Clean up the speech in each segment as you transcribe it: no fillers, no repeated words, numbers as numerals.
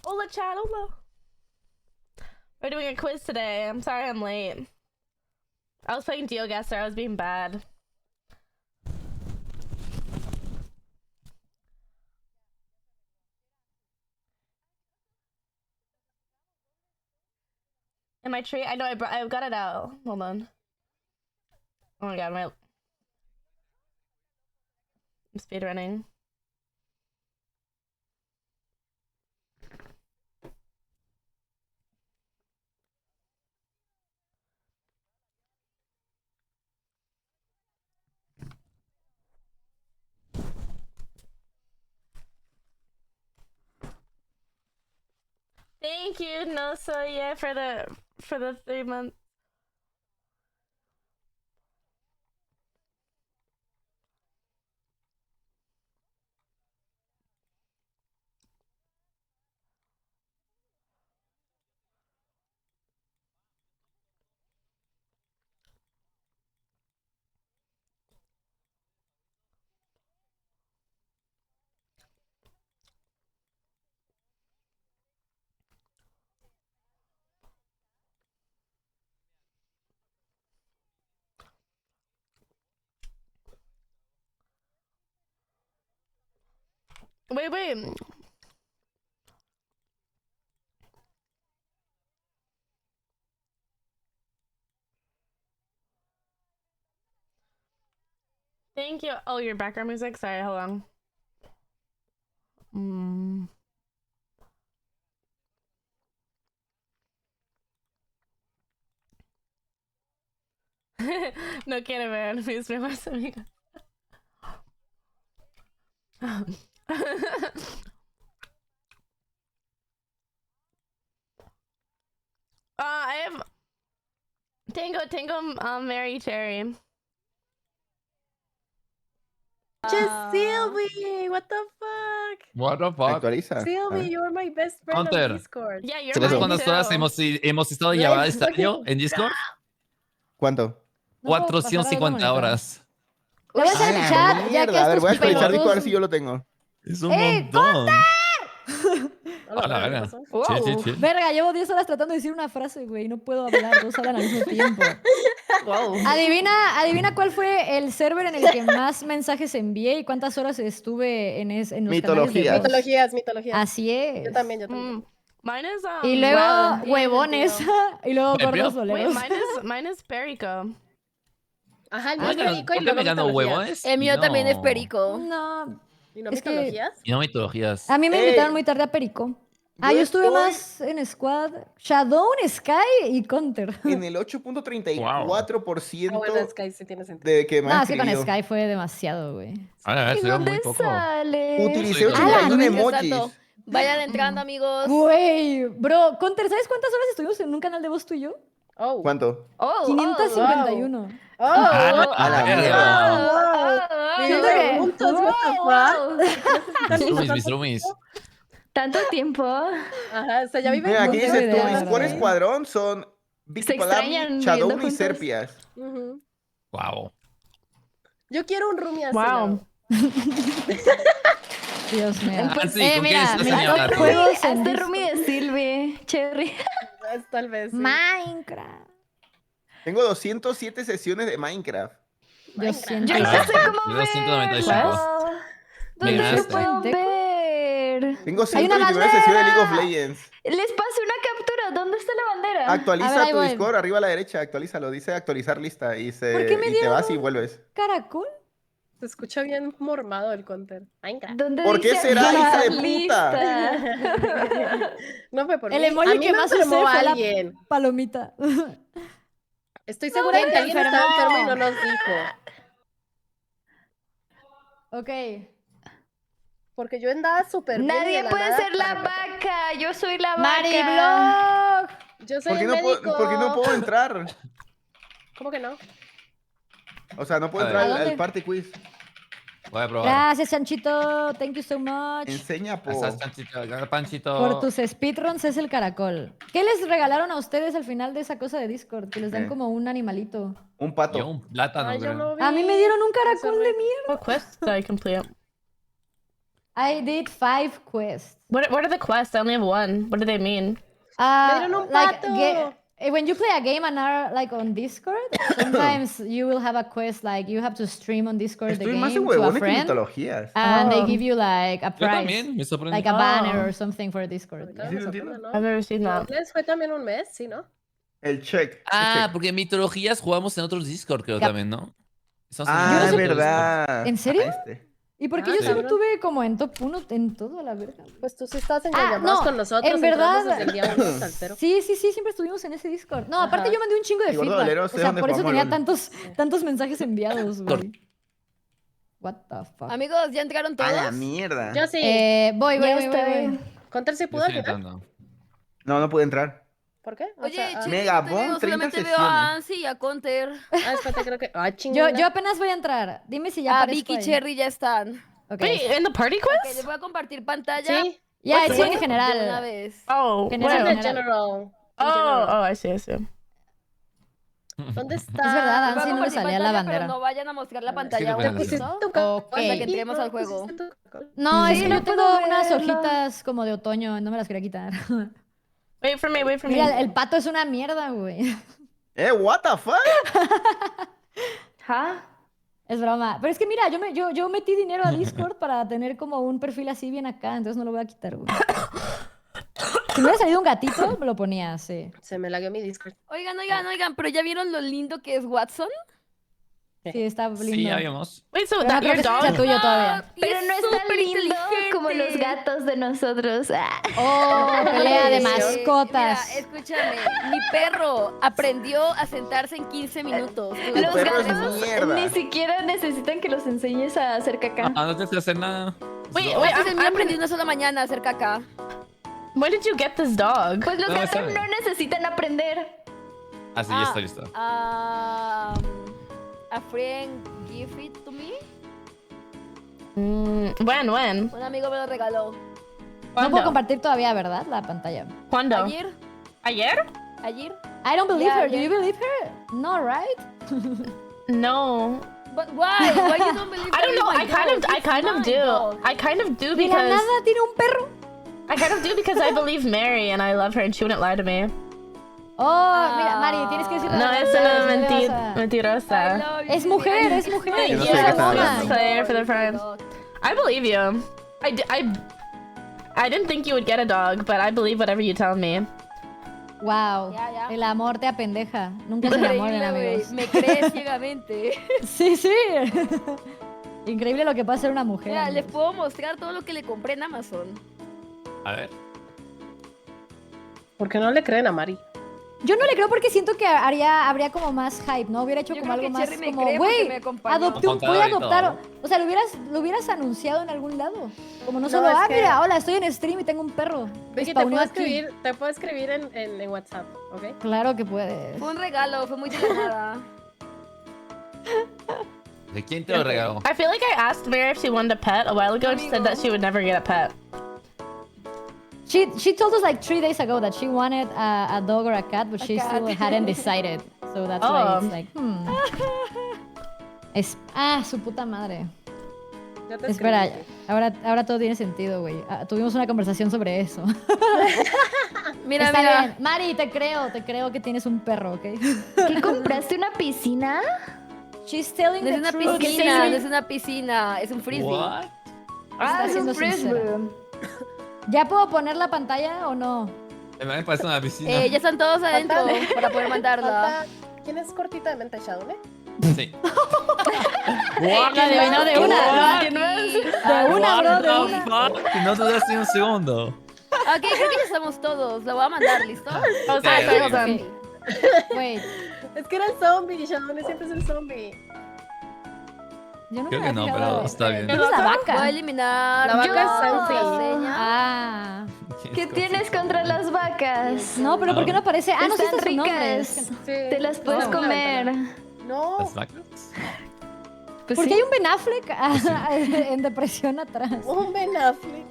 Hola, chat, hola. We're doing a quiz today. I'm sorry I'm late. I was playing GeoGuessr. I was being bad. In my tree? I know I got it out. Hold on. Oh my god, I'm speedrunning. Thank you, no soy for the 3 months. Wait. Thank you. Oh, your background music? Sorry, hold on. No quiere ver mis mejores amigas. I have Tango, Mary Cherry. Just Sylvee, what the fuck? What the fuck? Actualiza. Sylvee, you're my best friend Counter. on Discord. Yeah, you're ¿Sabes mine cuántas too. horas hemos estado Let's llamada este fucking año en Discord? ¿Cuánto? No puedo pasar a 450 monitor. horas. Le voy a hacer el chat, ya que A ver, voy a estos actualizar Discord a ver pelotudos... si yo lo tengo. Es un montón. Hola, A la ¿qué verga. pasó? Sí. Verga, llevo 10 horas tratando de decir una frase, güey. No puedo hablar 2 horas al mismo tiempo. Wow. Adivina cuál fue el server en el que más mensajes envié y cuántas horas estuve en los canales de Mitologías. voz. Mitologías. Así es. Yo también. Mine is Y luego wow. huevones. Y luego Wait, gordos Wait, boleros. mine is Perico. Ajá, el mío es Oigan, perico y ¿por qué luego me llamo mitologías. huevones? El mío Y también es no- perico. No, ¿Y no es que- mitologías? Y no mitologías. a mí me Ey. invitaron muy tarde a Perico. Yo estuve estoy más en Squad, Shadow, Sky y Counter. en el 8.34% Ah, bueno, Sky sí tiene sentido. de que me No, han es que con escribido. Sky fue demasiado, güey. A ver, se ve muy poco. Utilicé Sí, claro. 81 Exacto. emojis. Vayan entrando, amigos. Güey, bro, Counter, ¿sabes cuántas horas estuvimos en un canal de voz tú y yo? Oh. ¿Cuánto? 551. A la mierda. Siento que- Juntos, what the fuck? Mis roomies. Tanto tiempo. Ajá, o sea, ya viven Mira, aquí juntos. dice idea, tu Squad ¿verdad? Escuadrón son Vicky extrañan Palami, viviendo Shadow y juntos. Serpias. Ujú. Wow. Yo quiero un roomie así. Wow. Dios mío. Ah, sí, ¿con mira, qué mi estás top hablando? juegos en Hazte Discord. roomie de Sylvee, Cherry. Tal vez. Sí. Minecraft. Tengo 207 sesiones de Minecraft. Yo siento Yo que- no sé cómo Yo ver. 195. Me ¿Dónde se ganaste. puedo ¿Deco? ver? Tengo Hay una 129 sesiones de League of bandera. Legends. Les pasé una captura. ¿Dónde está la bandera? A ver, Actualiza ahí tu voy. Discord arriba a la derecha, actualízalo. Dice actualizar lista y, ¿Por qué me y te dieron vas y un- vuelves. ¿Caracol? Se escucha bien mormado el counter. Minecraft. ¿Dónde ¿Por qué dice será, hija de lista? No fue por El mí. emoji A mí que me más usé enfermó fue la alguien. palomita. Estoy segura de ¿quién que te alguien estaba enfermó? enfermo y no nos dijo. Ok. Porque yo andaba súper bien. y de Nadie la puede nada, ser la págata. vaca. Yo soy la vaca. Mariblog. Yo soy ¿Por qué, el no médico. ¿por qué no puedo entrar? ¿Cómo que no? O sea, no puedo A ver. entrar ¿A al dónde? party quiz. Voy a probar. Gracias, Chanchito. Thank you so much. Enseña, po. Estás chanchito, Panchito. Por tus speedruns es el caracol. ¿Qué les regalaron a ustedes al final de esa cosa de Discord? Que les dan ¿Qué? como un animalito. Un Yo pato. un plátano, Ay, yo creo. no vi. A mí me dieron un Eso caracol de re- mierda. What quest did I complete? I did 5 quests. What are the quests? I only have one. What do they mean? Me dieron un Like, pato. when you play a game and are like on Discord, sometimes you will have a quest like you have to stream on Discord the Estoy más game en to a huevones que friend, mitologías. and they Oh. give you like a Yo prize, también, me sorprende. like a banner Oh. or something for Discord. Ahorita Sí, me lo sorprende, entiendo. ¿no? I've never seen that. ¿Les fue también un mes? Sí, ¿no? El check. Porque en mitologías jugamos en otros Discord, creo Cap- también, ¿no? Estamos en Ah, Yo no sé- verdad. ¿En serio? Ah, este. ¿Y por qué Ah, yo solo cabrón. tuve como en top 1 en todo, la verga? Pues tú sí estás en Ah, llamadas no, con nosotros. en verdad- entramos desde el día 1 saltero. Sí, siempre estuvimos en ese Discord. No, aparte Ajá. yo mandé un chingo de Y Gordo feedback. Valero, O sé sea, dónde por eso jugamos tenía LOL. tantos mensajes enviados, güey. What the fuck. Amigos, ¿ya entraron todos? A la mierda. Yo sí. Voy. Ya estoy. ¿Contar si Yo pudo al estoy final? entrando. No pude entrar. ¿Por qué? O Oye, sea, chicos, Megabomb, no 30 solamente veo a sesiones. Ansi y a Conter. espérate, creo que... Ah, chingada. Yo apenas voy a entrar. Dime si ya Ah, aparezco Vicky y ahí. Cherry ya están. Ok. Wait, in the party Ok, quiz? les voy a compartir pantalla. Sí, Ya, What's sí, the en win? De una general. vez. Oh, General, es where? el general. Oh, I see. ¿Dónde está? Es verdad, Les voy a Ansi no le compartir salía la pantalla, bandera. pero no vayan a mostrar la pantalla Sí, aún, depende. Pusiste ¿listo? tu ca- Ok. Hasta que Ay, entremos no, al juego. pusiste tu- No, es Sí, que no yo tengo puedo unas verlo. hojitas como de otoño, no me las quería quitar. Wait for me. Mira, el pato es una mierda, güey. What the fuck? ¿Ja? Es broma. Pero es que mira, yo metí dinero a Discord para tener como un perfil así bien acá, entonces no lo voy a quitar, güey. Si me hubiera salido un gatito, me lo ponía, sí. Se me lagueó mi Discord. Oigan, pero ¿ya vieron lo lindo que es Watson? Sí, está lindo. Sí, ya vimos. Wait, so Pero no that creo your que sea dog? tuyo todavía. Y Pero no es tan súper lindo como los inteligente. gatos de nosotros. Ah. Oh, pelea de Mira, mascotas. Mira, escúchame, mi perro aprendió a sentarse en 15 minutos. ¿Tú Los perro es gatos mierda. ni siquiera necesitan que los enseñes a hacer caca. No tienes que hacer nada. Wait, No. wait, Entonces, I'm, me I'm aprendí una sola mañana a hacer caca. when did you get this dog? Pues los No, gatos está bien. no necesitan aprender. Sí, ya está listo. A friend give it to me. When? Un amigo me lo regaló. No puedo ¿Cuándo? compartir todavía, ¿verdad? La pantalla. ¿Cuándo? Ayer. ¿Ayer? I don't believe Yeah, her. Do yeah. you believe her? No, right? No. But why? Why you don't believe I don't know. that is my dog? I It's kind of my do. dog. I kind of do De la because nada tiene un perro. I kind of do because I believe Mary and I love her and she wouldn't lie to me. Oh, mira, Mari, tienes que decir la No, verdad, eso no es mentirosa. I mentirosa. love you, Es mujer, baby. es mujer. Yo no sé Yeah, de qué está woman. hablando. Player for the friends. I believe you. I didn't think you would get a dog, but I believe whatever you tell me. Wow. Ya. El amor te apendeja. Nunca se enamoren, Increíble, güey. amigos. Me crees ciegamente. Sí, sí. Increíble lo que puede hacer una mujer. Mira, les amigos. puedo mostrar todo lo que le compré en Amazon. A ver. ¿Por qué no le creen a Mari? Yo no le creo porque siento que habría como más hype, ¿no? Hubiera hecho Yo como creo algo que más Cherry me como, cree porque güey, me acompañó. adopté voy a Contador y adoptar. todo. O sea, lo hubieras anunciado en algún lado. Como no No, solo, es que- mira, hola, estoy en stream y tengo un perro. Vicky, Spawneó aquí. te puedo escribir en WhatsApp, ¿ok? Claro que puedes. Fue un regalo, fue muy de la nada. ¿De quién te lo regaló? I feel like I asked Mary if she wanted a pet a while ago and she said that she would never get a pet. She told us like 3 days ago that she wanted a dog or a cat, but she cat. still hadn't decided. So that's why Oh. it's like, su puta madre. Ya te Espera, escribí. ahora todo tiene sentido, güey. Tuvimos una conversación sobre eso. Mira, Está mira. bien. Mari, te creo que tienes un perro, ¿ok? ¿Qué compraste una piscina? She's telling No es the una truth. piscina, no es una piscina, es un frisbee. What? Está es siendo un sincera. frisbee. ¿Ya puedo poner la pantalla o no? Me parece una piscina. Ya están todos adentro Falta- para poder mandarla. Falta- ¿Quién es cortita de mente, Shadow, Sí. Lo adivinó de una. ¿Quién más? De una, bro, de una. Fuck? No dudaste ni un segundo. Ok, creo que ya estamos todos. La voy a mandar, ¿listo? Oh, sorry, Sí, hold on. Wait, Es que era el zombie, Shadow siempre es el zombie. yo no Creo me que había no, fijado. pero está bien. ¿Qué es la Voy a vaca? eliminar. La vaca es la Sophie. contraseña. Ah. ¿Qué tienes contra las vacas? No, pero ¿por qué no aparece? Ah, no, sí Están está su nombre. ricas. Es que- Sí. Te las puedes No, comer. No, ¿Las vacas? Pues ¿Por qué sí. hay un Ben Affleck en depresión atrás? un Ben Affleck.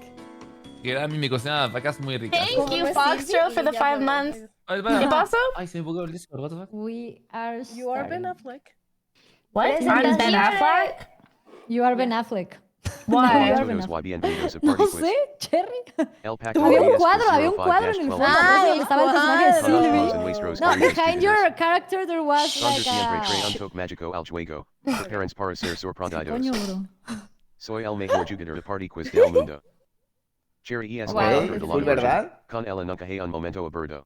Que era mi cocina de vacas muy ricas. Thank Como you, me Foxtro, sigue for the y ya 5 me- months. Ay, ¿Qué espera. pasó? Ay, se me bugueó el Discord. What the fuck? We are You are Ben starting. Affleck. What? I'm Ben Presentación. Affleck? You are Ben Affleck. Why? No sé, Cherry. Alpaca Había un YS cuadro, había un cuadro en el fondo. Ah, por eso estaba el personaje de cuadro. Sylvee. No, behind your character there was like a... Coño, bro. Soy el mejor jugador de party quiz del mundo. Cherry es ¿Full verdad? con ella nunca hay un momento aburrido.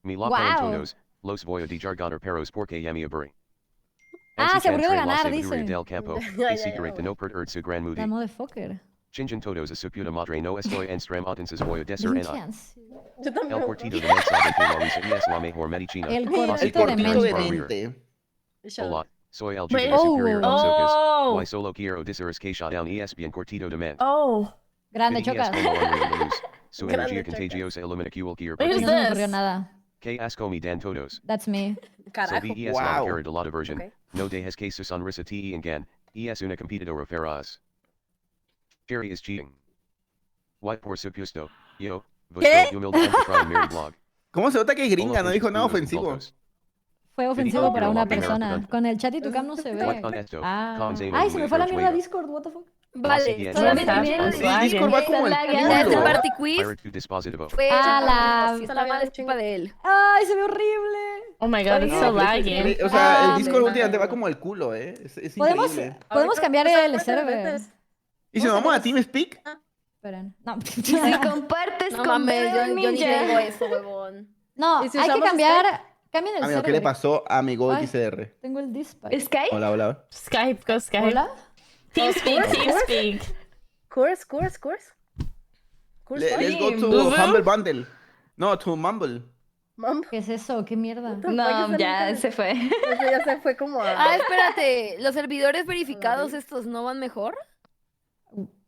Mi la Wow. todos, los voy a dejar ganar perros porque ya me aburrí. Ah, se aburrió de ganar, dice. dice. Del campo, Ya, y secret de no perder su gran moody. La motherfucker. Chinjan todos a su puta madre no estoy en stream autences voy a decir en Chance. Yo El también. cortito de mente sabe que la risa es la mejor medicina. El El cortito de cortito de mente. mente. Hola, soy el Wait. jugador superior Oh. del Zocas. Oh. Why solo quiero decir que shutdown bien cortito de mente. Oh. Grande, Pity chocas. es como Unreal de luz. Su Grande energía chocas. contagiosa ilumina cualquier Wait, No who's se persona. me ocurrió this? nada. Que asco me dan todos. That's me. Carajo. Sylvee es Wow. la cara de la diversion. Ok. No dejes que su sonrisa te engañe. Es una competidora feroz. Cherry is cheating. White por supuesto. Yo, ¿Qué? vuestro humilde anfitrión Mary Blog. ¿Cómo se nota que es gringa? Solo No dijo nada pinches ofensivo. locos. Fue ofensivo Feliz para Navidad, una primero persona. perdón. Con el chat y tu cam no se What ve. honesto. Ah. Con Zeno Ay, se me fue la Luis mierda Rueda. Discord, what the fuck. Vale, Siguiente. solamente Está bien. bien. El Discord va como el Ya este culo. party quiz Pirate to dispositivo. fue Ah, la- si está mal es culpa de él. Ay, se ve horrible. Oh my god, it's so laggy. O sea, el Ah, Discord me- últimamente va como el culo, Es Podemos, increíble. podemos cambiar Ahorita, el pues, server. vete. ¿Y si nos vamos a TeamSpeak? Esperen. No, Si compartes No con mames, Bebe yo ni Ninja. tengo eso, huevón. no, ¿Y si hay que usamos cambiar. Cambien el Amigo, server. ¿qué le pasó a mi Go Ay. XR? Tengo el dispatch. ¿Skype? Hola, hola. Skype, go Skype. Hola. TeamSpeak, TeamSpeak. Course. Let's go to Ujú. Humble Bundle. No, to Mumble. Mam, ¿Qué es eso? ¿Qué mierda? No, ya se fue. eso ya se fue como a... Ah, espérate, ¿los servidores verificados estos no van mejor?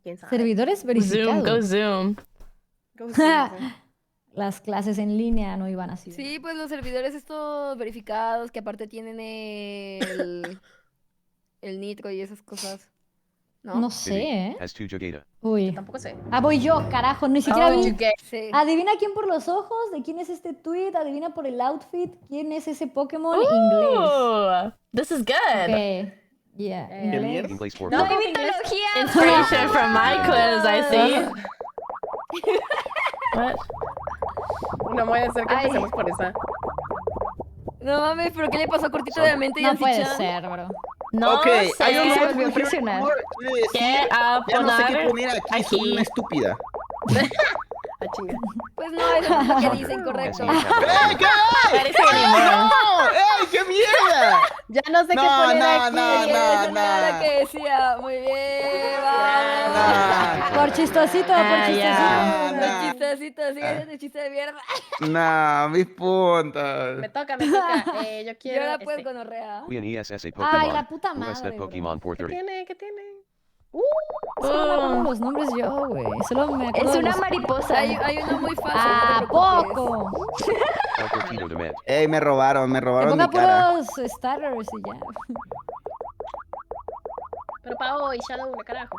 ¿Quién sabe? Servidores Zoom, verificados. go Zoom. Go Zoom. Las clases en línea no iban así. Sí, pues los servidores estos verificados que aparte tienen el nitro y esas cosas. ¿No? No sé, ¿eh? Has tu jugada. Uy. Tampoco sé. Ah, voy yo, carajo. Ni siquiera Oh, vi. you get- Sí. Adivina quién por los ojos, de quién es este tweet, adivina por el outfit, quién es ese Pokémon inglés. Ooh, this is good. Ok. Yeah, ¿Qué inglés. mierda? Inglés por No, favor. Mitología. Inspiration from my quiz, I see. What? No voy a hacer que Ay. empecemos por esa. No mames, pero ¿qué le pasó a cortito de mente y No al puede Ficha? ser, bro. No Ok, hay un sé volvió a botón here presionar. for, quiere decir, qué ya no sé qué poner poner aquí, soy aquí. una estúpida. Ah, chinga. Pues no, es lo que dicen, correcto. Eso no sabe. ¡Ey, qué! Parece anymore. ¡No! ¡Ey, qué mierda! Ya no sé qué No, poner no, aquí. no, Eso no, no era lo no. que decía. Muy bien, vamos. Nah. Por chistosito, por Ah, chistosito. ya. Los Nah. chistecitos, sigue siendo chiste de mierda. Nah, mis puntos. Me toca. Yo Y quiero ahora pues este. gonorrea. Queen ESS Ay, Pokémon. la puta Who has that madre, bro. Pokémon por ¿Qué 30? tiene? ¿Qué tiene? Solo me acuerdo los nombres yo, güey. Solo me acuerdo Es de una los... mariposa. Hay uno muy fácil. ¿A no te preocupes. poco? El cortito de mente. Ey, me robaron Me mi ponga cara. puros starters y ya. Pero Pao y Shadow, una carajo.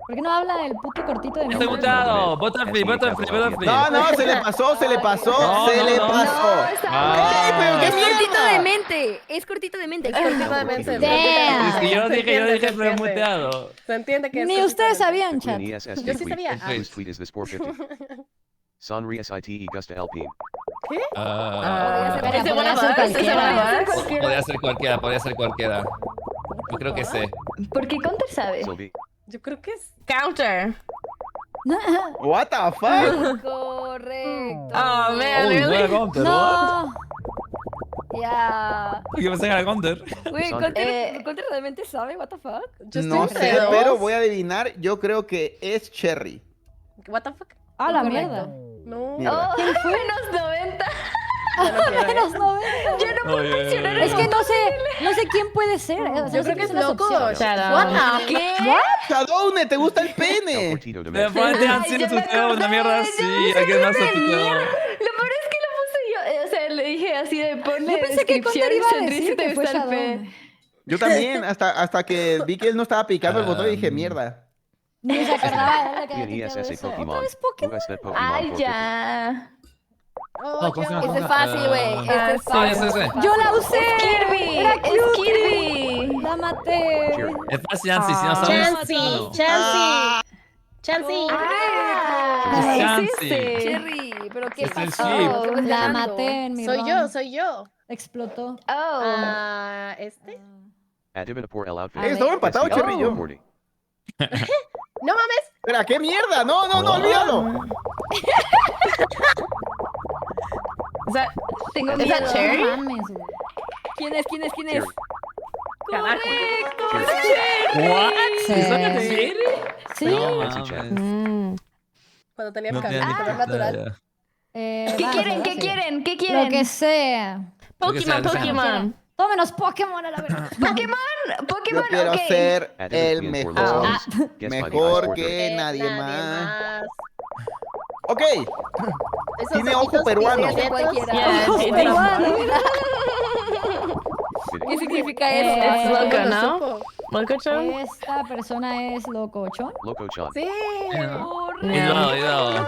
¿Por qué no habla el puto cortito de Estoy mí? mutado. Butterfree, Butterfree, Butterfree. No, no, se le pasó, se le pasó, No, se no, le no. pasó. ¡Ey, pero qué Es cortito de mierda! mente. Es cortito de mente. Damn. Es que yo Se dije, entiende, pero se muteado. Se entiende que es Ni cosita ustedes de- sabían, chat. Queen ESS Yo sí sabía. Whose tweet is this for 50? Sonri SITE Gusta Alpine. Ah, Espera, is it one podría of ser us? Is it one cualquiera. of us? Podría ser cualquiera, podría ser cualquiera. Yo creo que sé. ¿Por qué Counter sabe? Sylvie. Yo creo que es... Counter. What the fuck? Correcto. Oh man, Uy, no really? era Counter, what? No. Ya. Yo pensé que era Counter. Güey, Son- ¿Contra realmente sabe? ¿What the fuck? Yo estoy No entre sé, dos. pero voy a adivinar. Yo creo que es Cherry. What the fuck? Ah, la Incorrecto. mierda. No. Mierda. ¿Quién fue? Menos 90. Ya no quiero, Menos 90. Ya no puedo mencionar Es que no sé quién puede ser. O sea, Yo sé creo que es son las loco. opciones. Shadow. What the ¿Qué? Shadowne, ¿te gusta el El pene? cortito de De mente. frente han Ay, sido ya me asustado, una mierda acordé, así. ya ¿A qué más me asustado? Lo peor es que lo puse yo. O sea, le dije así de ponle Yo pensé que Counter iba a decir que fue Shadow. Shadow. Yo también, hasta que vi que él no estaba picando el botón y dije, mierda. Ni se acordaba él de que había Queen quitado ESS eso. Pokémon. ¿Otra vez Who Pokémon? has that Pokémon Ay, for 50? ya. Oh, ¿cómo se llama? Este es fácil, güey. Este es Sí, fácil. sí. Yo la usé. Kirby. Era Es cute. Kirby. La maté. Cherry. Es fácil, Nancy, si no sabes. Chansey, no. Chansey. Chansey. Ah, es Chansey. ese. Cherry, pero ¿qué Es el pasó? sleep. ¿Qué estás La ganando? maté en mi Soy round. yo, soy yo. Explotó. Oh. Ah, ¿este? Adivinapur el outfit. A ver. Estamos empatados, Guess the Cherry y yo. outfit 40. No mames. Espera, ¿qué mierda? No, olvídalo. Is that Tengo is miedo. that Cherry? No mames, güey. ¿Quién es? ¿Quién es? ¿Quién es? Cherry. ¡Correcto! What? Sí. ¿Es una Cherry? Sí. No Nancy mames. Chan. Cuando tenía No mi tenía ni color puta natural. idea. ¿Qué Vamos, quieren? ahora ¿Qué sí. quieren? ¿Qué Lo quieren? que sea. Pokémon, Pokémon. Tómenos Pokémon a la verdad. Pokémon, Yo Pokémon, quiero ok. ser Adivinapur el and for mejor. low scores. Guess by the ice Mejor sport que nadie más. Ok. Esos Tiene ojitos ojo peruano. prietos. Cualquiera. Yeah, Ojos sí, peruanos. ¿Qué significa Eh, eso? Es loco, ¿Cómo lo ¿no? supo? ¿Locochón? Esta persona es locochón. Loco Chan. Sí. Cuidado, cuidado.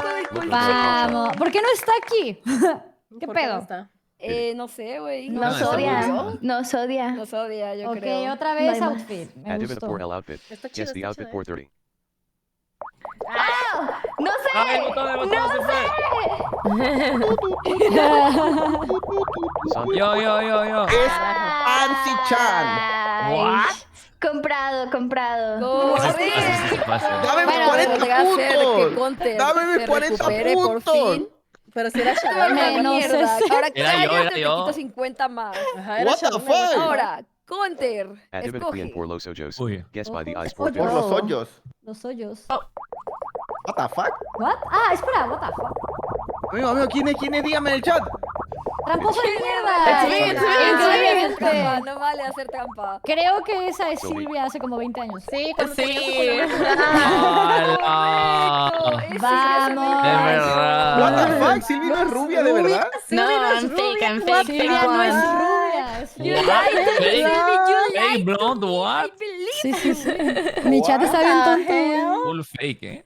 Vamos. ¿Por qué no está aquí? ¿Qué ¿Por no pedo? está? No sé, güey. Nos No, odia. ¿seguro? Nos odia. Nos odia, yo Ok, creo. otra No hay vez más. outfit. Me Adivinapur gustó. el outfit. Está chido, Guess the está outfit chido. 430. ¡Ah! ¡No sé! Ay, el botón se fue. Sandra. Yo. Es Fancy Chan. Ay, What? Comprado. Así es fácil. Dame mis Bueno, 40 podría ser que puntos. Conte Dame mis se 40 recupere por puntos. fin. Pero si era Una Shadow. Menos mierda. ese. Ahora Era yo, cállate, te yo. quito 50 más. Ajá, era What the Shadow. fuck? Ahora, Conter, Adivinapur and escoge. for los ojos. Uy. Guess by the ice Ojos. sport Por los hoyos. Los hoyos. What the fuck? What? Ah, espera, what the fuck. Amigo, ¿quién es? Dígame en el chat. Tramposo de mierda. It's me, it's me, it's me. Increíblemente. No vale hacer trampa. Creo que esa es Sylvee. Silvia hace como 20 años. Sí, cuando Sí. tenía su color natural. ¡Hala! Vamos. De verdad. What the fuck? ¿Silvia no es rubia de verdad? No, I'm fake, I'm fake, Silvia no es fake one. rubia. Es Hey, blonde, what? Sí, sí, sí. Mi chat está bien tonto. Full fake, ¿eh?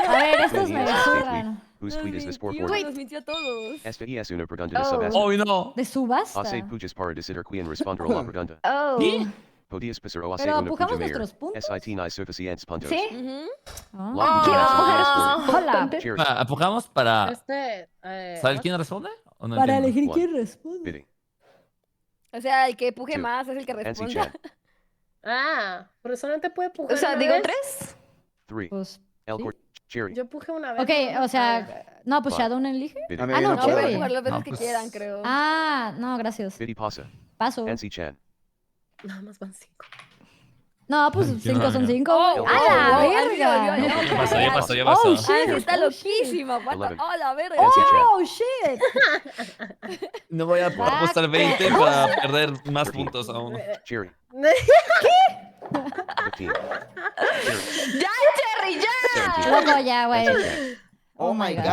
A ver, estos me Yes, yes, zurran. Whose tweet is this sport Nos 40? mintió a todos. Esta es una pregunta de Oh. subasta. Oh, no. De subasta. Hace pujas para decidir quién responderá la pregunta. Oh. ¿Qué? Podías pasar o hace Pero una pujamos puja mayor. nuestros puntos. SIT no hay suficientes puntos. ¿Sí? Ujú. Ah. La ¿Quién va a puja coger es Hola. Conte? Cheers. ¿Apujamos para saber ¿what? quién responde? ¿O no Para entiendo? elegir One. quién responde. Biddy. O sea, el que puje Two. más es el que Nancy responda. Chan. Ah, pero solamente puede pujar O sea, una digo vez. 3. 3. Pues, El sí. court. Cherry. Yo puje una vez. Ok, ¿no? o sea, no, pues Shadow no elige. Biddy. A mí Ah, no, no No, puedo. pueden Cherry. jugar las veces No, que pues- quieran, creo. Ah, no, gracias. Biddy pasa. Paso. Nancy Chan. Nada más van 5. No, pues 5 son 5. Oh, ¡A la oh, verga! Ya pasó, ya pasó, ya Oh, pasó. shit. Ah, sí, está Oh, shit. loquísima. What the- 11. Oh, la verga. Nancy Chan. ¡Oh, shit! No voy a apostar 20 para perder más puntos aún. Cherry. ¿Qué? 15. Cherry. ¡Ya, Cherry, ya! 17. Loco, ya, güey. Nancy Chan. Oh my god.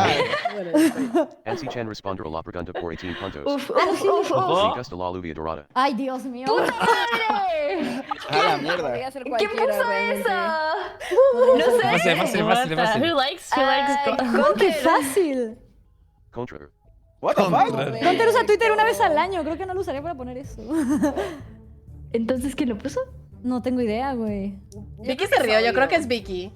Bueno, estoy- Nancy Chan responderá la pregunta por 18 puntos. Uf, Ah, uf, sí. uf, uf. Oh. Y gusta la lluvia dorada. Ay, Dios mío. ¡Madre! A la mierda. Podría ser ¿Quién cualquiera, puso realmente. eso? Podría No ser- sé. Fácil, fácil, What fácil, the- fácil. Who likes ¿Cómo que fácil? Contra. What the fuck? Conter usa Twitter una vez al año. Creo que no lo usaría para poner eso. Entonces, ¿quién lo puso? No tengo idea, güey. Vicky se rió, yo creo que es Vicky.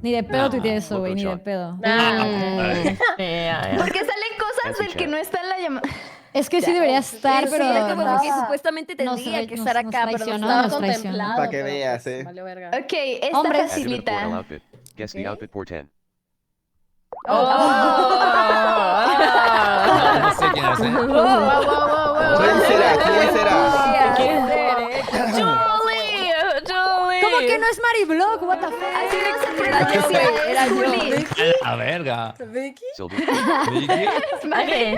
Ni de pedo No, tuiteé eso, güey. Ni de loco, pedo. Yeah. Porque salen cosas del que no está en la llamada. Es que sí debería estar, Sí, pero. es como porque nos- supuestamente nos tendría que nos- estar nos acá, pero no traicionó, estaba nos Estaba traicionó. contemplado. Para que pero, veas, pues, valió verga. Ok, esta Hombres. Adivinapur el facilita. outfit. Guess the outfit por 10. No sé quién es, ¿eh? Wow, wow, wow, wow. ¿Quién será? ¿Quién será? Julie! Julie! ¿Cómo que no es Mariblock? What the fuck? Así no se pronuncia. Era yo. Juli. A la verga. ¿Vicky? Sylvie. ¿Vicky? Okay.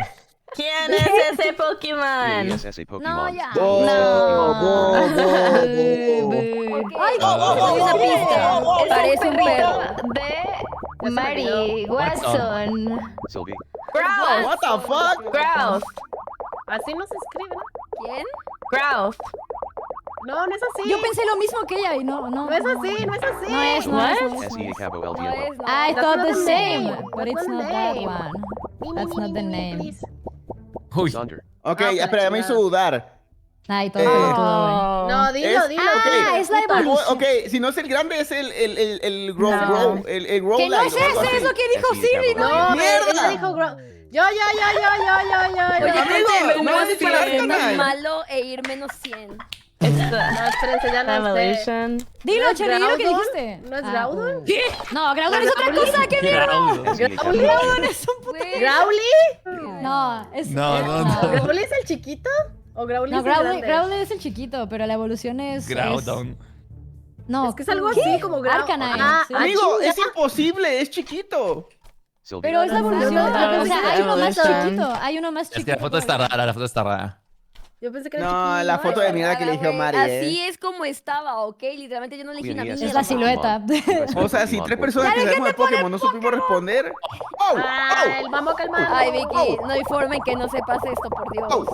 ¿Quién es ese Pokémon? BDSS Pokémon. No, ya. Bo, bo, bo, bo. Ay, Te doy una pista. Es Parece el un perrito perro. de Mari Watson. Sylvie. Growth! What the fuck? Growth! Así no se escribe, ¿no? ¿Quién? Growth! No, no es así. Yo pensé lo mismo que ella y no. No es así, no es así. No es, no es, no es. SEA Cabo No LDLO. es, no. I That's thought not the the same, name. but That's it's not not the that name. one. Mi, That's not the name. please. Uy. Sonder. Ok, Ah, espera, ya me hizo chingada. dudar. Ay, todo pelotudo, güey. No, dilo. Ah, es la evolución. Ok, si no es el grande, es el grow, No. el grow Que no es light o algo ese, así. es lo que dijo Sylvee, ¿no? No, ¡Mierda! ella dijo Yo. Oye, Amigo, gente, no no es es para ser canal. más malo e ir menos 100. It's No, espérense, ya no sé. Evolution. Dilo, ¿No es Cherry, dilo que Groudon? dijiste. ¿No es Ah, Groudon? ¿Qué? No, Groudon es otra cosa, ¿qué mierda? Groudon es un puto... ¿Growly? No, es... No. ¿Growly es el chiquito? ¿O Growly No, es el grande? Growly es el chiquito, pero la evolución es... Groudon. No, Es que es algo así como Arcanine. Sí. Amigo, es imposible, es chiquito. Sylvee. Pero es la evolución. No, O sea, hay uno más evolution. chiquito. Hay uno más Es chiquito. que la foto está rara, la foto está rara. Yo pensé que era No, chiquito. la foto de mierda que le eligió Mari, Así es como estaba, ¿ok? Literalmente yo no elegí una Queen Es mierda. la silueta. O sea, si 3 personas que sabemos de Pokémon no supimos responder. El vamos a calmar. Ay, Vicky, no hay forma en que no sepas esto, por Dios.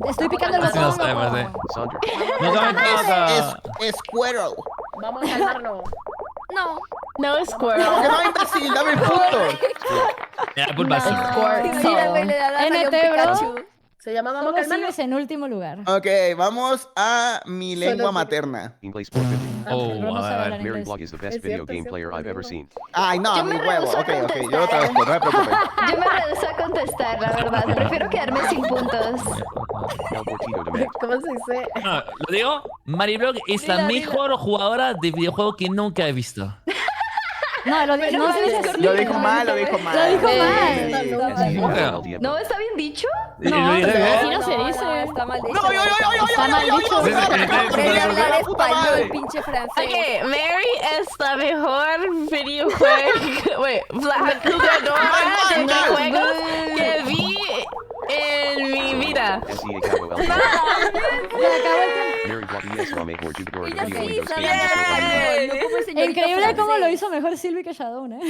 Estoy picando el Así no botón, sabemos, loco. Sandra. No me toca. Es Squirrel. Vamos a calmarnos. No. No Squirrel. Que no, imbécil, dame el punto. Ya, culpa sí. Mira, güey, le da la NT, a un bro. Pikachu. Se llama Vamos a Solo calmarnos. sigues en último lugar. Ok, vamos a mi lengua Solo- materna. English 450. Oh, Pero no sabe a ver. hablar Mary inglés. Blog is the best Es video cierto, game es player cierto, I've ever es seen. Ay, no, Yo mi me huevo. rehuso a Ok, yo contestar. lo traduzco, no me preocupes. Yo me rehuso a contestar, la verdad. Prefiero quedarme sin puntos. El Portito de Met. ¿Cómo se dice? Ah, ¿lo digo? Mariblog es la Dila, dila. mejor jugadora de videojuego que nunca he visto. No, no se dice Lo dijo mal, lo dijo mal. Lo dijo mal. SEO ¿No está bien dicho? No, ¿Lo dije pero bien? así no se dice. Está mal dicho. No, yo. Está mal dicho. Sí, sí, sí, sí, Aprende a hablar Puta madre. español, pinche francés. Okay, Mary es la mejor videojuego. Wait, la jugadora de videojuegos que vi en mi vida. SEA Cabo El. Se acabó el tiempo. Mary Blog es la mejor jugadora Ella de video sí Windows sabe Games. español, no como el señorito Increíble cómo francés. lo hizo mejor Sylvie que Shadow, ¿eh?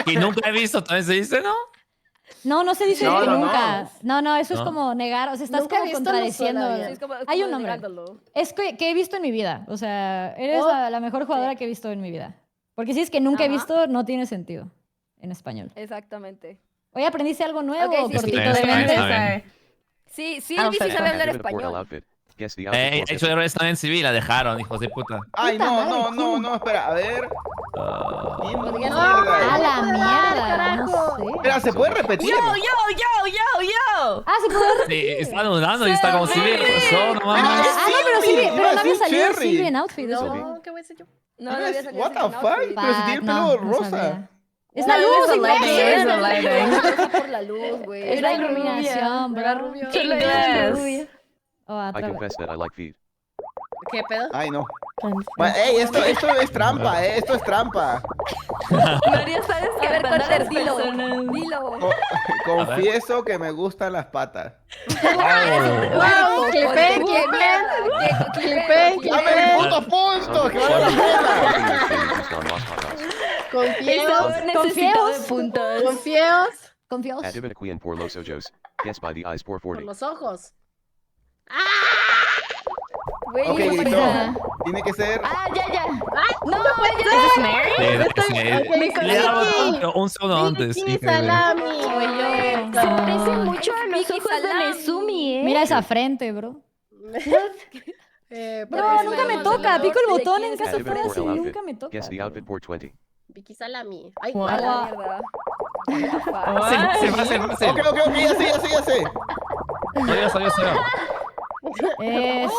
Que nunca he visto, también se dice, ¿no? No se dice No, que no, nunca. No, eso es ¿No? como negar. O sea, estás Nunca he como visto, no contradiciendo. suena Sí, bien. es como- Hay como un nombre. negándolo. Es que he visto en mi vida. O sea, eres Oh. la mejor jugadora que he visto en mi vida. Porque si es que nunca he Ajá. visto, no tiene sentido en español. Exactamente. Hoy aprendiste algo nuevo, Ok, sí, cortito sí. de Está bien, mente. está bien. Sí, sí, Ah, Elvis sí perfecto. sabe hablar Activate portal español. outfit. Guess the outfit He for hecho errores también civil, la dejaron, hijos de puta. Ay, Puta madre, no, espera, a ver. ¿Quién Podría ser- ¡A mierda? la mierda! carajo. No sé. Espera, ¿se puede repetir? Yo. Ah, se puede. Sí, está dudando y está como civil. ¿Pasó? No Ah, mames. Ah, no, pero Sylvie, Sylvie, iba pero a no había decir salido Cherry. Sylvie en outfit. eso. No, ¿qué voy a decir yo? No, no había salido What the sin fuck? outfit. Pero si tiene el pelo No, no rosa. sabía. Es No, la luz, es el lighting, imbécil. es el lighting. Fue por la luz, güey. Es la Era rubia. iluminación, Era bro. rubio. Inglés. Oh, I otra vez. confess that I like feet. ¿Qué pedo? Ay, no. Bueno, ey, esto es trampa, esto es trampa. María está A ver, descartando a Conter, las dilo. personas. Dilo. Confieso que me gustan las patas. ¡Wow! ¡Clipen! ¡Dame putos puntos! ¡Que vale la pena! Used on Lost Hot Dogs. Confieos. Necesito de puntos. Confieos. Confiaos. Adibinequien por los ojos. Guess by the eyes por Por 40. los ojos. Güey, Ok, hijo, gritó. Marisa. Tiene que ser. Ah, ya. ¡No puede ¿Is this Mary? Le daba un segundo antes. Vicky increíble. Salami. Soy yo. Se parece mucho a los Vicky ojos de Salami. Nezumi, ¿eh? Mira esa frente, bro. Bro, Bro, nunca me toca. Pico el ¿De botón quién en es caso Adibine fuera por así. el outfit. Nunca me toca. Guess the outfit por 20. Vicky Salami. Ay, Wow. A la Agua. mierda. Fácil, fácil. Ok, ya sé. Adiós. Es...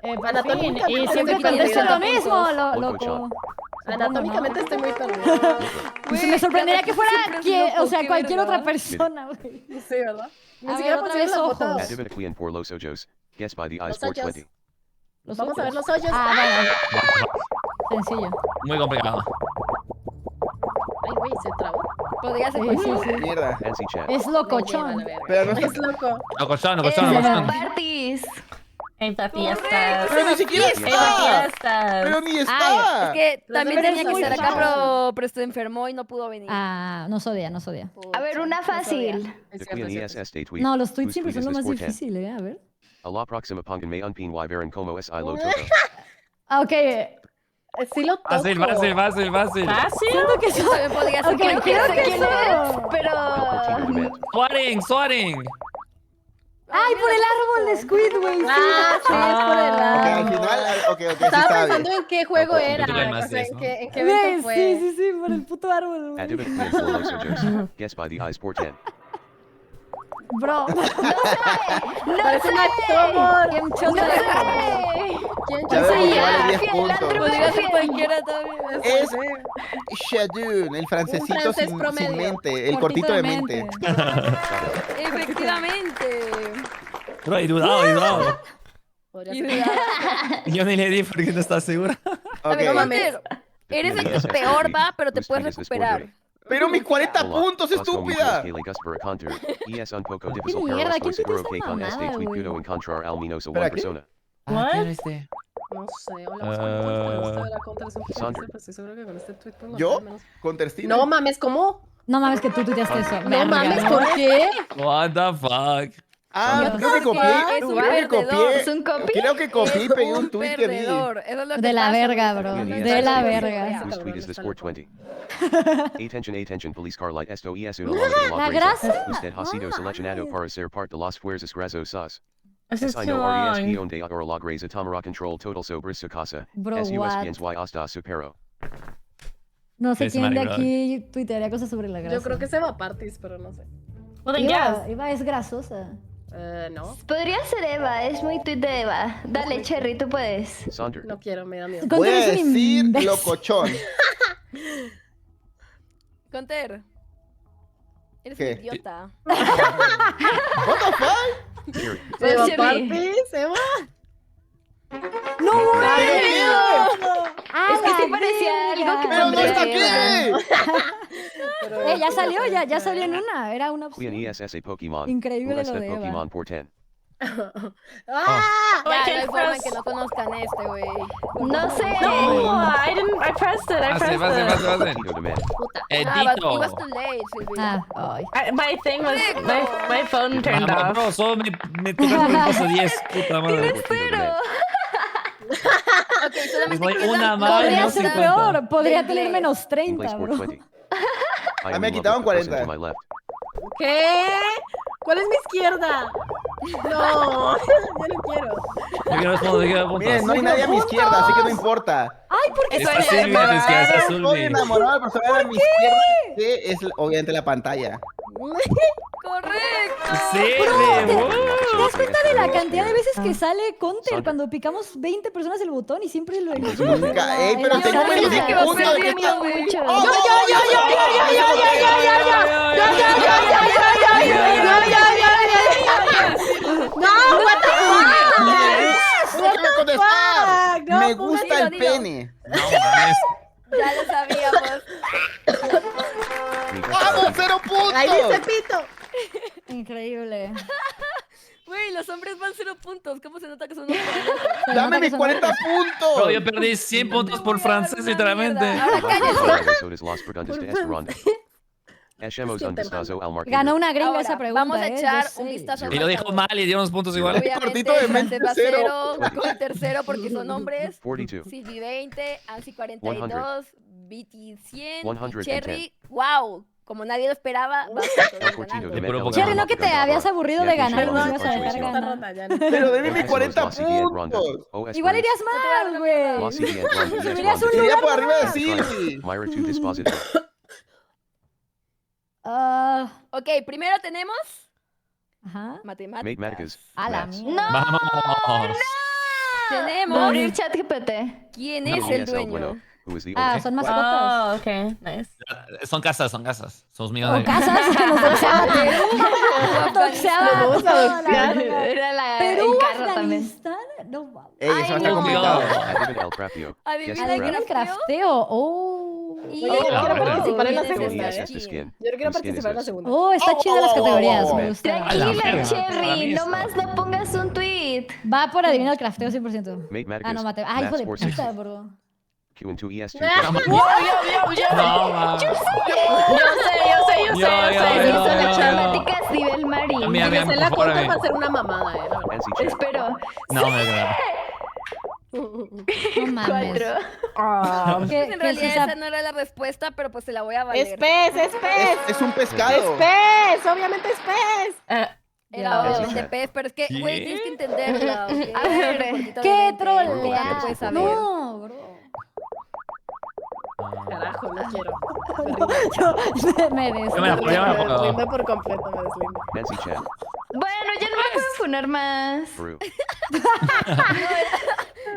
por Anatómicamente fin. Y estoy siempre perdida. contesto lo mismo, Loco loco. shot. Anatómicamente estoy muy perdida. Pues me sorprendería que fuera Siempre es quien, loco, o sea, qué cualquier verdad. otra persona, güey. Sí, ¿verdad? Ni A ver, siquiera otra pusieron vez las fotos. ojos. Adibinequien por los ojos. Guess by the eyes Los por ojos. 20. Los Vamos a ver ojos. los hoyos. Ah, bueno. Sencillo. Muy complicado. Ay, güey, se trabó. Podría ser Sí, cualquiera. sí. Mierda. Fancy chat. Es Me lleva la locochón. verga. Pero no Es loco. No cochón. Parties. En la fiestas. Pero ni siquiera En la está. fiestas. Pero ni Ah, está. es que Los también deberes tenía que muy estar acá, fácil. pero se enfermó y no pudo venir. Ah, no sodia. A ver, una fácil. Es The cierto, Queen es cierto. ESS Day tweet. No, los tweets Whose siempre tweet son is lo más this for 10? difíciles, a ver. A la próxima pongan me unpin y veran como es I lo toco. Ah, ok. Sí lo toco. Fácil. ¿Fácil? Siento que Eso eso... también podría ser Ok, cualquiera. creo que ¿Quién es? eso... Pero... El Portito de Met. Sweating. ¡Ay, por el árbol de Squid, güey! Sí, sí, es por el Ok, al árbol. final, ok, sí Estaba estaba pensando bien. en qué juego Yo era, tuve o más sea, de en eso. qué Güey, evento fue. sí, por el puto árbol, güey. Adibit Queen for Loso Joseph. Guess by the eyes for 10. Bro. Parece un actor. ¿Quién ¡No chota? sé! ¿Quién Ya vemos que sería? vale 10 Fiel, puntos. Andrew. Podría ser cualquiera también. Es Shadun, el francesito francés sin promedio. mente, el cortito de mente. Efectivamente. Pero he dudado. Podría Y ser. verdad. Yo ni le di porque no estaba segura. A ver, Ok. Walter, eres el que peor va, pero te puedes recuperar. Pero mis 40 puntos, estúpida. ¿Qué mierda? ¿Quién tuiteó esta mamada, güey? ¿Para qué? What? No sé, hola, ¿cuánto me gusta ver a Counter? Es un poco Sander. difícil, pero estoy seguro que con este tweet puedo ¿Yo? encontrar menos. Counter-Strike. No mames, ¿cómo? No mames que tú tuiteaste eso. No mames, ¿por qué? What the fuck. Ah, creo que copié. Es un Creo que perdedor. copié. ¿Es un copy? Creo que copié y Es pegué un tweet que vi. perdedor. Eso es lo que De la pasa, verga, güey. bro. Sí, De la sí, verga. Whose tweet is this 420? Attention, police car light esto es una La grasa. Usted ha sido seleccionado para ser parte de las fuerzas grasosas. This is Si too no long. RESP onde logres a tomar control total sobre su casa. Bro, SUS what? piens y hasta supero. No sé Es quién de marihuana. aquí tuitearía cosas sobre la grasa. Yo creo que se va a parties, pero no sé. Well, then yes. Eva es grasosa. No, Podría ser Eva, es muy tweet de Eva. Dale, Cherry, tú puedes. Sander. no quiero, me da miedo. Voy a Counter es un decir imbécil. locochón. Conter. Eres ¿Qué? un idiota. What the fuck? Cherry. ¿Se va a Cherry. parties, Eva? ¡No, güey! Es que sí parecía algo que ¡Pero no pondría está Eva. aquí! Ya salió, ya salió en una. Era una Queen opción. ESS Pokémon. Increíble lo USP de Eva. Pokémon por 10. ¡Ah! Ya, no hay can't forma press. que no conozcan este, güey. No sé. No, I didn't. I pressed it. I Pase, pressed pase, it. pase, pase. Tito de Man. But it was Edito. too late, Sylvee. Ah, ay. My thing was my phone turned Vamos, off. bro, solo me tocaste el paso 10, puta madre. Tito de Man. Ok, solamente Voy quedan una más, Podría no ser 50. peor. Podría De tener inglés. menos 30, Place bro. 420. Ah, me quitaban 40. ¿Qué? ¿Cuál es mi izquierda? No, yo no quiero. Yo quiero responder, yo quiero puntos. Miren, no hay nadie a mi izquierda, así que no importa. Ay, ¿por qué Está Sylvee, es que hace Estoy Sylvee. enamorado de la persona a mi izquierda, que es obviamente la pantalla. Correcto. Sylvee, ¿Te das cuenta de la cantidad de veces Ah. que sale Counter Sander. cuando picamos 20 personas el botón y siempre lo elegimos? Nunca, ey, pero En la tengo sala. menos Pensé que va a puntos ser de que está. mucho. ¡Oh, ¡No, what the fuck! Déjame contestar. No, Me gusta el dilo. pene. No mames. Ya lo sabíamos. ¡Vamos, 0 Ahí dice puntos! pito. Increíble. Güey, los hombres van 0 puntos. ¿Cómo se nota que son unos pendejos? ¡Dame mis 40 Bro, puntos! yo perdí 100 puntos por francés, Una literalmente. mierda. Ahora cállese. Ganó una gringa Ahora, esa pregunta. vamos a echar un vistazo al Y lo dijo marcador. mal y dio unos puntos igual. Obviamente, Cortito de mente, francés va cero. 0, con tercero porque son hombres. 42. Sylvee 20, Ansi 42, BT 100, y 110. Cherry, wow, como nadie lo esperaba, va a Cortito de ganando. Man. Puro Cherry, ¿no que te habías aburrido de ganar? Perdón, Nos ibas a dejar está ganar. rota ya. Pero deme mis 40 puntos. Igual irías mal, güey. Subirías un Iría lugar por arriba de más. Sylvie. Myra 2 dispositive. Ah, Ok, primero tenemos ajá. matemáticas. Matemáticas. A la Maths. mierda. Vamos. Tenemos Morir chat GPT. quién No, es el ESL, dueño. bueno, who is the Ah, owner? son mascotas. Oh, okay, nice. Son casas, son casas. Somos O millonarios. casas que nos doxeaba Perú. Doxeaba Vamos a toda la doxear. verga. Era la Perú, el carro también. Afganistán. No mames. Ey, eso va a estar no. complicado. Adivina el crafteo. Adivina Guess el the Adivina el craft. crafteo. Oh. Y Oye, yo quiero Oh, participar en la ¿quién es segunda, este ESS skin? skin. Yo quiero Whose skin is participar en la this? segunda. Oh, está chida las categorías. Me gusta. A la Tranquila, verga. Para Cherry, mí nomás no pongas un tweet. Va por adivinar el crafteo 100%. Matemáticas. Ah, no, mate. Ah, hijo de Maths puta, 460. bro. Q&2 ES2. Yo, yo. No, mames. Yo sé. Yo, Hizo no. las matemáticas nivel Mari. A mí, Si me sé la por favor, cuenta a mí. va a ser una mamada, la verdad. NC chat. Espero. No me creo. No mames. 4. Um, ¿Qué, En qué es realidad esa? esa no era la respuesta, pero pues se la voy a valer. Es pez, es pez. Es un pescado. Es pez, obviamente es pez. Era Ya. obviamente pez, pero es que, güey, tienes que entenderla. ¿ok? A ver, Cortito de ¡Qué mente. troleada! Puedes saber. No, bro. Carajo, no quiero. Me Me Yo me la des. puedo, yo me la puedo. deslindo por completo, me deslindo. Nancy Chan. Bueno, ya no me puedo funar más. Peru.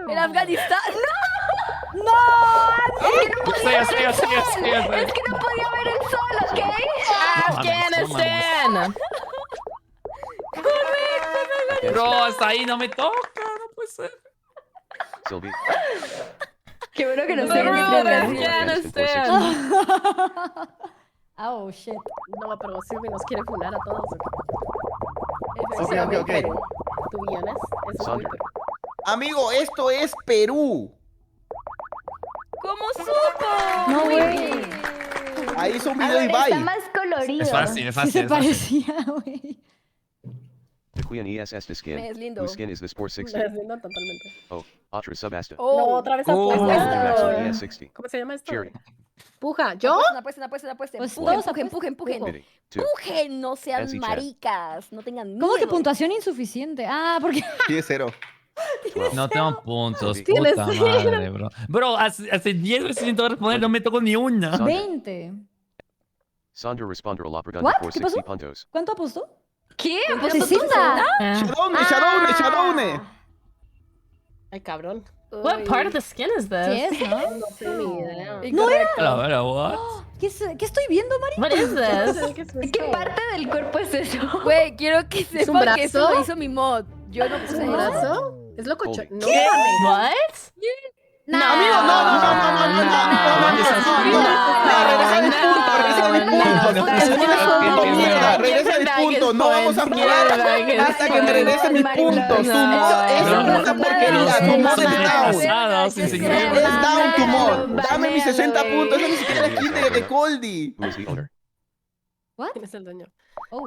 En Afganistán. Sí. Es que no podía ver el sol, ¿ok? Afghanistan. Bro, hasta ahí no me toca, no puede ser. Sylvee. Qué bueno que no sé Peru, qué Afghanistan. Oh, shit. No, pero Sylvie nos quiere funar a todos. Ok. ¿Tú vienes? Eso es muy Sandra. Perú. Amigo, esto es Perú. ¿Cómo supo? No, güey. Ahí hizo un A video ver, y está bye. más colorido. Es fácil, es Sí fácil. se es fácil. parecía, güey. The Queen ESS the skin. Me deslindo. Whose skin is the Sport Me 60? deslindo totalmente. Oh, Otra Subasta. No, Oh. otra vez Oh. apuesta. Maxwell ES 60. ¿Cómo se llama esto? Cheering. Puja. ¿Yo? Apuesten. Pues Empujen, todos empujen. Committee. 2. Empujen, no sean Nancy Chan. maricas. No tengan miedo. ¿Cómo que puntuación insuficiente? Ah, porque... Sí, es 0. 12. No tengo puntos, Tienes puta cero. madre, bro. Bro, hace 10 veces intento responder, no me tocó ni una. Sandra. 20. Sandra responder la pregunta What? por ¿Qué pasó? 60 puntos. ¿Cuánto apostó? ¿Qué? 60. Shadowne. Ay, cabrón. What part of the skin is Sí this? es, ¿no? No sé ni idea. No era. A ver, what? ¿Qué estoy viendo, Mari? What is No this? sé qué es ¿Qué esto. parte del cuerpo es eso? Güey, quiero que un sepan que eso brazo? lo hizo mi mod. Yo no ¿Es puse un eso. brazo? ¿Es locochón? No, What? Amigo, no. Regresa del punto. Regresa del punto. No vamos a jugar hasta que te regrese mis puntos. Tu mod es una porquería. Tu mod es down. Es down tu mod. Dame mis 60 puntos. Eso ni siquiera es kill de Coldy. Who is the owner? ¿Quién es el dueño? Oh,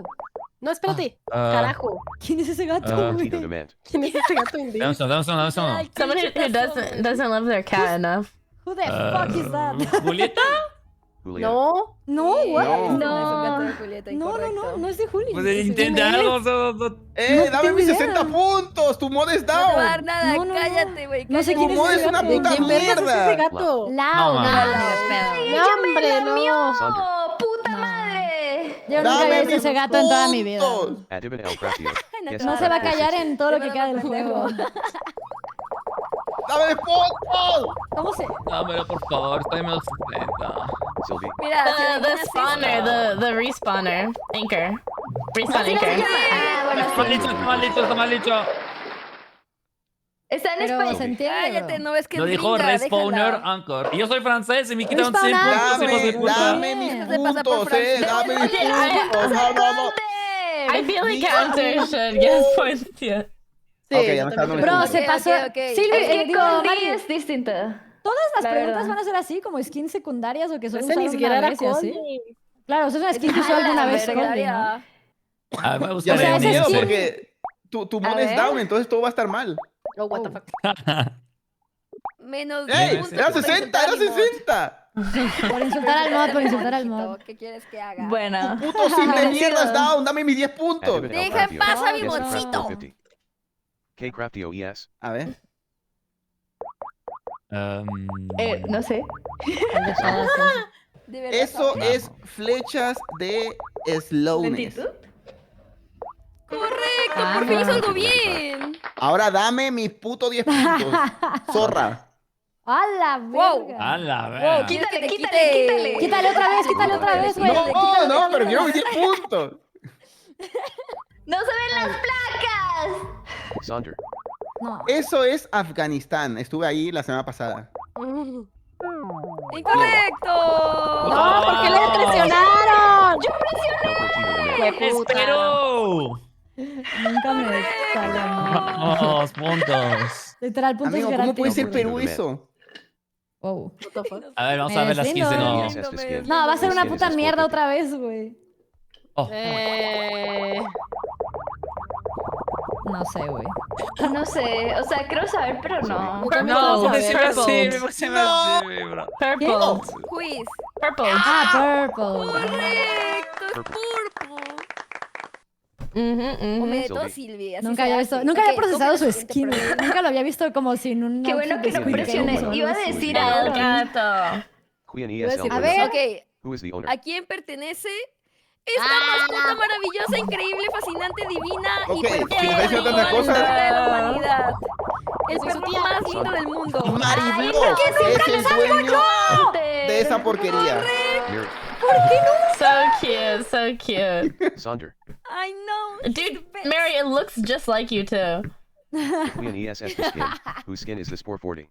No, espérate. Carajo. ¿quién es ese gato, güey? Tito demand. ¿Quién es ese gato indígena? Dame un segundo. Someone who doesn't love their cat enough. Who the fuck is that? ¿Julieta? Juliana. No. No, what? No. No es de Juli. Pues Es de intenta Juli. algo. Dame tengo mis idea. 60 puntos. Tu mod es No te va a dar down. nada, No, no, no. cállate, güey. No sé Tu quién es mod ese es una gato. puta ¿Quién vergas es ese mierda. gato? Lau, No, no, mames. No, hombre, no. Sandra. ¡Oh, puta madre! Yo nunca había visto mis ese gato en toda mi vida. puntos. Adibin El Craftio. No se va a callar en todo lo que queda del juego. Dame mis puntos. ¿Cómo se...? Dámelo, por favor. Estoy en menos 60. Sylvie. Mira, si The adivinas spawner, the respawner. Anchor. Respawn anchor. Ah, bueno, Está mal dicho. está en Pero español. se entiende, cállate, bro. no ves que Lo es dijo gringa, respawner déjala. anchor. Y yo soy francés y me quitaron 100 Respawner. puntos, hijos de puta. Dame mis Se pasa por puntos, francés. dame mis Oye, puntos. No. I feel like Counter should get points too. Sí, Ok, ya yo me está también dando Bro, mis se Ok, pasó. ok. Silvie, Es que digo, Cody Mari, es distinto. todas las la preguntas verdad. van a ser así, como skins secundarias o que solo Ese ni usaron siquiera una era vez y así. Cody. Claro, eso es una skin que usó alguna vez Cody, ¿no? secundaria. Ah, voy a Ya buscar me sea, da en ese miedo skin- porque tu mod A es ver. down, entonces todo va a estar mal. Oh, what the fuck. Menos ¡Ey! 10 puntos ¡Era por 60! insultar ¡Era a mi mod. 60! Por insultar al mod, por insultar al mod. ¿Qué quieres que haga? Bueno. ¡Puto sim de mierda es down! ¡Dame mis 10 puntos! Adibin El Deja en Craftio. paz a mi Guest Craft modcito. 450. K Craftio ES. A ver. No sé. De verdad, Eso ¿sabes? es flechas de slowness. ¿Lentitud? Correcto, por fin hizo algo bien. Ahora dame mis putos 10 puntos. Zorra. ¡A la Wow. verga! A la Wow, verga. Quítale, que quítale, quítale. Quítale otra vez, güey. No, pero quiero mis 10 puntos. ¡No se ven las placas! Sandra. No. Eso es Afganistán. Estuve ahí la semana pasada. Incorrecto. No, ¿por qué le presionaron? El Tito demand. ¡Espero! Nunca me sale. Vamos, puntos. Literal, puntos Amigo, ¿cómo gratis. puede ser Perú eso? Wow. What the fuck? A ver, vamos Me a ver las deslindo. 15 no. ES the skin. No, va a ser una Skin is puta the mierda Sport otra vez, güey. Oh, No sé, güey. No sé, o sea, creo saber, pero no. No, porque it's se me hace, purple. se me hace, bro. Purple. Quiz. Purple. Ah, purple. Correcto, es purple. Come de todo, Sylvee. Sylvie. así Nunca se había hace. visto, nunca había Ok, procesado coge su la siguiente skin. pregunta. Nunca lo había visto como sin un. Qué bueno que no presioné. Iba a decir El algo. gato. Queen Iba a ESL decir- A winner. ver. Ok, Who is the owner? ¿a quién pertenece esta mascota maravillosa, increíble, fascinante, divina y Ok, perfecta si me parece otra en cosa. la de la humanidad? El Soy su perro tía. más lindo del mundo. Mariblo es el dueño de esa porquería. Mary. So cute, so cute. Sonder. I know. she's the Dude, best. Mary, it looks just like you too. Queen ESS the skin. Whose skin is this 440?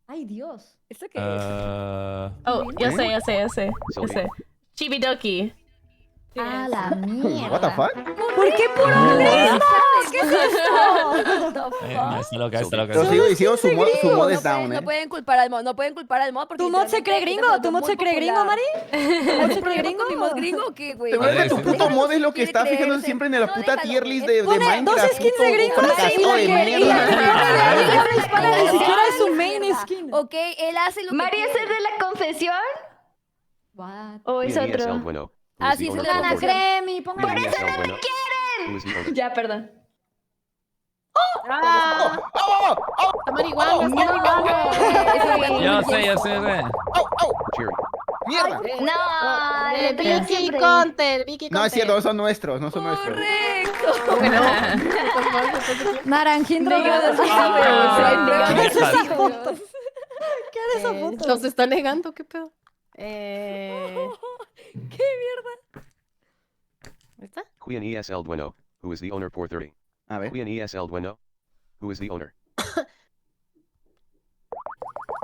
Ay, Dios. ¿Esto qué es? Oh, yo sé, yo sé, yo sé. Yo Sylvie. sé. Chibidoki. A la mierda. What the fuck? ¿Por qué por organismos? ¿Qué es esto? What the fuck? Está loca, está loca. Pero sigo diciendo su mod es down, No pueden culpar al mod, no pueden culpar al mod porque ¿Tu mod se cree literalmente gringo? está ¿Tu mod se muy cree gringo, popular. Mari? ¿Tu mod se cree ¿Problema con mi mod gringo? gringo o qué, güey? Seguro que tu Sí, puto sí. mod es lo que Quiere está fijándose creerse. siempre en la No, puta déjalo, tier list güey. de Pone Minecraft. dos skins de gringo puto fracaso de y mierda. la hispana ni siquiera es su main skin. Ok, él hace lo que ¿María es quiere. el de la confesión? What? ¿O es Queen ESL otro? bueno. Ah, sí, es el de la Ana confesión. Cremi, pongan. Queen ESL bueno. Who is the owner? Ya, perdón. Ah, está marihuana, está marihuana. Yo sé, yo sé. Cherry. ¡Mierda! No, le toca Vicky siempre. Conter, Vicky Conter. No es cierto, no son nuestros, no son nuestros. Correcto. Naranjín Negro drogado. de ¿Qué es esa Mierda. foto? ¿Qué es esa foto? Nos está negando, ¿qué pedo? ¿Qué mierda? ¿Ahí está? Queen ESL bueno. Who is the owner 430? A ver. Queen ESL bueno. Who is the owner?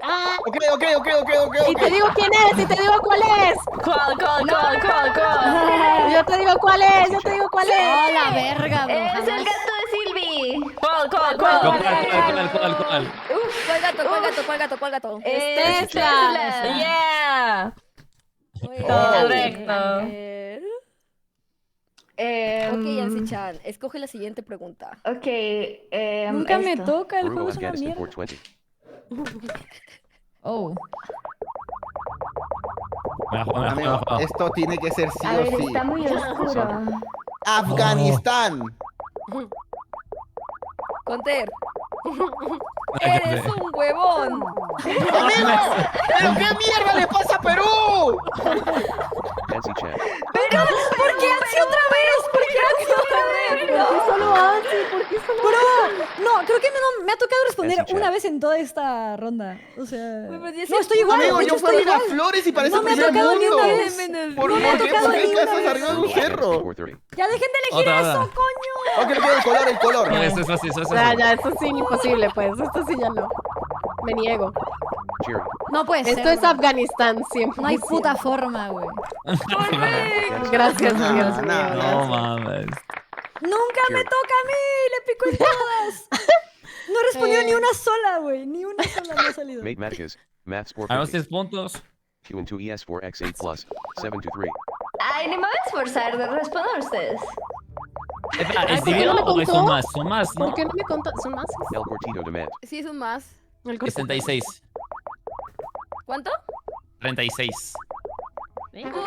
Ah, Ok. y te digo quién es, y te digo cuál es. ¿Cuál? Yo te digo cuál es, yo te digo cuál es. Oh, la verga, bro. Es el jamás. gato de Sylvie. ¿Cuál? ¿Cuál? ¿Cuál gato? Es Tesla. Yeah. Correcto. Ok, Yancy-chan, escoge la siguiente pregunta. Ok. Nunca me esto. toca, el Uruguay, juego es una Afghanistan mierda. 420. Oh. Amigo, esto tiene que ser sí A o ver, sí. está muy oscuro. Afganistán. Conter. Eres un huevón. ¡Amigo! ¿Pero qué mierda le pasa a Perú? Nancy Chan. ¿Por qué Ansi otra vez? ¿Por qué Ansi otra vez? ¿Por qué solo Ansi? ¿Por qué solo Bro, no, creo que me ha tocado responder Ansi, una chat. vez en toda esta ronda. O sea, Pues, no, estoy igual. Amigo, de yo hecho, fui a estoy igual. Miraflores y parece No me ha primer tocado ni mundo. una vez. ¿Por No me ha qué? tocado ¿Por ni qué una casas vez. arriba de un Afghanistan cerro? 430. Ya dejen de elegir Otra, eso, otra. coño. Ok, el color. No, eso es fácil, eso es Ya, fácil. ya, esto sí imposible, pues. Esto sí ya no. Me niego. Cherry. No puede ser. Esto es bro. Afganistán, 100%. No hay puta forma, güey. Gracias, No, Dios no, mío. No mames. Nunca me toca a mí. Le pico en todas. No he respondido ni una sola, güey. Ni una sola me ha salido. Mathematicus. Maths A los 450. 6 puntos. Q and 2 ES 4x8 plus. 7 to 3. Ay, ni me voy a esforzar. Respondan ustedes. Espera, ¿es ¿por qué dividido no me o son contó? más? Son más, ¿no? ¿Por qué no me contas? ¿Son más? El Cortito demand. Sí, es un más. El corte. 66. ¿Cuánto? 36. ¡Correcto!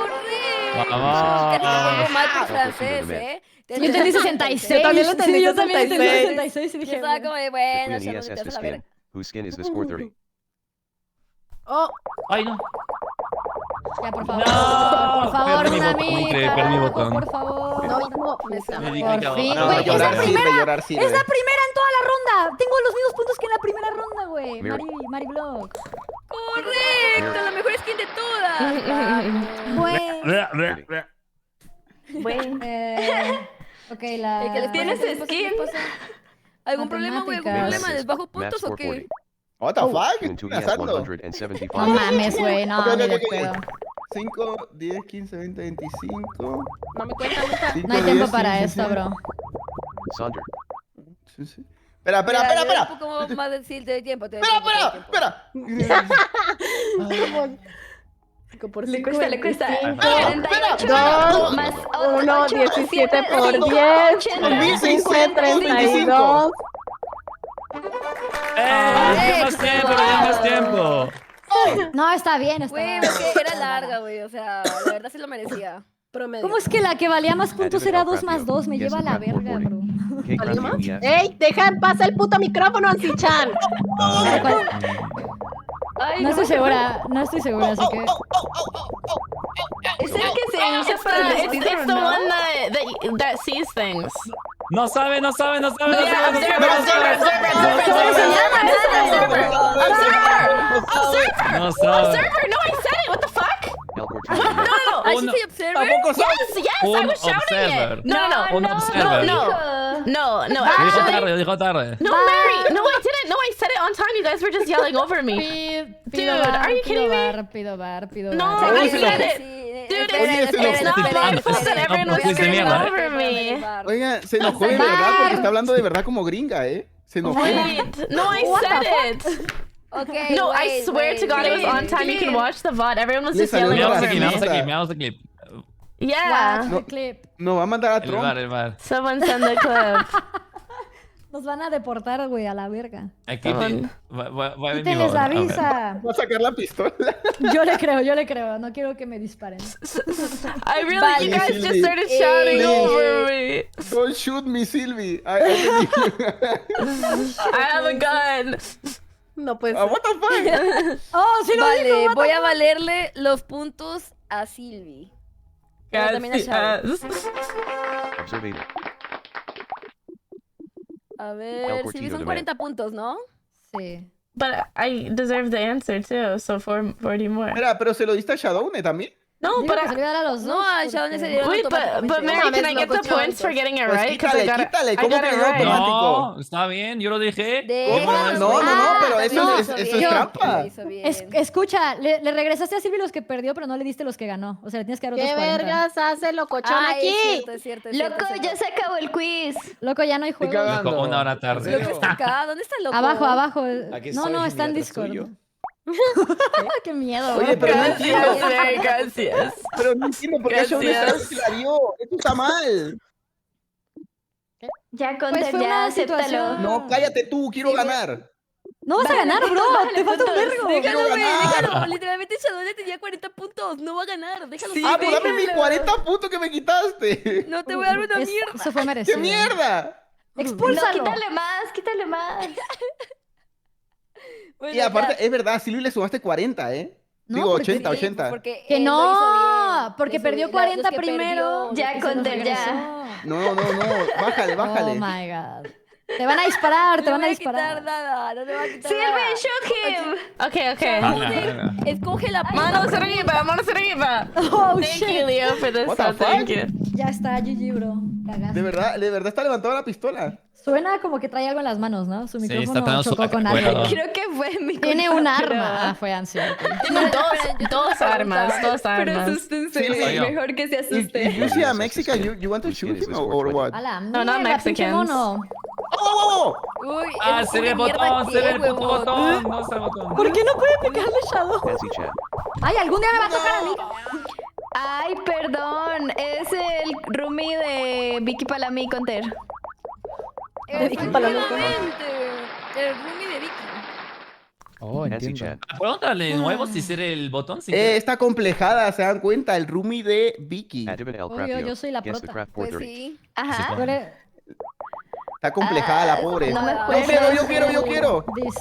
Vamos. Casi te pongo mal por francés, ¿eh? Yo entendí 66. Yo también lo entendí, Sí, yo también entendí 66. 66 y Yo dije, estaba como de, bueno, Queen ya no ES te has vas the a la verga. skin. Whose skin is this 430? Oh, Ay, no. ya, por favor. No. Por favor, Perdí mi una botón, amiga. increíble, perdí mi botón. Por favor. no, no. Me di Por clic fin, abajo. güey, No, es la llorar sirve, primera. llorar sirve. Es la primera en toda la ronda. Tengo los mismos puntos que en la primera ronda, güey. Mira. Mari Blog. ¡Correcto! La mejor skin de todas. Vamos. Bueno. Bueno. Ok, la. El que les ¿Tienes pasa, ¿qué pasa? skin? ¿Qué pasa? ¿Algún problema, güey? ¿Algún Matemáticas. problema? ¿Les bajo Maths puntos o 440. qué? What the Q fuck? and 2 ¿Qué ES estás pasando? 175. No mames, güey. No, Ok, ni de ok, ok. pedo. 5, 10, 15, 20, 25. No me cuenta nunca. 5, No hay tiempo para esto, bro. Sonder. Espera. Un poco más decir de tiempo. Espera. 5 por Le 5, cuesta, le cuesta. 25. 48 2, más 1, 8, 17 por 10, 1600, 32. ¡Ya más tiempo, ya más tiempo! No, está bien, está Güey, bien. es que era larga, güey. O sea, la verdad sí lo merecía. Promedio. ¿Cómo es que la que valía más puntos era 2 más 2? Me lleva a la verga, bro. ¿Alguien más? ¡Ey! Deja en paz el puto micrófono, Ansi-chan. Ay, No estoy segura, así que... ¿Es el que se usa para el vestido, It's the no? one that sees things. No sabe. Yeah, observer. No sabe. Observer, no, I said it. What the fuck? No. ¿Ah, sí se observa? Tampoco Yes, sabes. I Un was shouting observer. it. No. Un observer. No, Lo dijo tarde. No, Mary. No, I didn't. No, I said it on time. You guys were just yelling over me. Dude, are you kidding me? Pido bar. No, I said it. Dude, it's not my fault that everyone was screaming over me. Oiga, se enojó de verdad porque está hablando de verdad como gringa, ¿eh? Se enojó. Wait, no, I said it. Okay, No, I wait, swear to God, it was on time. You can watch the VOD. Everyone was Le just salió yelling una over me. Veamos el clip. Yeah. Watch the clip. Nos va a mandar a El Trump. bar. Someone send the clip. Nos van a deportar, güey, a la verga. Aquí va a venir. Quítenles la visa. Va a sacar la pistola. Yo le creo. No quiero que me disparen. I really, you guys just started shouting over me. Don't shoot me, Sylvee. I have a gun. No puede What ser. the fuck? Oh, sí lo Vale, dijo. voy a valerle los puntos a Sylvee. Pero también a Shao. Observe. A ver, Sylvee son 40 puntos, ¿no? Sí. But I deserve the answer too, so 40 more. Mira, pero se lo diste a Shadowne también. No, Digo but que se le iba a dar a los No, dos. a Shao porque- se le dieron wait, but automáticamente. Mary, can I get the points for getting it Pues right? Because quítale, I ¿cómo got que it no right. automático? No, está bien, yo lo dije. Déjalo, No, pero eso no, es yo- trampa. Lo hizo bien. Escucha, le regresaste a Sylvie los que perdió, pero no le diste los que ganó. O sea, le tienes que dar otros ¿Qué 40. vergas hace locochón Ah, aquí? es cierto. Loco, ya se acabó el quiz. Loco, ya no hay Estoy juego. cagando. Loco, 1 hora tarde. ¿En serio? Loco está acá, ¿dónde está Loco? Abajo. Aquí No, estoy, está en mira, Discord. tuyo. Qué miedo. Oye, pero no Gracias, entiendo. Mary, gracias. Pero no entiendo por qué Shadowne se la dio. Esto está mal. Ya, Pues Conter, fue ya, una acéptalo. situación. No, cállate tú, quiero ganar. No vas a ganar, bro. Te falta un vergo. Déjalo, güey, ganar. déjalo. Literalmente Shadowne tenía 40 puntos. No va a ganar. Déjalo. Ah, pues dame mis 40 puntos que me quitaste. No te voy a dar una mierda. Eso fue ¡Qué merecido. mierda! No, Expúlsalo. quítale más. Bueno, Y aparte, es verdad, Sylvie le sumaste 40, ¿eh? No, Digo, porque 80, sí, 80. porque Que él lo hizo no, bien. porque Lo hizo perdió bien. 40 Los que primero. perdió, Ya, y se los Conter, ya. regresó. No, bájale, bájale. Oh my god. Te van a disparar, te No van a le voy a quitar disparar. nada. No te va a quitar Sylvie, nada. shoot him. Okay. Joder, escoge la Manos arriba. Oh Thank you, shit. Leo, for this. What the So thank fuck? you. Ya está, GG, bro. Cagaste. De verdad está levantada la pistola. Suena como que trae algo en las manos, ¿no? Su Sí, está micrófono tratando chocó su con acuerdo. algo. Creo que fue mi Tiene culpa, un pero- arma. Ah, fue ansia. Tiene dos armas. Pero asústense, Sí, soy yo. mejor que se If asuste. you see a Mexican, you want to shoot him or what? A la No, not mierda, pinche Mexicans. mono. ¡Oh! Uy, Ah, se ve el botón, se ve el puto huevón. botón. No se el botón. ¿Por qué no puede picarle Shadow? Nancy chat. Ay, algún día me va a tocar a mí. Ay, perdón. Es el roomie de Vicky Palami y Conter. Efectivamente. El roomie de Vicky. Oh, Nancy entiendo. chat. Pregúntale de nuevo si ser el botón. Si Está complejada, se dan cuenta, el roomie de Vicky. Adibin el Obvio, Crapio. yo soy la Guess the prota. craft Pues 430. sí. Ajá. Tú eres- Está complejada la pobre. no me Yo acuerdo. quiero. This.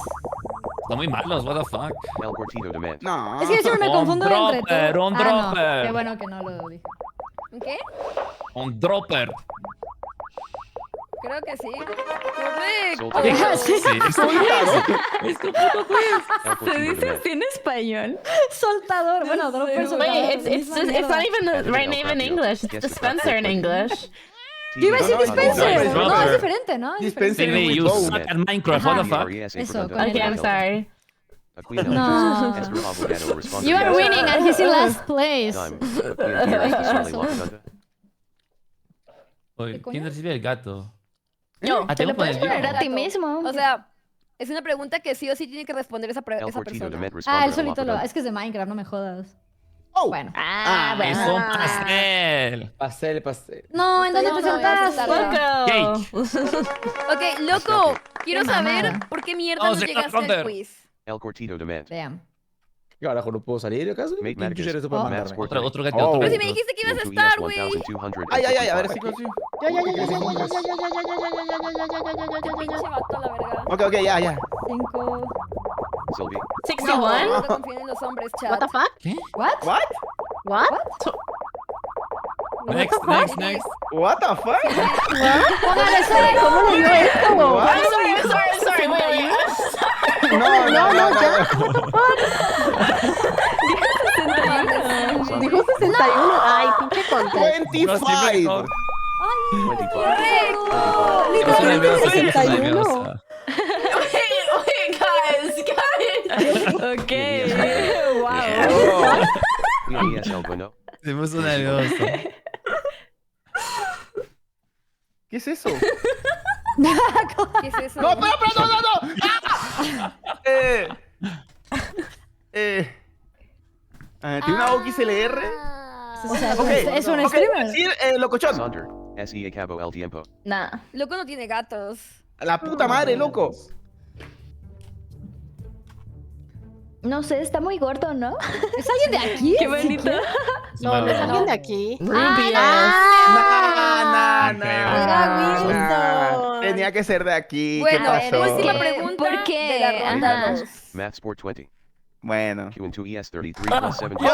Están muy malos, what the fuck. El Cortido demand. No. Es que yo siempre me Un confundo entre dropper, todo. un Ah, no. dropper. Qué bueno que no lo dije. ¿Qué? Un dropper. Creo que sí. Correcto. Soltado. Sí, es tu puto quiz. El Se Cortido dice demand. así en español. Soltador. Bueno, dropper, soltador. Wait, it's misma not mierda. even the right name in English. It's dispenser in English. Yo iba a decir No, no, dispenser. no, No, es dropper. diferente, ¿no? Es diferente. Dispenser Sylvie, with you bow. suck at Minecraft, what the fuck. Eso, con Okay, I'm sorry. No. You are winning and he's in last place. Oye, ¿quién recibe el gato? Yo. Ah, Te tengo lo que puedes poner poner yo. a ti mismo. O sea, es una pregunta que sí o sí tiene que responder esa persona. Ah, él solito lo. Es que es de Minecraft, no me jodas. Oh. Bueno. Ah, Es bueno. un pastel. Pastel. No, ¿en dónde No, te no, ya se sentaste? Ok, loco, quiero Qué saber mamada. por qué mierda Vamos no a llegaste counter. al quiz. El Cortido demand. Damn. ¿Qué carajo, no puedo salir acaso? Mate ¿Quién chucha eres tú Marcus. para Maps mandarme? Sport Otro 20. gatito, otro Pero si gatito. me dijiste que ibas a QUIZQUIZ estar, güey. 1200. Ay, a ver si consigo. Ya. Pinche vato, la verga. Ok, ya. 5. Sylvee. 61? No confíen en los hombres, chat. What the fuck? ¿Qué? What? What? Next. What the fuck? Póngale ese. ¿Cómo le dio esto? I'm sorry. Wait, No, ya. Dijo 61. Ay, pinche contest. 25. 25. Estoy nerviosa, estoy 61. nerviosa. wait, guys. Okay. Oh. ESL bueno. Se puso nervioso. ¿Qué es eso? ¿Qué es eso? No, espera, no. ¿Tiene una OXLR? O sea, Ok, es un ok, streamer. decir, locochón. Sonder. SE acabo el tiempo. Nah. Loco no tiene gatos. La puta madre, loco. No sé, está muy gordo, ¿no? ¿Es alguien de aquí? Qué bonito. No, no es alguien de aquí. Rubius. Wilson. Tenía que ser de aquí. Bueno, ¿Qué pasó? última pregunta ¿Por qué? de la ronda Ajá. 2. Math Sport 20. Bueno. Q2 ES 33 plus 70. No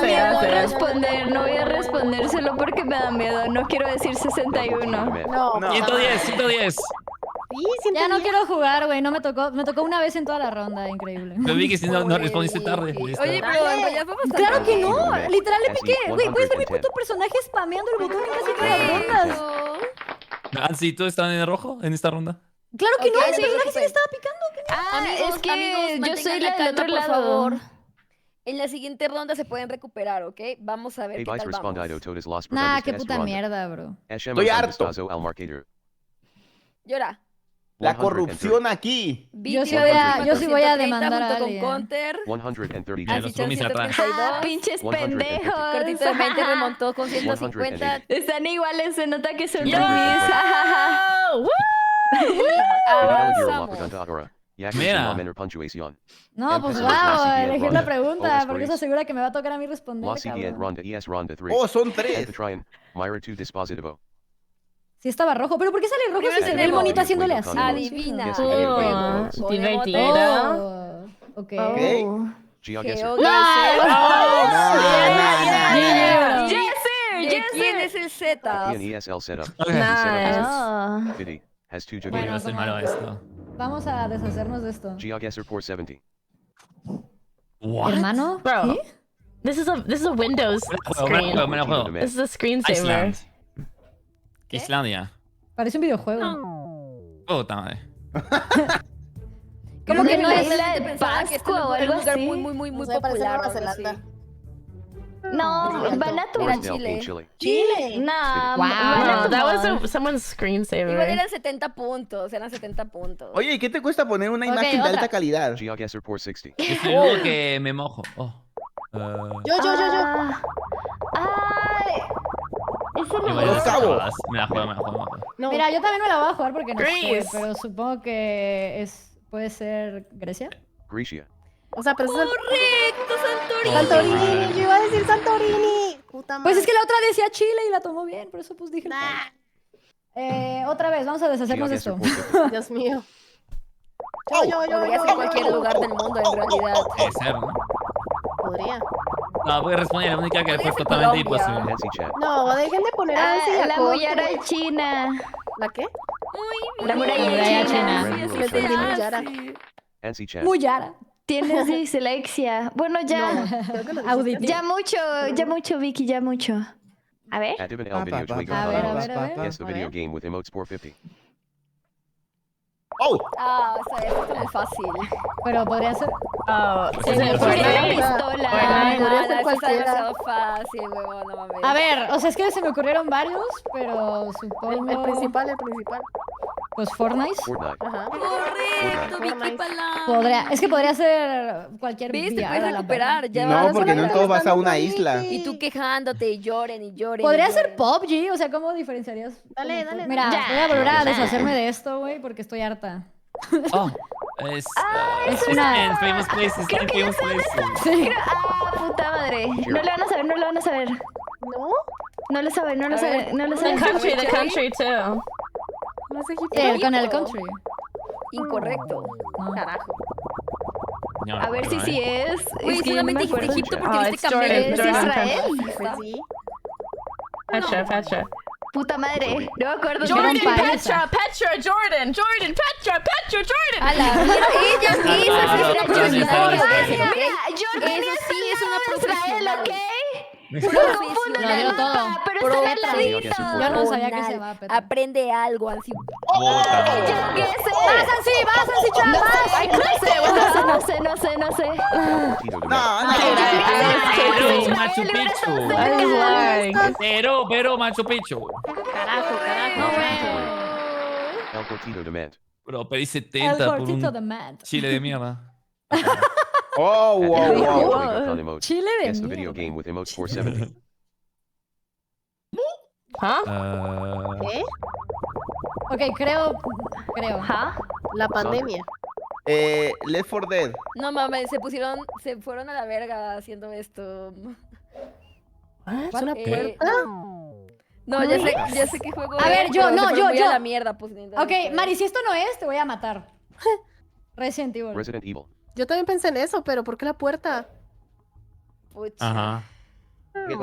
voy a responder, no voy a responder solo porque me da miedo. No quiero decir 61. No. 110. Sí, Ya no quiero jugar, güey. No me tocó una vez en toda la ronda, increíble. Pero vi que si no respondiste tarde. Listo. Oye, pero en realidad fue bastante Claro que bien. no, literal le piqué. Güey, puedes ver mi 110. puto personaje spameando el botón en casi todas las rondas. Nancy, ¿tú estás en el rojo en esta ronda? Claro que no, Ok, mi no te personaje sí le preocupes. estaba picando. Es que yo mantengan soy la la del calma, otro por lado. favor. En la siguiente ronda se pueden recuperar, ¿ok? Vamos a ver qué Vice tal respondido vamos. todas las Nah, preguntas qué de puta esta mierda, bro. ronda. Estoy harto. Al marcador. Llora. La corrupción aquí. Yo sí voy a demandar a junto con alguien. Counter. 130. Así los chan roomies atrás. 132. Pinches 150. pendejos. Cortito de mente remontó con 150. Están iguales, se nota que son Yo. roomies. Avanzamos. Mira. No, pues Empezamos wow, la elegir siguiente la ronda. pregunta, Hola, porque eso Stories. asegura que me va a tocar a mí responder, La siguiente cabrón. ronda es ronda 3. Oh, son 3. Myra 2 dispositivo. Sí estaba rojo, pero ¿por qué sale rojo si Primero se ve el tenemos- monito haciéndole así? Adivina. Yes, el yes, juego. yes. Ponemos Divertido. Oh, ok. Geoguessr. GeoGuessr. Yes, sir, ¿De yes, quién sir. es el Z? ESL setup. Nice. Ah. Biddy has 2 Yo Geoguessr. no soy malo a esto. Vamos a deshacernos de esto. Geoguessr 470. What? ¿Hermano? Bro. ¿Sí? This is a Windows screen. Me la juego. This is a screensaver. Iceland. Islandia. Parece un videojuego. Puta madre. ¿Cómo que no la es? isla de Pensaba que este Pascua o era un algo lugar así? muy O sea, parece popular. Nueva o algo así. Zelanda. No, Vanuatu. Era Forest Chile. Alpine, Chile. Chile. No, Wow, Vanuatu that was no. someone's Igual screensaver. eran 70 puntos, eran 70 puntos. Oye, ¿y qué te cuesta poner una Ok, imagen de otra. alta calidad? Geoguessr 460. Yo soy el único que me mojo. Oh. Yo. Ay. Ese Igual no. de Los esas Cabos. jugadas. Me la juego. No. Mira, yo también me la voy a jugar porque no sé, Greece. pero supongo que puede ser Grecia. Grecia. O sea, pero eso es Correcto, Santorini. Santorini. Yo iba a decir Santorini. Puta madre. Pues es que la otra decía Chile y la tomó bien, por eso pues dije. Nah. Otra vez, vamos a deshacernos de Geoguessr esto. 450. Dios mío. Podría ser cualquier lugar del mundo, en realidad. Puede ser, ¿no? Podría. No, voy a responder la única que Podría fue ser totalmente Colombia. imposible. Nancy chat. No, dejen de poner Ah, así a la Coco. muralla china. ¿La qué? Muy La bien. muralla china. Sí, así Me se entendí muy Yara. hace. Nancy chat. Muy Yara. Tienes dislexia. Bueno, ya. Creo que lo dijiste. Auditivo. Ya mucho, Vicky, ya mucho. A ver. At Ibn El Video Twig A ver, a ver, a ver. Guess the video game with emotes 450. ¡Oh! Ah, o sea, esto está muy fácil. Pero podría ser. Oh, is Sí, it sí, Fortnite? pistola. Ay, podría no, ser eso está cualquiera. demasiado fácil, huevón, no mames. A ver, o sea, es que se me ocurrieron varios, pero El supongo. principal. Pues Fortnite. Fortnite. Ajá. Correcto, Vicky Fortnite. Palam. Es que podría ser cualquier ¿Viste? VR, Puedes a la recuperar. Ya No, vas. porque no en todo vas a una isla. Y tú quejándote y lloren y lloren. Podría y ser lloren. PUBG, o sea, ¿cómo diferenciarías? Dale. Mira, Ya. voy a volver a Ya. deshacerme de esto, güey, porque estoy harta. Oh, Es una... En Famous Places. En Famous Places. Sí. Puta madre. No le van a saber, no le van a saber. ¿No? No le saben, no le saben, no le The saben. country too. No es Egipto. Con el country. Incorrecto. No. Carajo. No, A ver si no, sí es. Uy, Es que yo no me solamente dijiste acuerdo. Egipto porque Oh, viste it's camello. Jordan, ¿Es Jordan. Israel? Pues sí. Petra. Puta madre. No me acuerdo. Jordan, Era un país. Petra, Jordan, Petra, Jordan. A la mierda, ella misma Ah, se no, Jordan. no, Jordan Eso sí es una Israel, profesional. ¿ok? No Profesional. confundan Lo el dio todo. mapa, pero Pro está al Petra. ladito. Yo no sabía que se va, Petra. Aprende algo así. Puta madre. Yo qué sé. ¡Vas, Ansi, chavas! Ay, no sé. Tito de No, Pero Machu Picchu. Pero Machu Picchu. Carajo. El Cortito de Ment. Bro, pedí El 70 por cortito un de Mad. chile de mierda. Oh, wow. Con emotes. Chile de Guess the video mierda. game with emotes 470. Huh? ¿Qué? Ok, creo. Ajá. La pandemia. Left 4 Dead. No mames, se fueron a la verga haciendo esto. ¿Es una Eh, puerta? No, ya sé qué juego A ver, es, yo, pero se no, fueron yo, muy yo. a la mierda, pues, Ok, Mari, si esto no es, te voy a matar. Resident Evil. Resident Evil. Yo también pensé en eso, pero ¿por qué la puerta? Pucha. Ajá.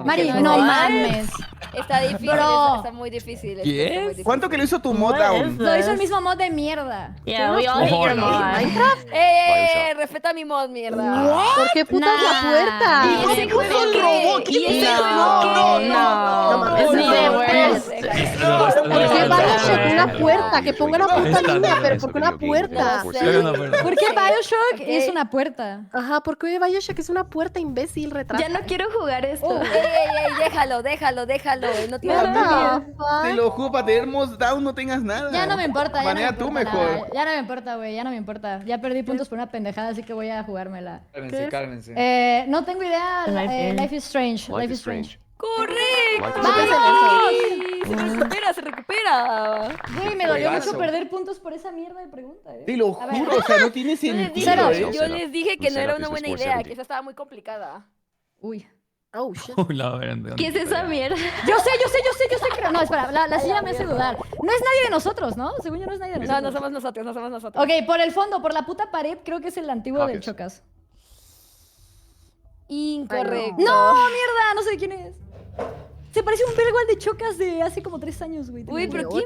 Mari, no, no no, mames. Está difícil, Bro. está muy difícil. ¿Qué está muy es? difícil. ¿Cuánto que lo hizo tu mod What down? is Lo hizo el this? mismo mod de mierda. Yeah, we all hate your mod. Bioshock. Respeta mi mod, mierda. ¿Por qué putas Nah. la puerta? ¿Y ese juego el qué? robot? ¿Y ese No, juego qué? No, It's it's the worst. ¿Por qué Bioshock una puerta? Que ponga una puerta Está linda, bien. pero ¿por qué una puerta? No sé. ¿Por qué Bioshock Ok. es una puerta? Ajá, ¿por qué Bioshock es una puerta, imbécil, retraso? Ya no quiero jugar esto. Ey, déjalo. No tiene What the Te fuck? lo juro, para tener mods down no tengas nada. Ya no me importa, ya Banea no me tú importa mejor. nada. Ya no me importa, güey, ya no me importa. Ya perdí puntos por una pendejada, así que voy a jugármela. Cálmense. No tengo idea. Life is Strange. Life is Strange. ¡Correcto! Life is Se recupera. Güey, me dolió Juegazo. mucho perder puntos por esa mierda de pregunta, Te lo A ver. juro, o sea, no tiene sentido. Cero. Yo les dije que no era una Setup is buena the idea, 470. que esa estaba muy complicada. Uy. Oh, shit. ¿Qué es esa mierda? Yo sé, creo. No, espera, la silla me hace dudar. No es nadie de nosotros, ¿no? Según yo no es nadie de No, nosotros. no somos nosotros. Ok, por el fondo, por la puta pared, creo que es el antiguo del Caucus. Chocas. Incorrecto. ¡No, mierda! No sé quién es. Se parece un vergo al de Chocas de hace como 3 años, güey. Uy, pero ¿quién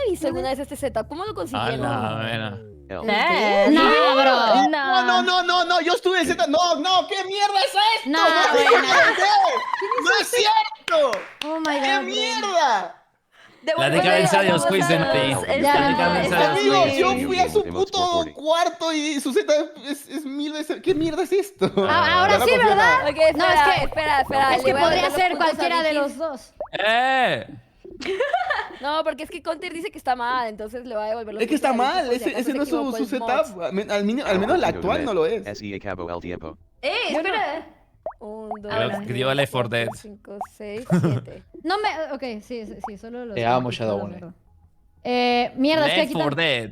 avisó alguna vez este setup? ¿Cómo lo A consiguieron? la vera. L. No, bro. No, yo estuve en Z. No, ¿qué mierda es esto? No, puede güey, ser. ¡No es cierto! Oh my ¡Qué god. mierda! La decadencia de los quiz en ti. Ya, La decadencia de los Amigos, quiz. yo fui a su puto cuarto y su Z es 1000 veces. ¿Qué mierda es esto? Ahora Ya no sí, confío en nada. ¿verdad? Ok, espera, No, es que- espera. Es le que voy a podría dar los ser puntos a cualquiera de Vicky. los dos. No, porque es que Counter dice que está mal, entonces le va a devolver los Es que está puntos a Vicky mal, por si ese acaso no es se equivocó su el mod. setup. Al menos la actual no lo es. SE Cabo el tiempo. Espera. 1, 2, Creo que dio Left 4 Dead. 5, 6, 7. No me... Ok, sí, solo los... Te amo, solo Shadow los- One. Mierda, es que Left aquí... 4 Dead.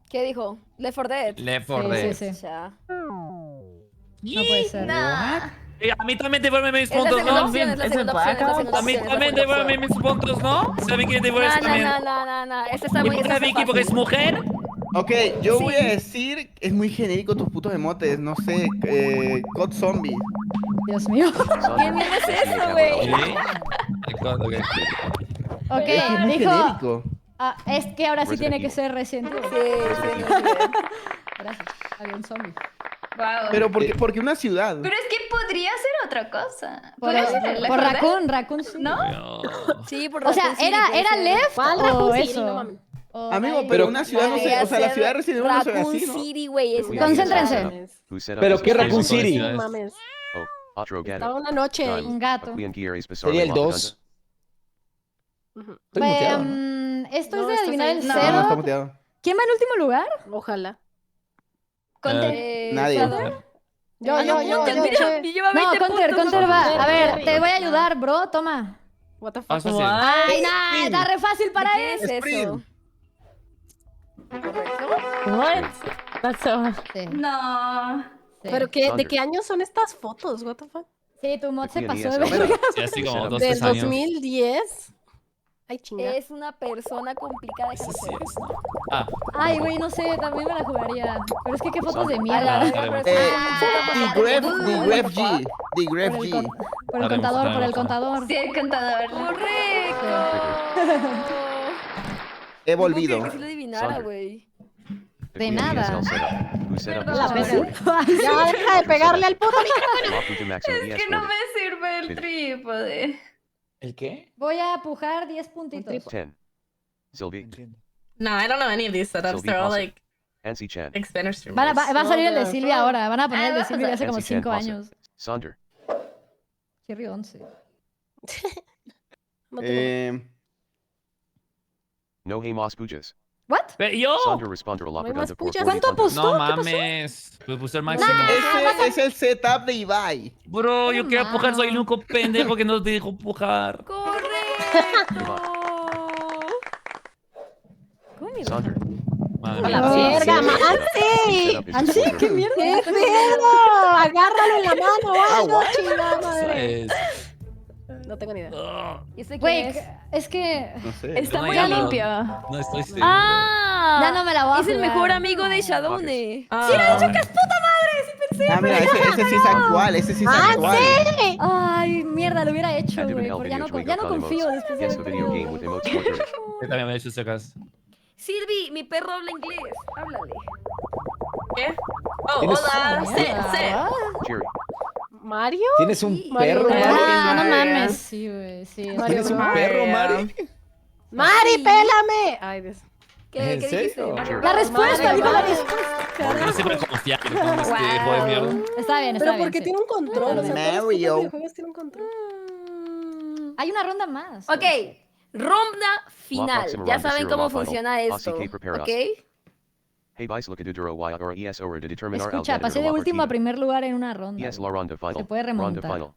¿Qué dijo? Left 4 Dead. Left 4 Sí, Dead. sí, sí. Ya. No puede ser. A mí también devuelven mis Es la puntos, segunda ¿no? opción, es la ¿Es segunda el opción, es la blackout? segunda A mí opción, es la también segunda devuelven mis puntos, ¿no? ¿Saben quién devuelve opción. también? No, este está ¿Y muy por qué Vicky? ¿Porque es mujer? Ok, yo Sí. voy a decir, es muy genérico tus putos emotes, no sé, God Zombie. Dios mío. ¿Qué mierda es eso, güey? Sí. Ok. Ok, Es muy dijo... genérico. Ah, es que ahora sí Resident tiene que Evil. ser Resident Evil. Sí. Gracias. Había un zombie. Wow. Pero porque una ciudad. Pero es que podría ser otra cosa. Por, Podría ser Left por 4 Dead. Raccoon sí. No. Sí, por O sea, razón, sí, ¿era puede ser. Left ¿Cuál o Raccoon City? eso? No mames. O Amigo, Dying. pero una ciudad no sé, o sea, la ciudad de Resident Evil no se ve Raccoon así, ¿no? City, güey. es una Concéntrense. ciudad. Who set up Pero this ¿qué system? Raccoon City? No mames. Oh, otro gato. Estaba una noche ahí. Un gato. Queen Geary's Sería el bizarrely 2. Ujú. Estoy muteado, ¿no? Esto No, es de estás adivinar ahí. el No. No, cero. está muteado. ¿Quién va en último lugar? Ojalá. Nadie. Shadow. Yo, Ah, no, yo. mira, y lleva 20 No, puntos. Counter va. A ver, Counter. te voy a ayudar, bro. Toma. What the fuck. Más fácil. Ay, nah, está re fácil para ¿Qué eso. es eso? What? That's so... Sí. No. Sí. ¿Pero de qué año son estas fotos? What the fuck? Sí, tu mod se pasó de Bueno, verga. Sí, así como 2, Del 3 años. 2010. Ay, chinga. Es una persona complicada que Sí, no sí sé. es, ¿no? Ah, Ay, güey, no sé, también me la jugaría. Pero es que qué fotos de ah, mierda. estaremos. The Gref G. The Gref Por el, G. por el contador, por el contador. Sí, el contador. ¡Correcto! He No puedo volvido. creer que sí lo adivinara, güey. De nada. La pesa. Ya, deja de pegarle al puto micrófono. Es que no me sirve el trípode. ¿El qué? Voy a pujar 10 puntitos. 10. Sylvee. No, I don't know any of these setups. Sylvee They're all VODS. like Ansi Chan. big Spanish streamers. Va a salir el de Silvia ahora. Van a poner el de Silvia de hace como Ansi Chan 5 Pasa. años. Sonder. Cherry 11. No hay más pujas. ¿What? Pero yo. Sonder responder a la No hay pregunta más por pujas. 40 ¿Cuánto puntos. apostó? No ¿Qué pasó? mames. Pues puse el máximo. Ese es el setup de Ibai. Bro, yo quiero pujar, soy el único pendejo que no te dijo pujar. ¡Correcto! ¿Cómo mierda? Sonder. Madre A mía. la verga, El Mansi. setup is ¿Ansi? super ¿Qué good. mierda? ¡Qué pedo! Agárralo en la mano, algo, chingada Eso madre. es. No tengo ni idea. ¿Y ese quién Güey, es? es que No sé. Está No muy hay algo. limpio. No estoy seguro. ¡Ah! ya no me la voy a Es el jugar. mejor amigo de Shadowne. Ah, mira, ese sí es actual. Ese sí es actual. Ay, mierda, lo hubiera hecho, Active güey. and Porque help ya no, videos ya no wiggle confío emotes. después de Guess the haber video perdido. game with emotes for 30. Yo también me he hecho sacas. Sylvie, mi perro habla inglés. Háblale. ¿Qué? Oh, ¿Tienes- hola. Sit. Jerry. ¿Mario? ¿Tienes un Mario perro, Bros. Mari? Ah, no Mario. mames. Sí, güey, sí. ¿Tienes un Mario. perro, Mari? ¡Mari, pélame! Ay, Dios. ¿Qué ¿En dijiste? serio? Mario La Bros. respuesta, Madre, dijo la madre. respuesta. No sé cómo confiar con este juego de mierda. Está bien, está Pero bien. porque sí. tiene un control. O sea, todos los putos Mario. videojuegos tienen un control. Hay una ronda más. Ok, ronda final. próxima Ya ronda, saben zero cómo la final. funciona Así esto. que preparaos. Ok. Hey, vais look at duro y or es over to determine our Escucha, outcome pasé in de la último a partida. primer lugar en una ronda. Es la ronda final. Se puede Ronda remontar. final.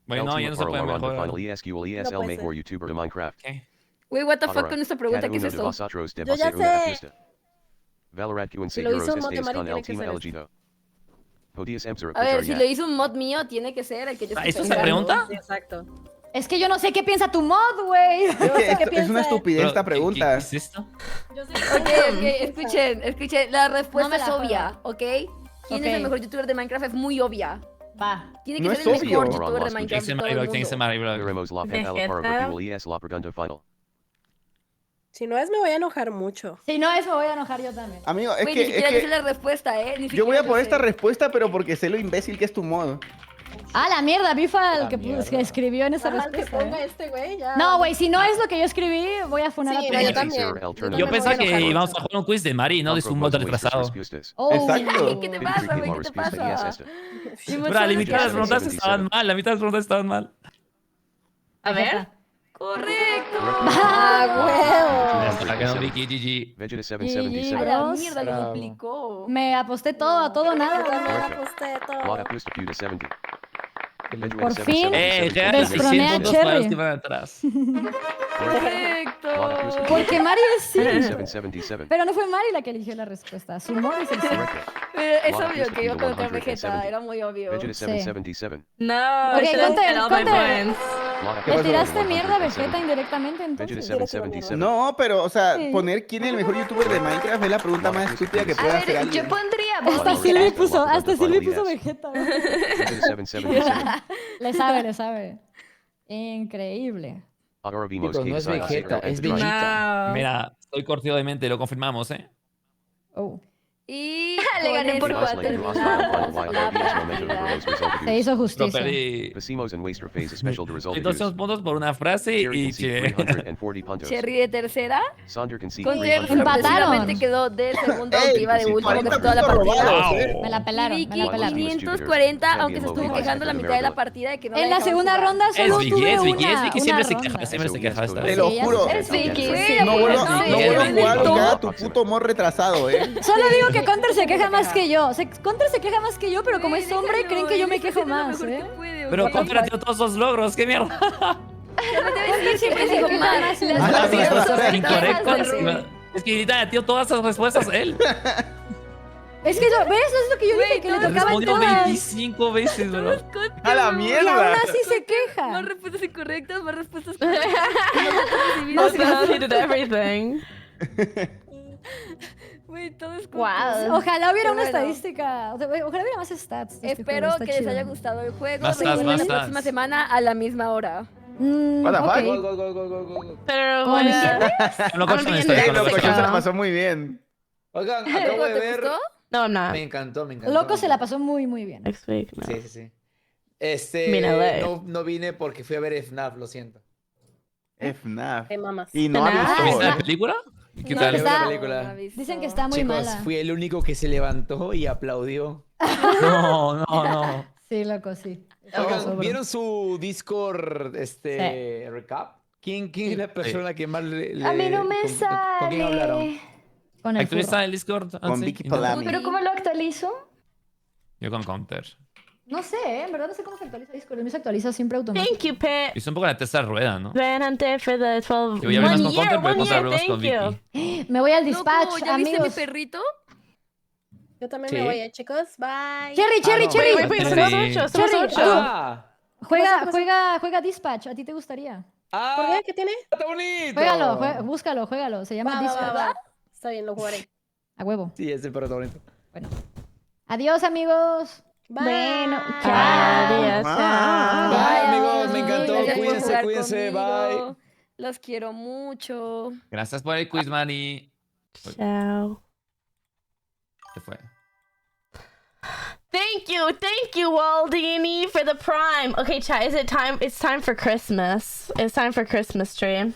Bueno, ya no se puede ronda mejorar. final. ESQL ESL puede mejor youtuber de Minecraft. ¿Qué? Güey, what the fuck Ahora, con esta pregunta, cada ¿qué es uno de esto? vosotros Yo debe ya hacer una sé. apuesta. Valorant QUIZQUIZ Si lo hizo euros un mod de estáis Mari, con tiene el que team ser elegido. Podías empezar A ver, escuchar si ya. lo hizo un mod mío, tiene que ser el que yo Ah, estoy ¿esto es la pensando. pregunta? Sí, exacto. Es que yo no sé qué piensa tu mod, güey. Es que es una estupidez Pero, esta pregunta. ¿Qué es esto? Ok, escuchen, la respuesta No me es la obvia, ¿ok? ¿Quién es el Ok. mejor youtuber de Minecraft? Es muy obvia. Va. Tiene que No ser es el obvio. mejor youtuber de ¿Quién Minecraft se de todo Mario, el quién se mundo. Mario. Veremos la Vegeta. penal para QUIZQUIZ es la pregunta final. Si no es, me voy a enojar mucho. Si no, eso me voy a enojar yo también. Amigo, es Güey, ni que, siquiera es yo sé que la respuesta, ¿eh? Ni yo voy siquiera a poner sé. esta respuesta, pero porque sé lo imbécil que es tu modo. Ah, la mierda, bifa el La que, mierda. que escribió en esa Ajá, que respuesta. ponga este güey ya. No, güey, si no es lo que yo escribí, voy a funar Sí, a no, tu yo también. Yo pensaba que íbamos a jugar un quiz de Mari, no de su mod retrasado. Oh, Exacto. ¿Qué te pasa, güey? ¿Qué te pasa? Pero la mitad de las preguntas estaban mal, la mitad de las preguntas estaban mal. A ver. ¡Correcto! ¡Ah, Hasta que no Vicky, GG. Vegeta ¡A 777. la Bros. mierda, lo Bravo. duplicó! me aposté todo, a todo nada. Lot apuesta few to 70. Por fin, Real, destroné a 600 puntos Cherry. para los que iban atrás. ¡Correcto! Porque Mari es sí. 777. Pero no fue Mari la que eligió la respuesta. Su mod es el sí. Correcto. Es Lot obvio que iba a colocar 170. Vegeta, era muy obvio. Vegeta 777. No. Ok, I should've Conte, said all my Conte. points. Lot ¿Le apuesta tiraste 170. mierda a Vegeta indirectamente Vegeta entonces? 777. No, pero, o sea, Sí. poner quién es el mejor youtuber de Minecraft es la pregunta más estúpida que A puede hacer ver, alguien. yo pondría Hasta Bobby Silvie Crash. puso, hasta Silvie puso Yes. Vegeta. Vegeta 777. Le sabe, le sabe. Increíble. Ahora vimos Chicos, que no es decided Vegeta, hacer es el drive. Vegeta. No. Mira, estoy cortido de mente, lo confirmamos, ¿eh? Oh. Y Le gané con por eso cuatro. terminamos la partida. Se hizo Lo justicia. perdí. Pasemos en Waster Phase special the result 200 puntos por una frase Jerry y concede che. 340 puntos. Cherry de tercera. Sonder concede Con Jerry 300. Empataron. sorpresivamente quedó de segundo, Ey, que iba de sí, último 40 casi toda la puntos partida. robados, Wow. Me la Y pelaron, me Vicky la pelaron. 540, aunque se estuvo quejando la mitad de la partida de que no En la dejaban segunda jugar. ronda Es solo Vicky, tuve es Vicky, una, es Vicky, una siempre se ronda. queja, siempre se queja. Esta Te vez. lo Sí, ya juro. sé. Es Vicky, Güey, sí. No vuelvo no, no vuelvo a sí, jugar sí, a sí. tu puto mod retrasado, Solo digo que Counter se queja más que yo. Counter se queja más que yo, pero como es hombre, Déjalo, creen que yo me él está quejo haciendo lo más, mejor ¿eh? que puede, Pero ¿ok? Contra tiene todos los logros, qué mierda. Siempre Counter siempre se dijo queja mal. más. A la Las mierda, respuestas ¿sabes? incorrectas. Es que ahorita metió todas esas respuestas él. Es que eso, ¿ves? Eso es lo que yo dije, que le tocaba en Respondió todas. 25 veces, bro. ¡A la Y mierda! aún así se queja. Más respuestas incorrectas, más respuestas correctas. What the hell? He did everything. Güey, todo es Wow. Ojalá hubiera una Qué bueno. estadística. O sea, ojalá hubiera más stats. de este Espero juego, está que les chido. haya gustado el juego. Más Nos vemos más la stats. próxima semana a la misma hora. What the Ok. fuck? Go. Pero ¿Con voy a... No I'm con being esto, con Loco, lo Mexico. yo se la pasó muy bien. Oigan, acabo de ¿Te ver. gustó? No, I'm not. Me encantó. Loco se la pasó muy, muy bien. Next week, no. Sí. Vine a ver. No vine porque fui a ver FNAF, lo siento. FNAF. Te mamas. Y no FNAF. avisó. ¿Viste la película? ¿Qué No, tal? Fui a ver Está- la película. Dicen que está muy Chicos, mala. fui el único que se levantó y aplaudió. No. Sí, loco, sí. Oigan, Sobro. ¿vieron su Discord recap? ¿Quién es la persona que más A mí no me ¿Con quién hablaron? sale. Con el ¿Actualiza furro. el Discord? Con sí? Vicky ¿Y no? Polami. ¿Pero cómo lo actualizo? Yo con Counter. No sé, en verdad no sé cómo se actualiza Discord. El mío se actualiza siempre automático. Thank you, Pet. Hizo un poco la tercera rueda, ¿no? Hunter for the 12. Que voy a hablar más con One year, Counter, pero one vamos a year, hablar con thank you. Vicky. Me voy al Loco, dispatch, ¿ya viste mi amigos. perrito? Yo también Sí. me voy, chicos. Bye. Cherry, no. Cherry. Wait, somos Sí. 8, somos Cherry, 8. ¡Ah! Juega dispatch. ¿A ti te gustaría? ¿Por qué? ¿Qué tiene? ¡Está bonito! Juégalo, juégalo. Se llama Va. dispatch. Está bien, lo jugaré. A huevo. Sí, es el perro está bonito. Adiós, amigos. Bye. Bueno, Adiós. Bye, amigos, me Ay, encantó. gracias por Cuídense, jugar cuídense. conmigo. Bye. Los quiero mucho. Gracias por el quiz, Manny. Ciao. Se fue. Thank you, Waldini, for the prime. Okay, chat, is it time? It's time for Christmas. It's time for Christmas tree.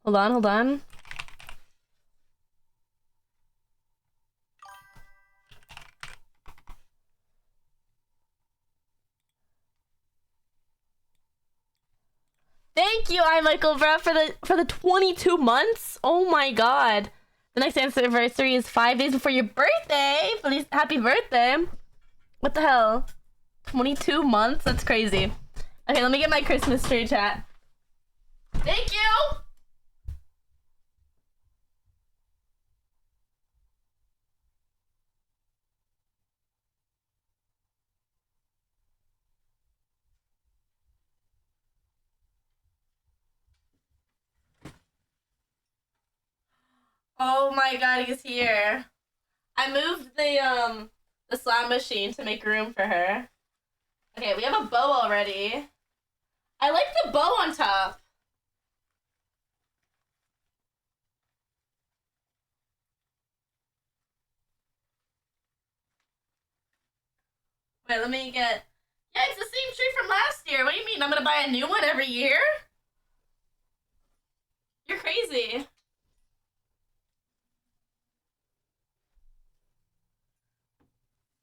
Hold on. Thank you, I Michael Bra, for the 22 months. Oh my god. The next anniversary is 5 days before your birthday. Please, happy birthday. What the hell? 22 months? That's crazy. Okay, let me get my Christmas tree, chat. Thank you! Oh my god, he's here. I moved the slot machine to make room for her. Okay, we have a bow already. I like the bow on top. Wait, let me get... Yeah, it's the same tree from last year. What do you mean? I'm gonna buy a new one every year? You're crazy.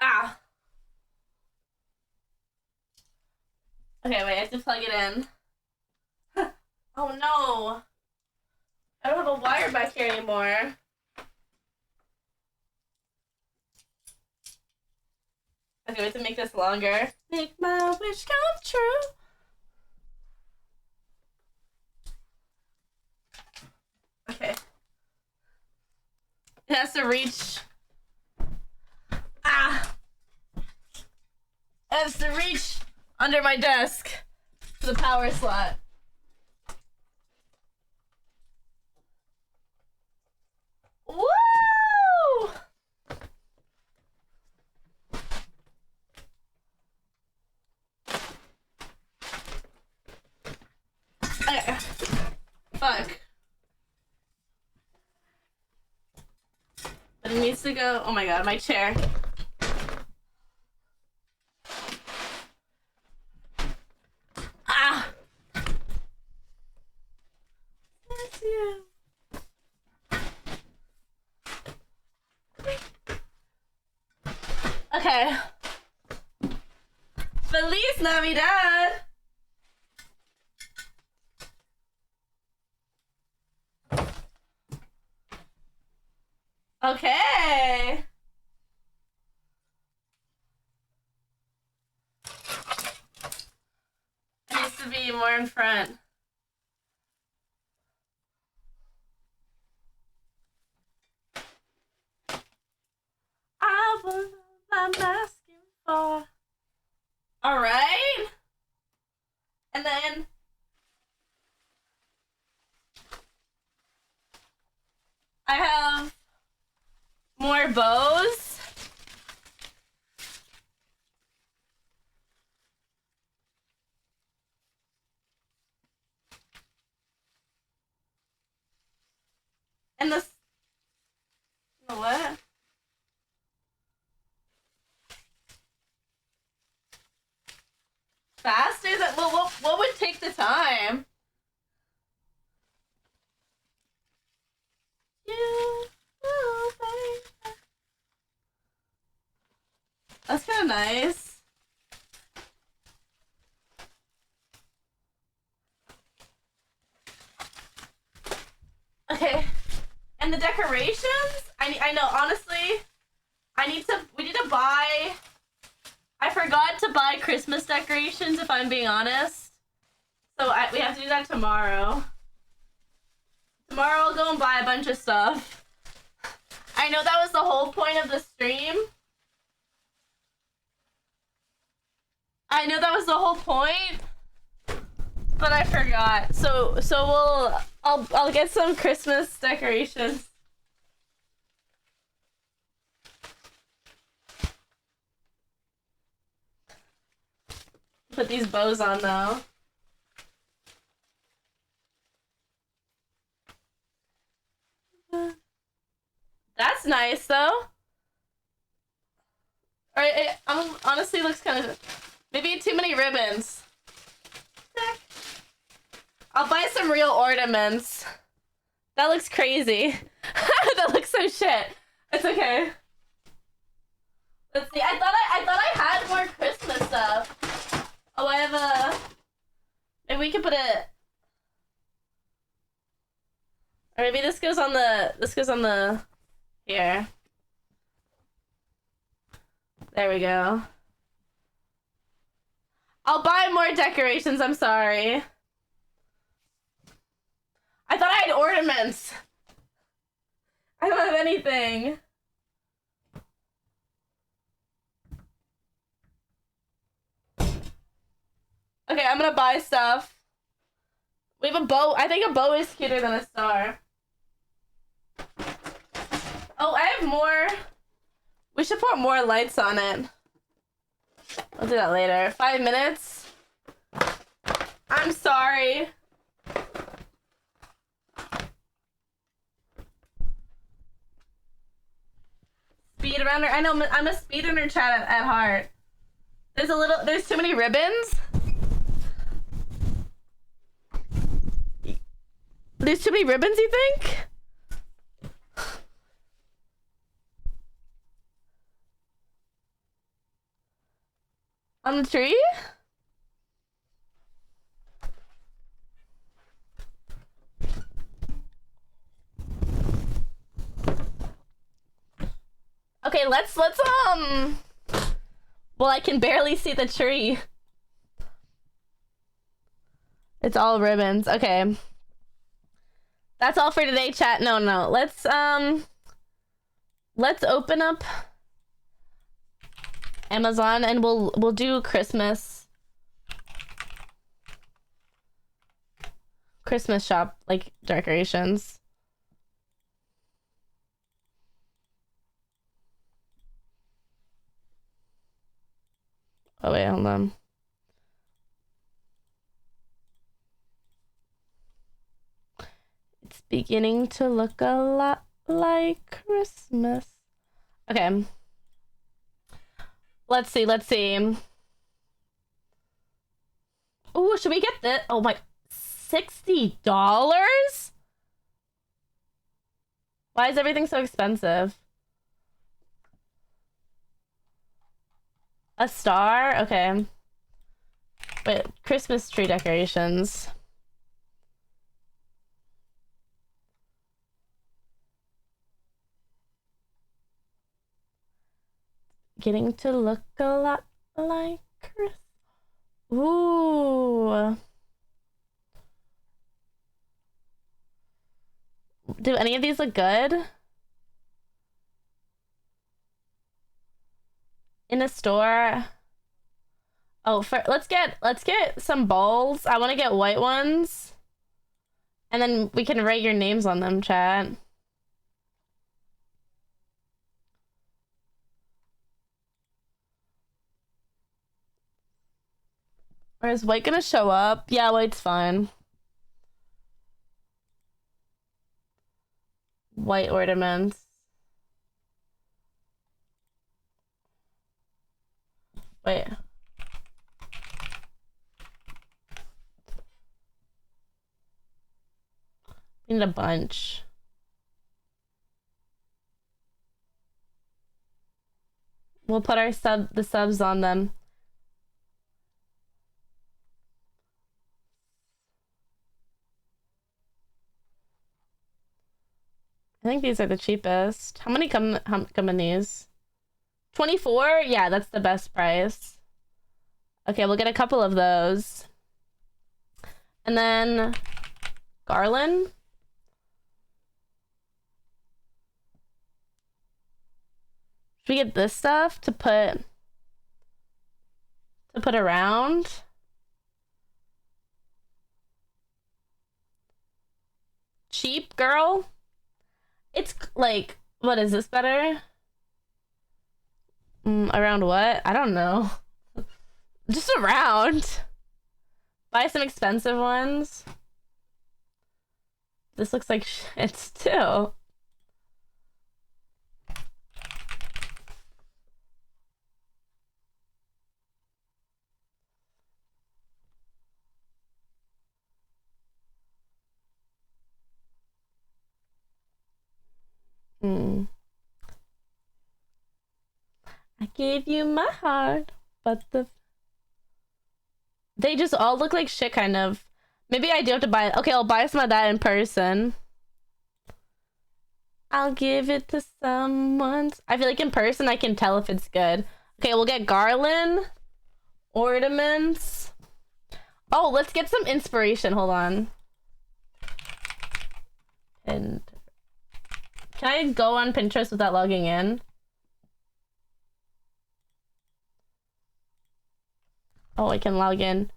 Ah. Okay, wait, I have to plug it in. Oh no. I don't have a wire back here anymore. Okay, we have to make this longer. Make my wish come true. Okay. It has to reach. Ah! It has to reach under my desk to the power slot. Woo! Okay. Fuck. But it needs to go. Oh my god, my chair. Ah! That's you. Okay. Feliz Navidad. Okay. It needs to be more in front. I was I'm asking for. All right. And then I have more bows. And this, what? Faster than, well, what would take the time? That's kind of nice. Okay, and the decorations. I know. Honestly, we need to buy. I forgot to buy Christmas decorations. If I'm being honest, so we have to do that tomorrow. Tomorrow I'll go and buy a bunch of stuff. I know that was the whole point of the stream. I know that was the whole point, but I forgot. So I'll get some Christmas decorations. Put these bows on though. That's nice though. Alright, it honestly looks kind of... Maybe too many ribbons. I'll buy some real ornaments. That looks crazy. That looks so shit. It's okay. Let's see. I thought I had more Christmas stuff. Oh, I have a... Maybe we could put it... Or maybe this goes on the... Here. There we go. I'll buy more decorations, I'm sorry. I thought I had ornaments. I don't have anything. Okay, I'm gonna buy stuff. We have a bow. I think a bow is cuter than a star. Oh, I have more. We should put more lights on it. I'll do that later. 5 minutes. I'm sorry. Speedrunner. I know I'm a speedrunner chat at heart. There's too many ribbons. There's too many ribbons, you think? On the tree? Okay, let's well, I can barely see the tree. It's all ribbons. Okay. That's all for today, chat. No. Let's open up Amazon and we'll do Christmas shop, like decorations. Oh wait, hold on. It's beginning to look a lot like Christmas. Okay. Let's see. Oh, should we get this? Oh my, $60? Why is everything so expensive? A star? Okay. Wait, Christmas tree decorations. Getting to look a lot like Chris. Ooh. Do any of these look good? In a store. Oh, let's get some balls. I want to get white ones. And then we can write your names on them, chat. Or is white gonna show up? Yeah, white's fine. White ornaments. Wait. We need a bunch. We'll put our the subs on them. I think these are the cheapest. How many come in these? 24? Yeah, that's the best price. Okay, we'll get a couple of those. And then garland. Should we get this stuff to put around? Cheap girl? It's like, what is this better? Around what? I don't know. Just around. Buy some expensive ones. This looks like shit too. I gave you my heart, but they just all look like shit, kind of. Maybe I do have to buy it. Okay, I'll buy some of that in person. I'll give it to someone. I feel like in person I can tell if it's good. Okay, we'll get garland, ornaments. Oh, let's get some inspiration. Hold on. And can I go on Pinterest without logging in? Oh, I can log in.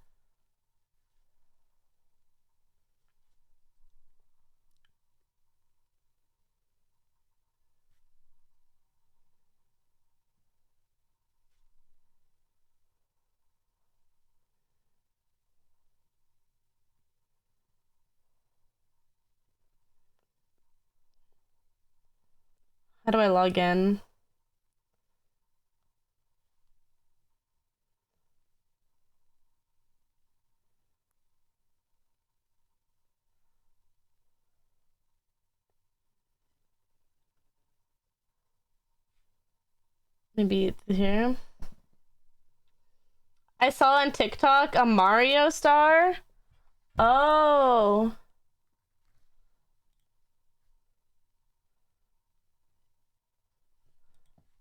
How do I log in? Maybe it's here. I saw on TikTok a Mario star. Oh.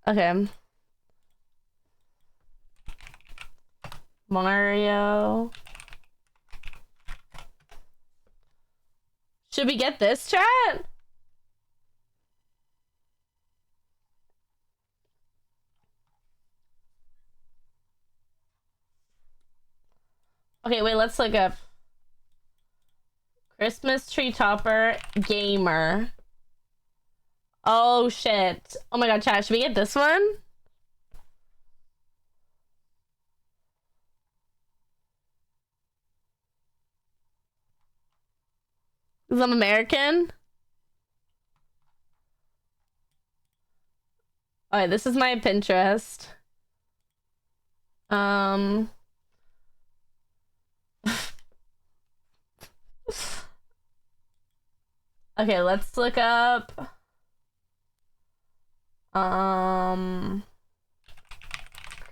Okay. Mario. Should we get this, chat? Okay, wait, let's look up. Christmas tree topper gamer. Oh shit. Oh my god, chat, should we get this one? Because I'm American? Alright, this is my Pinterest. Okay, let's look up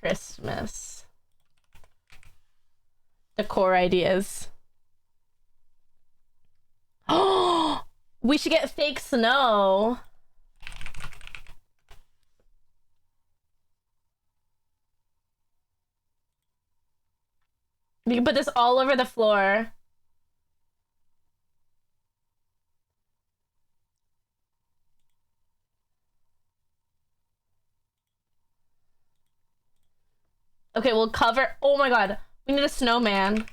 Christmas decor ideas. Oh, we should get fake snow. We can put this all over the floor. Okay, we'll cover. Oh my god, we need a snowman.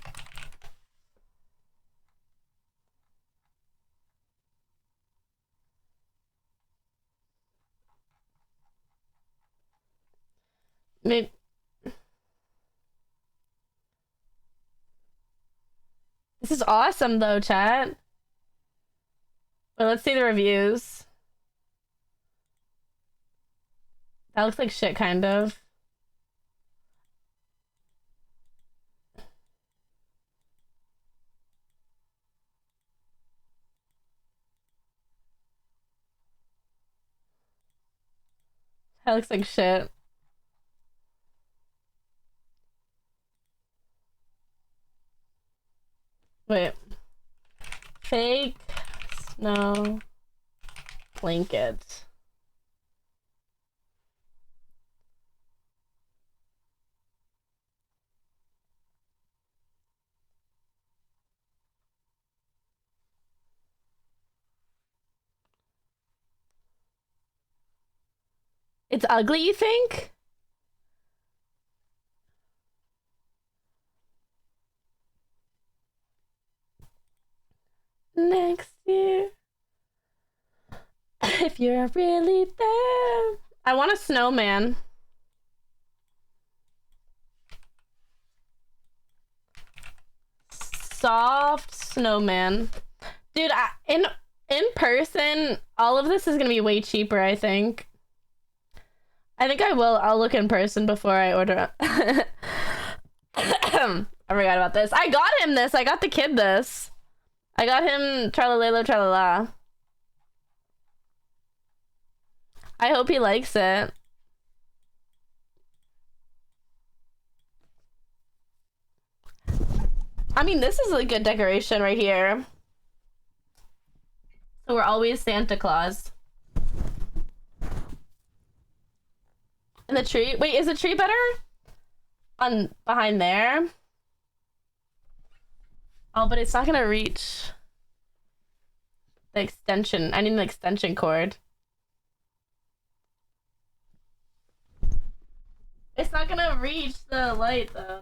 Maybe. This is awesome though, chat. Well, let's see the reviews. That looks like shit, kind of. That looks like shit. Wait. Fake snow blanket. It's ugly, you think? Next year. If you're really there. I want a snowman. Soft snowman. Dude, in person, all of this is gonna be way cheaper, I think. I'll look in person before I order. I forgot about this. I got him this. I got the kid this. I got him Tralalelo Tralala. I hope he likes it. I mean, this is a good decoration right here. So we're always Santa Claus. And the tree. Wait, is the tree better? On behind there? Oh, but it's not gonna reach the extension. I need an extension cord. It's not gonna reach the light though.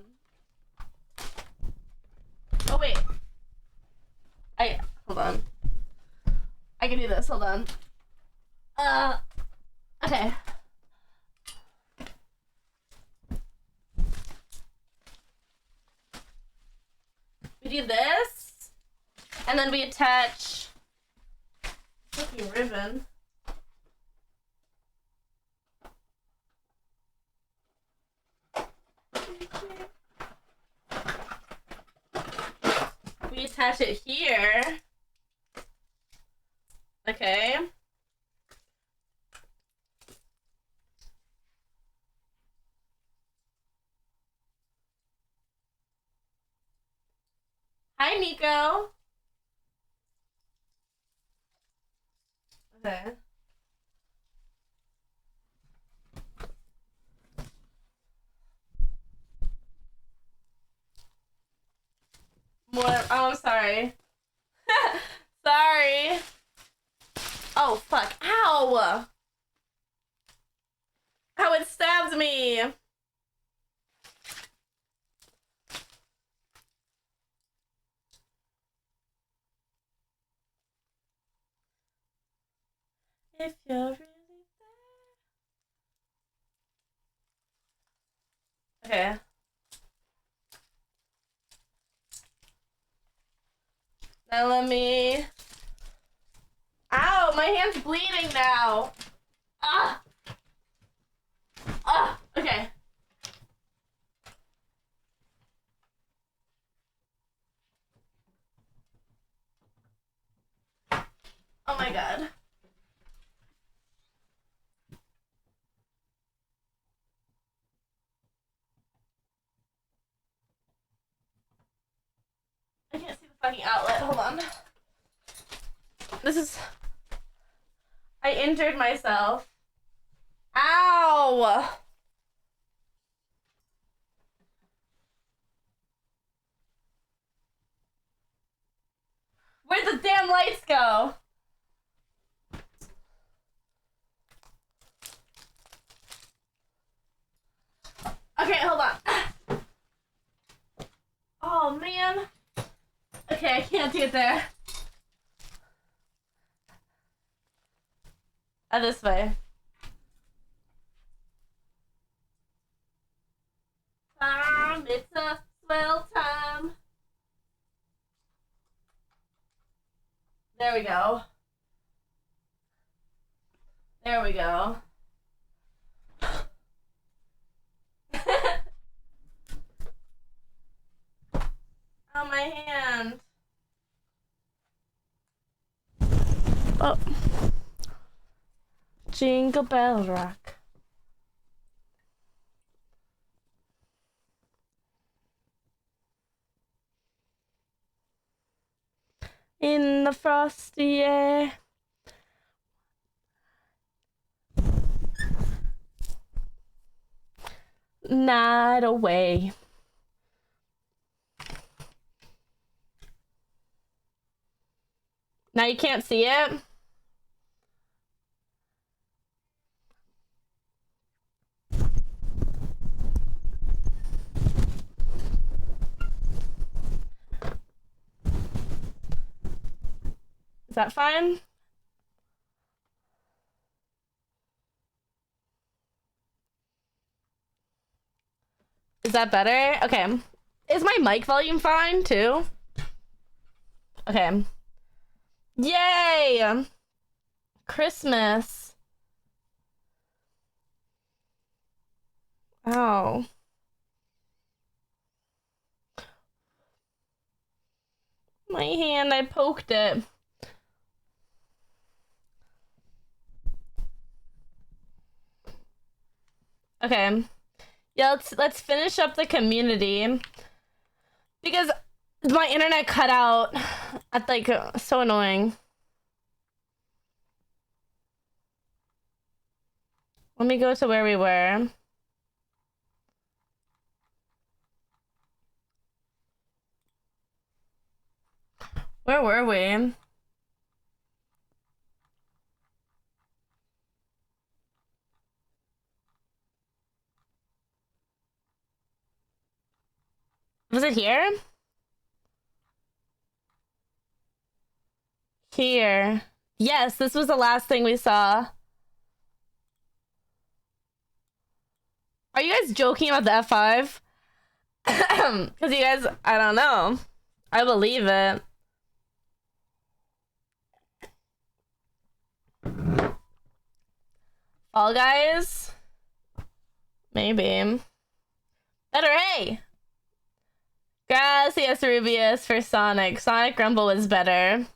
Oh wait. Hold on. I can do this, hold on. Okay. We do this, and then we attach fucking ribbon. We attach it here. Okay. Hi, Nico. Okay. What? Oh, I'm sorry. Sorry. Oh, fuck. Ow! Ow, it stabbed me! If you're really there. Okay. Now let me... Ow! My hand's bleeding now! Ah! Ah! Okay. Oh my god. fucking outlet. Hold on. This is... I injured myself. Ow! Where'd the damn lights go? Okay, hold on. Oh, man. Okay, I can't do it there. This way. It's a swell time. There we go. There we go. On my hand. Oh. Jingle Bell Rock. In the frosty air. Night away. Now you can't see it? Is that fine? Is that better? Okay. Is my mic volume fine too? Okay. Yay! Christmas. Oh. My hand, I poked it. Okay. Yeah, let's finish up the community. Because my internet cut out at like so annoying. Let me go to where we were. Where were we? Was it here? Here. Yes, this was the last thing we saw. Are you guys joking about the F5? Because you guys, I don't know. I believe it. Fall Guys? Maybe. Better, hey! Gracias, Rubius, for Sonic. Sonic Rumble was better.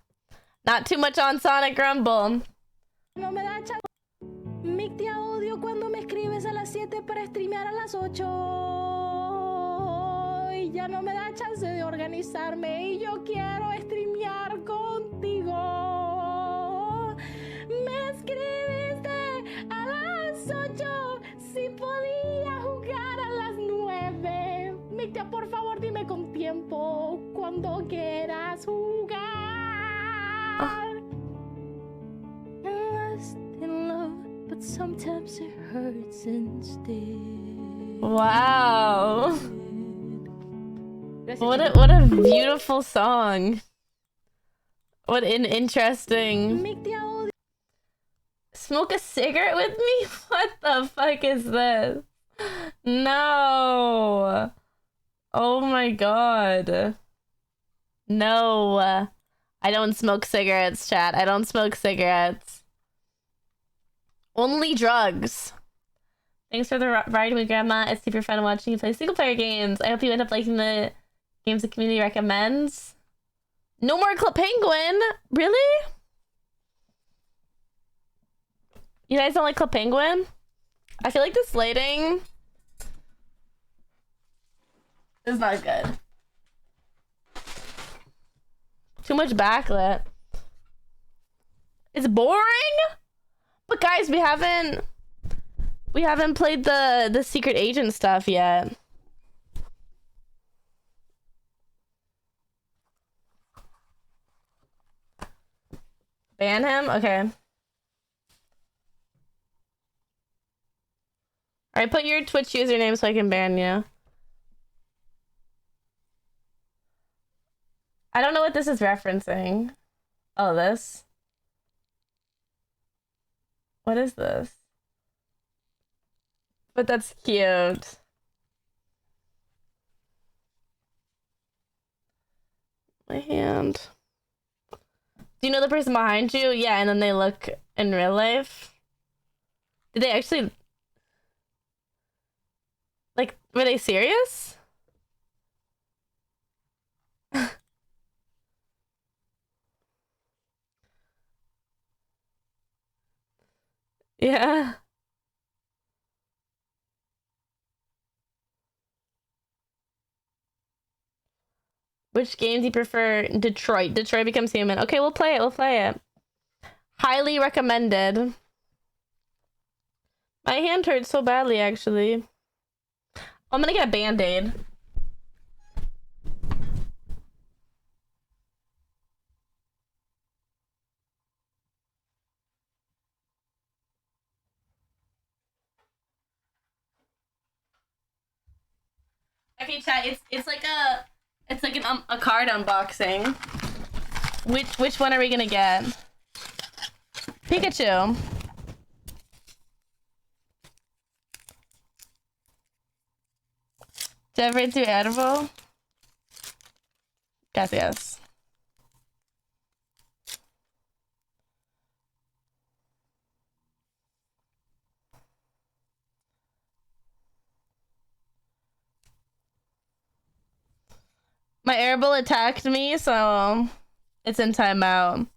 Not too much on Sonic Rumble. No me da chance. Mick, te odio cuando me escribes a las 7 para streamear a las 8. Y ya no me da chance de organizarme y yo quiero streamear contigo. Me escribiste a las 8 si podía jugar a las 9. Mick, por favor, dime con tiempo cuando quieras jugar. In love, but sometimes it hurts instead. Wow. What a beautiful song. What an interesting. Smoke a cigarette with me? What the fuck is this? No. Oh my god. No. I don't smoke cigarettes, chat. I don't smoke cigarettes. Only drugs. Thanks for the ride with Grandma. It's super fun watching you play single player games. I hope you end up liking the games the community recommends. No more Club Penguin? Really? You guys don't like Club Penguin? I feel like this lighting is not good. Too much backlit. It's boring? But guys, we haven't played the secret agent stuff yet. Ban him? Okay. Alright, put your Twitch username so I can ban you. I don't know what this is referencing. Oh, this? What is this? But that's cute. My hand. Do you know the person behind you? Yeah, and then they look in real life. Did they actually... Like, were they serious? Yeah. Which game do you prefer? Detroit. Detroit Becomes Human. Okay, we'll play it. We'll play it. Highly recommended. My hand hurts so badly, actually. I'm gonna get a band-aid. Okay, chat. It's like a card unboxing. Which one are we gonna get? Pikachu. Separate to edible. Yes. My airball attacked me, so it's in timeout.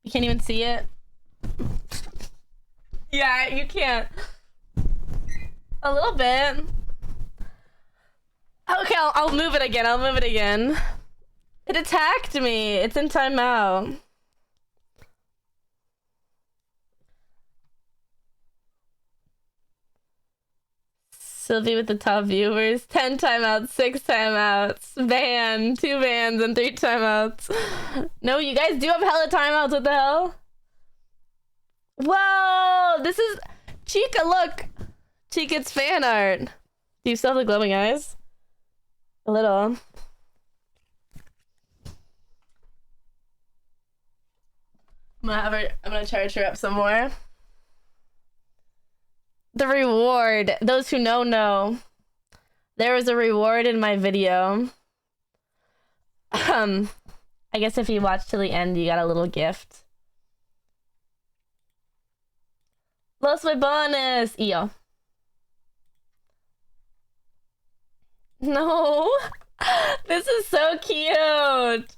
You can't even see it? Yeah, you can't. A little bit. Okay, I'll move it again. I'll move it again. It attacked me. It's in timeout. Sylvee with the top viewers. 10 timeouts, 6 timeouts. Ban. 2 bans and 3 timeouts. No, you guys do have hella timeouts. What the hell? Whoa! This is... Chica, look! Chica's fan art. Do you still have the glowing eyes? A little. I'm gonna charge her up some more. The reward. Those who know. There was a reward in my video. I guess if you watch till the end, you got a little gift. Lost my bonus! Eo. No! This is so cute!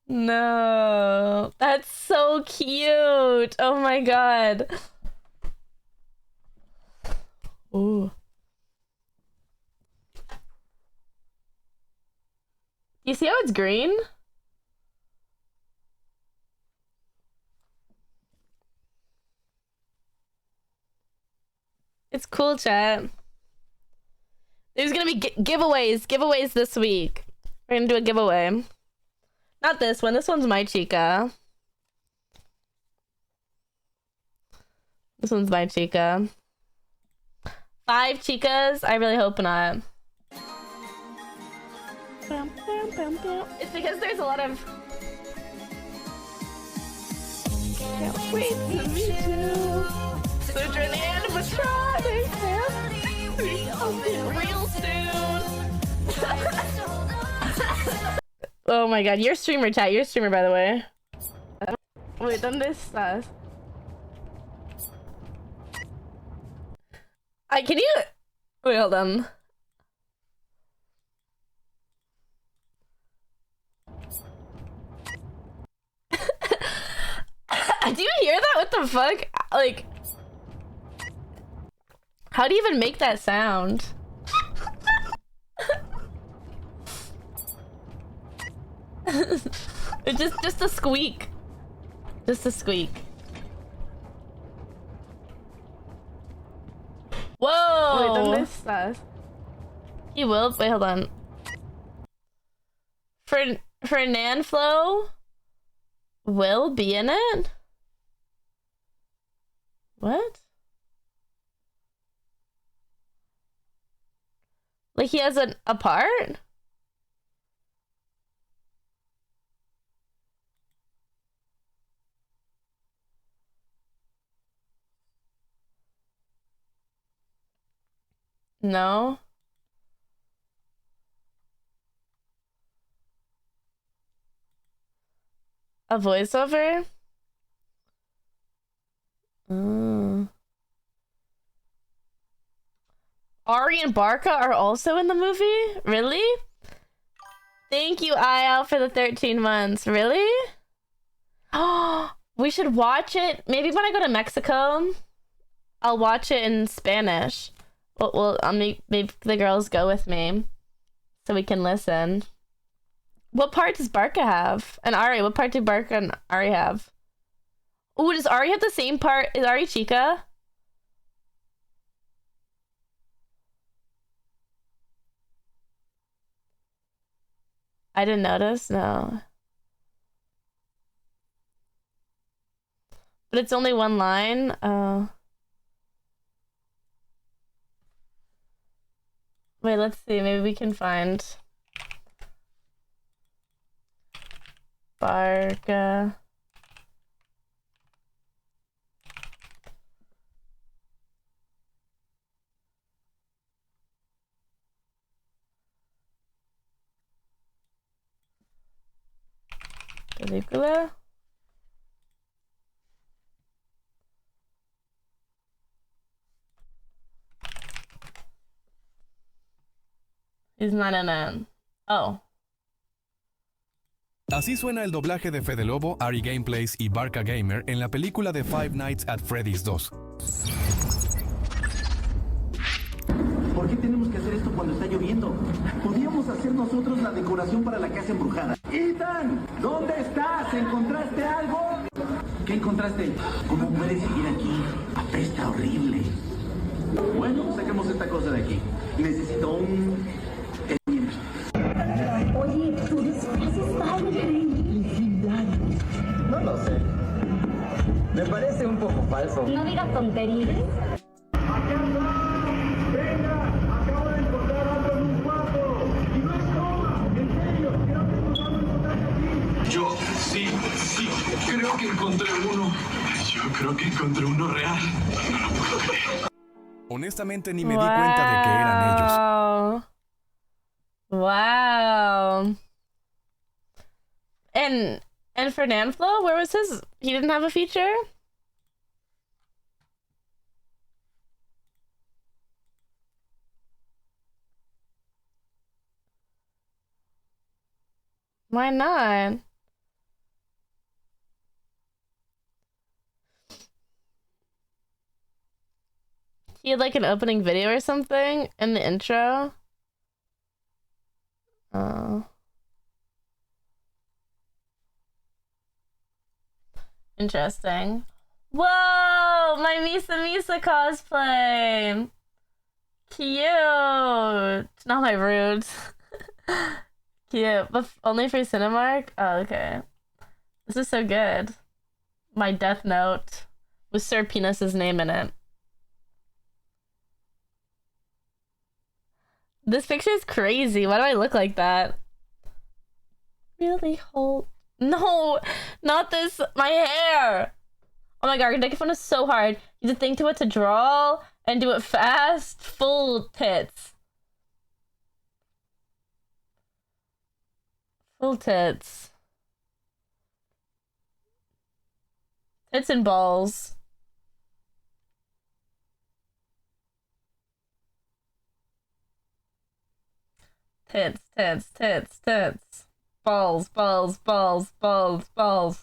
No. That's so cute! Oh my god. Ooh. You see how it's green? It's cool, chat. There's gonna be giveaways this week. We're gonna do a giveaway. Not this one. This one's my Chica. This one's my Chica. 5 Chicas? I really hope not. It's because there's a lot of... Can't wait to meet you. Sutra and animatronics. Real soon. Oh my god, you're a streamer, chat. You're a streamer, by the way. Wait, ¿dónde estás? Can you... Wait, hold on. Do you hear that? What the fuck? Like... How do you even make that sound? It's just a squeak. Just a squeak. Whoa! Wait, ¿dónde estás? He will. Wait, hold on. Fernanflo will be in it? What? Like he has a part? No. A voiceover? Ari and Barca are also in the movie? Really? Thank you, Ayal, for the 13 months. Really? Oh, we should watch it. Maybe when I go to Mexico, I'll watch it in Spanish. Well, I'll make the girls go with me so we can listen. What part does Barca have? And Ari, what part do Barca and Ari have? Ooh, does Ari have the same part? Is Ari Chica? I didn't notice, no. But it's only one line? Oh. Wait, let's see. Maybe we can find... Barca... Película. He's not in it. Oh. Así suena el doblaje de Fede Lobo, Ari Gameplays y Barca Gamer en la película de Five Nights at Freddy's 2. ¿Por qué tenemos que hacer esto cuando está lloviendo? Podríamos hacer nosotros la decoración para la casa embrujada. ¡Ethan! ¿Dónde estás? ¿Encontraste algo? ¿Qué encontraste? ¿Cómo puedes seguir aquí? Apesta horrible. Bueno, saquemos esta cosa de aquí. Necesito un... Oye, tu disfraz está increíble. No lo sé. Me parece un poco falso. No digas tonterías. Yo, sí, creo que encontré uno. Yo creo que encontré uno real. No lo puedo creer. Honestamente ni me di cuenta de que eran ellos. Wow. And Fernanflo, where was his? He didn't have a feature? Why not? He had like an opening video or something in the intro. Oh. Interesting. Whoa! My Misa cosplay! Cute! Not my roots. Cute, but only for Cinemark? Oh, okay. This is so good. My Death Note with Sir Penis's name in it. This picture is crazy. Why do I look like that? Really hold... No! Not this! My hair! Oh my god, making fun is so hard. You have to think to what to draw and do it fast. Full tits. Full tits. Tits and balls. Tits, tits, tits, tits. Balls, balls, balls, balls, balls.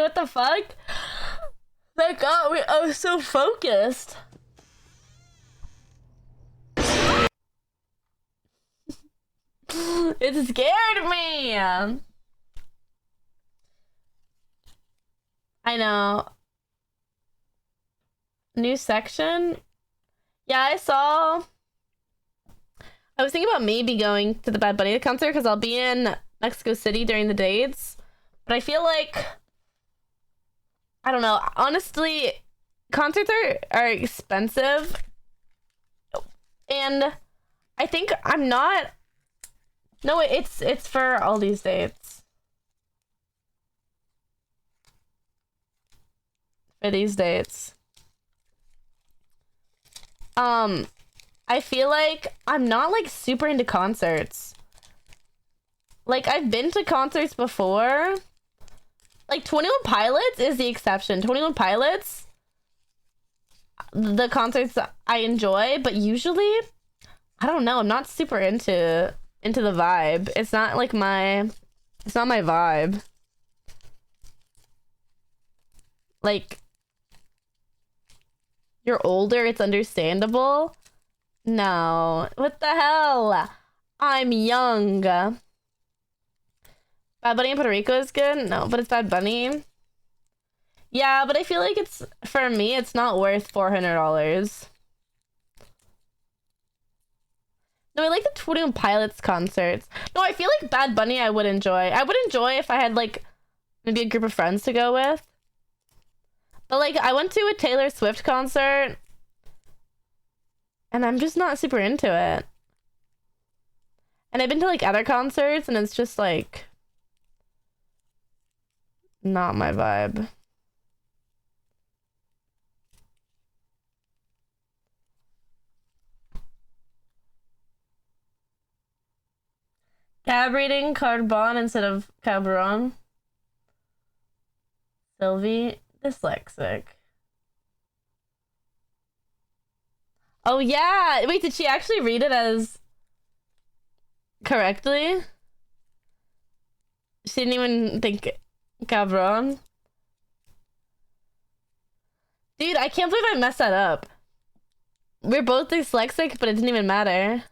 what the fuck? Thank God, I was so focused. It scared me. I know. New section? Yeah, I saw. I was thinking about maybe going to the Bad Bunny concert because I'll be in Mexico City during the dates. But I feel like, I don't know. Honestly, concerts are expensive. And I think I'm not. No, it's for all these dates. For these dates. I feel like I'm not like super into concerts. Like I've been to concerts before. Like 21 Pilots is the exception. 21 Pilots, the concerts I enjoy, but usually, I don't know, I'm not super into the vibe. It's not like it's not my vibe. Like, you're older, it's understandable. No, what the hell? I'm young. Bad Bunny in Puerto Rico is good? No, but it's Bad Bunny. Yeah, but I feel like for me, it's not worth $400. No, I like the 21 Pilots concerts. No, I feel like Bad Bunny I would enjoy. I would enjoy if I had like maybe a group of friends to go with. But like I went to a Taylor Swift concert and I'm just not super into it. And I've been to like other concerts and it's just like not my vibe. Cab reading Carbon instead of Cabron. Sylvee, dyslexic. Oh yeah! Wait, did she actually read it as correctly? She didn't even think Cabron. Dude, I can't believe I messed that up. We're both dyslexic, but it didn't even matter.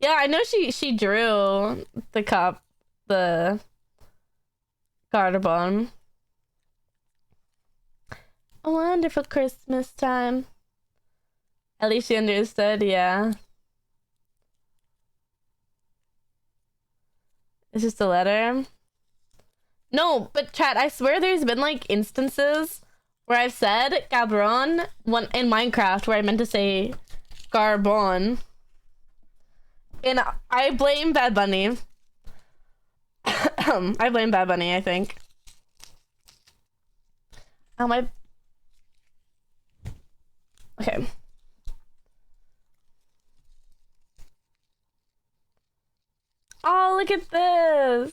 Yeah, I know she drew the Carbon. A wonderful Christmas time. At least she understood, yeah. It's just a letter. No, but chat, I swear there's been like instances where I've said Cabron in Minecraft where I meant to say Carbon. And I blame Bad Bunny. I blame Bad Bunny, I think. Okay. Oh, look at this.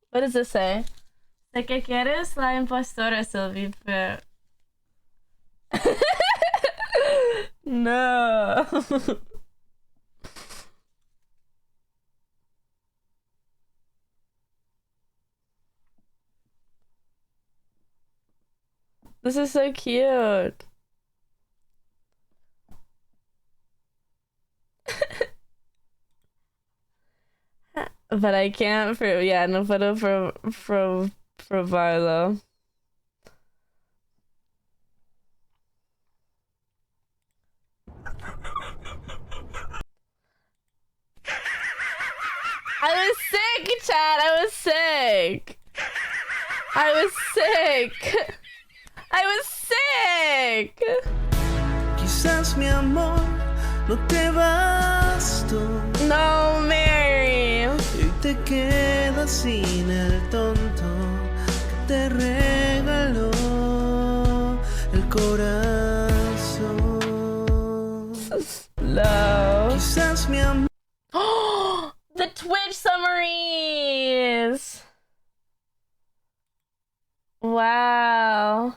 What does this say? ¿De qué quieres la impostora, Sylvee? No. This is so cute. But I can't no photo for Vilo. I was sick, chat. I was sick. I was sick. I was sick. Quizás mi amor no te bastó. No, Mary. Y te quedas sin el tonto que te regaló el corazón. No. Quizás mi amor. The Twitch summaries. Wow.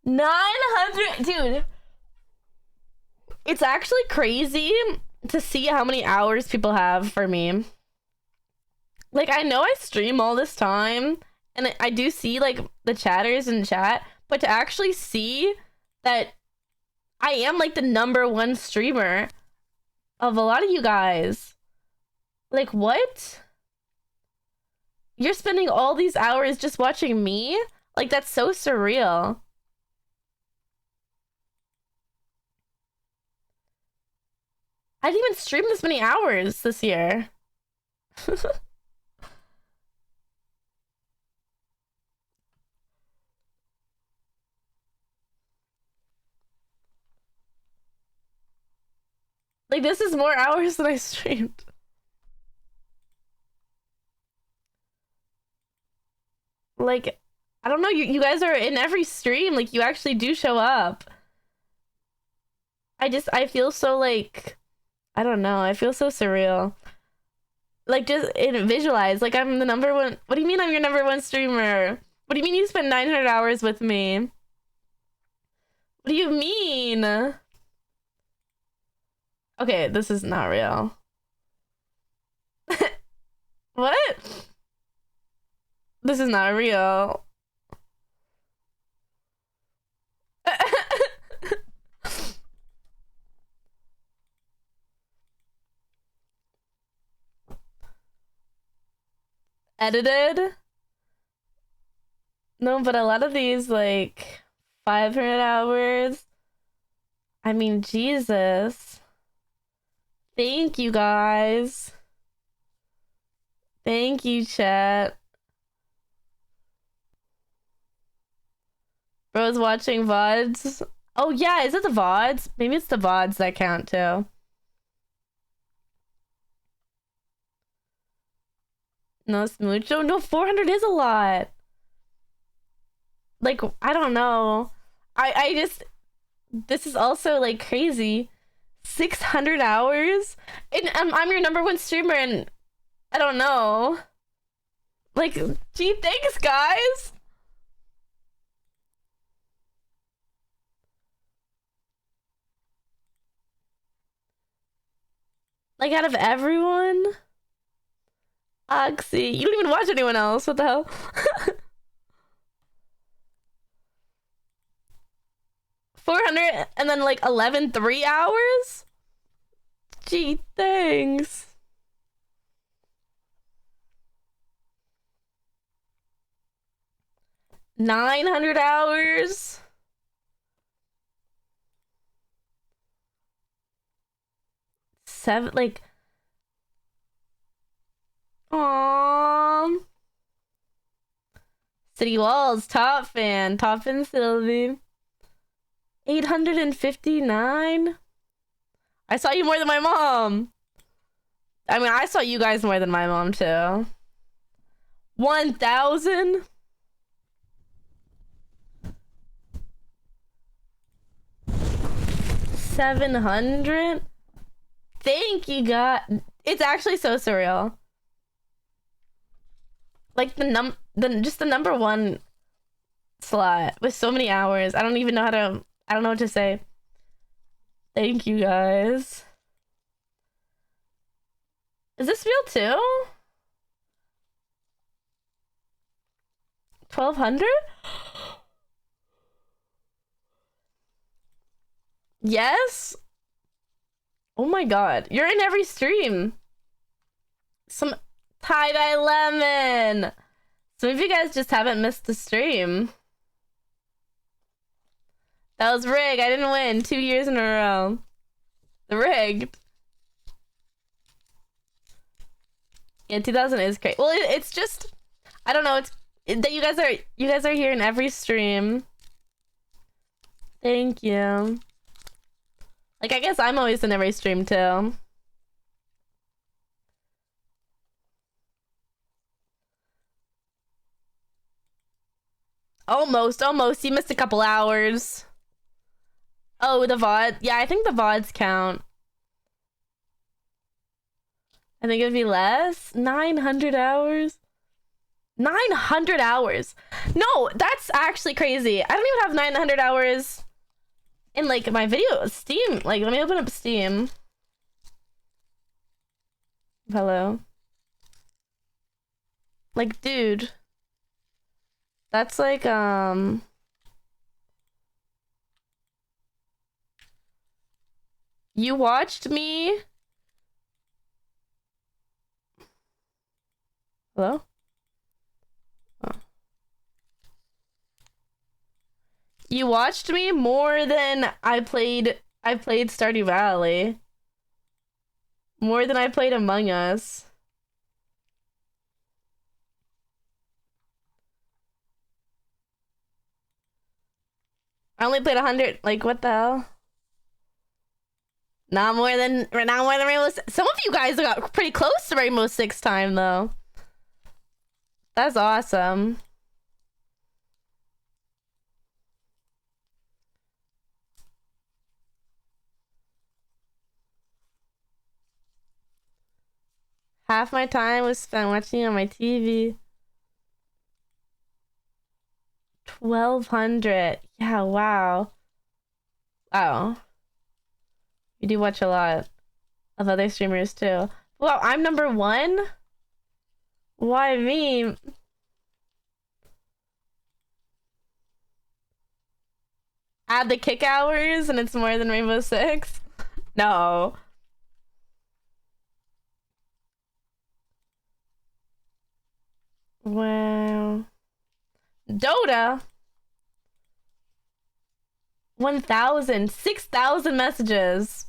900, dude. It's actually crazy to see how many hours people have for me. Like, I know I stream all this time, and I do see, like, the chatters in chat, but to actually see that I am, like, the #1 streamer of a lot of you guys. Like, what? You're spending all these hours just watching me? Like, that's so surreal. I didn't even stream this many hours this year. Like, this is more hours than I streamed. Like, I don't know, you guys are in every stream. Like, you actually do show up. I feel so, like, I don't know. I feel so surreal. Like, just visualize. Like, I'm the #1. What do you mean I'm your #1 streamer? What do you mean you spent 900 hours with me? What do you mean? Okay, this is not real. What? This is not real. Edited? No, but a lot of these, like, 500 hours. I mean, Jesus. Thank you, guys. Thank you, chat. Bro's watching VODs. Oh, yeah, is it the VODs? Maybe it's the VODs that count, too. No, es mucho. No, 400 is a lot. Like, I don't know. I just... This is also, like, crazy. 600 hours? And I'm your #1 streamer, and I don't know. Like, gee, thanks, guys! Like, out of everyone? Oxy. You don't even watch anyone else. What the hell? $400 and then like 11 3-hours? Gee, thanks. $900? Like, aww. City Walls, top fan Sylvee. 859. I saw you more than my mom. I mean, I saw you guys more than my mom too. 1,000. $700. Thank you, God. It's actually so surreal. Like just the #1 slot with so many hours. I don't even know I don't know what to say. Thank you, guys. Is this real too? 1,200? Yes? Oh my god. You're in every stream. Some tie-dye lemon. Some of you guys just haven't missed the stream. That was rigged. I didn't win 2 years in a row. Rigged. Yeah, 2000 is great. Well, it's just, I don't know. It's that you guys are here in every stream. Thank you. Like, I guess I'm always in every stream too. Almost. You missed a couple hours. Oh, the VOD. Yeah, I think the VODs count. I think it'd be less. 900 hours. 900 hours. No, that's actually crazy. I don't even have 900 hours in, like, my video. Steam. Like, let me open up Steam. Hello. Like, dude. That's like, you watched me? Hello? Oh. You watched me more than I played Stardew Valley. More than I played Among Us. I only played 100. Like, what the hell? Not more than Rainbow Six. Some of you guys got pretty close to Rainbow Six time, though. That's awesome. Half my time was spent watching on my TV. 1,200. Yeah, wow. Wow. You do watch a lot of other streamers too. Wow, I'm number 1? Why me? Add the kick hours and it's more than Rainbow Six? No. Wow. Dota? 1,000. 6,000 messages.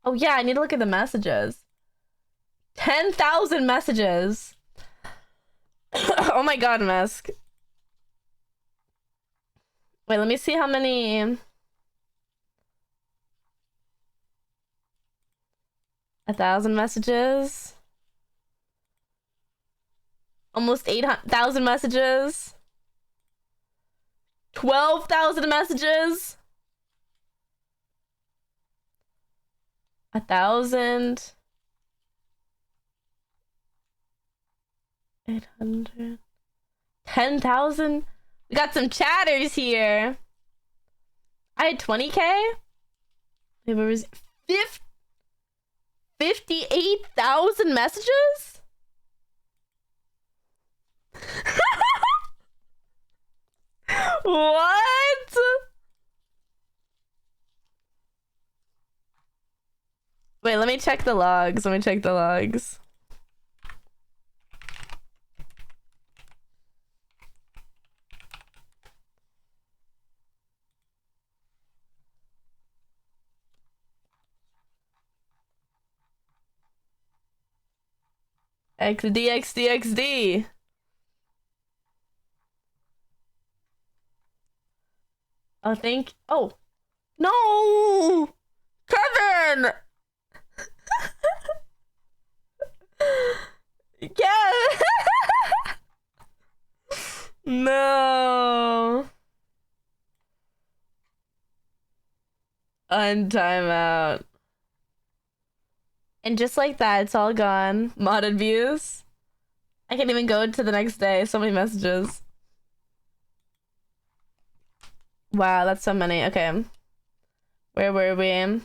Oh yeah, I need to look at the messages. 10,000 messages. Oh my god, Mesk. Wait, let me see how many... 1,000 messages. Almost 8,000 messages. 12,000 messages. 1,000. 800. 10,000. We got some chatters here. I had 20K. There was 58,000 messages. What? Wait, let me check the logs. Let me check the logs. XD. Oh, oh. No! Kevin! Yeah! No! Untimeout. And just like that, it's all gone. Modded views. I can't even go to the next day. So many messages. Wow, that's so many. Okay. Where were we?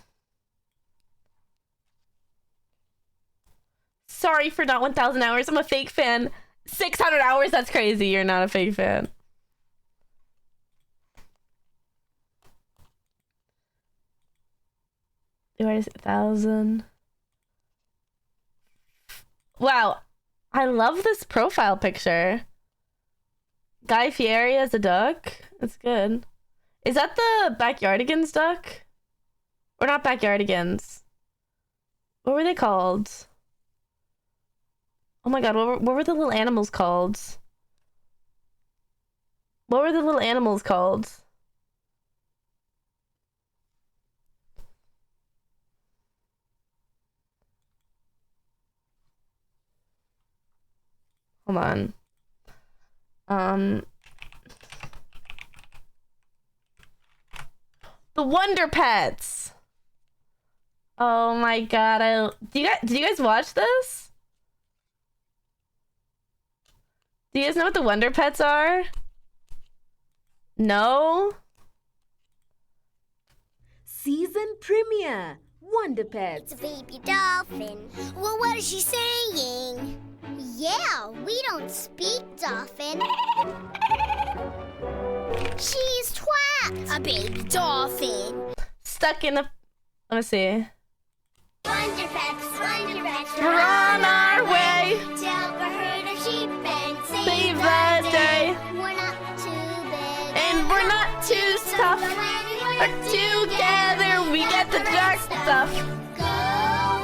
Sorry for not 1,000 hours. I'm a fake fan. 600 hours? That's crazy. You're not a fake fan. Where is it? 1,000. Wow. I love this profile picture. Guy Fieri as a duck. That's good. Is that the Backyardigans duck? Or not Backyardigans? What were they called? Oh my god, what were the little animals called? What were the little animals called? Hold on. The Wonder Pets. Oh my god, do you guys watch this? Do you guys know what the Wonder Pets are? No? Season premiere, Wonder Pets. It's a baby dolphin. Well, what is she saying? Yeah, we don't speak dolphin. She's trapped. A baby dolphin. Stuck in a... Let me see. Wonder Pets, we're on our way. Tell a herd of sheep and Save the day. We're not too big. And we're not too tough. But together we get the dark stuff. Go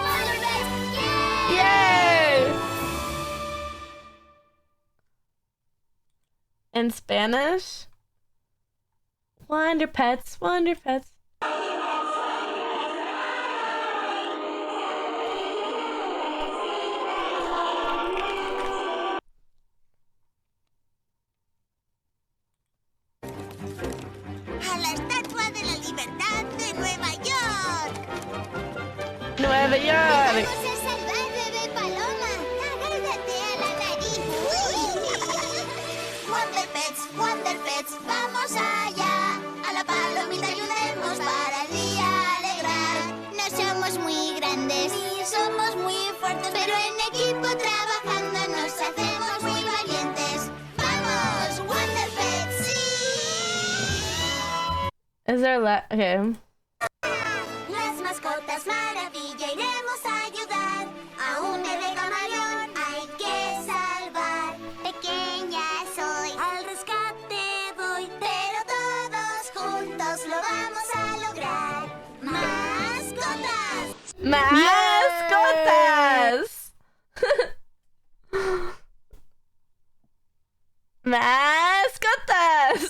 Wonder Pets, Yay! In Spanish? Wonder Pets, Wonder Pets. A la Estatua de la Libertad de Nueva York. Nueva York. Vamos a salvar bebé paloma. Agárrate a la nariz. Wonder Pets, vamos allá. A la palomita ayudemos para el día alegrar. No somos muy grandes ni somos muy fuertes, pero en equipo trabajando nos hacemos muy valientes. Vamos, Wonder Pets, sí. Is there okay. Las mascotas maravilla iremos a ayudar. A un bebé camaleón hay que salvar. Pequeña soy, al rescate voy, pero todos juntos lo vamos a lograr. Mascotas. Mascotas. Mascotas.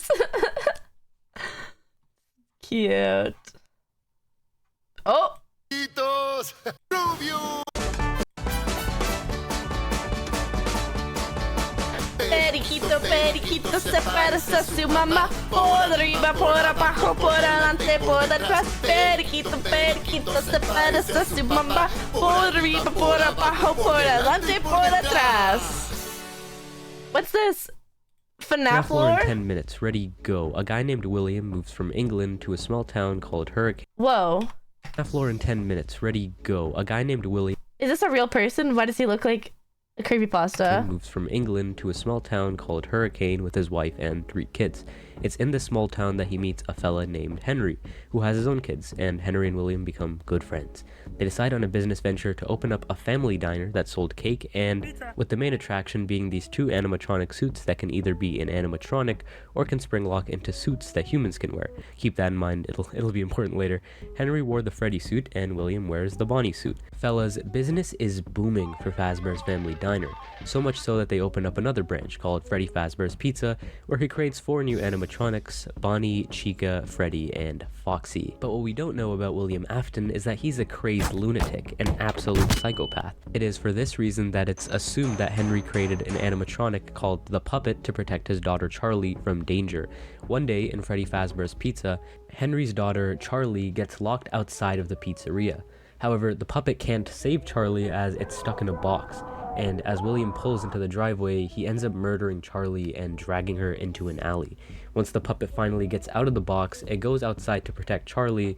Cute. Oh. Periquito, periquito, se parece a su mamá. Por arriba, por abajo, por adelante, por atrás. Periquito, periquito, se parece a su mamá. Por arriba, por abajo, por adelante, por atrás. What's this? FNAF Floor in lore? 10 minutes. Ready, go. A guy named William moves from England to a small town called Hurricane. Whoa. Floor in 10 minutes. Ready, go. A guy named William Is this a real person? Why does he look like a creepypasta? moves from England to a small town called Hurricane with his wife and 3 kids. It's in this small town that he meets a fella named Henry, who has his own kids, and Henry and William become good friends. They decide on a business venture to open up a family diner that sold cake, and with the main attraction being these 2 animatronic suits that can either be an animatronic or can spring lock into suits that humans can wear. Keep that in mind, it'll be important later. Henry wore the Freddy suit and William wears the Bonnie suit. Fellas, business is booming for Fazbear's Family Diner, so much so that they open up another branch called Freddy Fazbear's Pizza, where he creates 4 new animatronics: Bonnie, Chica, Freddy, and Foxy. But what we don't know about William Afton is that he's a crazed lunatic, an absolute psychopath. It is for this reason that it's assumed that Henry created an animatronic called the Puppet to protect his daughter Charlie from danger. One day in Freddy Fazbear's Pizza, Henry's daughter Charlie gets locked outside of the pizzeria. However, the puppet can't save Charlie as it's stuck in a box, and as William pulls into the driveway, he ends up murdering Charlie and dragging her into an alley. Once the puppet finally gets out of the box, it goes outside to protect Charlie,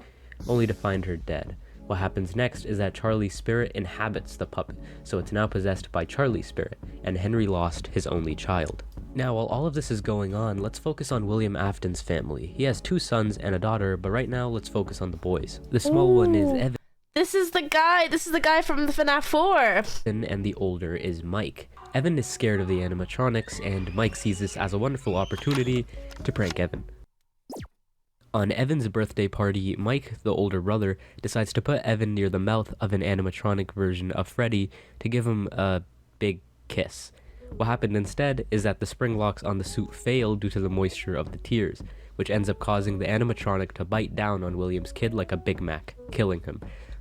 only to find her dead. What happens next is that Charlie's spirit inhabits the puppet, so it's now possessed by Charlie's spirit, and Henry lost his only child. Now, while all of this is going on, let's focus on William Afton's family. He has 2 sons and a daughter, but right now let's focus on the boys. The small one is Evan. This is the guy from the FNAF 4. And the older is Mike. Evan is scared of the animatronics, and Mike sees this as a wonderful opportunity to prank Evan. On Evan's birthday party, Mike, the older brother, decides to put Evan near the mouth of an animatronic version of Freddy to give him a big kiss. What happened instead is that the spring locks on the suit fail due to the moisture of the tears, which ends up causing the animatronic to bite down on William's kid like a Big Mac, killing him,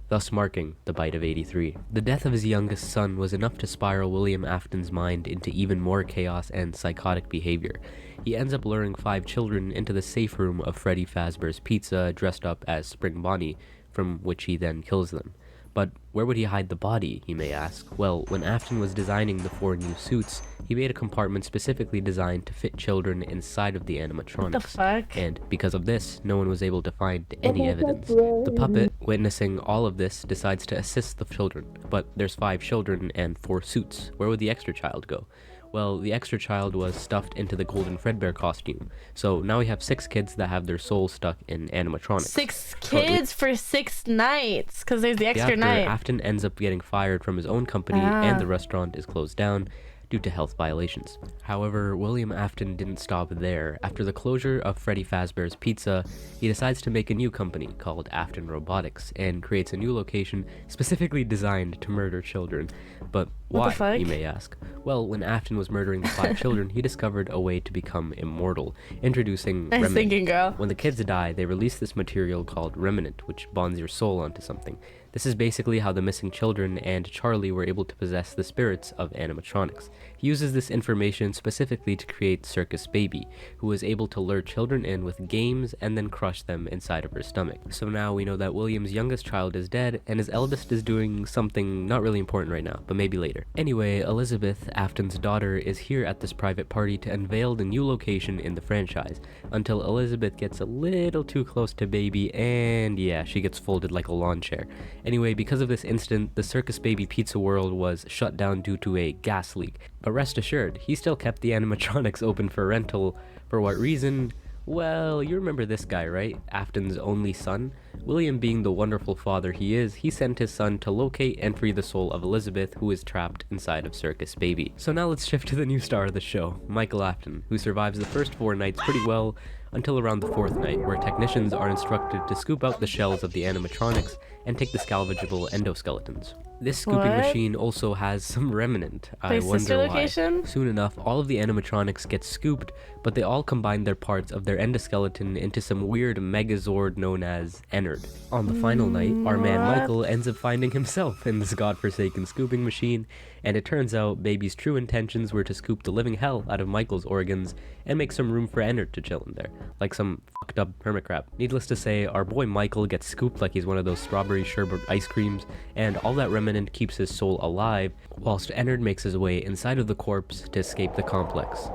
thus marking the bite of 83. The death of his youngest son was enough to spiral William Afton's mind into even more chaos and psychotic behavior. He ends up luring 5 children into the safe room of Freddy Fazbear's Pizza dressed up as Spring Bonnie, from which he then kills them. But where would he hide the body, you may ask? Well, when Afton was designing the 4 new suits, he made a compartment specifically designed to fit children inside of the animatronics. The fuck? And because of this, no one was able to find any evidence. The puppet, witnessing all of this, decides to assist the children. But there's 5 children and 4 suits. Where would the extra child go? Well, the extra child was stuffed into the Golden Fredbear costume. So now we have 6 kids that have their souls stuck in animatronics. 6 kids for 6 nights, because there's the extra night. Afton ends up getting fired from his own company, and the restaurant is closed down due to health violations. However, William Afton didn't stop there. After the closure of Freddy Fazbear's Pizza, he decides to make a new company called Afton Robotics and creates a new location specifically designed to murder children. But why, you may ask? Well, when Afton was murdering the 5 children, he discovered a way to become immortal, introducing Remnant. Thinking, girl. When the kids die, they release this material called Remnant, which bonds your soul onto something. This is basically how the missing children and Charlie were able to possess the spirits of animatronics. He uses this information specifically to create Circus Baby, who is able to lure children in with games and then crush them inside of her stomach. So now we know that William's youngest child is dead, and his eldest is doing something not really important right now, but maybe later. Anyway, Elizabeth, Afton's daughter, is here at this private party to unveil the new location in the franchise, until Elizabeth gets a little too close to Baby, and yeah, she gets folded like a lawn chair. Anyway, because of this incident, the Circus Baby Pizza World was shut down due to a gas leak. But rest assured, he still kept the animatronics open for rental. For what reason? Well, you remember this guy, right? Afton's only son? William, being the wonderful father he is, he sent his son to locate and free the soul of Elizabeth, who is trapped inside of Circus Baby. So now let's shift to the new star of the show, Michael Afton, who survives the first 4 nights pretty well, until around the 4th night, where technicians are instructed to scoop out the shells of the animatronics and take the salvageable endoskeletons. This scooping machine also has some remnant. I wonder why. Soon enough, all of the animatronics get scooped, but they all combine their parts of their endoskeleton into some weird megazord known as Ennard. On the final night, our man Michael ends up finding himself in this godforsaken scooping machine, and it turns out Baby's true intentions were to scoop the living hell out of Michael's organs and make some room for Ennard to chill in there, like some fucked up hermit crab. Needless to say, our boy Michael gets scooped like he's one of those strawberry sherbet ice creams, and all that remnant keeps his soul alive, whilst Ennard makes his way inside of the corpse to escape the complex.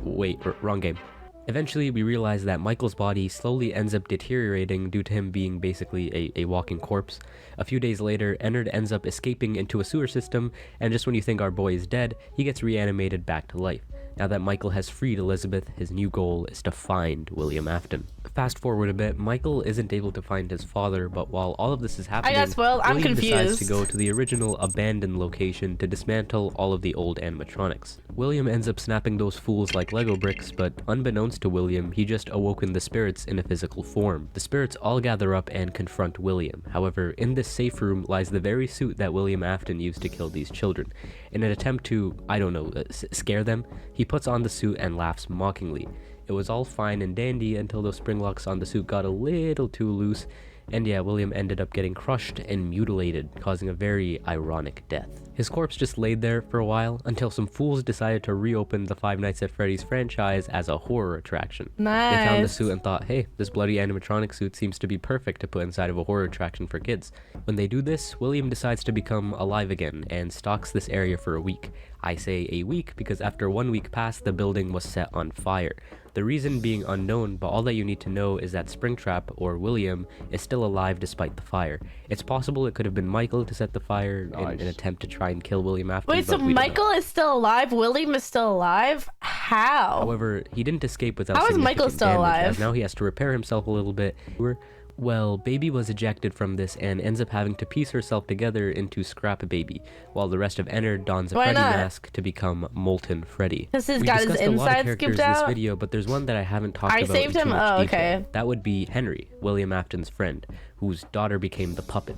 Wait, wrong game. Eventually, we realize that Michael's body slowly ends up deteriorating due to him being basically a walking corpse. A few days later, Ennard ends up escaping into a sewer system, and just when you think our boy is dead, he gets reanimated back to life. Now that Michael has freed Elizabeth, his new goal is to find William Afton. Fast forward a bit, Michael isn't able to find his father, but while all of this is happening, William decides to go to the original abandoned location to dismantle all of the old animatronics. William ends up snapping those fools like Lego bricks, but unbeknownst to William, he just awoken the spirits in a physical form. The spirits all gather up and confront William. However, in this safe room lies the very suit that William Afton used to kill these children. In an attempt to, I don't know, scare them, he puts on the suit and laughs mockingly. It was all fine and dandy until those spring locks on the suit got a little too loose, and yeah, William ended up getting crushed and mutilated, causing a very ironic death. His corpse just laid there for a while until some fools decided to reopen the Five Nights at Freddy's franchise as a horror attraction. Nice. They found the suit and thought, hey, this bloody animatronic suit seems to be perfect to put inside of a horror attraction for kids. When they do this, William decides to become alive again and stalks this area for a week. I say a week because after 1 week passed, the building was set on fire. The reason being unknown, but all that you need to know is that Springtrap, or William, is still alive despite the fire. It's possible it could have been Michael to set the fire in an attempt to try and kill William Afton. Wait, so Michael is still alive? William is still alive? How? However, he didn't escape without How is Michael still damage, alive? as now he has to repair himself a little bit. Well, Baby was ejected from this and ends up having to piece herself together into Scrap Baby, while the rest of Ennard dons a Freddy mask to become Molten Freddy. Because he's We got his discussed a lot of inside characters scooped in this out? video, but there's one that I haven't talked I about saved in him? too much Oh, detail. okay. That would be Henry, William Afton's friend, whose daughter became the puppet.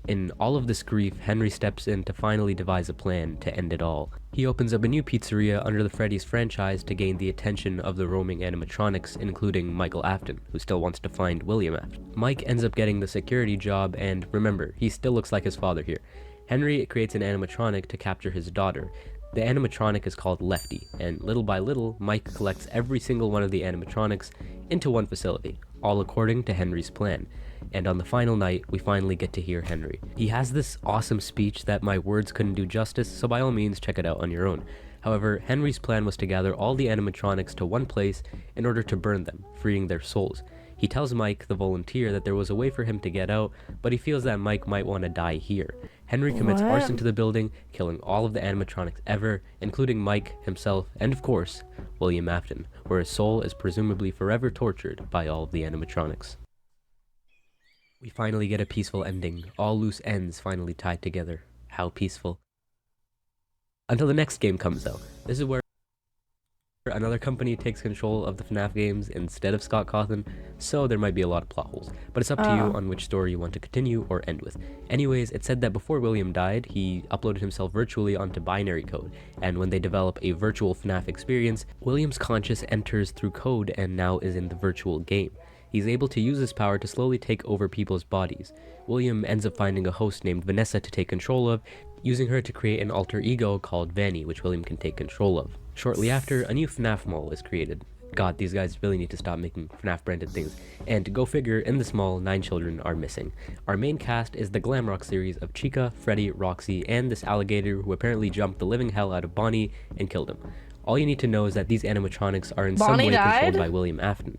In all of this grief, Henry steps in to finally devise a plan to end it all. He opens up a new pizzeria under the Freddy's franchise to gain the attention of the roaming animatronics, including Michael Afton, who still wants to find William Afton. Mike ends up getting the security job, and remember, he still looks like his father here. Henry creates an animatronic to capture his daughter. The animatronic is called Lefty, and little by little, Mike collects every single one of the animatronics into one facility, all according to Henry's plan. and on the final night, we finally get to hear Henry. He has this awesome speech that my words couldn't do justice, so by all means check it out on your own. However, Henry's plan was to gather all the animatronics to one place in order to burn them, freeing their souls. He tells Mike, the volunteer, that there was a way for him to get out, but he feels that Mike might want to die here. Henry commits arson to the building, killing all of the animatronics ever, including Mike, himself, and of course, William Afton, where his soul is presumably forever tortured by all of the animatronics. We finally get a peaceful ending, all loose ends finally tied together. How peaceful. Until the next game comes though. This is where another company takes control of the FNAF games instead of Scott Cawthon, so there might be a lot of plot holes. But it's up to you on which story you want to continue or end with. Anyways, it said that before William died, he uploaded himself virtually onto binary code, and when they develop a virtual FNAF experience, William's conscious enters through code and now is in the virtual game. He's able to use this power to slowly take over people's bodies. William ends up finding a host named Vanessa to take control of, using her to create an alter ego called Vanny, which William can take control of. Shortly after, a new FNAF mall is created. God, these guys really need to stop making FNAF branded things. And go figure, in this mall, 9 children are missing. Our main cast is the glam rock series of Chica, Freddy, Roxy, and this alligator who apparently jumped the living hell out of Bonnie and killed him. All you need to know is that these animatronics are in some way controlled by William Afton.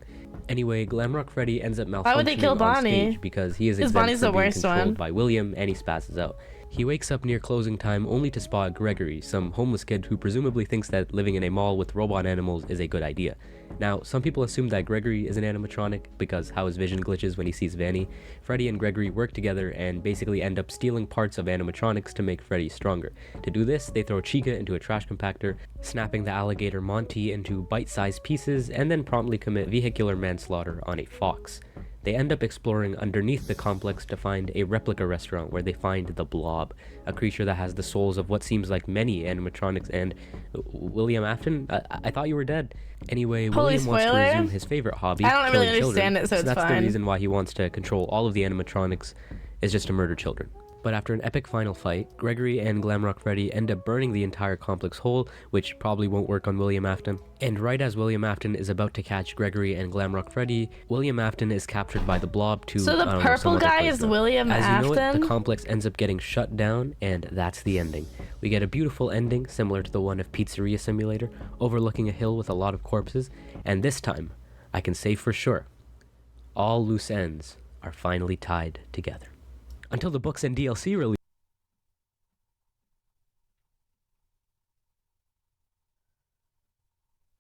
Anyway, Glamrock Freddy ends up malfunctioning Why would they kill Bonnie? on stage because he is exempt Bonnie's from the being worst controlled one. by William, and he spazzes out. He wakes up near closing time only to spot Gregory, some homeless kid who presumably thinks that living in a mall with robot animals is a good idea. Now, some people assume that Gregory is an animatronic because how his vision glitches when he sees Vanny. Freddy and Gregory work together and basically end up stealing parts of animatronics to make Freddy stronger. To do this, they throw Chica into a trash compactor, snapping the alligator Monty into bite-sized pieces, and then promptly commit vehicular manslaughter on a fox. They end up exploring underneath the complex to find a replica restaurant where they find the Blob, a creature that has the souls of what seems like many animatronics, and William Afton? I thought you were dead. Anyway, William wants to resume his favorite hobby, I don't really killing understand children. it, so it's that's fine. the reason why he wants to control all of the animatronics, is just to murder children. But after an epic final fight, Gregory and Glamrock Freddy end up burning the entire complex whole, which probably won't work on William Afton. And right as William Afton is about to catch Gregory and Glamrock Freddy, William Afton is captured by the Blob to So the purple guy is William As you know it, Afton? the complex ends up getting shut down, and that's the ending. We get a beautiful ending, similar to the one of Pizzeria Simulator, overlooking a hill with a lot of corpses, and this time, I can say for sure, all loose ends are finally tied together. Until the books and DLC release.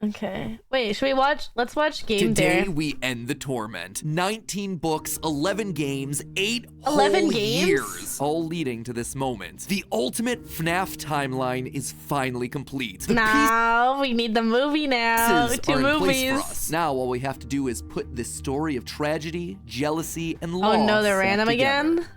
Okay. Wait, should we watch? Let's watch Game Today Dare. we end the torment. 19 books, 11 games, 8 11 whole games? years, all leading to this moment. The ultimate FNAF timeline is finally complete. The Now we need the movie now. pieces 2 are in place movies. for us. Now all we have to do is put this story of tragedy, jealousy, and loss Oh no, they're random together. again?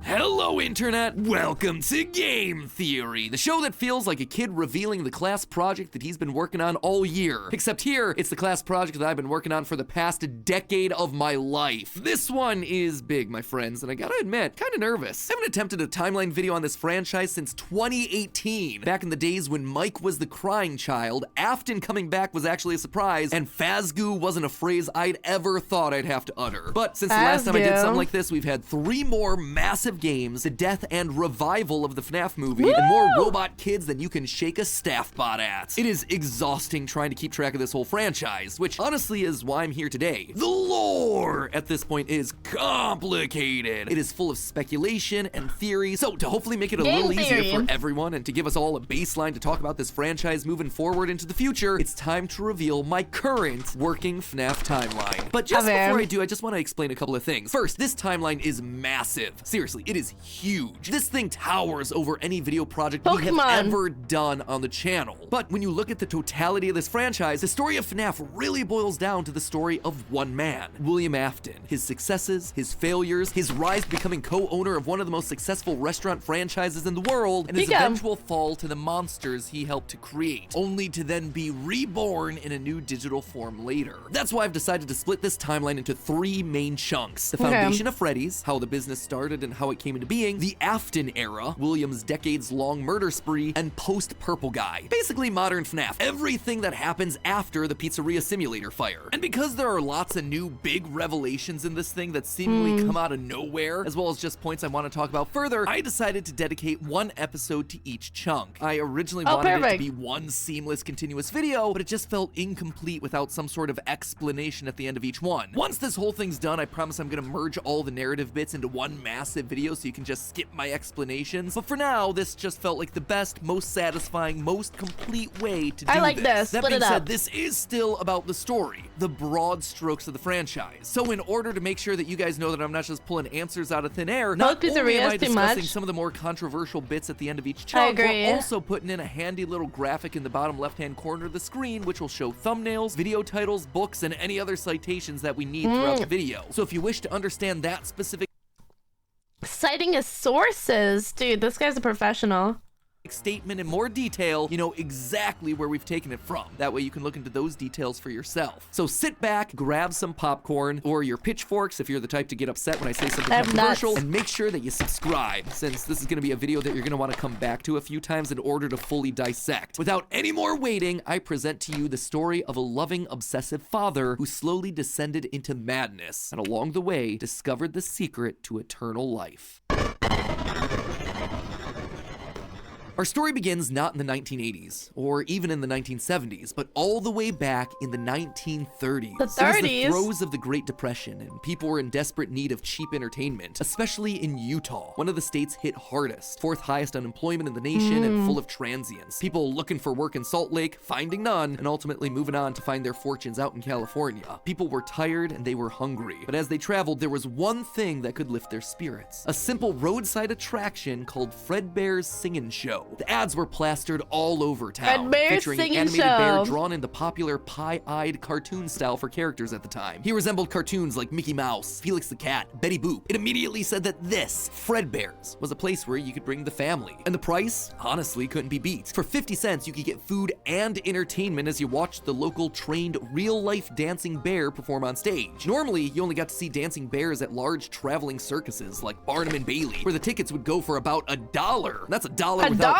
Hello, Internet! Welcome to Game Theory, the show that feels like a kid revealing the class project that he's been working on all year. Except here, it's the class project that I've been working on for the past decade of my life. This one is big, my friends, and I gotta admit, kinda nervous. I haven't attempted a timeline video on this franchise since 2018, back in the days when Mike was the crying child, Afton coming back was actually a surprise, and Fazgoo wasn't a phrase I'd ever thought I'd have to utter. But since the last time I did something like this, we've had 3 more massive games, the death and revival of the FNAF movie, and more robot kids than you can shake a staff bot at. It is exhausting trying to keep track of this whole franchise, which honestly is why I'm here today. The lore at this point is complicated. It is full of speculation and theory, so to hopefully make it a little easier for everyone and to give us all a baseline to talk about this franchise moving forward into the future, it's time to reveal my current working FNAF timeline. But just before I do, I just want to explain a couple of things. First, this timeline is massive. Seriously, it is huge. This thing towers over any video project we have ever done on the channel. But when you look at the totality of this franchise, the story of FNAF really boils down to the story of one man, William Afton. His successes, his failures, his rise to becoming co-owner of one of the most successful restaurant franchises in the world, and his eventual fall to the monsters he helped to create, only to then be reborn in a new digital form later. That's why I've decided to split this timeline into 3 main chunks. The foundation of Freddy's, how the business started and how it came into being, the Afton era, William's decades-long murder spree, and post-Purple Guy. Basically basically modern FNAF, everything that happens after the pizzeria simulator fire. And because there are lots of new big revelations in this thing that seemingly come out of nowhere, as well as just points I want to talk about further, I decided to dedicate one episode to each chunk. I originally wanted it to be one seamless continuous video, but it just felt incomplete without some sort of explanation at the end of each one. Once this whole thing's done, I promise I'm gonna merge all the narrative bits into one massive video so you can just skip my explanations. But for now, this just felt like the best, most satisfying, most complete way to do I like this. That Split being it said, up. this is still about the story, the broad strokes of the franchise. So in order to make sure that you guys know that I'm not just pulling answers out of thin air, not only am I discussing some of the more controversial bits at the end of each chunk, we're also putting in a handy little graphic in the bottom left-hand corner of the screen, which will show thumbnails, video titles, books, and any other citations that we need throughout the video. So if you wish to understand that specific citing his sources, dude, this guy's a professional. Statement in more detail, you know exactly where we've taken it from. That way you can look into those details for yourself. So sit back, grab some popcorn or your pitchforks if you're the type to get upset when I say something controversial, and make sure that you subscribe, since this is going to be a video that you're going to want to come back to a few times in order to fully dissect. Without any more waiting, I present to you the story of a loving, obsessive father who slowly descended into madness and along the way discovered the secret to eternal life. Our story begins not in the 1980s, or even in the 1970s, but all the way back in the 1930s. The 30s? It was the throes of the Great Depression, and people were in desperate need of cheap entertainment, especially in Utah, one of the states hit hardest, fourth highest unemployment in the nation, and full of transients. People looking for work in Salt Lake, finding none, and ultimately moving on to find their fortunes out in California. People were tired and they were hungry, but as they traveled, there was one thing that could lift their spirits. A simple roadside attraction called Fredbear's Singin' Show. The ads were plastered all over town, featuring an animated bear drawn in the popular pie-eyed cartoon style for characters at the time. He resembled cartoons like Mickey Mouse, Felix the Cat, Betty Boop. It immediately said that this, Fredbear's, was a place where you could bring the family. And the price, honestly, couldn't be beat. For 50 cents, you could get food and entertainment as you watched the local trained real-life dancing bear perform on stage. Normally, you only got to see dancing bears at large traveling circuses like Barnum and Bailey, where the tickets would go for about $1. That's $1 without food.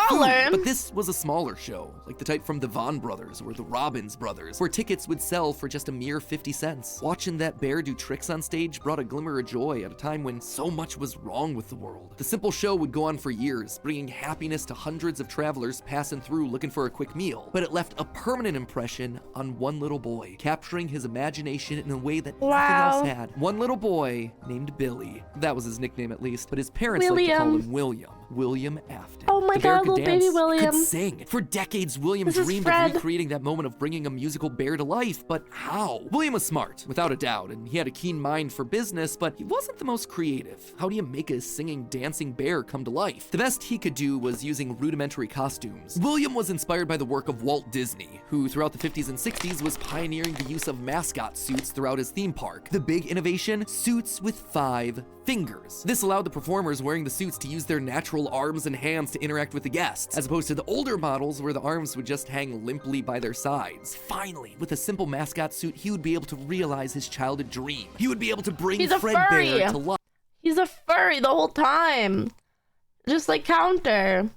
But this was a smaller show, like the type from the Vaughn brothers or the Robbins brothers, where tickets would sell for just a mere 50 cents. Watching that bear do tricks on stage brought a glimmer of joy at a time when so much was wrong with the world. The simple show would go on for years, bringing happiness to hundreds of travelers passing through looking for a quick meal. But it left a permanent impression on one little boy, capturing his imagination in a way that nothing else had. One little boy named Billy. That was his nickname at least, but his parents liked to call him William Afton. Oh my god, little baby William. Could sing. For decades, William dreamed of recreating that moment of bringing a musical bear to life, but how? William was smart, without a doubt, and he had a keen mind for business, but he wasn't the most creative. How do you make a singing, dancing bear come to life? The best he could do was using rudimentary costumes. William was inspired by the work of Walt Disney, who throughout the 50s and 60s was pioneering the use of mascot suits throughout his theme park. The big innovation? Suits with 5 fingers. This allowed the performers wearing the suits to use their natural arms and hands to interact with the guests, as opposed to the older models where the arms would just hang limply by their sides. Finally, with a simple mascot suit, he would be able to realize his childhood dream. He would be able to bring Fredbear to life. He's a furry the whole time. Just like Counter.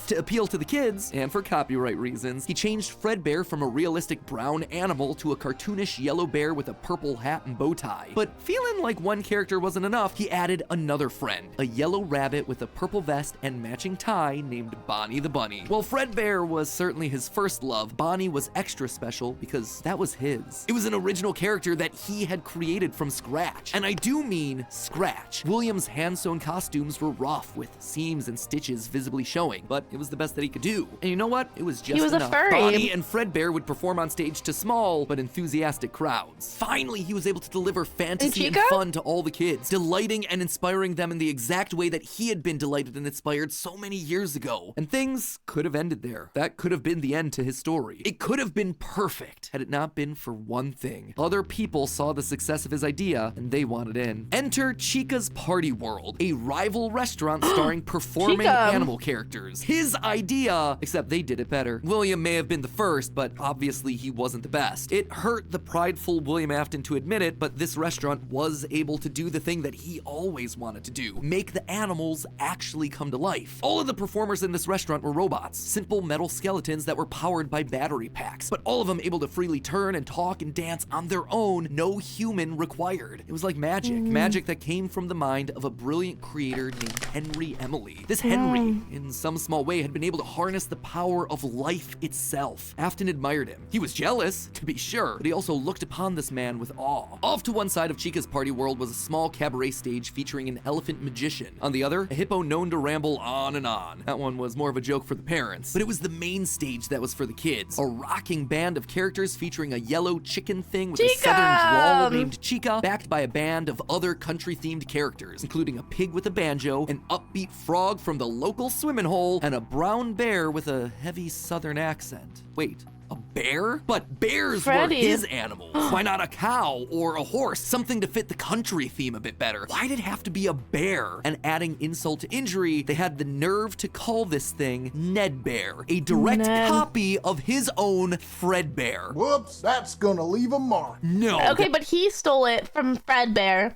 To appeal to the kids, and for copyright reasons, he changed Fredbear from a realistic brown animal to a cartoonish yellow bear with a purple hat and bow tie. But feeling like one character wasn't enough, he added another friend, a yellow rabbit with a purple vest and matching tie named Bonnie the Bunny. While Fredbear was certainly his first love, Bonnie was extra special because that was his. It was an original character that he had created from scratch. And I do mean scratch. William's hand-sewn costumes were rough with seams and stitches visibly showing, but it was the best that he could do. And you know what? It was just enough. Bonnie and Fredbear would perform on stage to small but enthusiastic crowds. Finally, he was able to deliver fantasy and fun to all the kids, delighting and inspiring them in the exact way that he had been delighted and inspired so many years ago. And things could have ended there. That could have been the end to his story. It could have been perfect had it not been for one thing. Other people saw the success of his idea and they wanted in. Enter Chica's Party World, a rival restaurant starring performing animal characters. years. His idea, except they did it better. William may have been the first, but obviously he wasn't the best. It hurt the prideful William Afton to admit it, but this restaurant was able to do the thing that he always wanted to do, make the animals actually come to life. All of the performers in this restaurant were robots, simple metal skeletons that were powered by battery packs, but all of them able to freely turn and talk and dance on their own, no human required. It was like magic, magic that came from the mind of a brilliant creator named Henry Emily. This Henry, in some small way, had been able to harness the power of life itself. Afton admired him. He was jealous, to be sure, but he also looked upon this man with awe. Off to one side of Chica's party world was a small cabaret stage featuring an elephant magician. On the other, a hippo known to ramble on and on. That one was more of a joke for the parents, but it was the main stage that was for the kids. A rocking band of characters featuring a yellow chicken thing with a southern drawl named Chica, backed by a band of other country-themed characters, including a pig with a banjo, an upbeat frog from the local swimming hole, and a brown bear with a heavy southern accent. Wait, a bear? But bears were his animals. Why not a cow or a horse? Something to fit the country theme a bit better. Why did it have to be a bear? And adding insult to injury, they had the nerve to call this thing Ned Bear, a direct copy of his own Fredbear. Whoops, that's gonna leave a mark. No. Okay, but he stole it from Fredbear,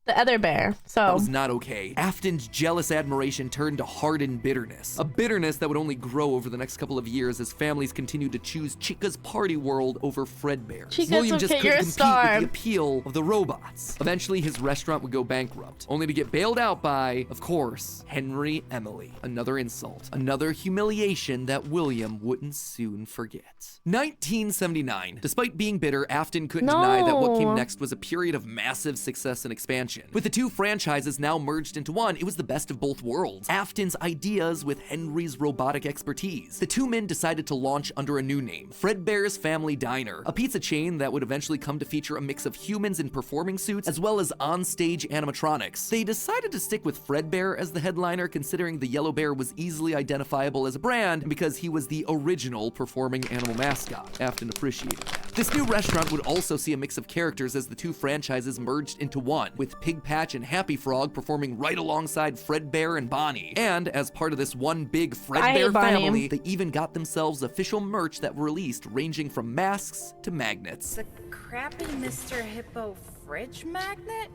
the other bear, so. That was not okay. Afton's jealous admiration turned to hardened bitterness. A bitterness that would only grow over the next couple of years as families continued to choose Chica's party world over Fredbear. William just couldn't compete with the appeal of the robots. Eventually, his restaurant would go bankrupt, only to get bailed out by, of course, Henry Emily. Another insult, another humiliation that William wouldn't soon forget. 1979. Despite being bitter, Afton couldn't deny that what came next was a period of massive success and expansion. With the two franchises now merged into one, it was the best of both worlds. Afton's ideas with Henry's robotic expertise. The two men decided to launch under a new name, Fredbear's Family Diner, a pizza chain that would eventually come to feature a mix of humans in performing suits as well as on-stage animatronics. They decided to stick with Fredbear as the headliner, considering the yellow bear was easily identifiable as a brand and because he was the original performing animal mascot. Afton appreciated that. This new restaurant would also see a mix of characters as the two franchises merged into one, with Pig Patch and Happy Frog performing right alongside Fredbear and Bonnie. And as part of this one big Fredbear family, they even got themselves official merch that were released, ranging from masks to magnets. The crappy Mr. Hippo fridge magnet?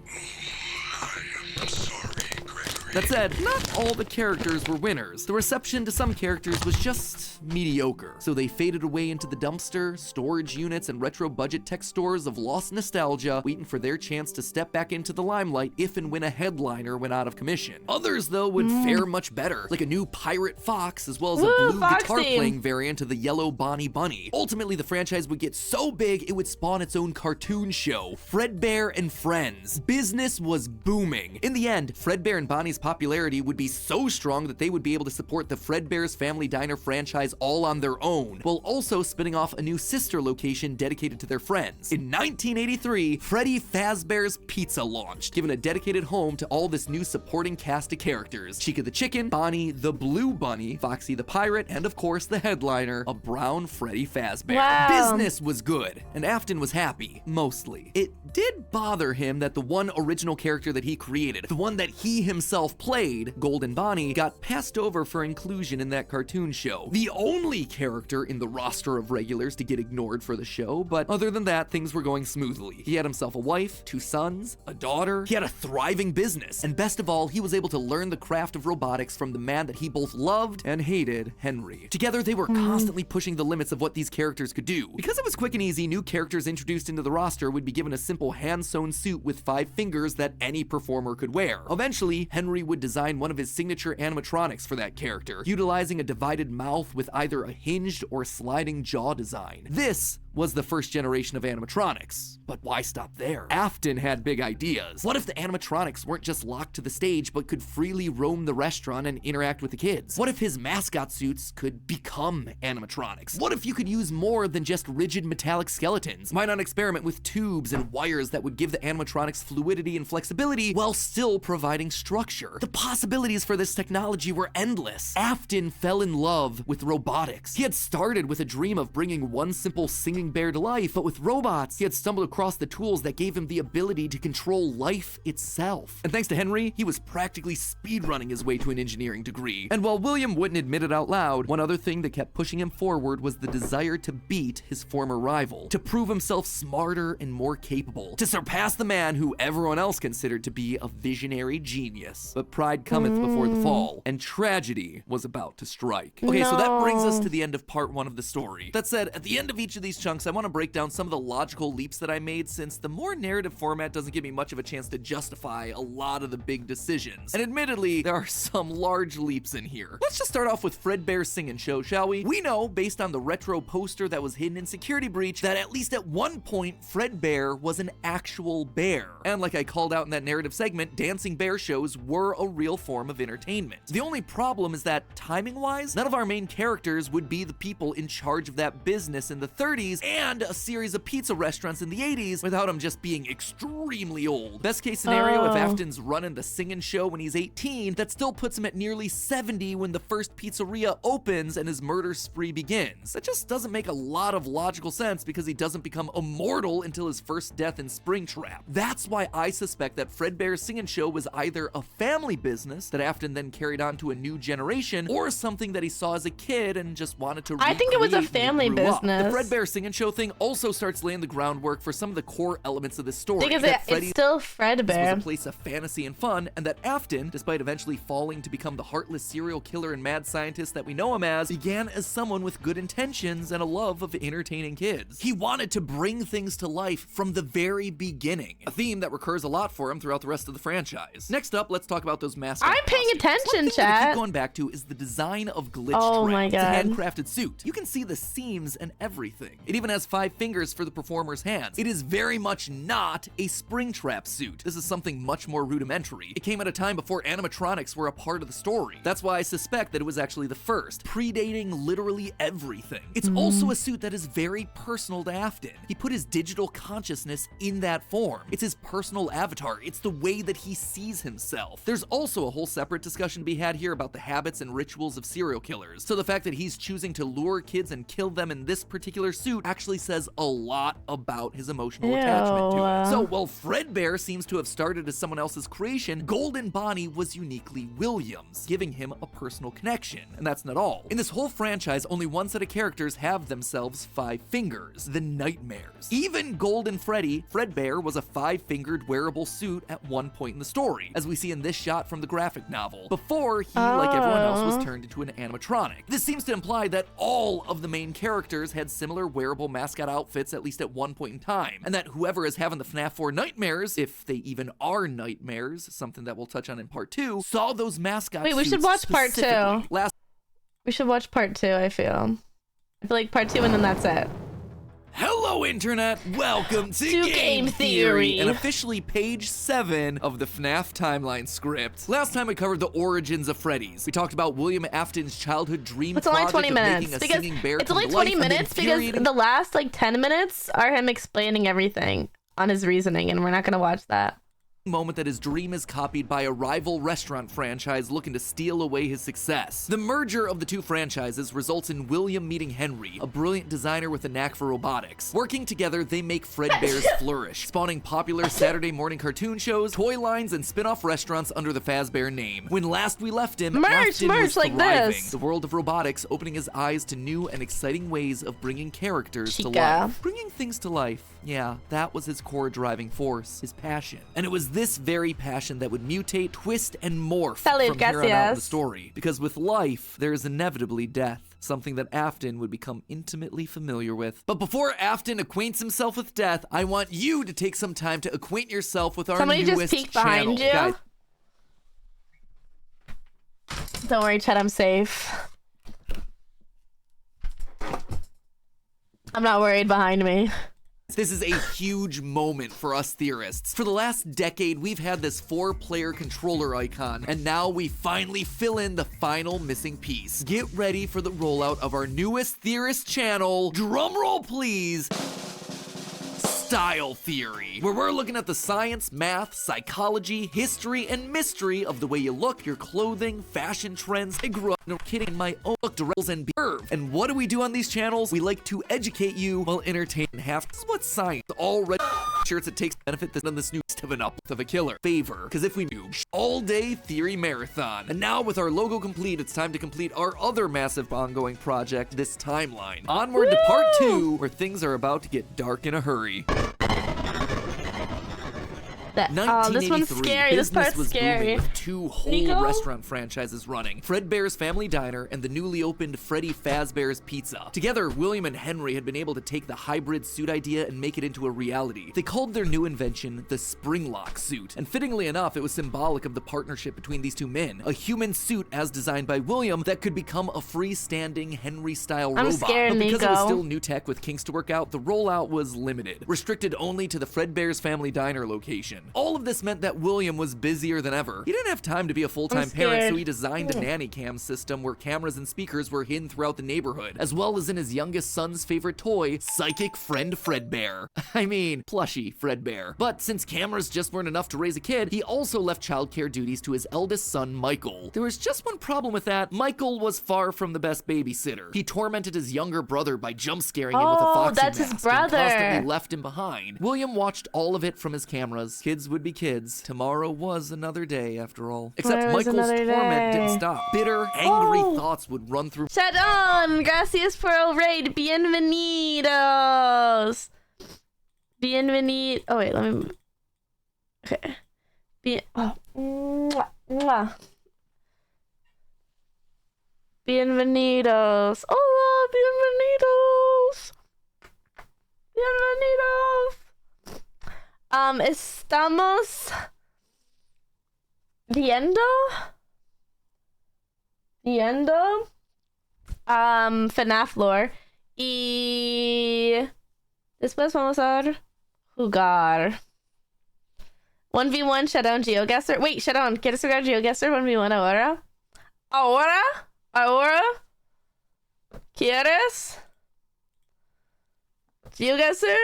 That said, not all the characters were winners. The reception to some characters was just mediocre, so they faded away into the dumpster, storage units, and retro budget tech stores of lost nostalgia, waiting for their chance to step back into the limelight if and when a headliner went out of commission. Others, though, would fare much better, like a new Pirate Fox, as well as a blue guitar-playing variant of the yellow Bonnie Bunny. Ultimately, the franchise would get so big, it would spawn its own cartoon show, Fredbear and Friends. Business was booming. In the end, Fredbear and Bonnie's popularity would be so strong that they would be able to support the Fredbear's Family Diner franchise all on their own, while also spinning off a new sister location dedicated to their friends. In 1983, Freddy Fazbear's Pizza launched, giving a dedicated home to all this new supporting cast of characters. Chica the Chicken, Bonnie the Blue Bunny, Foxy the Pirate, and of course the headliner, a brown Freddy Fazbear. Wow. Business was good, and Afton was happy, mostly. It did bother him that the one original character that he created, the one that he himself played, Golden Bonnie, got passed over for inclusion in that cartoon show. The only character in the roster of regulars to get ignored for the show, but other than that, things were going smoothly. He had himself a wife, 2 sons, a daughter, he had a thriving business, and best of all, he was able to learn the craft of robotics from the man that he both loved and hated, Henry. Together, they were constantly pushing the limits of what these characters could do. Because it was quick and easy, new characters introduced into the roster would be given a simple hand-sewn suit with 5 fingers that any performer could wear. Eventually, Henry would design one of his signature animatronics for that character, utilizing a divided mouth with either a hinged or sliding jaw design. This was the first generation of animatronics. But why stop there? Afton had big ideas. What if the animatronics weren't just locked to the stage, but could freely roam the restaurant and interact with the kids? What if his mascot suits could become animatronics? What if you could use more than just rigid metallic skeletons? Why not experiment with tubes and wires that would give the animatronics fluidity and flexibility while still providing structure? The possibilities for this technology were endless. Afton fell in love with robotics. He had started with a dream of bringing one simple singular bringing Bear to life, but with robots, he had stumbled across the tools that gave him the ability to control life itself. And thanks to Henry, he was practically speedrunning his way to an engineering degree. And while William wouldn't admit it out loud, one other thing that kept pushing him forward was the desire to beat his former rival, to prove himself smarter and more capable, to surpass the man who everyone else considered to be a visionary genius. But pride cometh before the fall, and tragedy was about to strike. Okay, so that brings us to the end of part 1 of the story. That said, at the end of each of these chunks, I want to break down some of the logical leaps that I made, since the more narrative format doesn't give me much of a chance to justify a lot of the big decisions. And admittedly, there are some large leaps in here. Let's just start off with Fredbear's Singin' Show, shall we? We know, based on the retro poster that was hidden in Security Breach, that at least at one point, Fredbear was an actual bear. And like I called out in that narrative segment, dancing bear shows were a real form of entertainment. The only problem is that, timing-wise, none of our main characters would be the people in charge of that business in the 30s and a series of pizza restaurants in the 80s without them just being extremely old. Best case scenario, if Afton's running the Singin' Show when he's 18, that still puts him at nearly 70 when the first pizzeria opens and his murder spree begins. That just doesn't make a lot of logical sense because he doesn't become immortal until his first death in Springtrap. That's why I suspect that Fredbear's Singin' Show was either a family business that Afton then carried on to a new generation, or something that he saw as a kid and just wanted to recreate. I think it was a family business. The Fredbear Singin' Show thing also starts laying the groundwork for some of the core elements of this story. Because it's still Fredbear. Was a place of fantasy and fun, and that Afton, despite eventually falling to become the heartless serial killer and mad scientist that we know him as, began as someone with good intentions and a love of entertaining kids. He wanted to bring things to life from the very beginning, a theme that recurs a lot for him throughout the rest of the franchise. Next up, let's talk about those mascot I'm paying attention, chat. What I keep going back to is the design of Glitch Trap. It's a handcrafted suit. You can see the seams and everything. It even has 5 fingers for the performer's hands. It is very much not a Springtrap suit. This is something much more rudimentary. It came at a time before animatronics were a part of the story. That's why I suspect that it was actually the first, predating literally everything. It's also a suit that is very personal to Afton. He put his digital consciousness in that form. It's his personal avatar. It's the way that he sees himself. There's also a whole separate discussion to be had here about the habits and rituals of serial killers. So the fact that he's choosing to lure kids and kill them in this particular suit actually says a lot about his emotional attachment to it. So while Fredbear seems to have started as someone else's creation, Golden Bonnie was uniquely Williams, giving him a personal connection. And that's not all. In this whole franchise, only one set of characters have themselves 5 fingers, the Nightmares. Even Golden Freddy, Fredbear was a 5-fingered wearable suit at one point in the story, as we see in this shot from the graphic novel, before he, like everyone else, was turned into an animatronic. This seems to imply that all of the main characters had similar wearable mascot outfits at least at one point in time, and that whoever is having the FNAF 4 nightmares, if they even are nightmares, something that we'll touch on in part 2, saw those mascots. Wait, we should watch part 2. We should watch part 2, I feel like part 2 and then that's it. Hello, Internet! Welcome to Game Theory, and officially page 7 of the FNAF timeline script. Last time we covered the origins of Freddy's. We talked about William Afton's childhood dream It's only 20 minutes because it's only 20 minutes because the last like 10 minutes are him explaining everything on his reasoning, and we're not gonna watch that. Moment that his dream is copied by a rival restaurant franchise looking to steal away his success. The merger of the two franchises results in William meeting Henry, a brilliant designer with a knack for robotics. Working together, they make Fredbear's flourish, spawning popular Saturday morning cartoon shows, toy lines, and spin-off restaurants under the Fazbear name. When last we left him, Afton was like thriving, this. the world of robotics opening his eyes to new and exciting ways of bringing characters to life. Bringing things to life, yeah, that was his core driving force, his passion. And it was this very passion that would mutate, twist, and morph from here on out in the story. Because with life, there is inevitably death, something that Afton would become intimately familiar with. But before Afton acquaints himself with death, I want you to take some time to acquaint yourself with our newest just peeked behind channel. you. Don't worry, Chet, I'm safe. I'm not worried behind me. This is a huge moment for us theorists. For the last decade, we've had this 4-player controller icon, and now we finally fill in the final missing piece. Get ready for the rollout of our newest theorist channel. Drumroll, please. style theory, where we're looking at the science, math, psychology, history, and mystery of the way you look, your clothing, fashion trends. I grew up, no kidding, my own look, drills, and beard. And what do we do on these channels? We like to educate you while entertaining half. This is what science already shirts it takes to benefit this on this new of an uplift of a killer favor. Because if we do all day theory marathon. And now with our logo complete, it's time to complete our other massive ongoing project, this timeline. Onward to part 2, where things are about to get dark in a hurry. This one's scary. This part's was scary. booming with 2 whole Nico? restaurant franchises running. Fredbear's Family Diner and the newly opened Freddy Fazbear's Pizza. Together, William and Henry had been able to take the hybrid suit idea and make it into a reality. They called their new invention the Springlock suit. And fittingly enough, it was symbolic of the partnership between these two men. A human suit as designed by William that could become a freestanding Henry-style robot. scared, but because it was Nico. still new tech with kinks to work out, the rollout was limited. Restricted only to the Fredbear's Family Diner location. All of this meant that William was busier than ever. He didn't have time to be a full-time parent, so he designed a nanny cam system where cameras and speakers were hidden throughout the neighborhood, as well as in his youngest son's favorite toy, Psychic Friend Fredbear. I mean, plushy Fredbear. But since cameras just weren't enough to raise a kid, he also left childcare duties to his eldest son, Michael. There was just one problem with that. Michael was far from the best babysitter. He tormented his younger brother by jump-scaring him with a foxy that's mask his brother. and constantly left him behind. William watched all of it from his cameras. Kids would be kids. Tomorrow was another day, after all. Except Tomorrow was Michael's another torment day. didn't stop. Bitter, angry thoughts would run through. Sharon, gracias por el raid. Bienvenidos. Bienvenido. Oh, wait, let me. Okay. Mwah. Bienvenidos. Hola, bienvenidos. Bienvenidos. Estamos viendo FNAF lore y después vamos a jugar 1v1 Shutdown GeoGuessr. Wait, Shutdown, ¿quieres jugar GeoGuessr 1v1 ahora? ¿Ahora? ¿Quieres? GeoGuessr?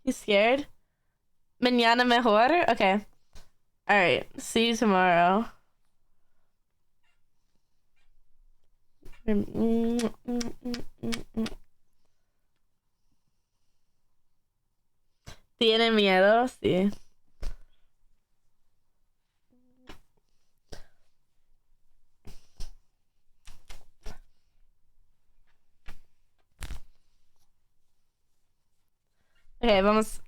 You scared? Mañana mejor? Okay. Alright. See you tomorrow. ¿Tiene miedo? Sí. Okay, vamos.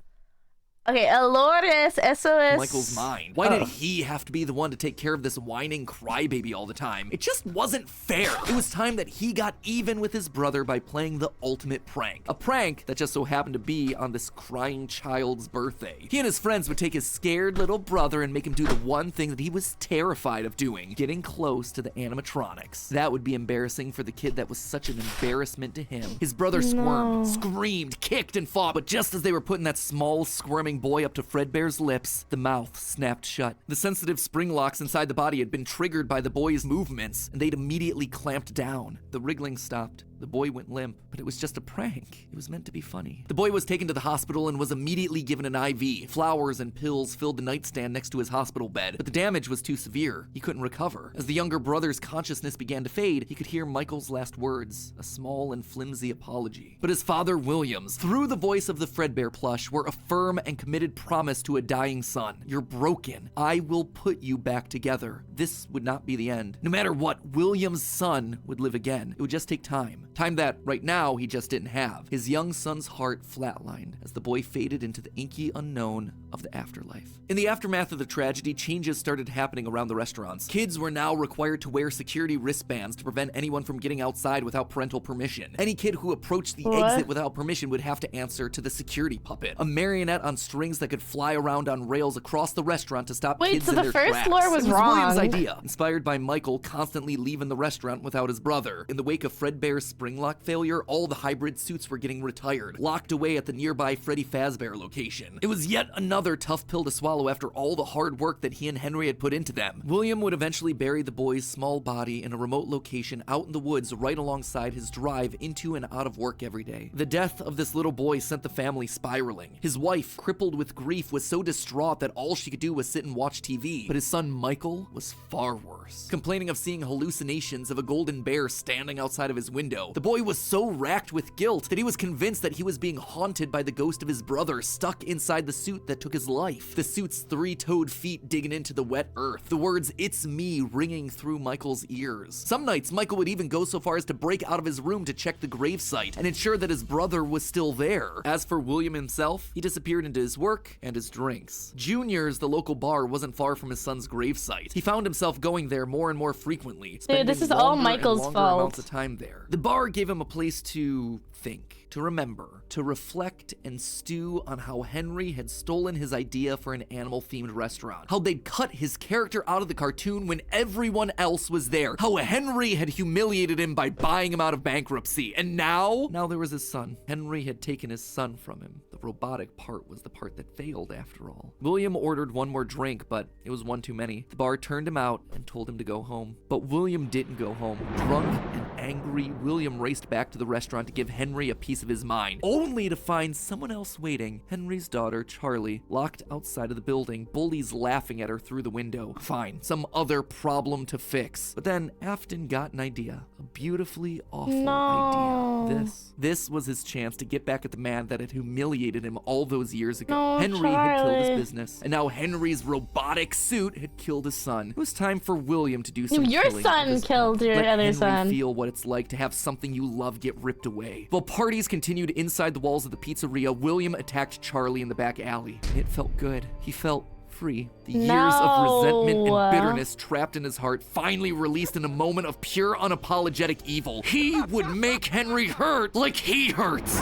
Okay, Alores, eso es... Michael's mind. Why did he have to be the one to take care of this whining crybaby all the time? It just wasn't fair. It was time that he got even with his brother by playing the ultimate prank. A prank that just so happened to be on this crying child's birthday. He and his friends would take his scared little brother and make him do the one thing that he was terrified of doing, getting close to the animatronics. That would be embarrassing for the kid that was such an embarrassment to him. His brother squirmed, screamed, kicked, and fought, but just as they were putting that small, squirming boy up to Fredbear's lips, the mouth snapped shut. The sensitive spring locks inside the body had been triggered by the boy's movements, and they'd immediately clamped down. The wriggling stopped. The boy went limp, but it was just a prank. It was meant to be funny. The boy was taken to the hospital and was immediately given an IV. Flowers and pills filled the nightstand next to his hospital bed, but the damage was too severe. He couldn't recover. As the younger brother's consciousness began to fade, he could hear Michael's last words, a small and flimsy apology. But his father, Williams, through the voice of the Fredbear plush, were a firm and committed promise to a dying son. You're broken. I will put you back together. This would not be the end. No matter what, Williams' son would live again. It would just take time. Time that, right now, he just didn't have. His young son's heart flatlined as the boy faded into the inky unknown of the afterlife. In the aftermath of the tragedy, changes started happening around the restaurants. Kids were now required to wear security wristbands to prevent anyone from getting outside without parental permission. Any kid who approached the exit without permission would have to answer to the security puppet, a marionette on strings that could fly around on rails across the restaurant to stop kids in their tracks. Wait, so the first lore was wrong. Williams' idea, inspired by Michael constantly leaving the restaurant without his brother. In the wake of Fredbear's spring lock failure, all the hybrid suits were getting retired, locked away at the nearby Freddy Fazbear location. It was yet another tough pill to swallow after all the hard work that he and Henry had put into them. William would eventually bury the boy's small body in a remote location out in the woods right alongside his drive into and out of work every day. The death of this little boy sent the family spiraling. His wife, crippled with grief, was so distraught that all she could do was sit and watch TV, but his son Michael was far worse. Complaining of seeing hallucinations of a golden bear standing outside of his window, the boy was so racked with guilt that he was convinced that he was being haunted by the ghost of his brother stuck inside the suit that took his life. The suit's three-toed feet digging into the wet earth. The words "it's me" ringing through Michael's ears. Some nights, Michael would even go so far as to break out of his room to check the gravesite and ensure that his brother was still there. As for William himself, he disappeared into his work and his drinks. Junior's, the local bar, wasn't far from his son's gravesite. He found himself going there more and more frequently, Dude, this is all Michael's longer fault. amounts of time there. The bar gave him a place to think, to remember, to reflect and stew on how Henry had stolen his idea for an animal-themed restaurant, how they'd cut his character out of the cartoon when everyone else was there, how Henry had humiliated him by buying him out of bankruptcy, and now there was his son. Henry had taken his son from him. The robotic part was the part that failed after all. William ordered one more drink, but it was one too many. The bar turned him out and told him to go home. But William didn't go home. Drunk and angry, William raced back to the restaurant to give Henry a piece of his mind, only to find someone else waiting. Henry's daughter, Charlie, locked outside of the building, bullies laughing at her through the window. Fine, some other problem to fix. But then Afton got an idea. A beautifully awful idea. This was his chance to get back at the man that had humiliated him all those years ago. No, Henry had killed his Charlie. business, and now Henry's robotic suit had killed his son. It was time for William to do some Your killing. son killed your Let other Henry son. feel what it's like to have something you love get ripped away. While parties continued inside the walls of the pizzeria, William attacked Charlie in the back alley. It felt good. He felt free. The years of resentment and bitterness trapped in his heart finally released in a moment of pure unapologetic evil. He would make Henry hurt like he hurts.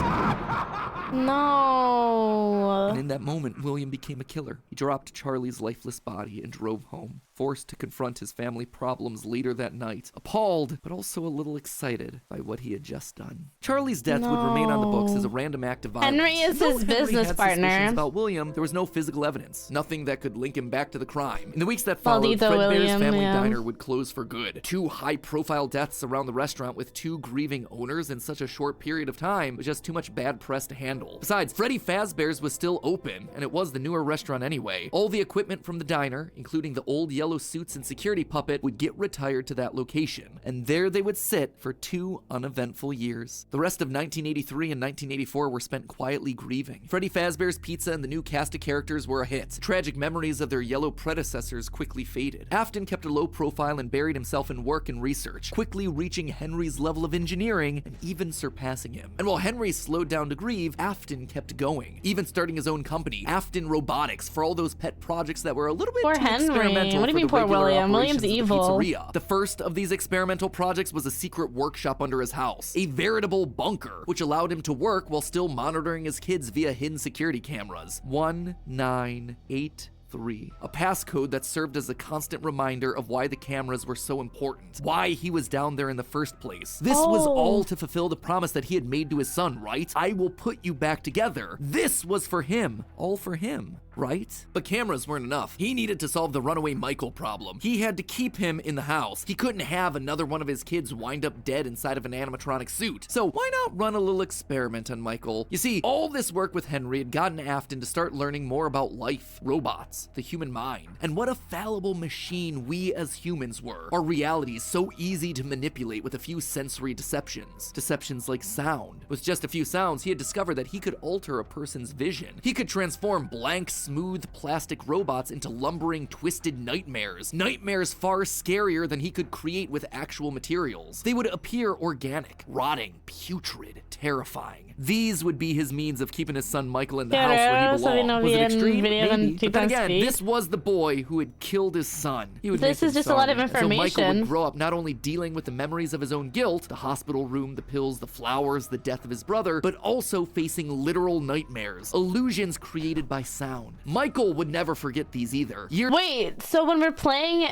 No. And in that moment, William became a killer. He dropped Charlie's lifeless body and drove home, forced to confront his family problems later that night, appalled, but also a little excited by what he had just done. Charlie's death would remain on the books as a random act of violence. Henry is Though his Henry business had partner. suspicions about William, there was no physical evidence, nothing that could link him back to the crime. In the weeks that followed, Maldito Fredbear's William, family yeah. diner would close for good. 2 high-profile deaths around the restaurant with 2 grieving owners in such a short period of time was just too much bad press to handle. Besides, Freddy Fazbear's was still open, and it was the newer restaurant anyway. All the equipment from the diner, including the old yellow suits and security puppet, would get retired to that location, and there they would sit for 2 uneventful years. The rest of 1983 and 1984 were spent quietly grieving. Freddy Fazbear's Pizza and the new cast of characters were a hit. Tragic memories of their yellow predecessors quickly faded. Afton kept a low profile and buried himself in work and research, quickly reaching Henry's level of engineering and even surpassing him. And while Henry slowed down to grieve, Afton kept going, even starting his own company, Afton Robotics, for all those pet projects that were a little bit Poor too Henry. experimental What do you for mean the poor regular William? operations William's of the evil. pizzeria. The first of these experimental projects was a secret workshop under his house, a veritable bunker, which allowed him to work while still monitoring his kids via hidden security cameras. 1983. A passcode that served as a constant reminder of why the cameras were so important, why he was down there in the first place. This was all to fulfill the promise that he had made to his son, right? I will put you back together. This was for him, all for him, right? But cameras weren't enough. He needed to solve the runaway Michael problem. He had to keep him in the house. He couldn't have another one of his kids wind up dead inside of an animatronic suit. So why not run a little experiment on Michael? You see, all this work with Henry had gotten Afton to start learning more about life, robots, the human mind, and what a fallible machine we as humans were. Our realities so easy to manipulate with a few sensory deceptions. Deceptions like sound. With just a few sounds, he had discovered that he could alter a person's vision. He could transform blank, smooth plastic robots into lumbering, twisted nightmares. Nightmares far scarier than he could create with actual materials. They would appear organic, rotting, putrid, terrifying. These would be his means of keeping his son Michael in the house where he belonged. Was it extreme? Maybe. But then again, this was the boy who had killed his son. He would This make is him just a lot of sorry. So Michael information. would grow up not only dealing with the memories of his own guilt, the hospital room, the pills, the flowers, the death of his brother, but also facing literal nightmares, illusions created by sound. Michael would never forget these either. Wait, so when we're playing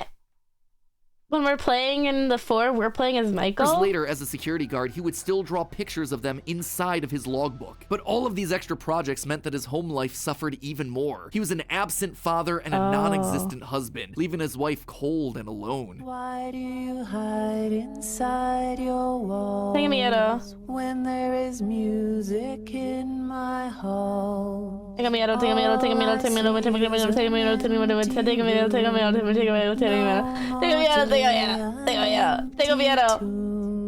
When we're playing in the 4, we're playing as Michael. Years later, as a security guard, he would still draw pictures of them inside of his logbook. But all of these extra projects meant that his home life suffered even more. He was an absent father and a non-existent husband, leaving his wife cold and alone. Why do you hide inside your walls Tengo miedo. when there is music in my hall? Tengo miedo, tengo miedo, tengo miedo, tengo miedo, tengo miedo, tengo miedo, tengo miedo, tengo miedo, tengo miedo, tengo miedo, tengo miedo,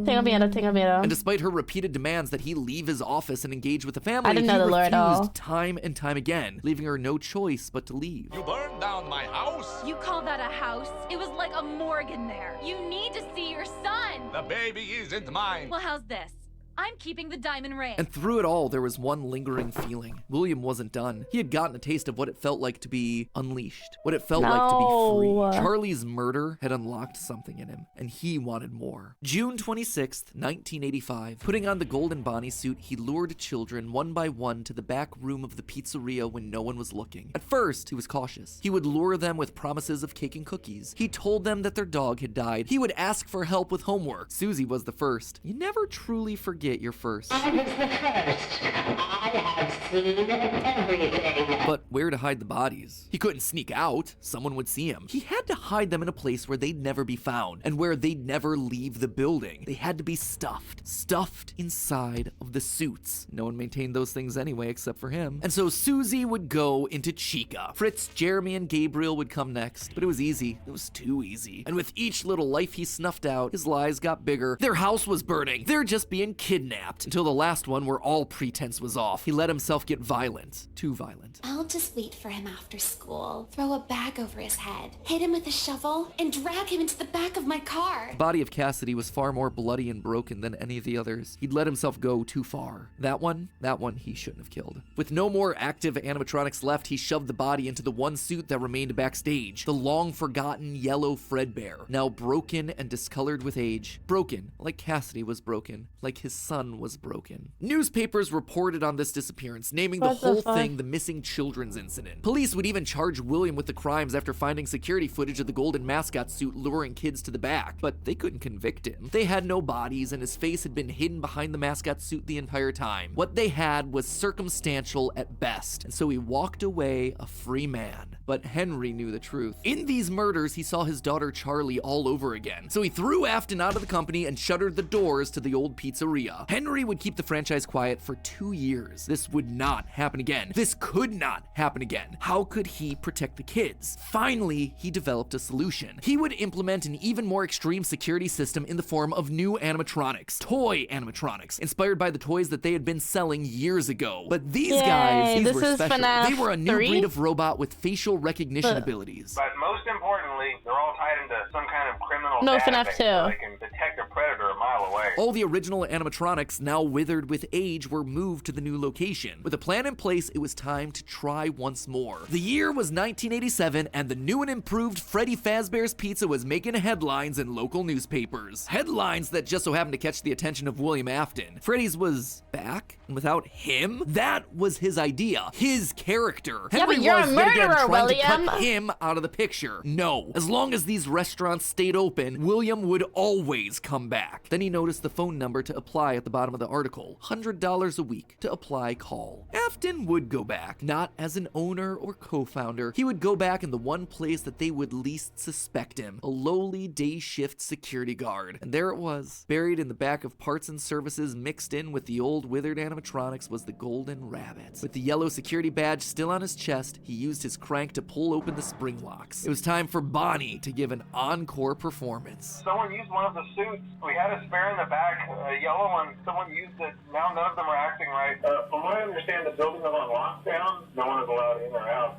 tengo miedo, tengo miedo. And despite her repeated demands that he leave his office and engage with the family, I didn't know he the lore at all. refused time and time again, leaving her no choice but to leave. You burned down my house? You call that a house? It was like a morgue in there. You need to see your son. The baby isn't mine. Well, how's this? I'm keeping the diamond ring. And through it all, there was one lingering feeling. William wasn't done. He had gotten a taste of what it felt like to be unleashed, what it felt like to be free. Charlie's murder had unlocked something in him, and he wanted more. June 26th, 1985. Putting on the golden Bonnie suit, he lured children one by one to the back room of the pizzeria when no one was looking. At first, he was cautious. He would lure them with promises of cake and cookies. He told them that their dog had died. He would ask for help with homework. Susie was the first. You never truly forget your first. I was the first. I have seen everything. But where to hide the bodies? He couldn't sneak out. Someone would see him. He had to hide them in a place where they'd never be found and where they'd never leave the building. They had to be stuffed inside of the suits. No one maintained those things anyway except for him. And so Susie would go into Chica. Fritz, Jeremy, and Gabriel would come next. But it was easy. It was too easy. And with each little life he snuffed out, his lies got bigger. Their house was burning. They're just being kidnapped. Until the last one where all pretense was off. He let himself get violent. Too violent. I'll just wait for him after school, throw a bag over his head, hit him with a shovel, and drag him into the back of my car. The body of Cassidy was far more bloody and broken than any of the others. He'd let himself go too far. That one he shouldn't have killed. With no more active animatronics left, he shoved the body into the one suit that remained backstage. The long-forgotten yellow Fredbear, now broken and discolored with age. Broken, like Cassidy was broken, like his son was broken. Newspapers reported on this disappearance, naming the whole thing the missing children's incident. Police would even charge William with the crimes after finding security footage of the golden mascot suit luring kids to the back, but they couldn't convict him. They had no bodies, and his face had been hidden behind the mascot suit the entire time. What they had was circumstantial at best, and so he walked away a free man. But Henry knew the truth. In these murders, he saw his daughter Charlie all over again, so he threw Afton out of the company and shuttered the doors to the old pizzeria. Henry would keep the franchise quiet for 2 years. This would not happen again. This could not happen again. How could he protect the kids? Finally, he developed a solution. He would implement an even more extreme security system in the form of new animatronics. Toy animatronics, inspired by the toys that they had been selling years ago. But these guys, these were special. They were a new breed of robot with facial recognition abilities. But most importantly, they're all tied into some kind of criminal FNAF database 2. so they can detect a predator a mile away. All the original animatronics, now withered with age, were moved to the new location. With a plan in place, it was time to try once more. The year was 1987, and the new and improved Freddy Fazbear's Pizza was making headlines in local newspapers. Headlines that just so happened to catch the attention of William Afton. Freddy's was back, and without him, that was his idea, his character. Henry but you're was a yet again murderer, trying to William. cut him out of the picture. No, as long as these restaurants stayed open, William would always come back. Then he noticed the phone number to apply at the bottom of the article. $100 a week to apply, call. Afton would go back, not as an owner or co-founder. He would go back in the one place that they would least suspect him, a lowly day shift security guard. And there it was, buried in the back of parts and services mixed in with the old withered animatronics was the golden rabbit. With the yellow security badge still on his chest, he used his crank to pull open the spring locks. It was time for Bonnie to give an encore performance. Someone used one of the suits. We had a spare in the back, a yellow one. Someone used it. Now none of them are acting right. From what I understand, the building is on lockdown. No one is allowed in or out,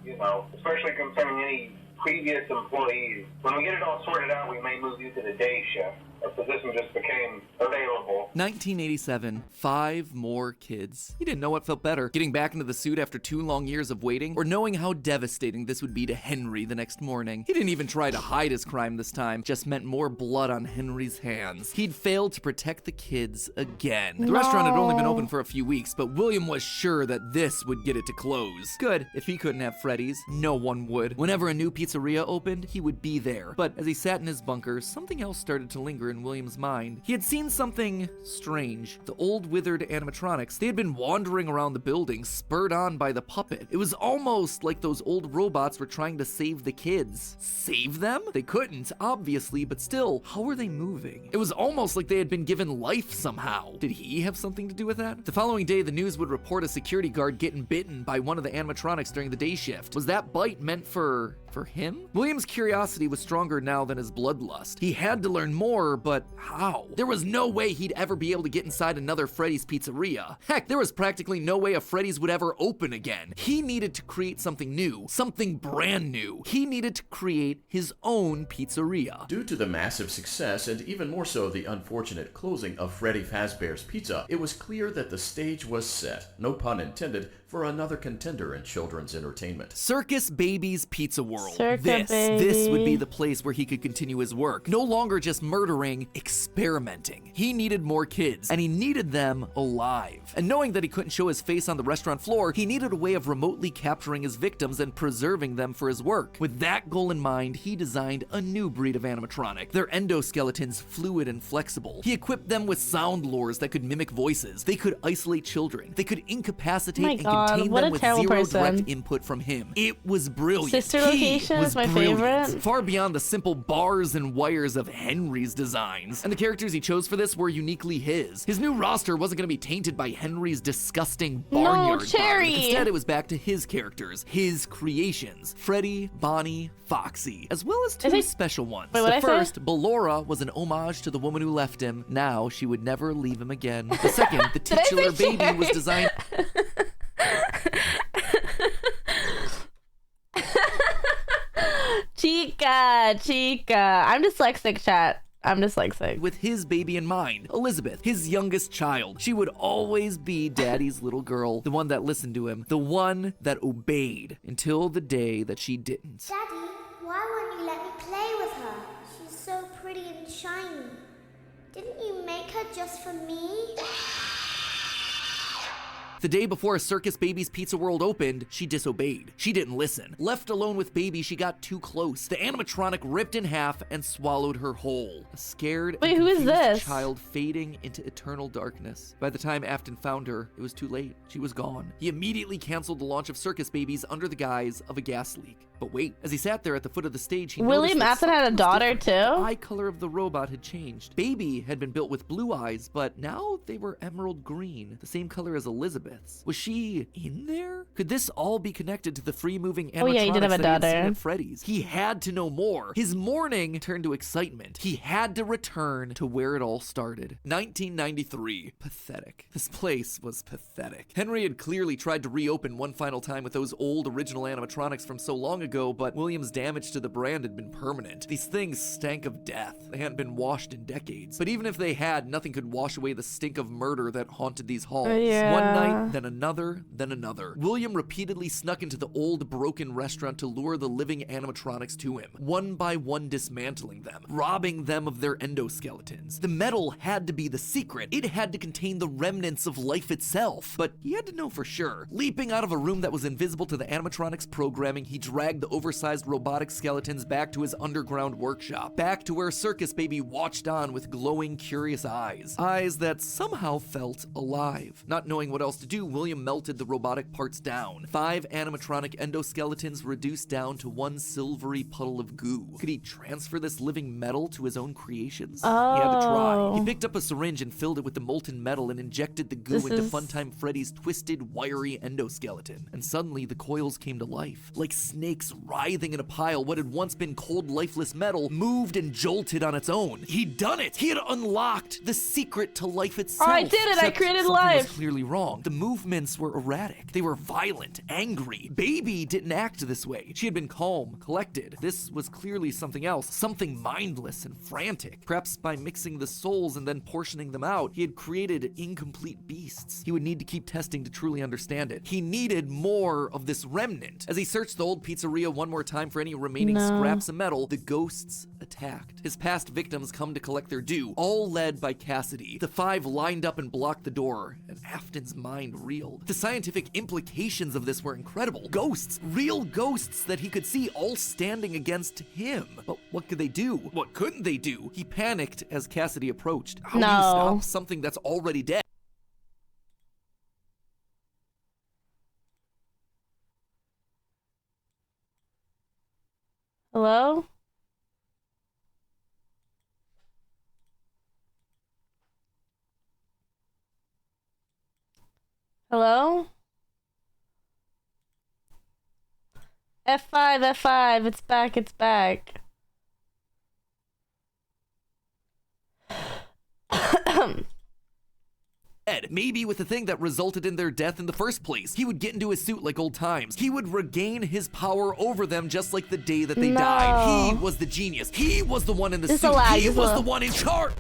especially concerning any previous employees. When we get it all sorted out, we may move you to the day shift. a position just became available. 1987, 5 more kids. He didn't know what felt better, getting back into the suit after 2 long years of waiting, or knowing how devastating this would be to Henry the next morning. He didn't even try to hide his crime this time, just meant more blood on Henry's hands. He'd failed to protect the kids again. The restaurant had only been open for a few weeks, but William was sure that this would get it to close. Good, if he couldn't have Freddy's, no one would. Whenever a new pizzeria opened, he would be there. But as he sat in his bunker, something else started to linger in William's mind. He had seen something strange. The old withered animatronics, they had been wandering around the building, spurred on by the puppet. It was almost like those old robots were trying to save the kids. Save them? They couldn't, obviously, but still, how were they moving? It was almost like they had been given life somehow. Did he have something to do with that? The following day, the news would report a security guard getting bitten by one of the animatronics during the day shift. Was that bite meant for him? William's curiosity was stronger now than his bloodlust. He had to learn more, but how? There was no way he'd ever be able to get inside another Freddy's pizzeria. Heck, there was practically no way a Freddy's would ever open again. He needed to create something new, something brand new. He needed to create his own pizzeria. Due to the massive success, and even more so the unfortunate closing of Freddy Fazbear's Pizza, it was clear that the stage was set, no pun intended, for another contender in children's entertainment. Circus Baby's Pizza World. Circus This would be the place where he could continue his work. No longer just murdering, experimenting. He needed more kids, and he needed them alive. And knowing that he couldn't show his face on the restaurant floor, he needed a way of remotely capturing his victims and preserving them for his work. With that goal in mind, he designed a new breed of animatronic. Their endoskeletons fluid and flexible. He equipped them with sound lures that could mimic voices. They could isolate children. They could incapacitate and contain them with zero direct input from him. It was brilliant. Sister Location is my favorite. Far beyond the simple bars and wires of Henry's designs. And the characters he chose for this were uniquely his. His new roster wasn't going to be tainted by Henry's disgusting barnyard bar. Cherry. Instead, it was back to his characters, his creations. Freddy, Bonnie, Foxy, as well as 2 special ones. Wait, The first, Ballora, was an homage to the woman who left him. Now she would never leave him again. The second, the titular baby, was designed... Chica. I'm dyslexic, chat. I'm dyslexic. With his baby in mind, Elizabeth, his youngest child. She would always be Daddy's little girl, the one that listened to him, the one that obeyed, until the day that she didn't. Daddy, why won't you let me play with her? She's so pretty and shiny. Didn't you make her just for me? The day before Circus Baby's Pizza World opened, she disobeyed. She didn't listen. Left alone with Baby, she got too close. The animatronic ripped in half and swallowed her whole. A scared and confused child fading into eternal darkness. By the time Afton found her, it was too late. She was gone. He immediately canceled the launch of Circus Babies under the guise of a gas leak. But wait, as he sat there at the foot of the stage, he William Afton had a daughter too? The eye color of the robot had changed. Baby had been built with blue eyes, but now they were emerald green, the same color as Elizabeth's. Was she in there? Could this all be connected to the free-moving animatronics he did have a that he had seen daughter. at Freddy's? He had to know more. His mourning turned to excitement. He had to return to where it all started. 1993. Pathetic. This place was pathetic. Henry had clearly tried to reopen one final time with those old original animatronics from so long ago, but William's damage to the brand had been permanent. These things stank of death. They hadn't been washed in decades. But even if they had, nothing could wash away the stink of murder that haunted these halls. One night, then another, then another. William repeatedly snuck into the old broken restaurant to lure the living animatronics to him, one by one dismantling them, robbing them of their endoskeletons. The metal had to be the secret. It had to contain the remnants of life itself. But he had to know for sure. Leaping out of a room that was invisible to the animatronics programming, he dragged the oversized robotic skeletons back to his underground workshop, back to where Circus Baby watched on with glowing, curious eyes. Eyes that somehow felt alive. Not knowing what else to do, William melted the robotic parts down. 5 animatronic endoskeletons reduced down to one silvery puddle of goo. Could he transfer this living metal to his own creations? He had to try. He picked up a syringe and filled it with the molten metal and injected the goo into Funtime Freddy's twisted, wiry endoskeleton. And suddenly the coils came to life. Like snakes writhing in a pile, what had once been cold, lifeless metal moved and jolted on its own. He'd done it! He had unlocked the secret to life itself. Oh, I did it! I created something life! was clearly wrong. The movements were erratic. They were violent, angry. Baby didn't act this way. She had been calm, collected. This was clearly something else, something mindless and frantic. Perhaps by mixing the souls and then portioning them out, he had created incomplete beasts. He would need to keep testing to truly understand it. He needed more of this remnant. As he searched the old pizzeria one more time for any remaining scraps of metal, the ghosts attacked. His past victims come to collect their due, all led by Cassidy. The five lined up and blocked the door, and Afton's mind reeled. The scientific implications of this were incredible. Ghosts, real ghosts that he could see, all standing against him. But what could they do? What couldn't they do? He panicked as Cassidy approached. How do you stop something that's already dead? Hello? Hello? F5, F5, it's back, it's back. Maybe with the thing that resulted in their death in the first place. He would get into his suit like old times. He would regain his power over them just like the day that they died. He was the genius. He was the one in the suit. He was the one in charge.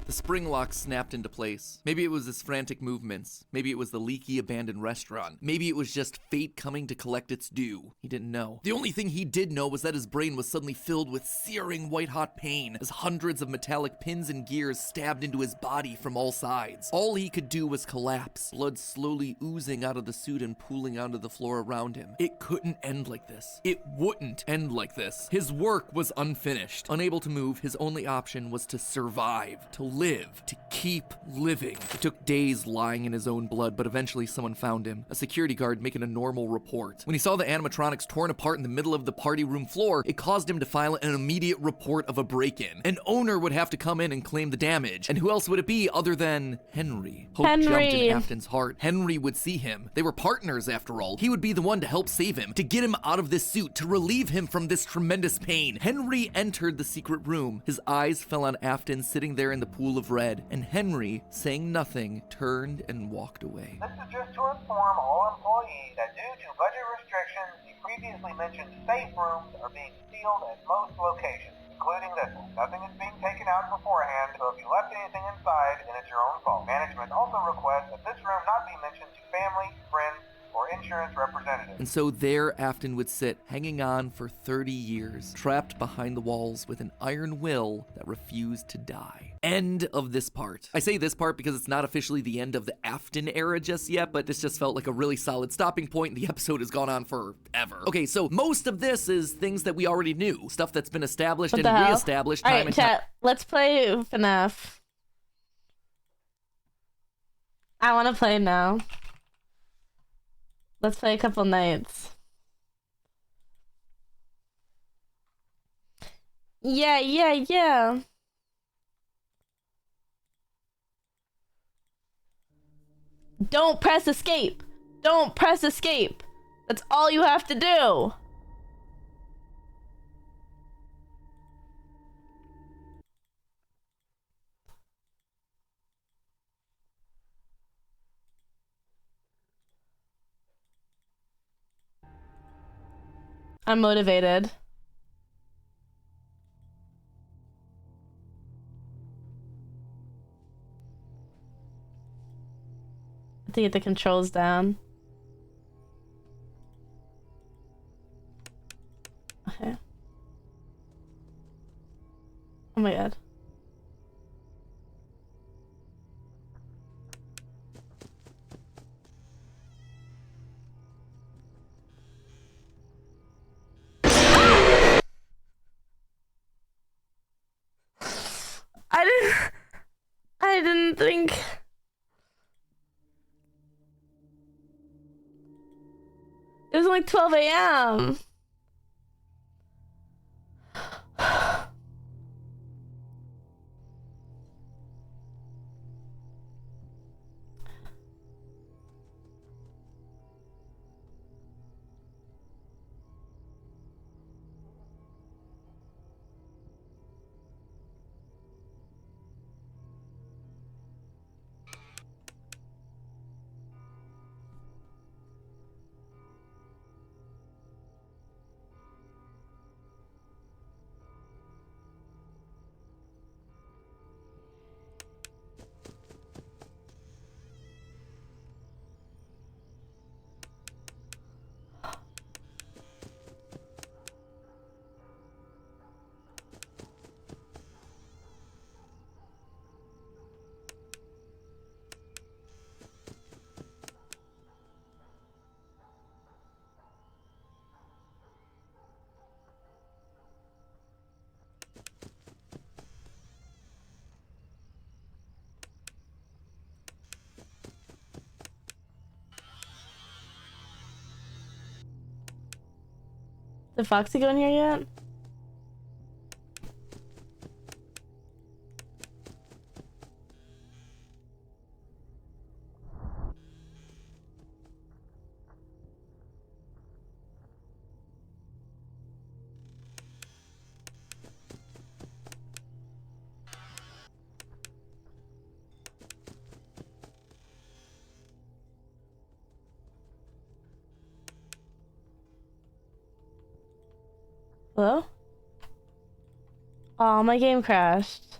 The spring lock snapped into place. Maybe it was his frantic movements. Maybe it was the leaky abandoned restaurant. Maybe it was just fate coming to collect its due. He didn't know. The only thing he did know was that his brain was suddenly filled with searing white-hot pain as hundreds of metallic pins and gears stabbed into his body from all sides. All he could do was collapse, blood slowly oozing out of the suit and pooling onto the floor around him. It couldn't end like this. It wouldn't end like this. His work was unfinished. Unable to move, his only option was to survive, to live, to keep living. It took days lying in his own blood, but eventually someone found him, a security guard making a normal report. When he saw the animatronics torn apart in the middle of the party room floor, it caused him to file an immediate report of a break-in. An owner would have to come in and claim the damage, and who else would it be other than Henry? Hope jumped in Afton's heart. Henry would see him. They were partners after all. He would be the one to help save him, to get him out of this suit, to relieve him from this tremendous pain. Henry entered the secret room. His eyes fell on Afton sitting there in the pool of red, and Henry, saying nothing, turned and walked away. This is just to inform all employees that due to budget restrictions, the previously mentioned safe rooms are being sealed at most locations, including this one. Nothing is being taken out beforehand, so if you left anything inside, then it's your own fault. Management also requests that this room not be mentioned to family, friends, or insurance representatives. And so there Afton would sit, hanging on for 30 years, trapped behind the walls with an iron will that refused to die. End of this part. I say this part because it's not officially the end of the Afton era just yet, but this just felt like a really solid stopping point. The episode has gone on forever. Okay, so most of this is things that we already knew, stuff that's been established and reestablished time and time. Chat, let's play FNAF. I want to play now. Let's play a couple nights. Yeah. Don't press escape. Don't press escape. That's all you have to do. I'm motivated. To get the controls down. Okay. Oh my god. I didn't think. It was like 12 a.m. Did Foxy go in here yet? Hello? Oh, my game crashed.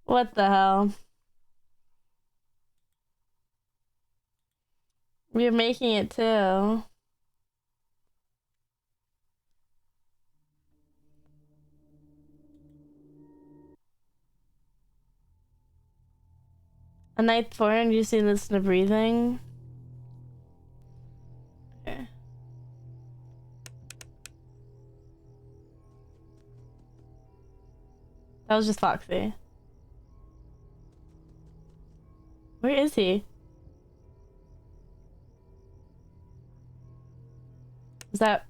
What the hell? We're making it too. A night 4 and you see listen to breathing. Okay. That was just Foxy. Where is he? Is that...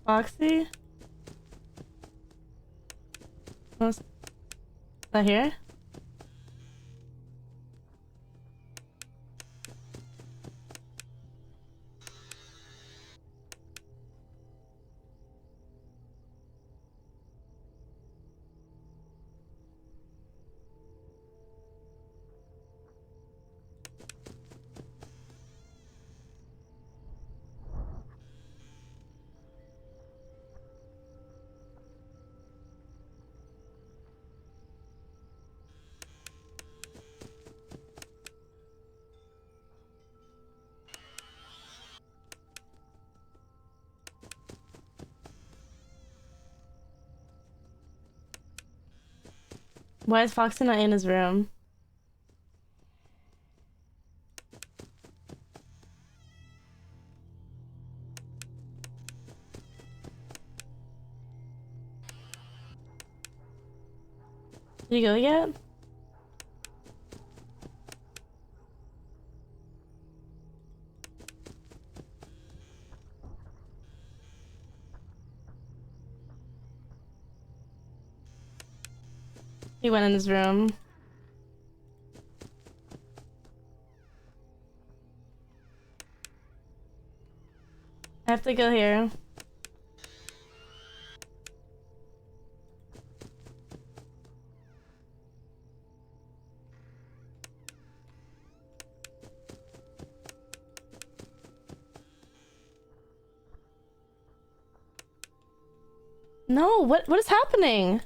Foxy? Is that here? Why is Foxy not in his room? Did you go yet? He went in his room. I have to go here. No, what is happening?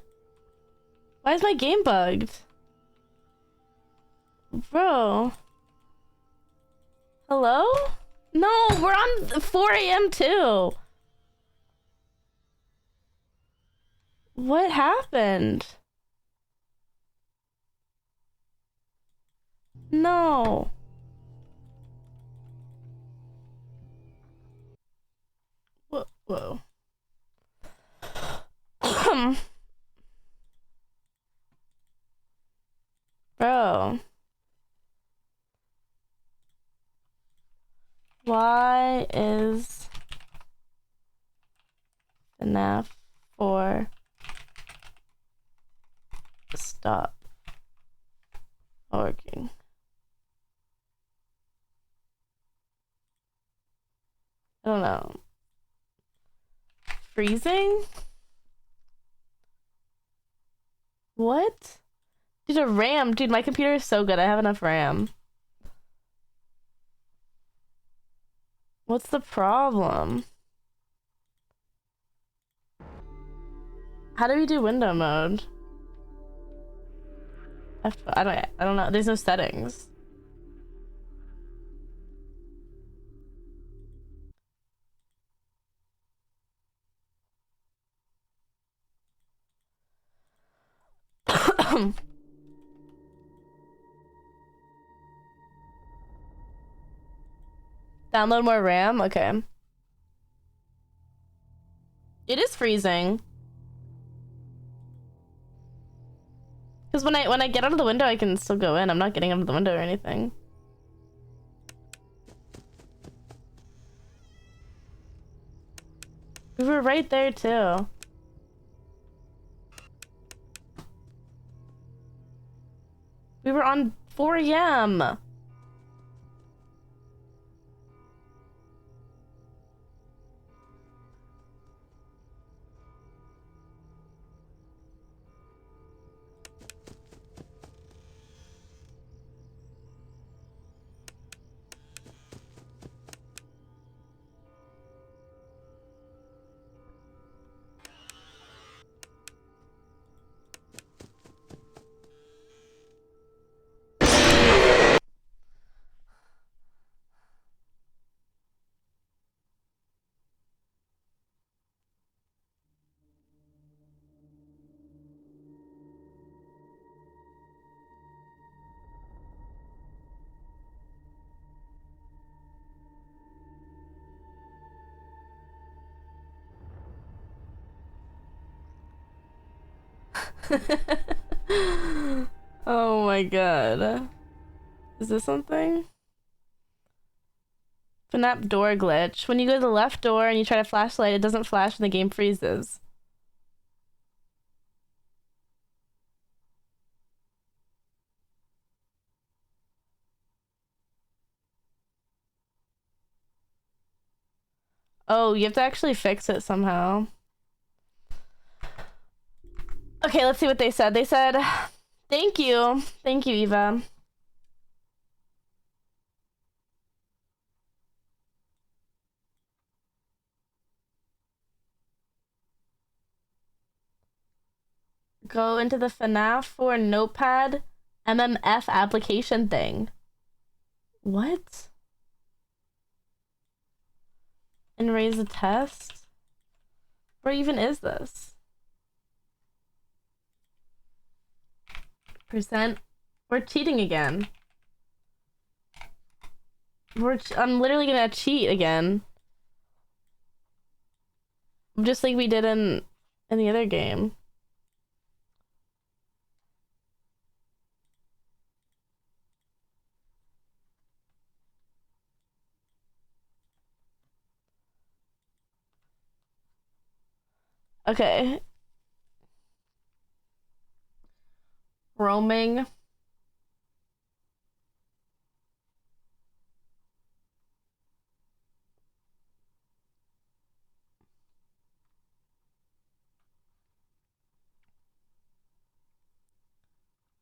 Why is my game bugged? Bro. Hello? No, we're on 4 a.m. too. What happened? No. Whoa. Bro. Why is FNAF 4 stop working? I don't know. Freezing? What? Dude, a RAM. Dude, my computer is so good. I have enough RAM. What's the problem? How do we do window mode? I don't know. There's no settings. Download more RAM? Okay. It is freezing. Because when I get out of the window, I can still go in. I'm not getting out of the window or anything. We were right there too. We were on 4 a.m. Oh my god. Is this something? FNAF door glitch. When you go to the left door and you try to flashlight, it doesn't flash and the game freezes. Oh, you have to actually fix it somehow. Okay, let's see what they said. They said, thank you. Thank you, Eva. Go into the FNAF 4 Notepad MMF application thing. What? And raise a test? Where even is this? Percent. We're cheating again. I'm literally gonna cheat again. Just like we did in the other game. Okay. Roaming.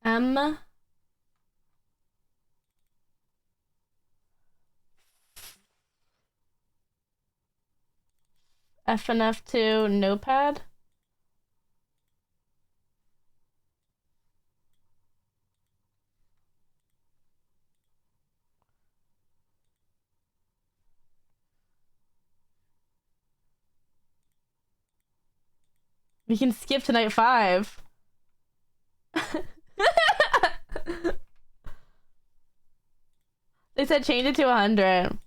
M. F and F2 notepad. We can skip to night 5. They said change it to 100.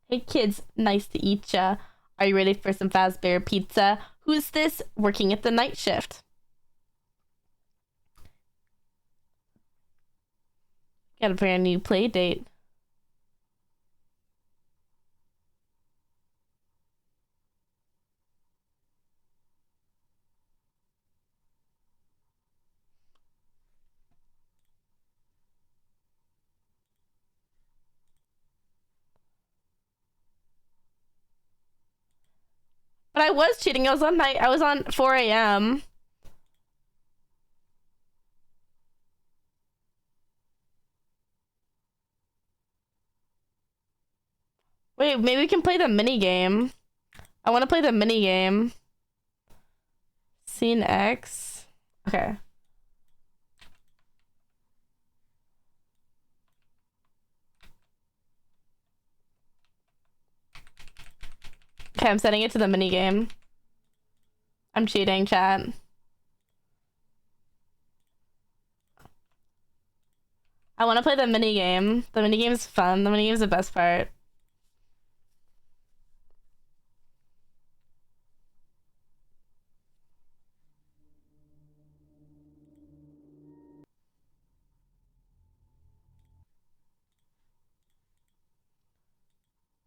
Hey kids, nice to eat ya. Are you ready for some Fazbear pizza? Who's this working at the night shift? Got a brand new play date. But I was cheating. I was on 4 a.m. Wait, maybe we can play the mini game. I want to play the mini game. Scene X. Okay. Okay, I'm setting it to the mini game. I'm cheating, chat. I want to play the mini game. The mini game's fun. The mini game's the best part.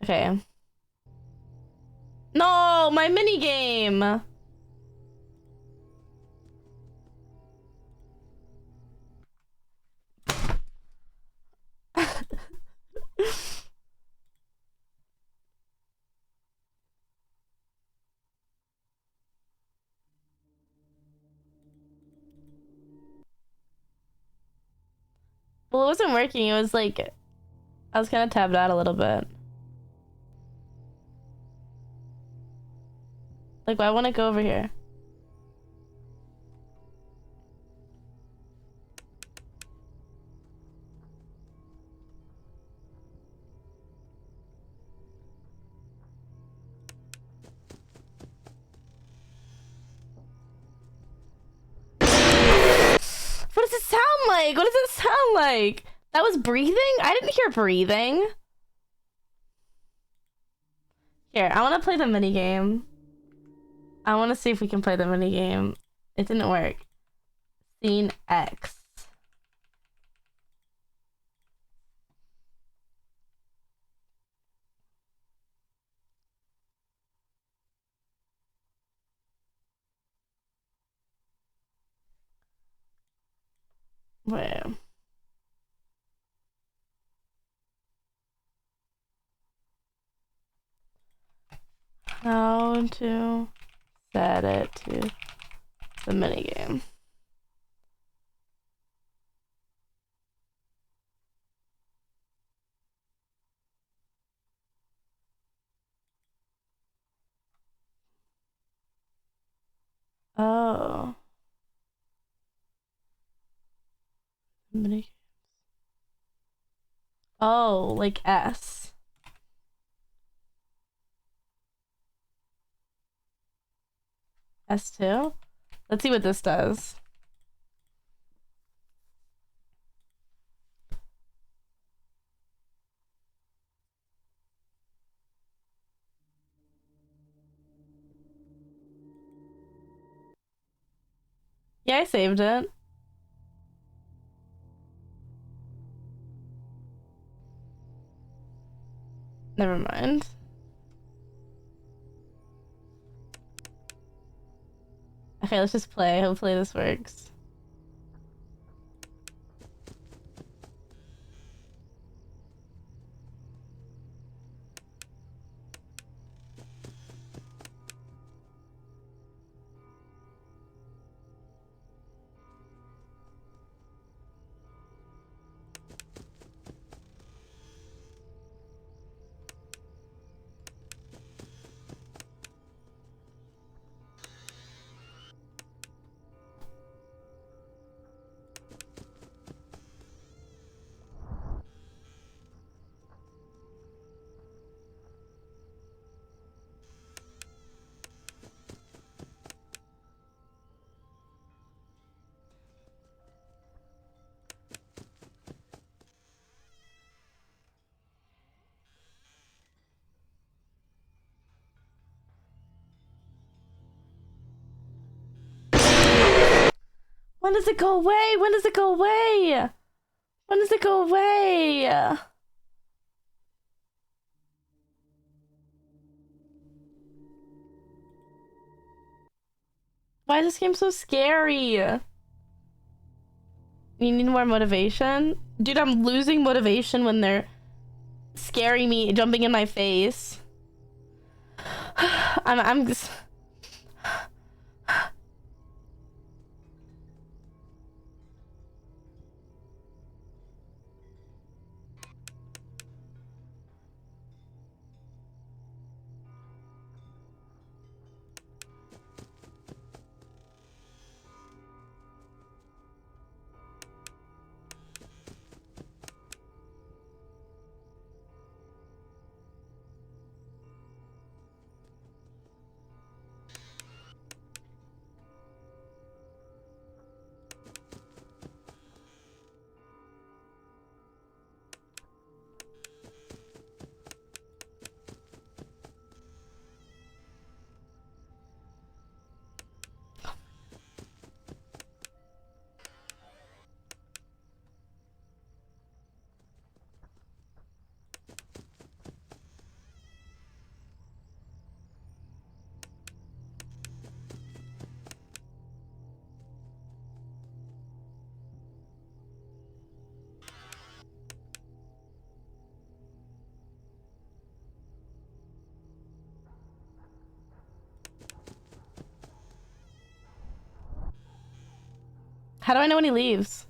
Okay. No, my mini game. Well, it wasn't working. It was like I was kind of tabbed out a little bit. Like, why won't it go over here? What does it sound like? What does it sound like? That was breathing? I didn't hear breathing. Here, I want to play the mini game. I want to see if we can play the mini game. It didn't work. Scene X. Wait. How to set it to the minigame. Oh. Mini. Oh, like S. S2? Let's see what this does. Yeah, I saved it. Never mind. Okay, let's just play. Hopefully this works. When does it go away? When does it go away? When does it go away? Why is this game so scary? You need more motivation? Dude, I'm losing motivation when they're scaring me, jumping in my face. I'm just... How do I know when he leaves?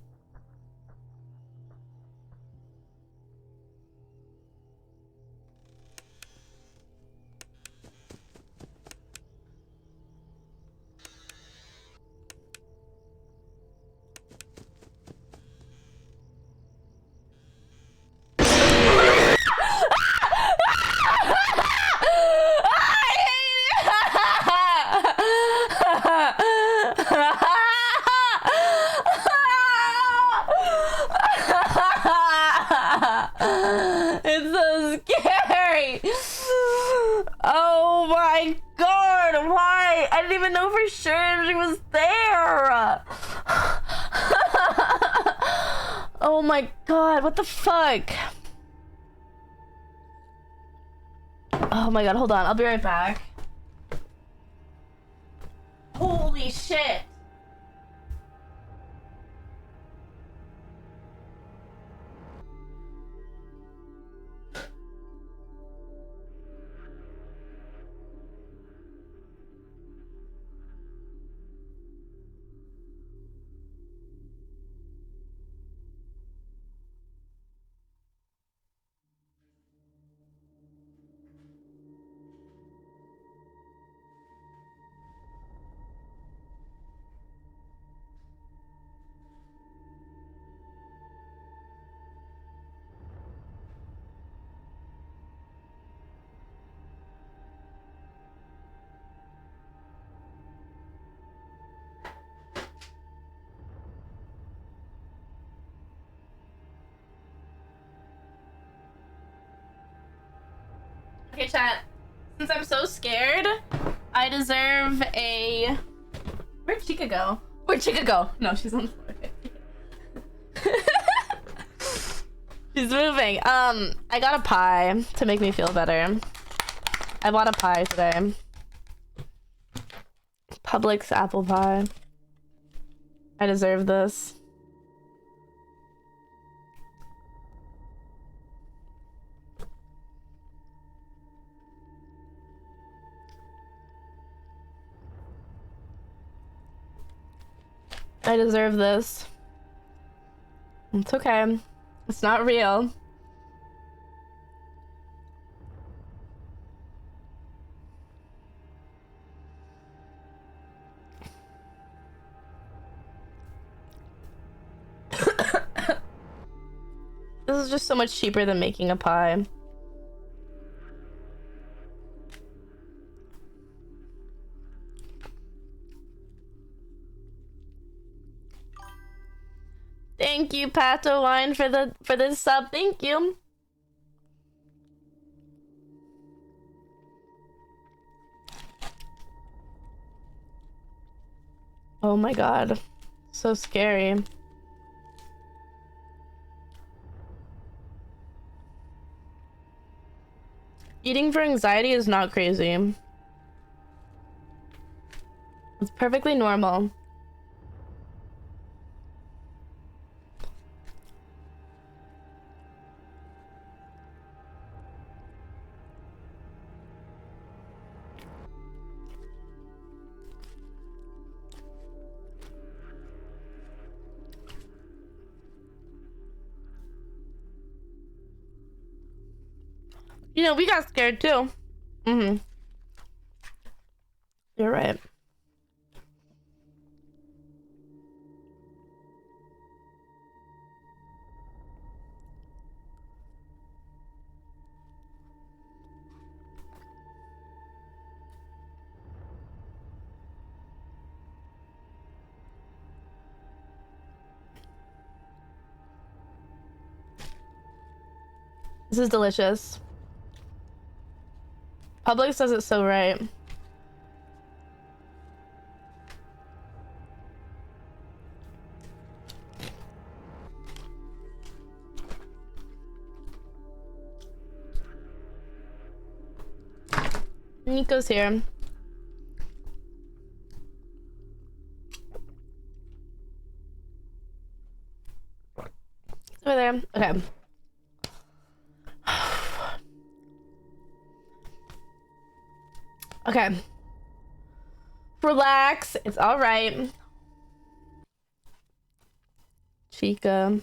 It's so scary. Oh my god, why? I didn't even know for sure she was there. Oh my god, what the fuck? Oh my god, hold on, I'll be right back. Holy shit. Okay, chat. Since I'm so scared, I deserve a... Where'd Chica go? Where'd Chica go? No, she's on the floor. She's moving. I got a pie to make me feel better. I bought a pie today. Publix apple pie. I deserve this. I deserve this. It's okay. It's not real. This is just so much cheaper than making a pie. Thank you, Pato Wine, for the sub. Thank you. Oh my god. So scary. Eating for anxiety is not crazy. It's perfectly normal. You know, we got scared too. Mm-hmm. You're right. This is delicious. Publix does it so right. Nico's here. It's over there. Okay. Okay. Relax. It's all right. Chica.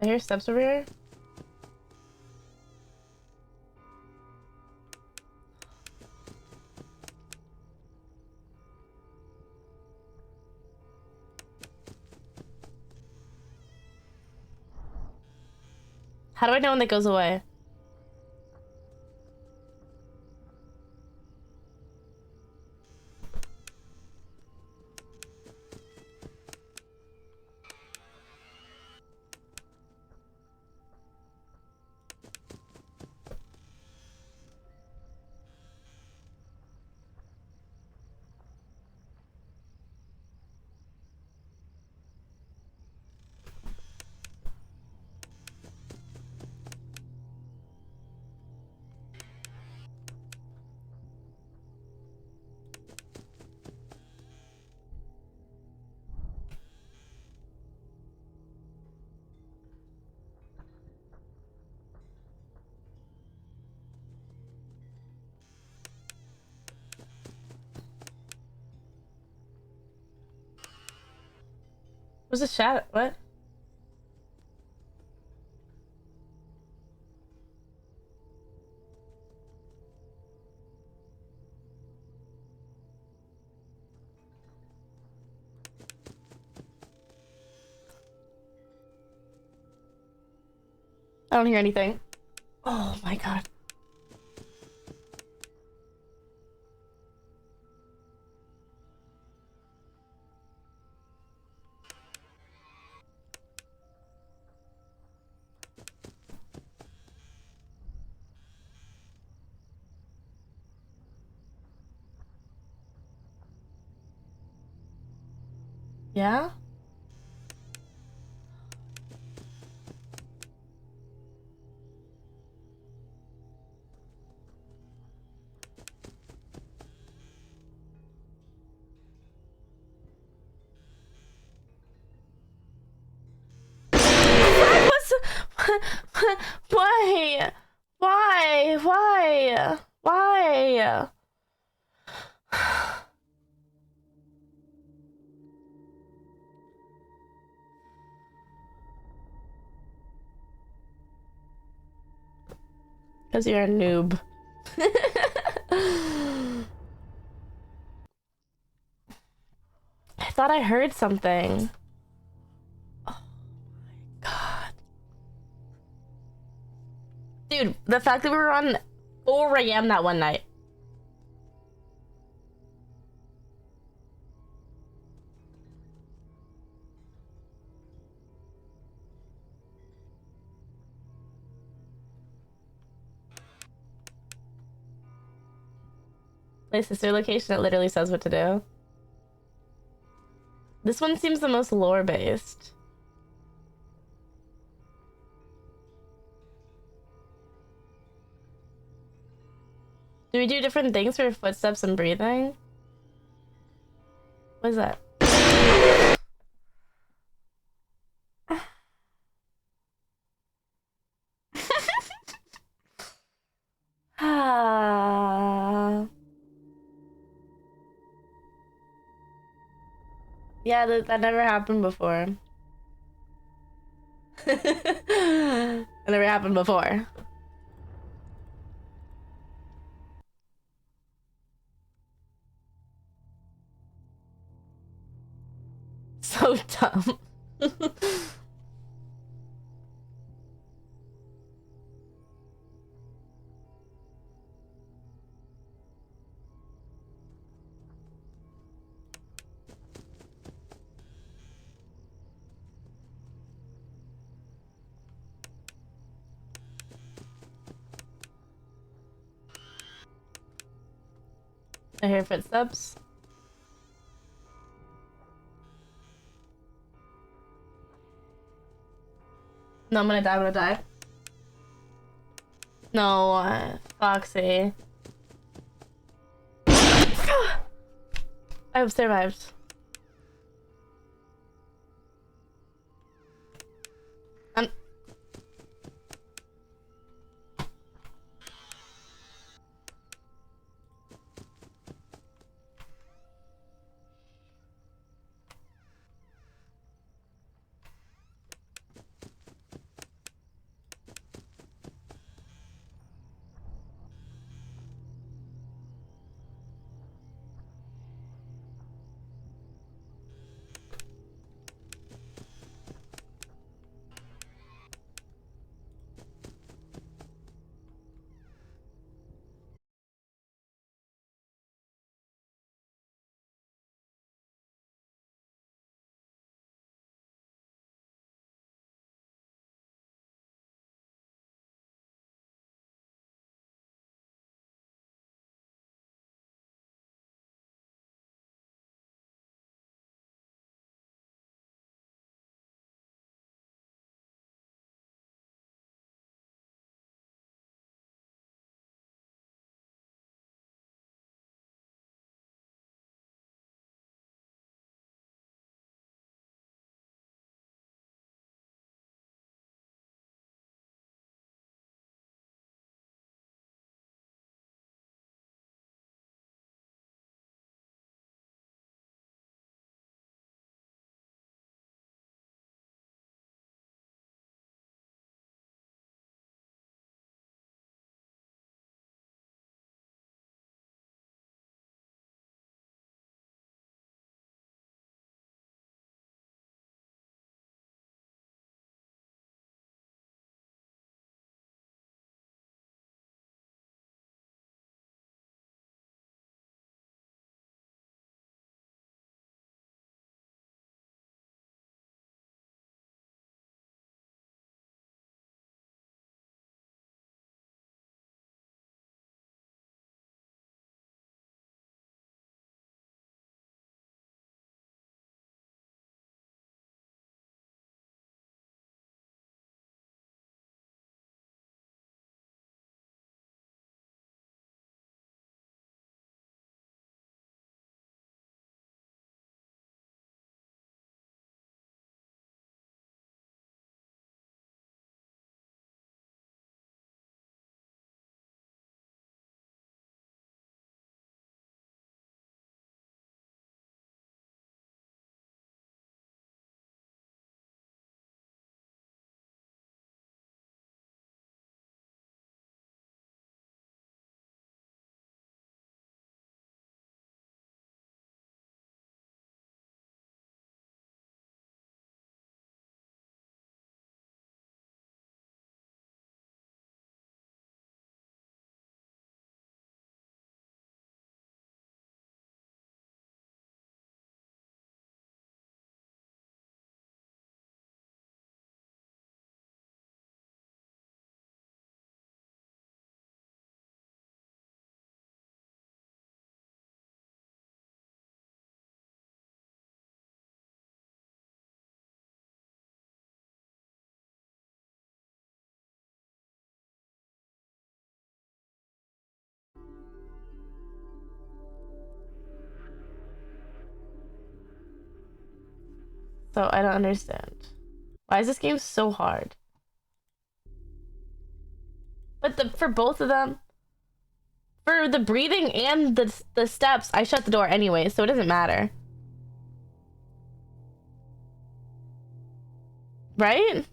I hear steps over here. How do I know when that goes away? What's the chat? What? I don't hear anything. Oh my god. Yeah? Why? Why? Why? Why? Because you're a noob. I thought I heard something. Oh my god. Dude, the fact that we were on 4 a.m. that one night. My sister location, it literally says what to do. This one seems the most lore-based. Do we do different things for footsteps and breathing? What is that? Yeah, that never happened before. That never happened before. So dumb. I hear footsteps. No, I'm gonna die. No, Foxy. I have survived. So I don't understand. Why is this game so hard? But for both of them, for the breathing and the steps, I shut the door anyway, so it doesn't matter. Right?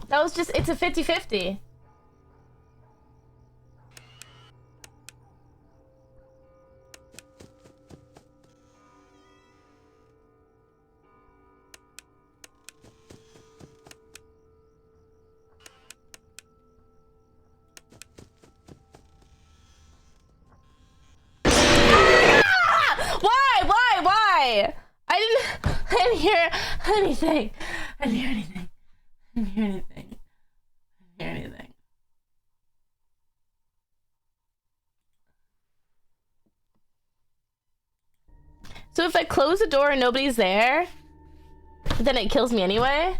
That was just, it's a 50-50. Why? I didn't hear anything. I didn't hear anything. I didn't hear anything. I didn't hear anything. So if I close the door and nobody's there, then it kills me anyway?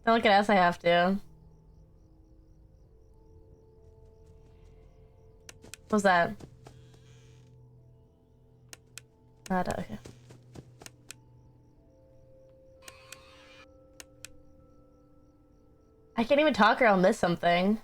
Don't look at us, I have to. What's that? Okay. I can't even talk or I'll miss something.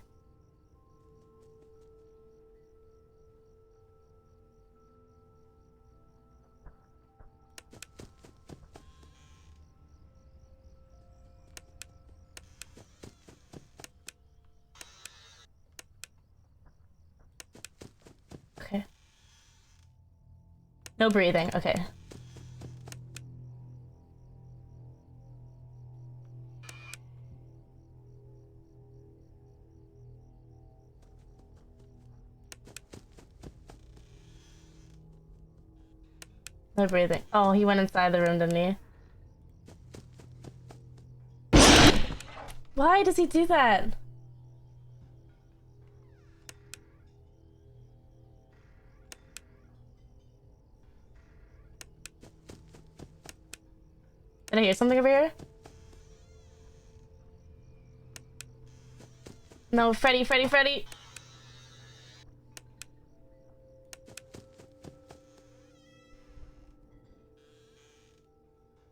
Okay. No breathing, okay. No breathing. Oh, he went inside the room, didn't he? Why does he do that? Did I hear something over here? No, Freddy.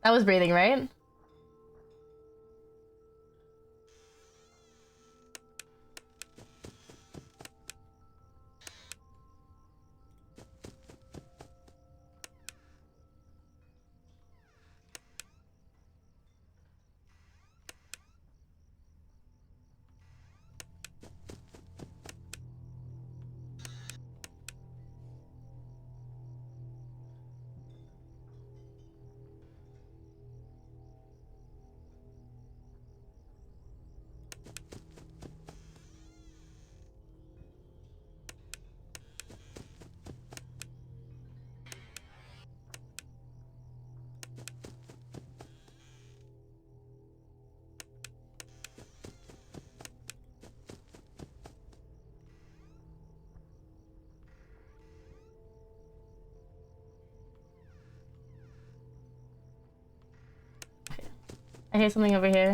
That was breathing, right? I hear something over here.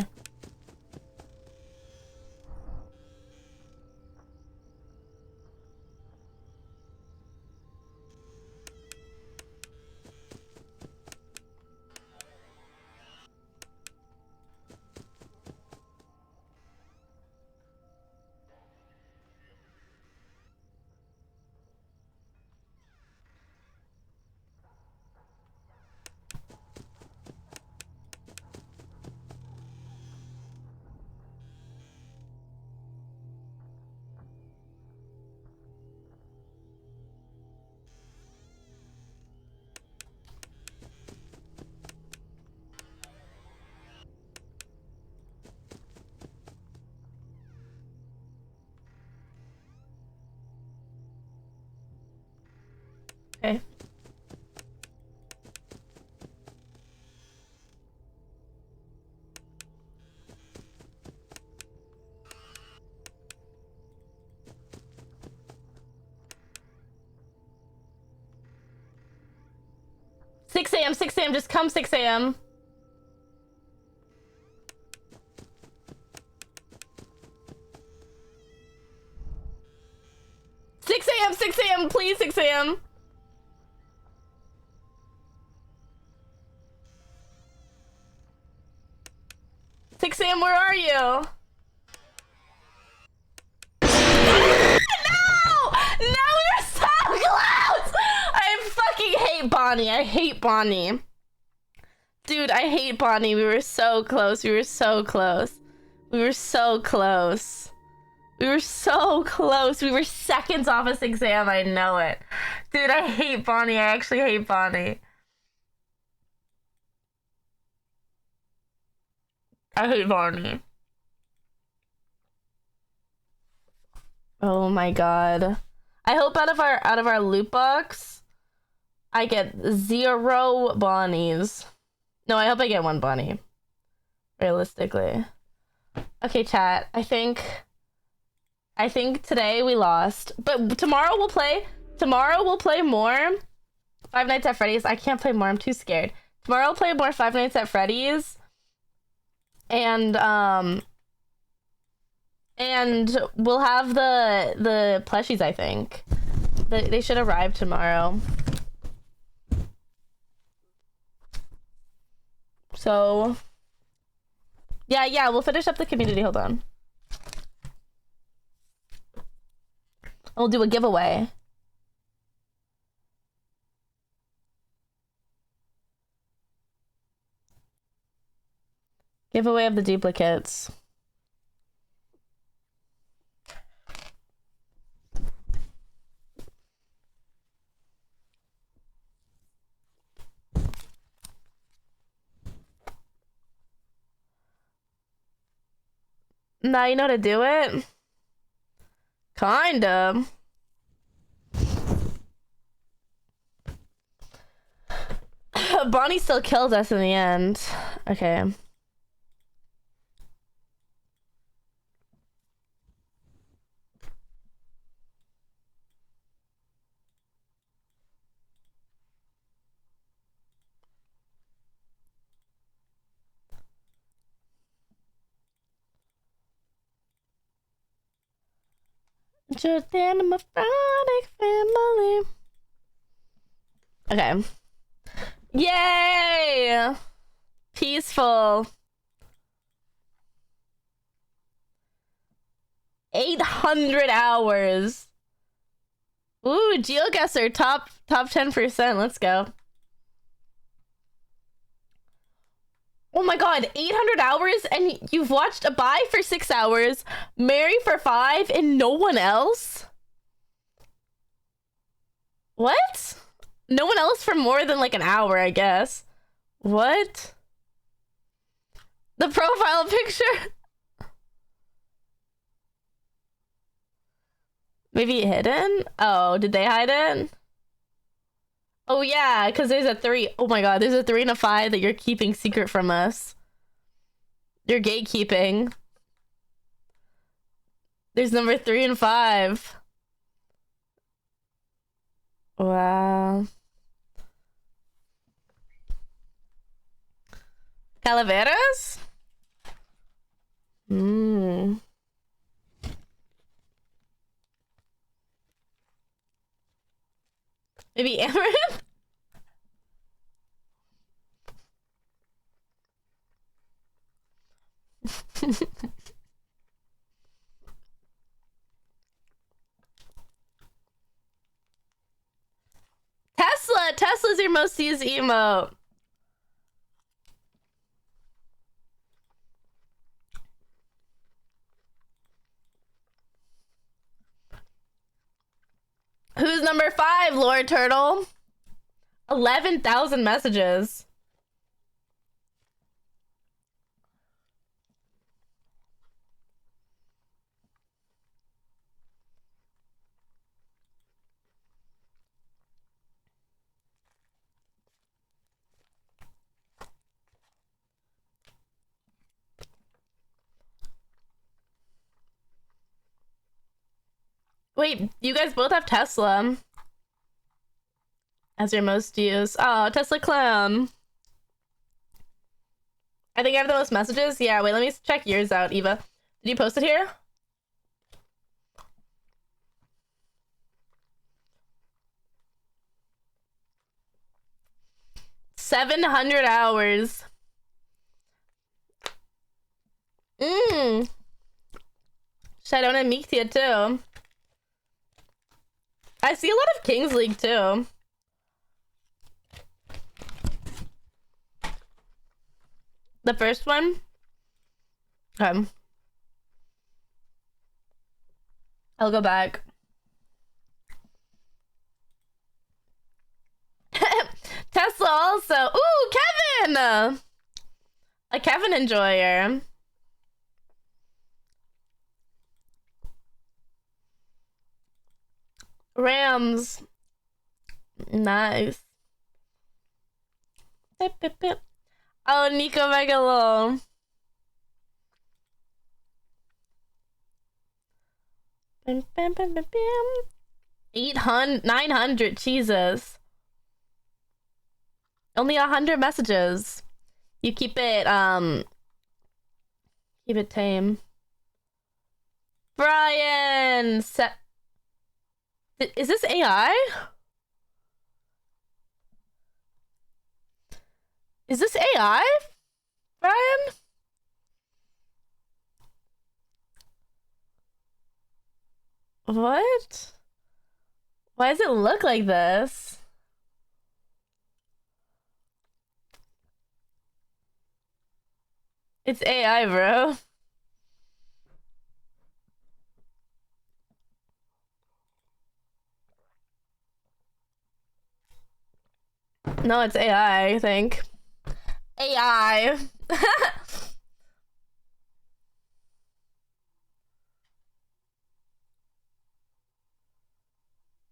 Okay. Six a.m. 6 a.m. Just come 6 a.m. Six a.m. Please 6 a.m. 6 a.m. Where are you? No, we're so close. I fucking hate Bonnie. I hate Bonnie. Dude, I hate Bonnie. We were so close. We were so close. We were so close. We were so close. We were seconds off a 6 a.m. I know it. Dude, I hate Bonnie. I actually hate Bonnie. I hate Bonnie. Oh my god. I hope out of our loot box I get 0 Bonnies. No, I hope I get 1 Bonnie. Realistically. Okay, chat. I think today we lost. But tomorrow we'll play more Five Nights at Freddy's. I can't play more. I'm too scared. Tomorrow I'll play more Five Nights at Freddy's. And we'll have the plushies, I think. They should arrive tomorrow. So yeah, we'll finish up the community. Hold on. We'll do a giveaway. Giveaway of the duplicates. Now you know how to do it? Kinda. Bonnie still killed us in the end. Okay. Just animatronic family. Okay. Yay! Peaceful. 800 hours. Ooh, GeoGuessr top 10%. Let's go. Oh my god, 800 hours and you've watched Abai for 6 hours, Mary for 5, and no one else? What? No one else for more than like an hour, I guess. What? The profile picture? Maybe hidden? Oh, did they hide it? Oh yeah, because there's a 3. Oh my god, there's a 3 and a 5 that you're keeping secret from us. You're gatekeeping. There's number 3 and 5. Wow. Calaveras? Mm. Maybe Amaranth? Tesla! Tesla's your most used emote. Who's number 5, Lord Turtle? 11,000 messages. Wait, you guys both have Tesla as your most used. Oh, Tesla clown. I think I have the most messages. Yeah, wait, let me check yours out, Eva. Did you post it here? $700 hours. Shadow and Mixia too. I see a lot of Kings League too. The first one? Okay. I'll go back. Tesla also. Ooh, Kevin! A Kevin enjoyer. Rams. Nice. Pip, pip, pip. Oh, Nico Megalo. 800, 900, Jesus. Only 100 messages. You keep it tame. Brian! Is this AI? Is this AI, Brian? What? Why does it look like this? It's AI, bro. No, it's AI, I think. AI.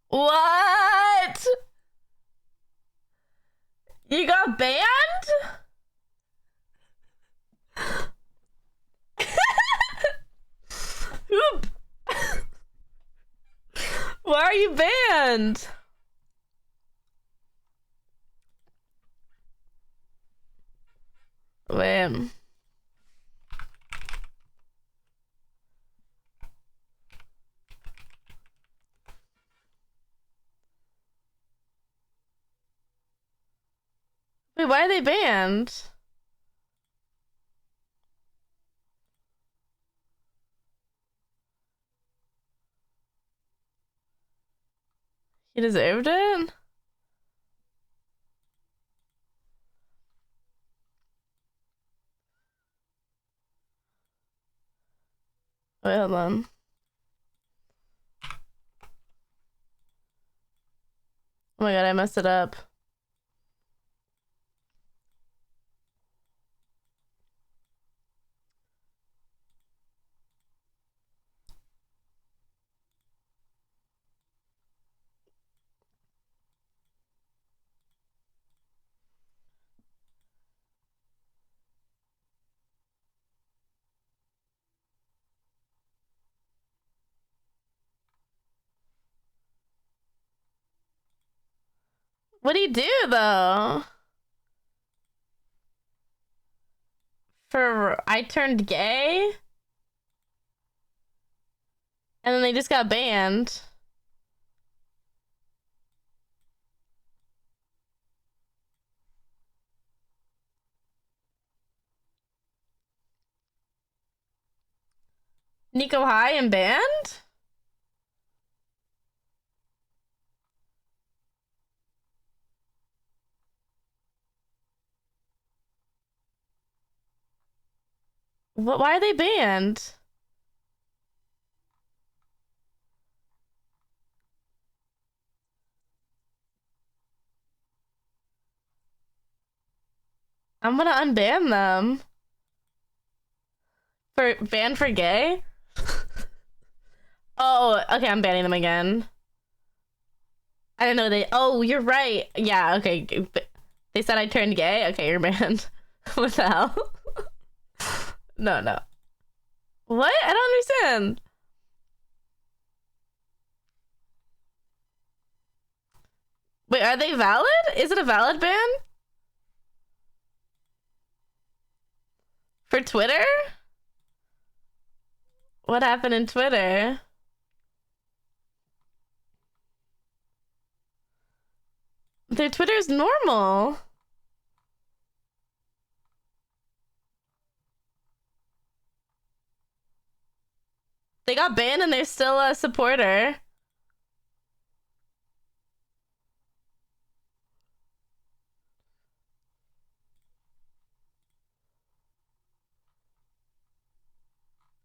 What? You got banned? Why are you banned? Wait. Wait, why are they banned? He deserved it? Wait, hold on. Oh my god, I messed it up. What do you do though? For I turned gay? And then they just got banned. Nico High and banned? What? Why are they banned? I'm gonna unban them. For ban for gay? Oh, okay, I'm banning them again. I didn't know they. Oh, you're right. Yeah, okay. They said I turned gay. Okay, you're banned. What the hell? No, no. What? I don't understand. Wait, are they valid? Is it a valid ban? For Twitter? What happened in Twitter? Their Twitter's normal. They got banned and they're still a supporter.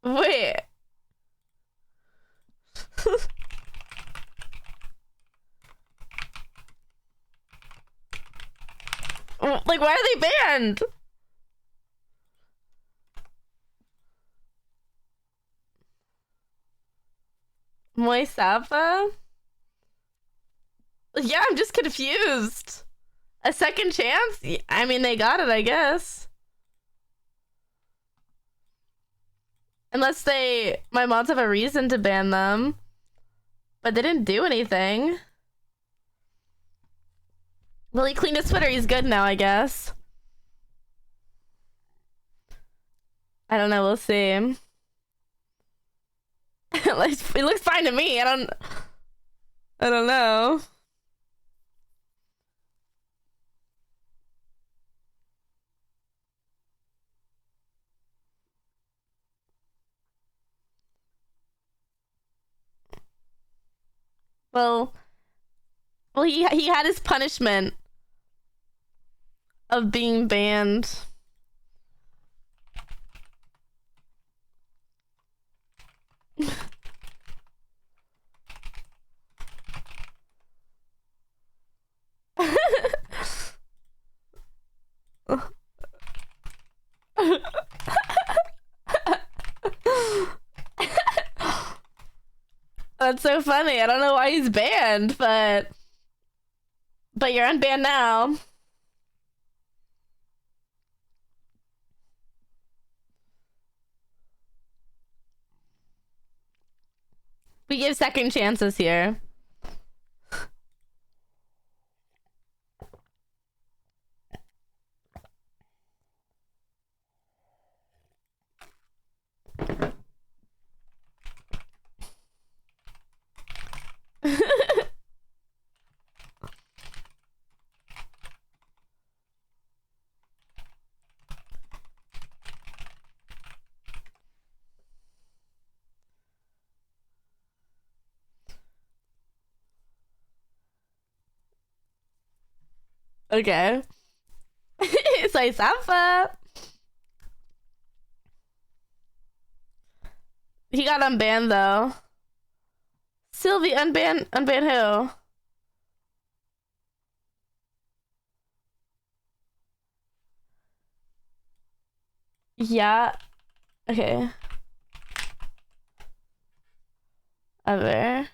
Wait. Like, why are they banned? Moisapa? Yeah, I'm just confused. A second chance? I mean, they got it, I guess. Unless my mods have a reason to ban them. But they didn't do anything. Well, he cleaned his Twitter. He's good now, I guess. I don't know. We'll see. It looks fine to me. I don't know. Well, he had his punishment of being banned. That's so funny. I don't know why he's banned, but you're unbanned now. We give second chances here. Okay. Soy Safa. He got unbanned though. Sylvee unban who? Yeah. Okay. Other.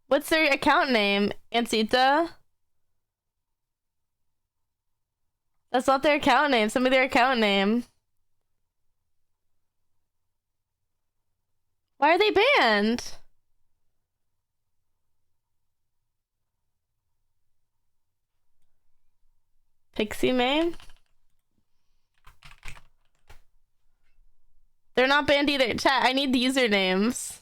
What's their account name? Ancita? That's not their account name. Send me their account name. Why are they banned? Pixie May? They're not banned either. Chat, I need the usernames.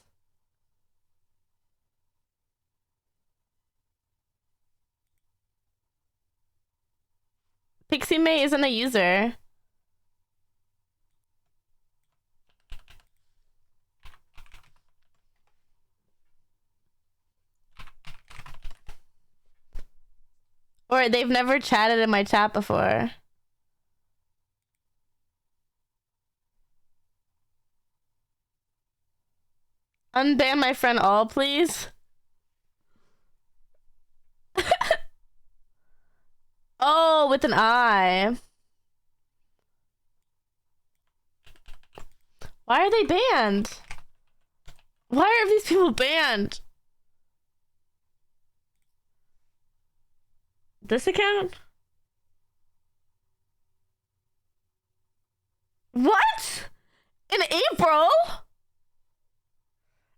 Pixie May isn't a user. Or they've never chatted in my chat before. Unban my friend all, please. Oh, with an I. Why are they banned? Why are these people banned? This account? What? In April?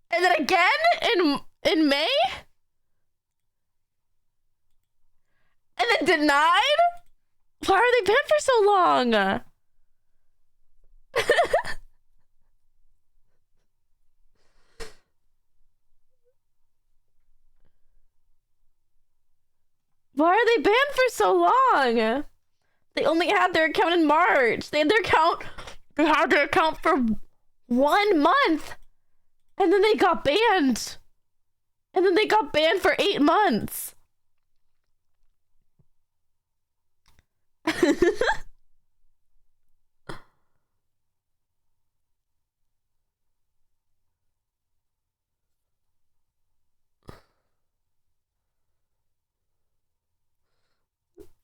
And then again in May? And then denied? Why are they banned for so long? Why are they banned for so long? They only had their account in March. They had their account for 1 month. And then they got banned. And then they got banned for 8 months.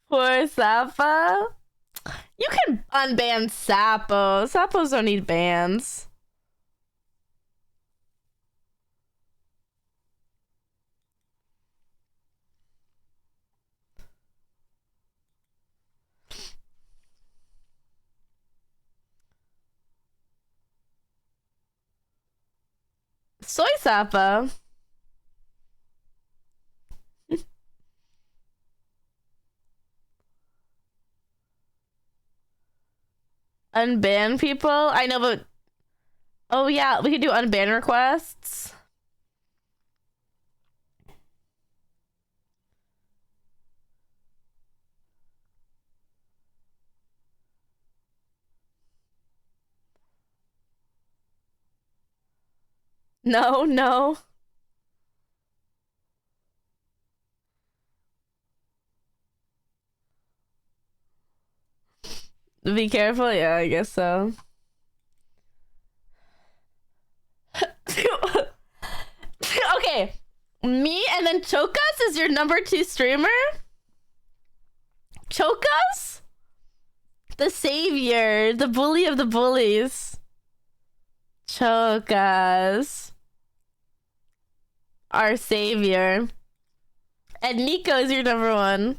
Poor Sappho. You can unban Sappho. Sappos don't need bans. Soy Sappho. Unban people? I know, but... Oh, yeah, we could do unban requests. No, no. Be careful? Yeah, I guess so. Okay. Me and then Chokas is your number 2 streamer? Chokas? The savior. The bully of the bullies. Chokas. Our savior. And Nico is your number 1.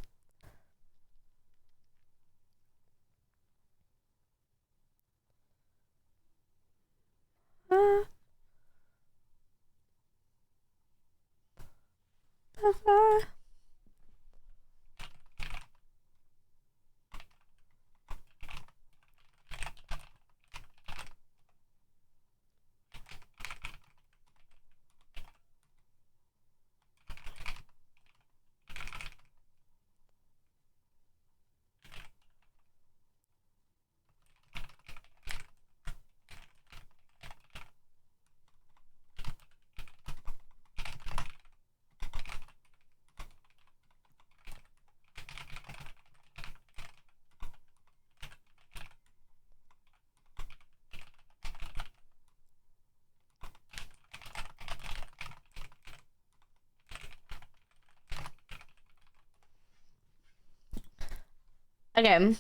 Okay.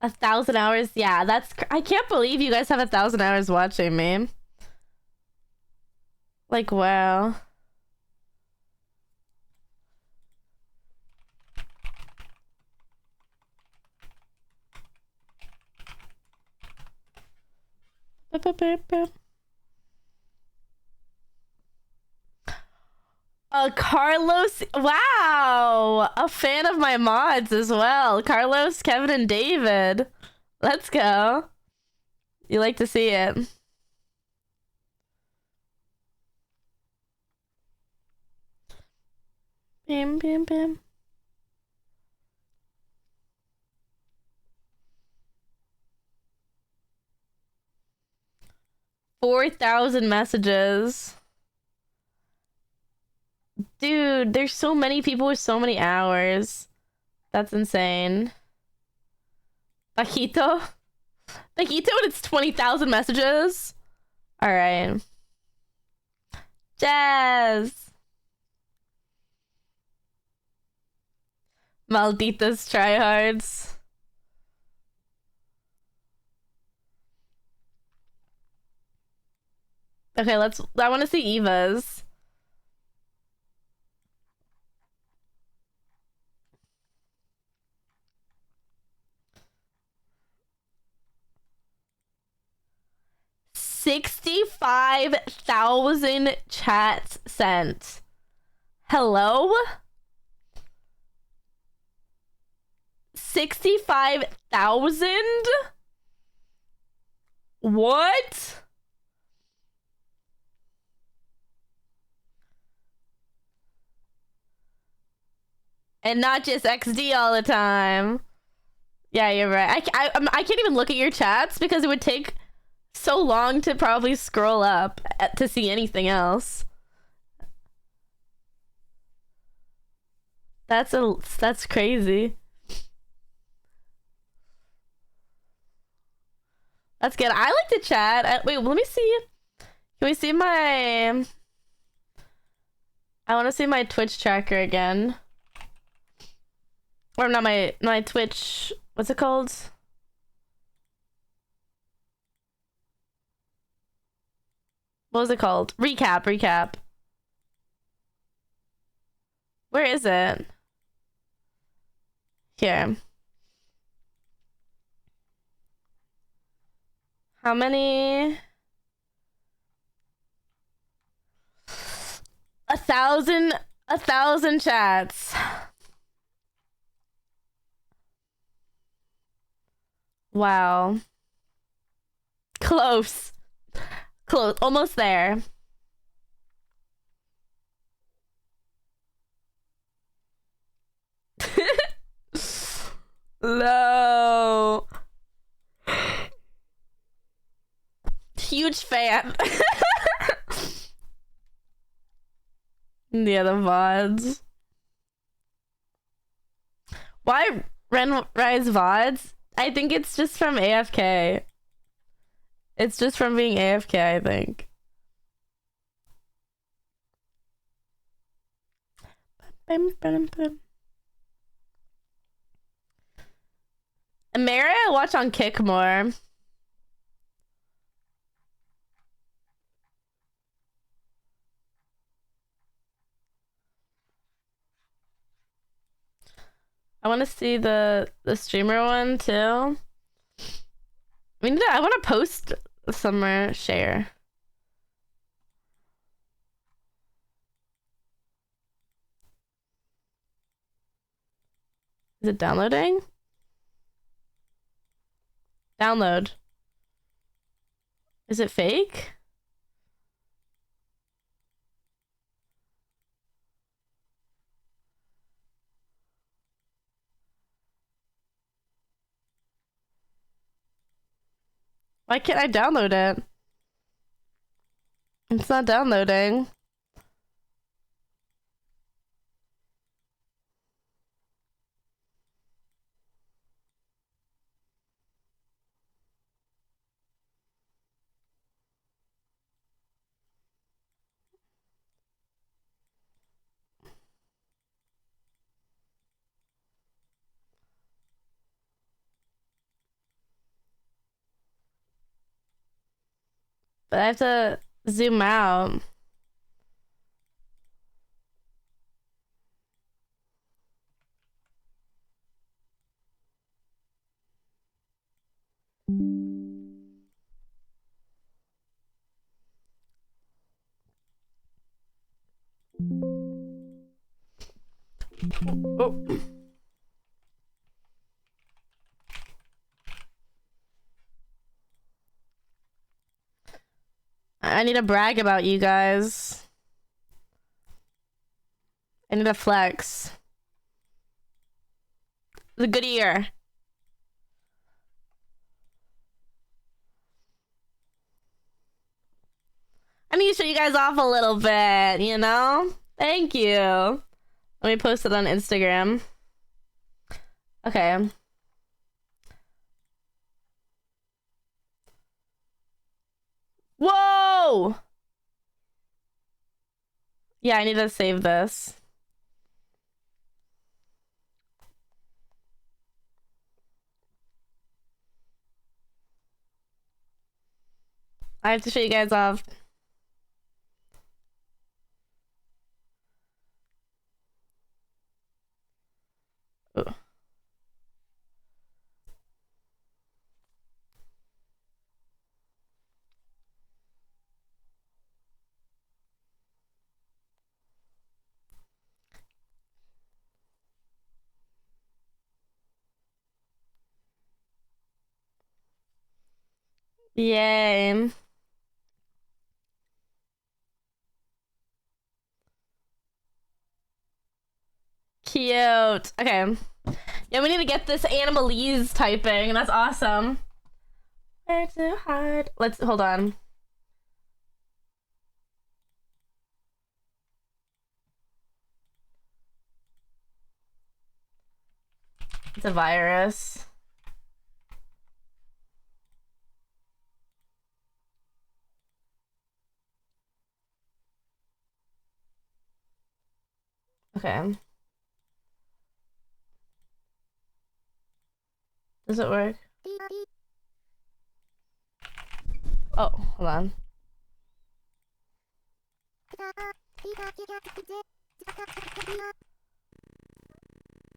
1,000 hours? Yeah, that's... I can't believe you guys have 1,000 hours watching me. Like, wow. Carlos, wow, a fan of my mods as well. Carlos, Kevin, and David. Let's go. You like to see it. Bam, bam, bam. 4,000 messages. Dude, there's so many people with so many hours. That's insane. Bajito? Bajito and it's 20,000 messages? Alright. Jazz! Malditas tryhards. Okay, I want to see Eva's. $65,000 chats sent. Hello? 65,000? What? And not just XD all the time. Yeah, you're right. I can't even look at your chats because it would take so long to probably scroll up to see anything else. That's crazy. That's good. I like to chat. Wait, let me see. Can we see my... I want to see my Twitch tracker again. Or not my Twitch... What's it called? What was it called? Recap. Where is it? Here. How many? 1,000 chats. Wow. Close. Almost there. Low. Huge fan. Yeah, the VODs. Why Rise VODs? I think it's just from AFK. It's just from being AFK, I think. Mary, I watch on Kick more. I want to see the streamer one too. I want to post somewhere. Share. Is it downloading? Download. Is it fake? Why can't I download it? It's not downloading. But I have to zoom out. Oh. I need to brag about you guys. I need to flex. It's a good year. I need to show you guys off a little bit, you know? Thank you. Let me post it on Instagram. Okay. Whoa! Yeah, I need to save this. I have to show you guys off. Ooh. Yay. Cute. Okay. Yeah, we need to get this Animalese typing. That's awesome. Where to hide? Let's hold on. It's a virus. Okay. Does it work? Oh, hold on.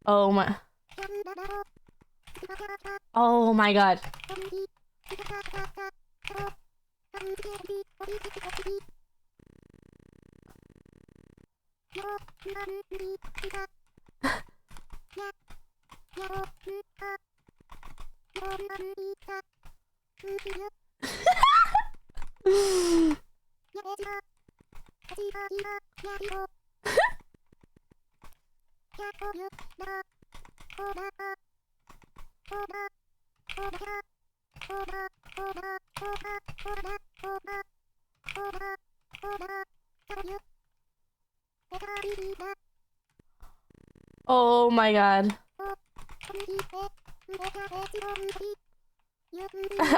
Oh my. Oh my god. Oh my god.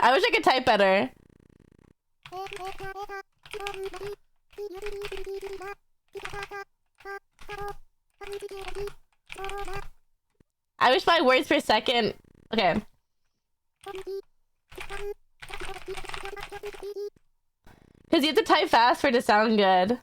I wish I could type better. I wish my words per second. Okay. Because you have to type fast for it to sound good.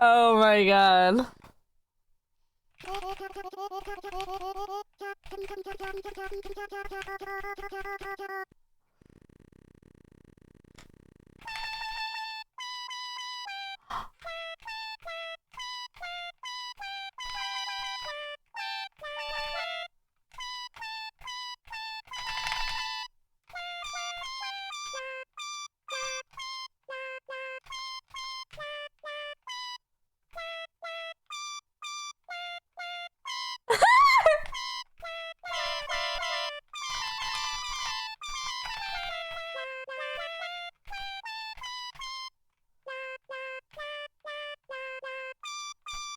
Oh my god.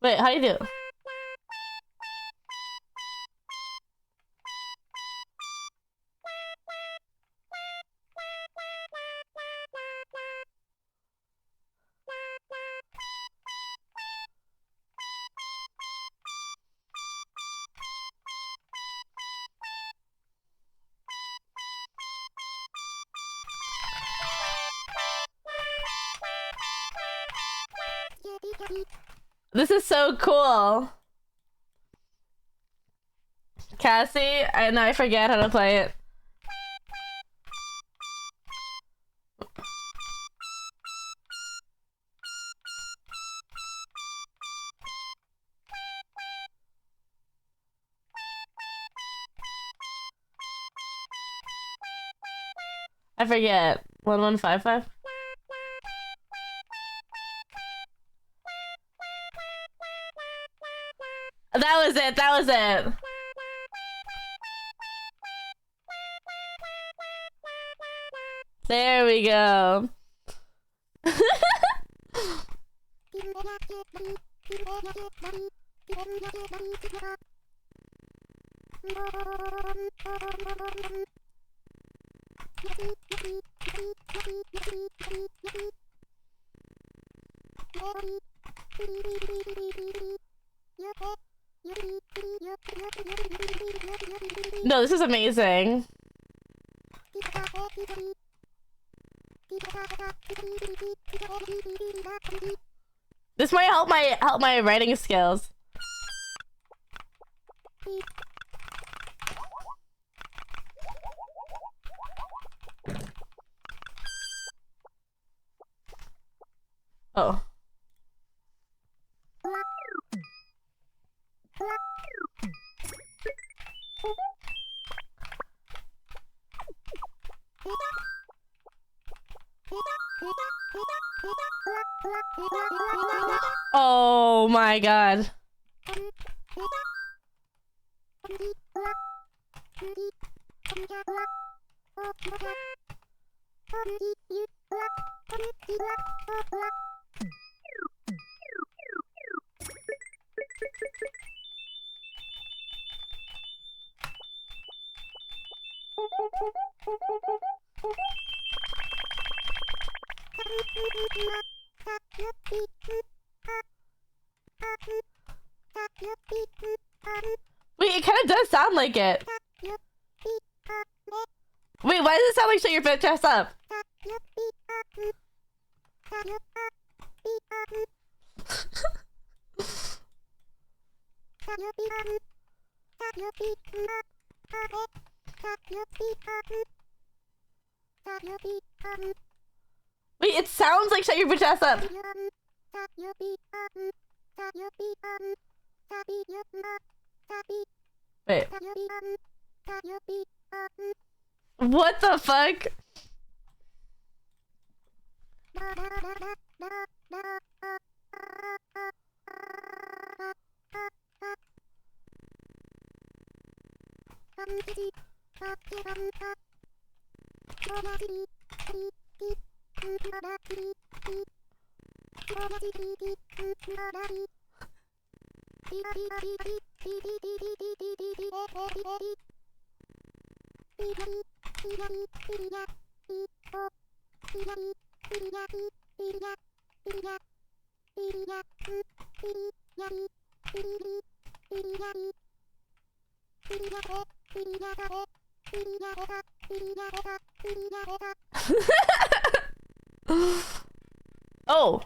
Wait, how do you do? This is so cool. Cassie, I forget how to play it. I forget. 1155? That was it, that was it. There we go. No, this is amazing. This might help my writing skills. Oh. Oh my god. Wait, it kind of does sound like it. Wait, why does it sound like shut your bitch ass up? Wait, it sounds like shut your bitch ass up. Wait. What the fuck? Oh.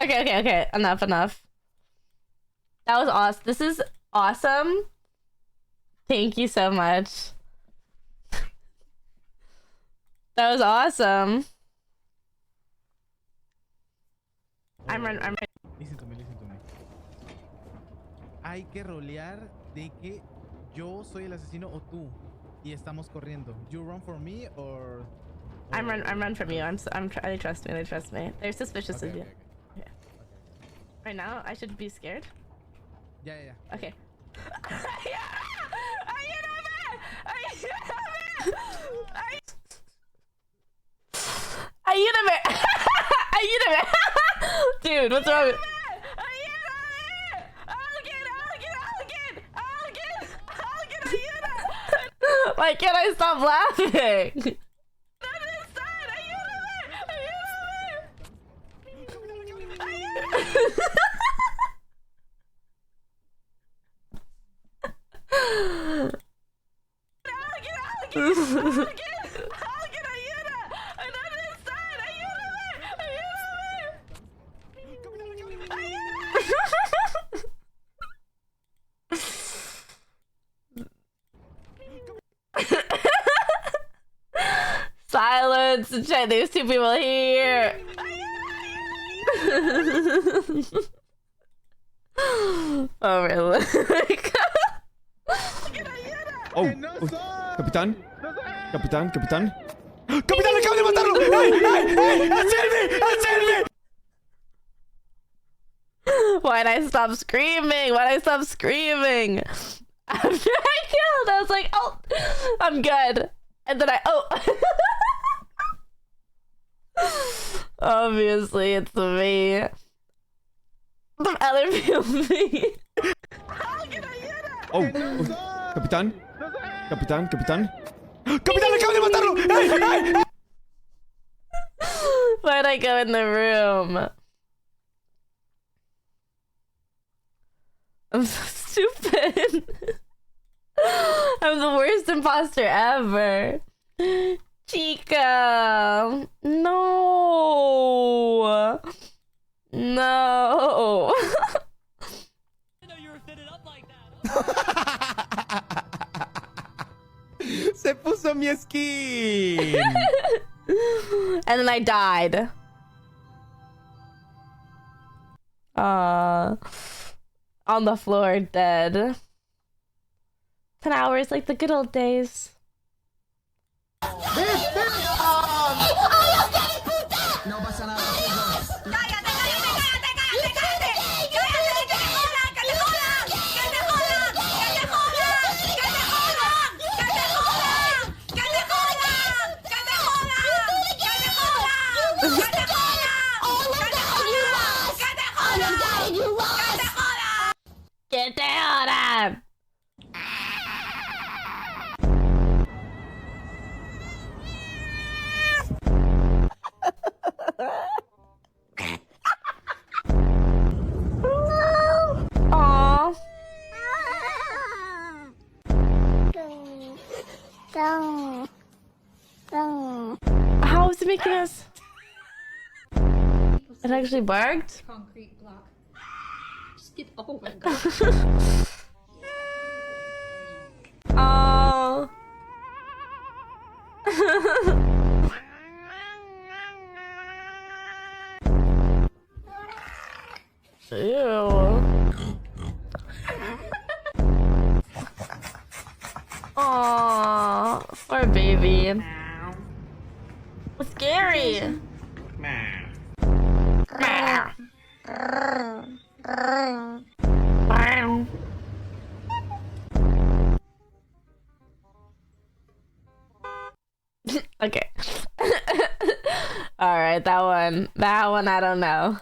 Okay. Enough. That was awesome. This is awesome. Thank you so much. That was awesome. I'm ready. Listen to me. Hay que rolear de que yo soy el asesino o tú y estamos corriendo. You run for me or I'm run from you. They trust me. They're suspicious of you. Okay. Right now, I should be scared. Yeah. Okay. Ayúdame. Dude, what's wrong with... Why can't I stop laughing? Silence! Check, there's two people here. Oh really? Oh, capitán. Capitán, capitán. ¡Capitán, acabo de matarlo! ¡Ay, ay, ay! ¡A Sylvee! ¡A Sylvee! Why'd I stop screaming? Why'd I stop screaming? After I killed, I was like, oh, I'm good. And then obviously it's me. The other people me. Oh, capitán. Capitán, capitán. ¡Capitán, acabo de matarlo! ¡Ay, ay, ay! Why'd I go in the room? I'm so stupid. I'm the worst imposter ever. Chica. No. No. Se puso mi skin. And then I died. On the floor, dead. 10 hours like the good old days. No pasa nada. ¡Cállate, cállate, cállate, cállate, cállate! ¡Cállate, que te jodan, que te jodan! ¡Que te jodan, que te jodan! ¡Que te jodan, que te jodan! ¡Que te jodan, que te jodan! ¡Que te jodan, que te jodan! ¡Que te jodan, que te jodan! ¡Que te jodan! ¡Que te jodan! Aww. How is it making us? It actually barked? Concrete block. Just get. Oh my god. Oh. Ew. Aww, poor baby. It's scary. Okay. All right, that one I don't know.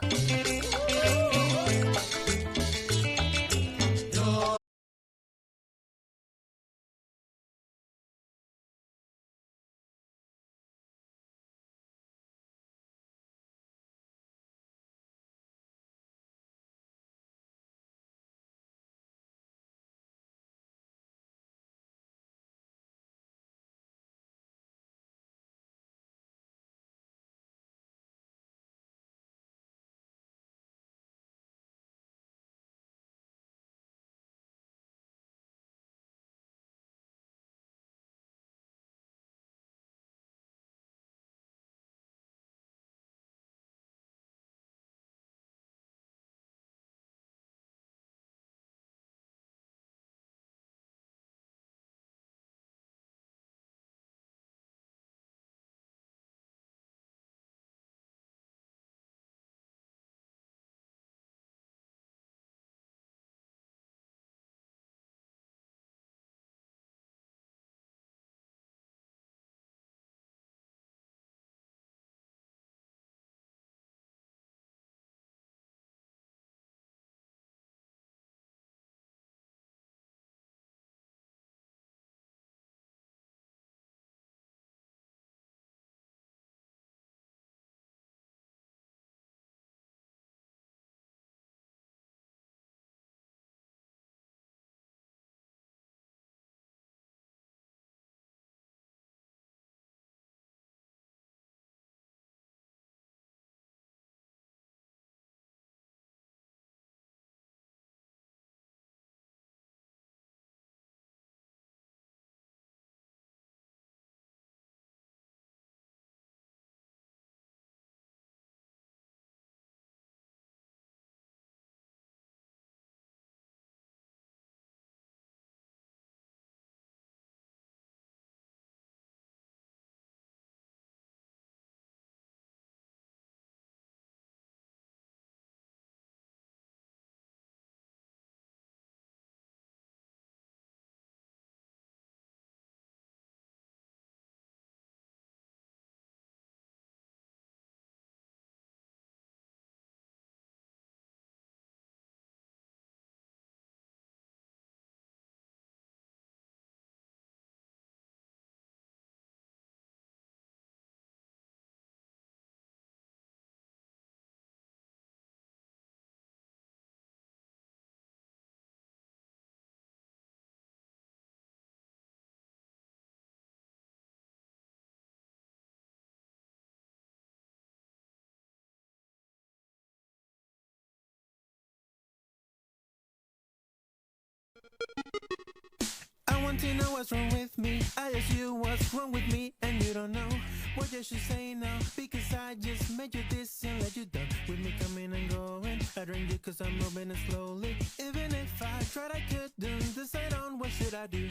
want to know what's wrong with me. I ask you what's wrong with me, and you don't know what you should say now. Because I just made you this and let you down. With me coming and going, I drink you cause I'm moving it slowly. Even if I tried, I couldn't decide on what should I do.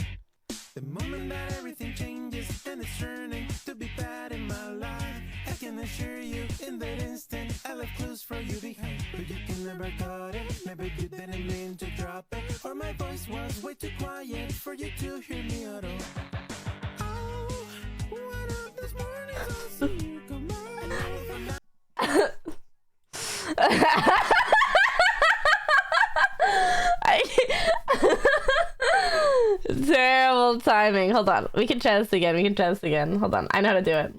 The moment that everything changes and it's turning to be bad in my life, I can assure you in that instant I left clues for you behind. But you can never got it, maybe you didn't mean to drop it, or my voice was way too quiet for you to hear me at all. Oh, one of these mornings I'll see you come on. Terrible timing. Hold on. We can try this again. We can try this again. Hold on. I know how to do it.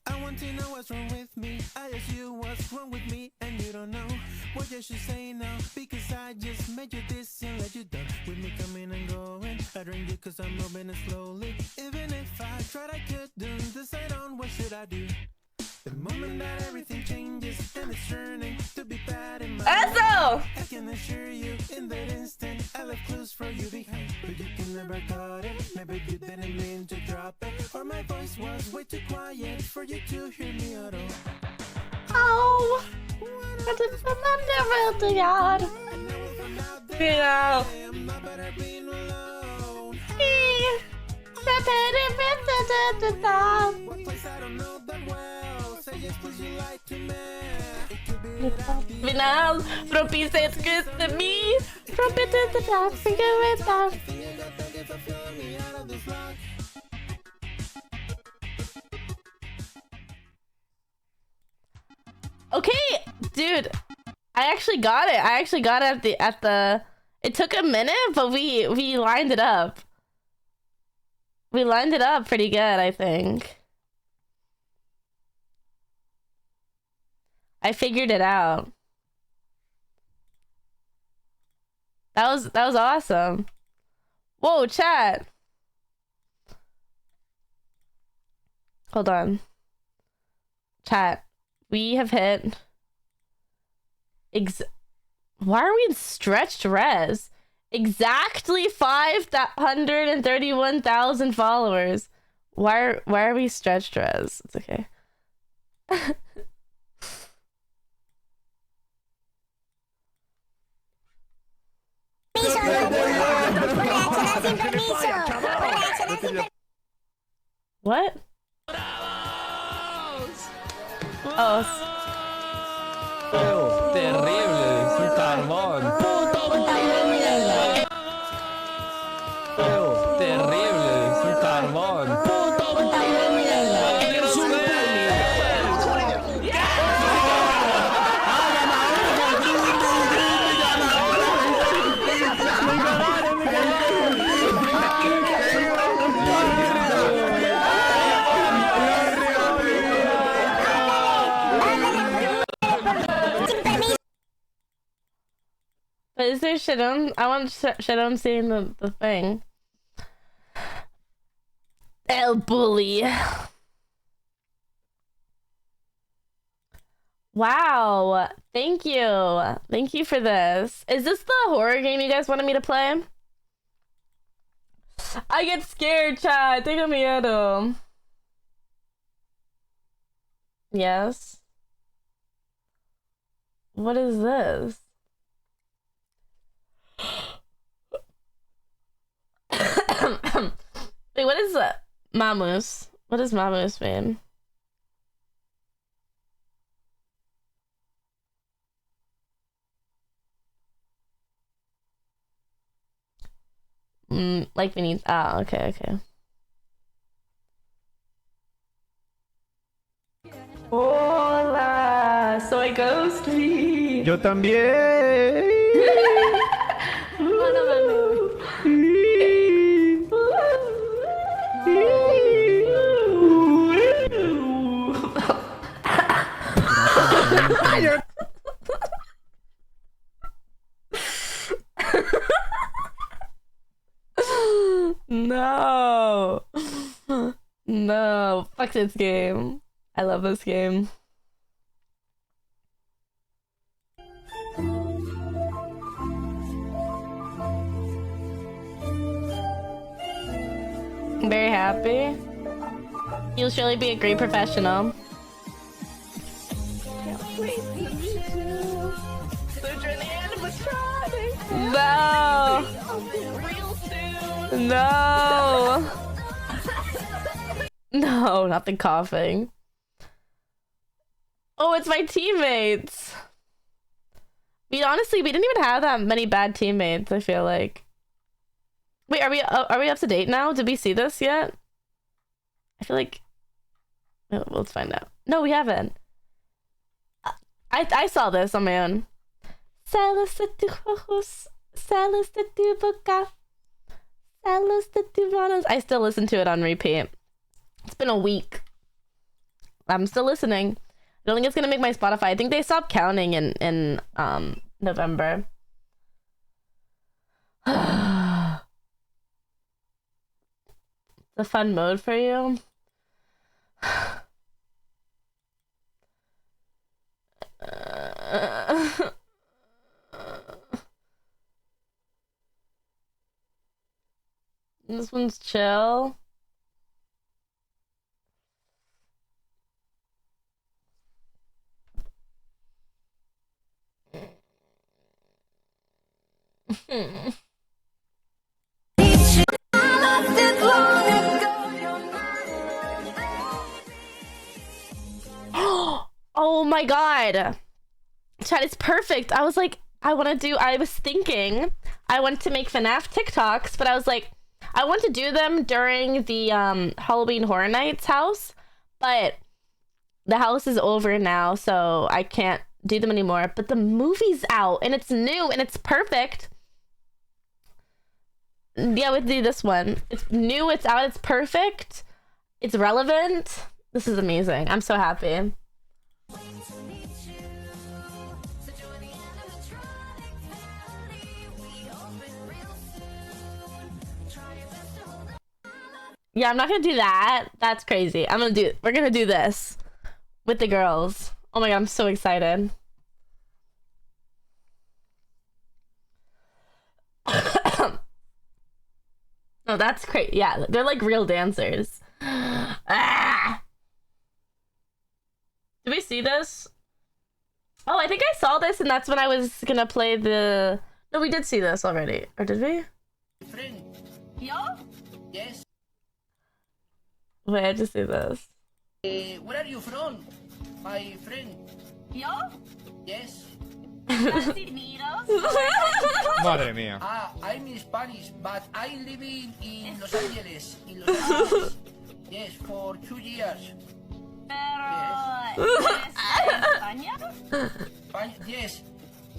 I want to know what's wrong with me. I ask you what's wrong with me, and you don't know what you should say now. Because I just made you this and let you down. With me coming and going, I drink you cause I'm moving it slowly. Even if I tried, I couldn't decide on what should I do. The moment that everything changes and it's turning to be bad in my life, I can assure you in that instant I left clues for you behind. But you can never got it, maybe you didn't mean to drop it, or my voice was way too quiet for you to hear me at all. Oh, but it's never to God. You know. Final, propice excuse to me. Propice to that, figure it out. Okay, dude, I actually got it. I actually got it at the. It took a minute, but we lined it up. We lined it up pretty good, I think. I figured it out. That was awesome. Whoa, chat. Hold on. Chat. We have hit why are we in stretched res? Exactly 531,000 followers. Why are we stretched res? It's okay. What? Oh. Terrible, es un carbón. Terrible, es un carbón. But is there Shadow? I want Shadow seeing the thing. El bully. Wow. Thank you. Thank you for this. Is this the horror game you guys wanted me to play? I get scared, chat. Tengo miedo. Yes. What is this? Wait, what is that? Mamus. What does Mamus mean? Like we need. Ah, okay. Hola, soy Ghosty. Yo también. No. No. Fuck this game. I love this game. I'm very happy. You'll surely be a great professional. No! No! No, not the coughing. Oh, it's my teammates. We didn't even have that many bad teammates, I feel like. Wait, are we up to date now? Did we see this yet? I feel like... Oh, let's find out. No, we haven't. I saw this on my own. Celos de tus ojos, celos de tu boca, celos de tus manos. I still listen to it on repeat. It's been a week. I'm still listening. I don't think it's gonna make my Spotify. I think they stopped counting in November. The fun mode for you. This one's chill. Oh my god. Chat, it's perfect. I was like, I was thinking I want to make FNAF TikToks, but I was like, I want to do them during the Halloween Horror Nights house, but the house is over now, so I can't do them anymore. But the movie's out, and it's new, and it's perfect. Yeah, we'll do this one. It's new, it's out, it's perfect. It's relevant. This is amazing. I'm so happy. Yeah, I'm not gonna do that. That's crazy. We're gonna do this with the girls. Oh my god, I'm so excited. Oh, that's great. Yeah, they're like real dancers. Ah! Did we see this? Oh, I think I saw this, and that's when I was gonna play the... No, we did see this already. Or did we? Friend. Yo? Yes. Wait, I just see this. Where are you from, my friend? Yo? Yes. Madre mía. I'm in Spanish, but I'm living in Los Angeles. Yes, for 2 years. Yes.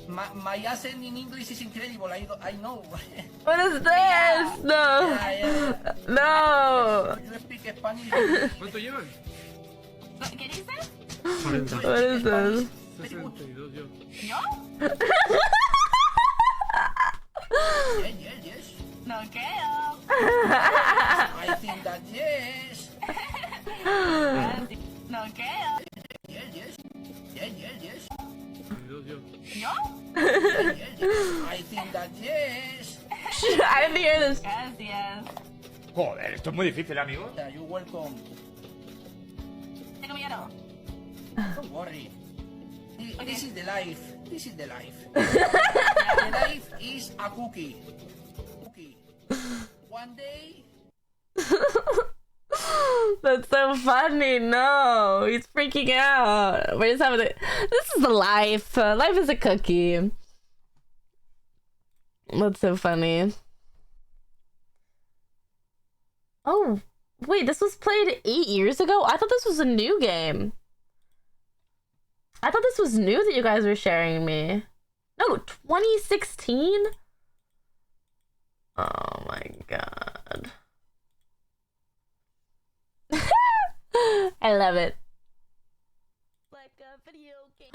My accent in English is incredible. I know. What is this? No. No. You speak Spanish. ¿Cuánto llevan? ¿Qué dices? What is this? 62 yo. ¿Yo? Yes. No creo. I think that yes. No creo. Yes. ¿Yo? I think that yes. I didn't hear this. Gracias. Joder, esto es muy difícil, amigo. You're welcome. Tengo miedo. Don't worry. This is the life. The life is a cookie. One day. That's so funny. No, he's freaking out. We're just having this is the life. Life is a cookie. That's so funny. Oh, wait, this was played 8 years ago? I thought this was a new game. I thought this was new that you guys were sharing me. No, 2016? Oh my god. I love it. Like a video game.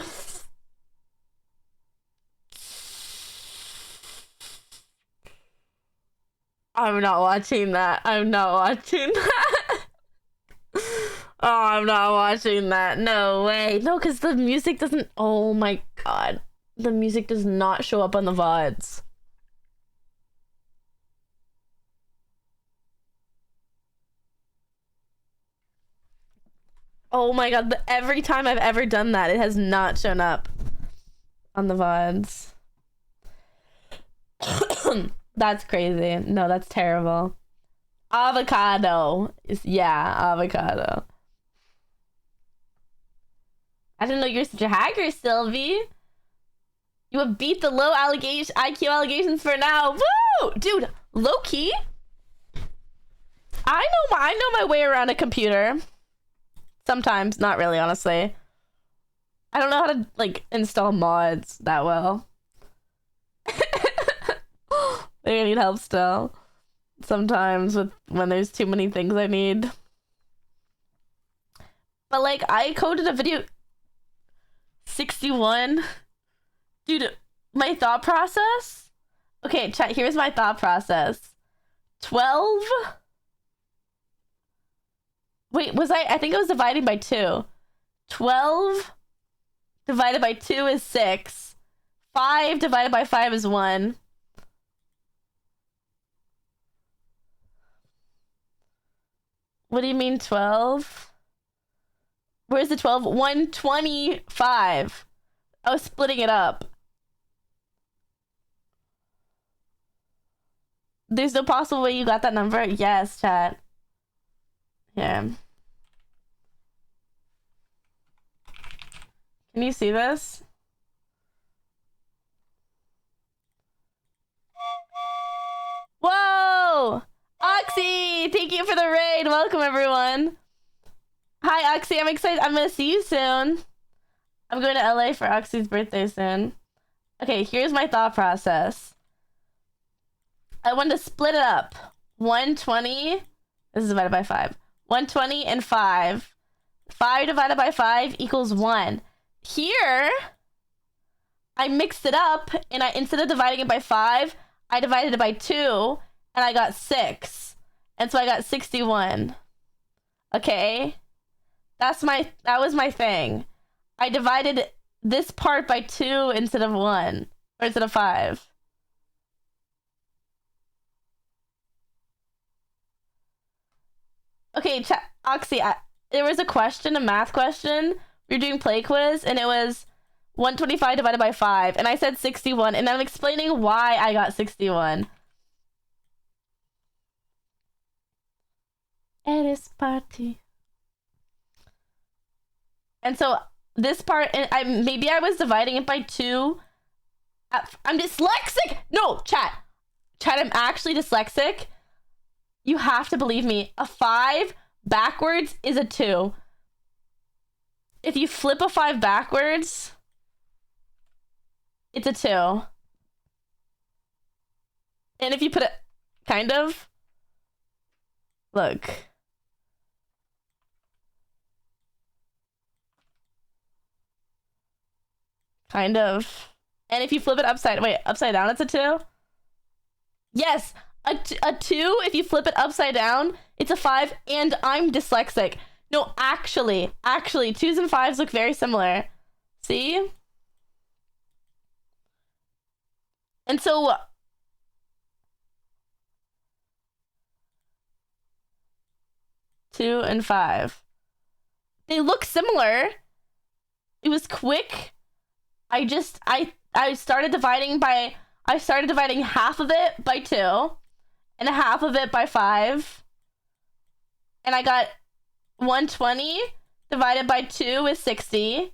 I'm not watching that. I'm not watching that. Oh, I'm not watching that. No way. No, because the music doesn't... Oh my god. The music does not show up on the VODs. Oh my god, every time I've ever done that, it has not shown up on the VODs. That's crazy. No, that's terrible. Avocado. Yeah, avocado. I didn't know you're such a hacker, Sylvee. You have beat the low IQ allegations for now. Woo! Dude, low key. I know my way around a computer. Sometimes, not really, honestly. I don't know how to like install mods that well. I need help still. Sometimes when there's too many things I need. But like I coded a video 61. Dude, my thought process? Okay, chat, here's my thought process. 12. Wait, I think I was dividing by 2. 12 divided by 2 is 6. 5 divided by 5 is 1. What do you mean 12? Where's the 12? 125. I was splitting it up. There's no possible way you got that number? Yes, chat. Yeah. Can you see this? Whoa! Oxy! Thank you for the raid. Welcome, everyone. Hi, Oxy. I'm excited. I'm gonna see you soon. I'm going to LA for Oxy's birthday soon. Okay, here's my thought process. I want to split it up. 120. This is divided by 5. 120 and 5. 5 divided by 5 equals 1. Here, I mixed it up, and instead of dividing it by 5, I divided it by 2, and I got 6. And so I got 61. Okay? That was my thing. I divided this part by 2 instead of 1. Or instead of 5. Okay, Oxy, there was a math question. We were doing play quiz, and it was 125 divided by 5. And I said 61, and I'm explaining why I got 61. Eres party. And so this part, and maybe I was dividing it by 2. I'm dyslexic! No, chat, I'm actually dyslexic. You have to believe me. A 5 backwards is a 2. If you flip a 5 backwards, it's a 2. And if you put it, kind of, look. Kind of. And if you flip it upside down, it's a 2? Yes, a 2, if you flip it upside down, it's a 5, and I'm dyslexic. No, actually, 2s and 5s look very similar. See? And so, two and 5. They look similar. It was quick. I started dividing half of it by 2 and half of it by 5. And I got 120 divided by 2 is 60.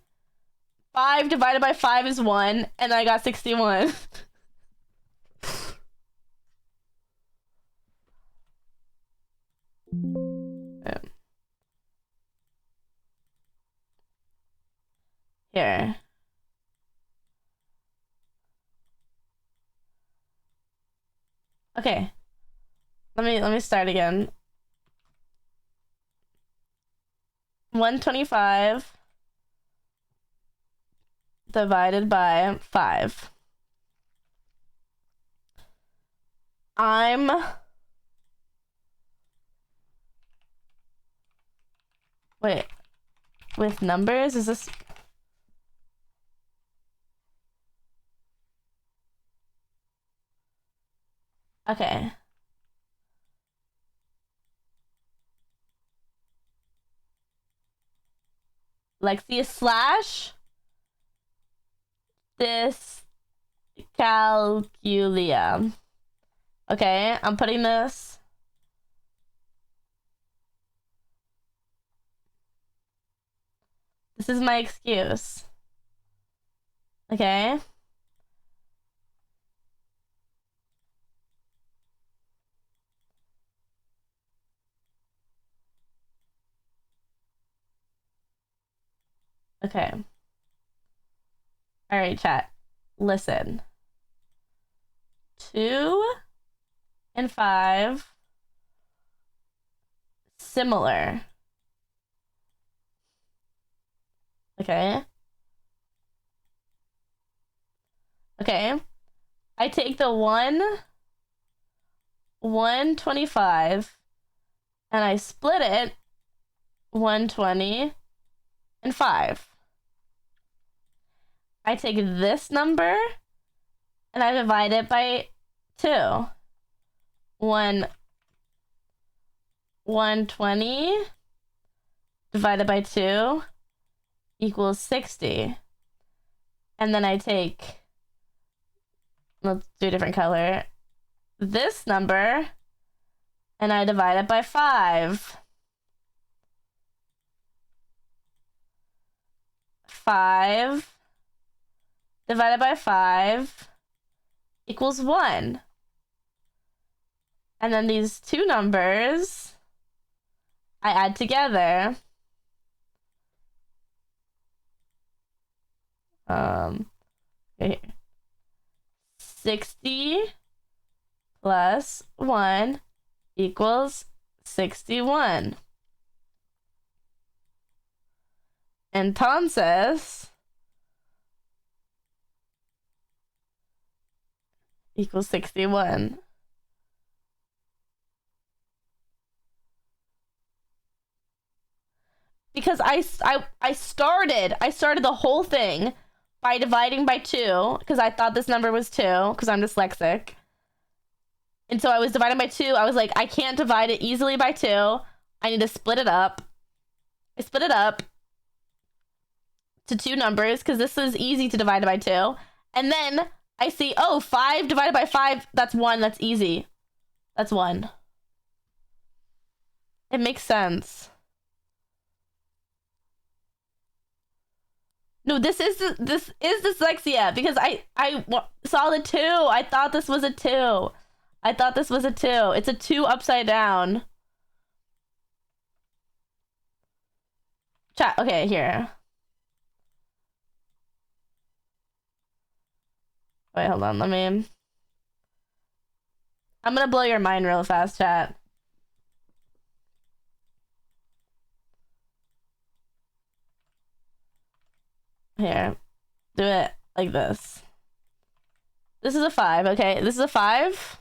5 divided by 5 is 1, and I got 61. Yeah. Here. Okay. Let me start again. 125 divided by 5. Wait. With numbers? Is this... Okay. Lexia slash dyscalculia. Okay, I'm putting this. This is my excuse. Okay. Okay. All right, chat. Listen. 2 and 5 similar. Okay. Okay. I take the 125 and I split it 120 and 5. I take this number and I divide it by 2. 120 divided by 2 equals 60. And then I take, let's do a different color, this number and I divide it by 5. 5 divided by 5 equals 1. And then these two numbers I add together. Right here. 60 plus 1 equals 61. Entonces equals 61. Because I started the whole thing by dividing by 2 because I thought this number was 2 because I'm dyslexic. And so I was dividing by 2. I was like, I can't divide it easily by 2. I need to split it up. I split it up to 2 numbers because this is easy to divide by 2. And then I see, oh, 5 divided by 5, that's 1. That's easy. That's 1. It makes sense. No, this is dyslexia because I saw the 2. I thought this was a 2. I thought this was a 2. It's a 2 upside down. Chat. Okay, here. Wait, hold on. I'm gonna blow your mind real fast, chat. Here. Do it like this. This is a 5, okay? This is a 5.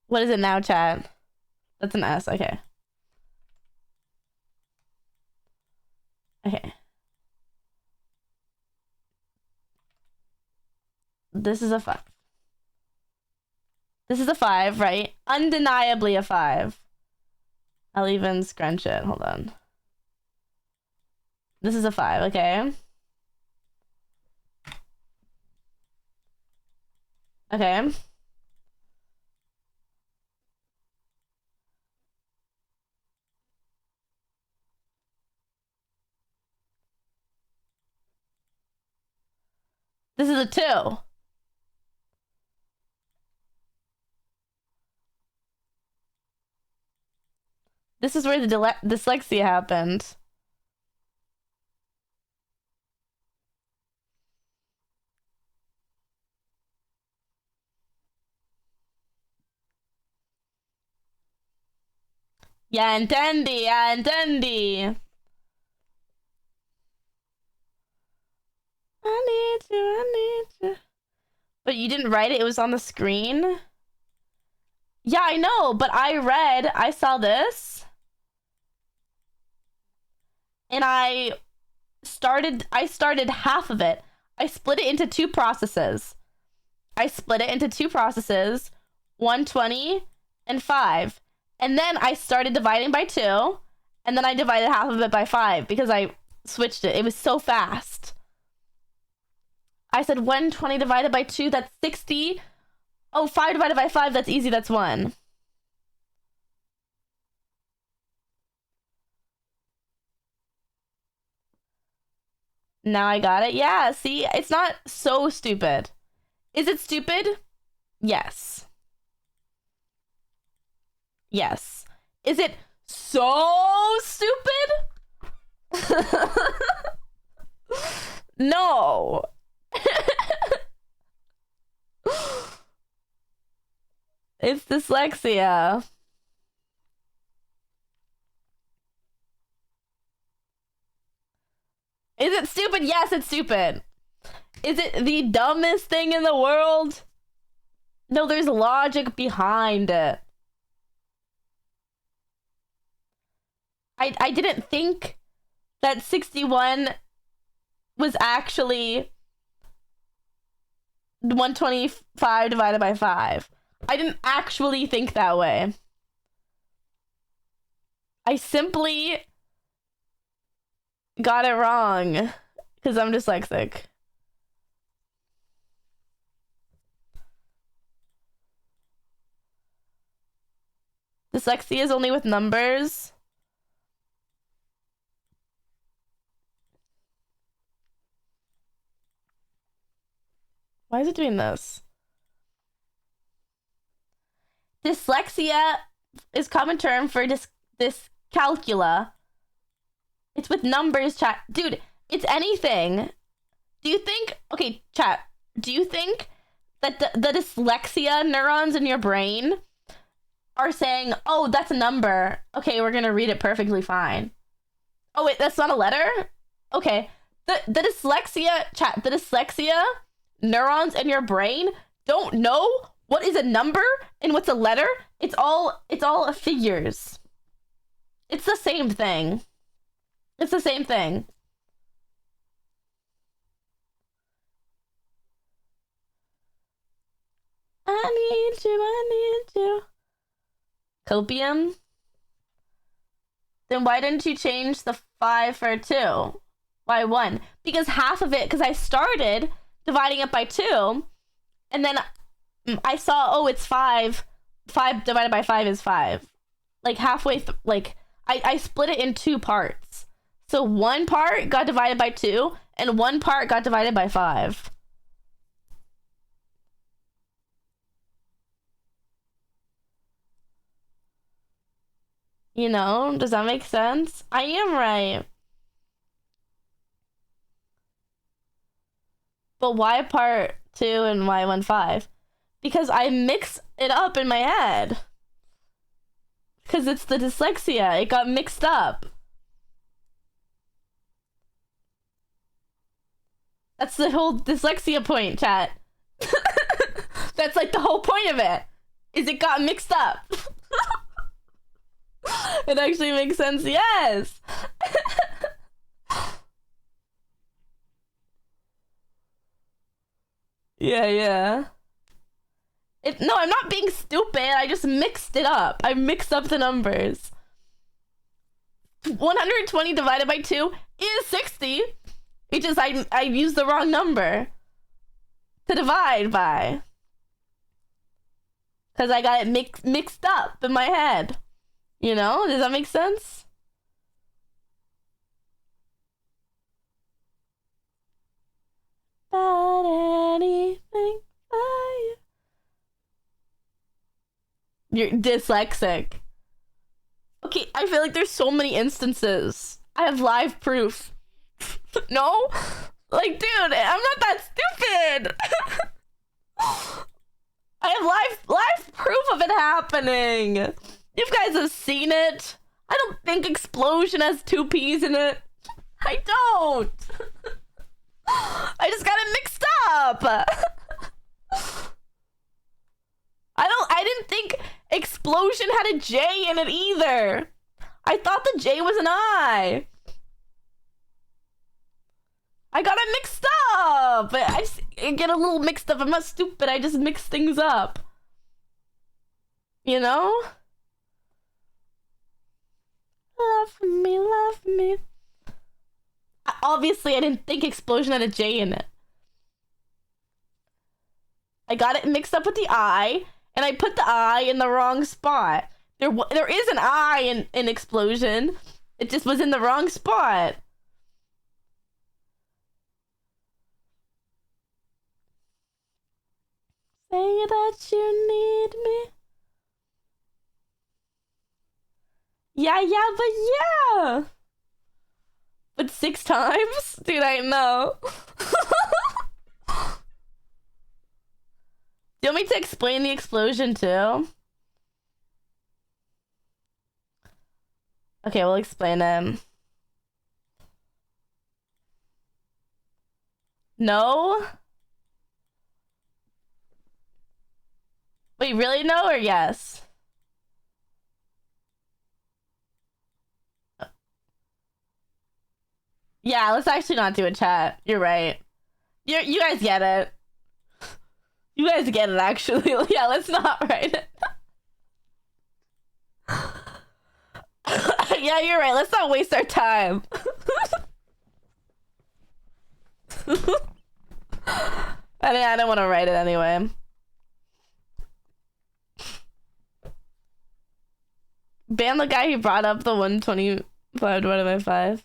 What is it now, chat? That's an S, okay. Okay. This is a 5. This is a 5, right? Undeniably a 5. I'll even scrunch it. Hold on. This is a 5, okay? Okay. This is a 2. This is where the dyslexia happened. Ya entendí, ya entendí. I need you. But you didn't write it, it was on the screen? Yeah, I know, but I saw this. And I started half of it. I split it into two processes. 120 and 5. And then I started dividing by 2, and then I divided half of it by 5 because I switched it. It was so fast. I said 120 divided by 2, that's 60. Oh, 5 divided by 5, that's easy, that's 1. Now I got it. Yeah, see? It's not so stupid. Is it stupid? Yes. Yes. Is it so stupid? No. It's dyslexia. Is it stupid? Yes, it's stupid. Is it the dumbest thing in the world? No, there's logic behind it. I didn't think that 61 was actually 125 divided by 5. I didn't actually think that way. I simply got it wrong because I'm dyslexic. Dyslexia is only with numbers. Why is it doing this? Dyslexia is common term for dyscalculia. It's with numbers, chat. Dude, it's anything. Do you think... Okay, chat. Do you think that the dyslexia neurons in your brain are saying, oh, that's a number. Okay, we're gonna read it perfectly fine. Oh, wait, that's not a letter? Okay. The dyslexia... Chat, the dyslexia neurons in your brain don't know what is a number and what's a letter. It's all figures. It's the same thing. It's the same thing. I need you. Copium? Then why didn't you change the 5 for 2? Why 1? Because half of it, because I started dividing it by 2, and then I saw, oh, it's 5. 5 divided by 5 is 5. Like halfway, I split it in 2 parts. So one part got divided by 2, and one part got divided by 5. You know, does that make sense? I am right. But why part 2 and why 1/5? Because I mix it up in my head. Because it's the dyslexia. It got mixed up. That's the whole dyslexia point, chat. That's like the whole point of it. Is it got mixed up. It actually makes sense, yes. Yeah. No, I'm not being stupid. I just mixed it up. I mixed up the numbers. 120 divided by 2 is 60. It just, I used the wrong number to divide by. Because I got it mixed up in my head. You know? Does that make sense? Not anything for you. You're dyslexic. Okay, I feel like there's so many instances. I have live proof. No? Like, dude, I'm not that stupid. I have live proof of it happening. You guys have seen it. I don't think explosion has 2 P's in it. I don't. I just got it mixed up. I didn't think explosion had a J in it either. I thought the J was an I. I got it mixed up. I get a little mixed up. I'm not stupid. I just mix things up. You know? Love me, love me. Obviously, I didn't think explosion had a J in it. I got it mixed up with the I, and I put the I in the wrong spot. There is an I in explosion. It just was in the wrong spot. Say that you need me. Yeah, but yeah. But 6 times? Dude, I know. Do you want me to explain the explosion too? Okay, we'll explain it. No? Wait, really no or yes? Yeah, let's actually not do a chat. You're right. You guys get it. You guys get it, actually. Yeah, let's not write it. Yeah, you're right. Let's not waste our time. I don't want to write it anyway. Ban the guy who brought up the 125 divided by 5.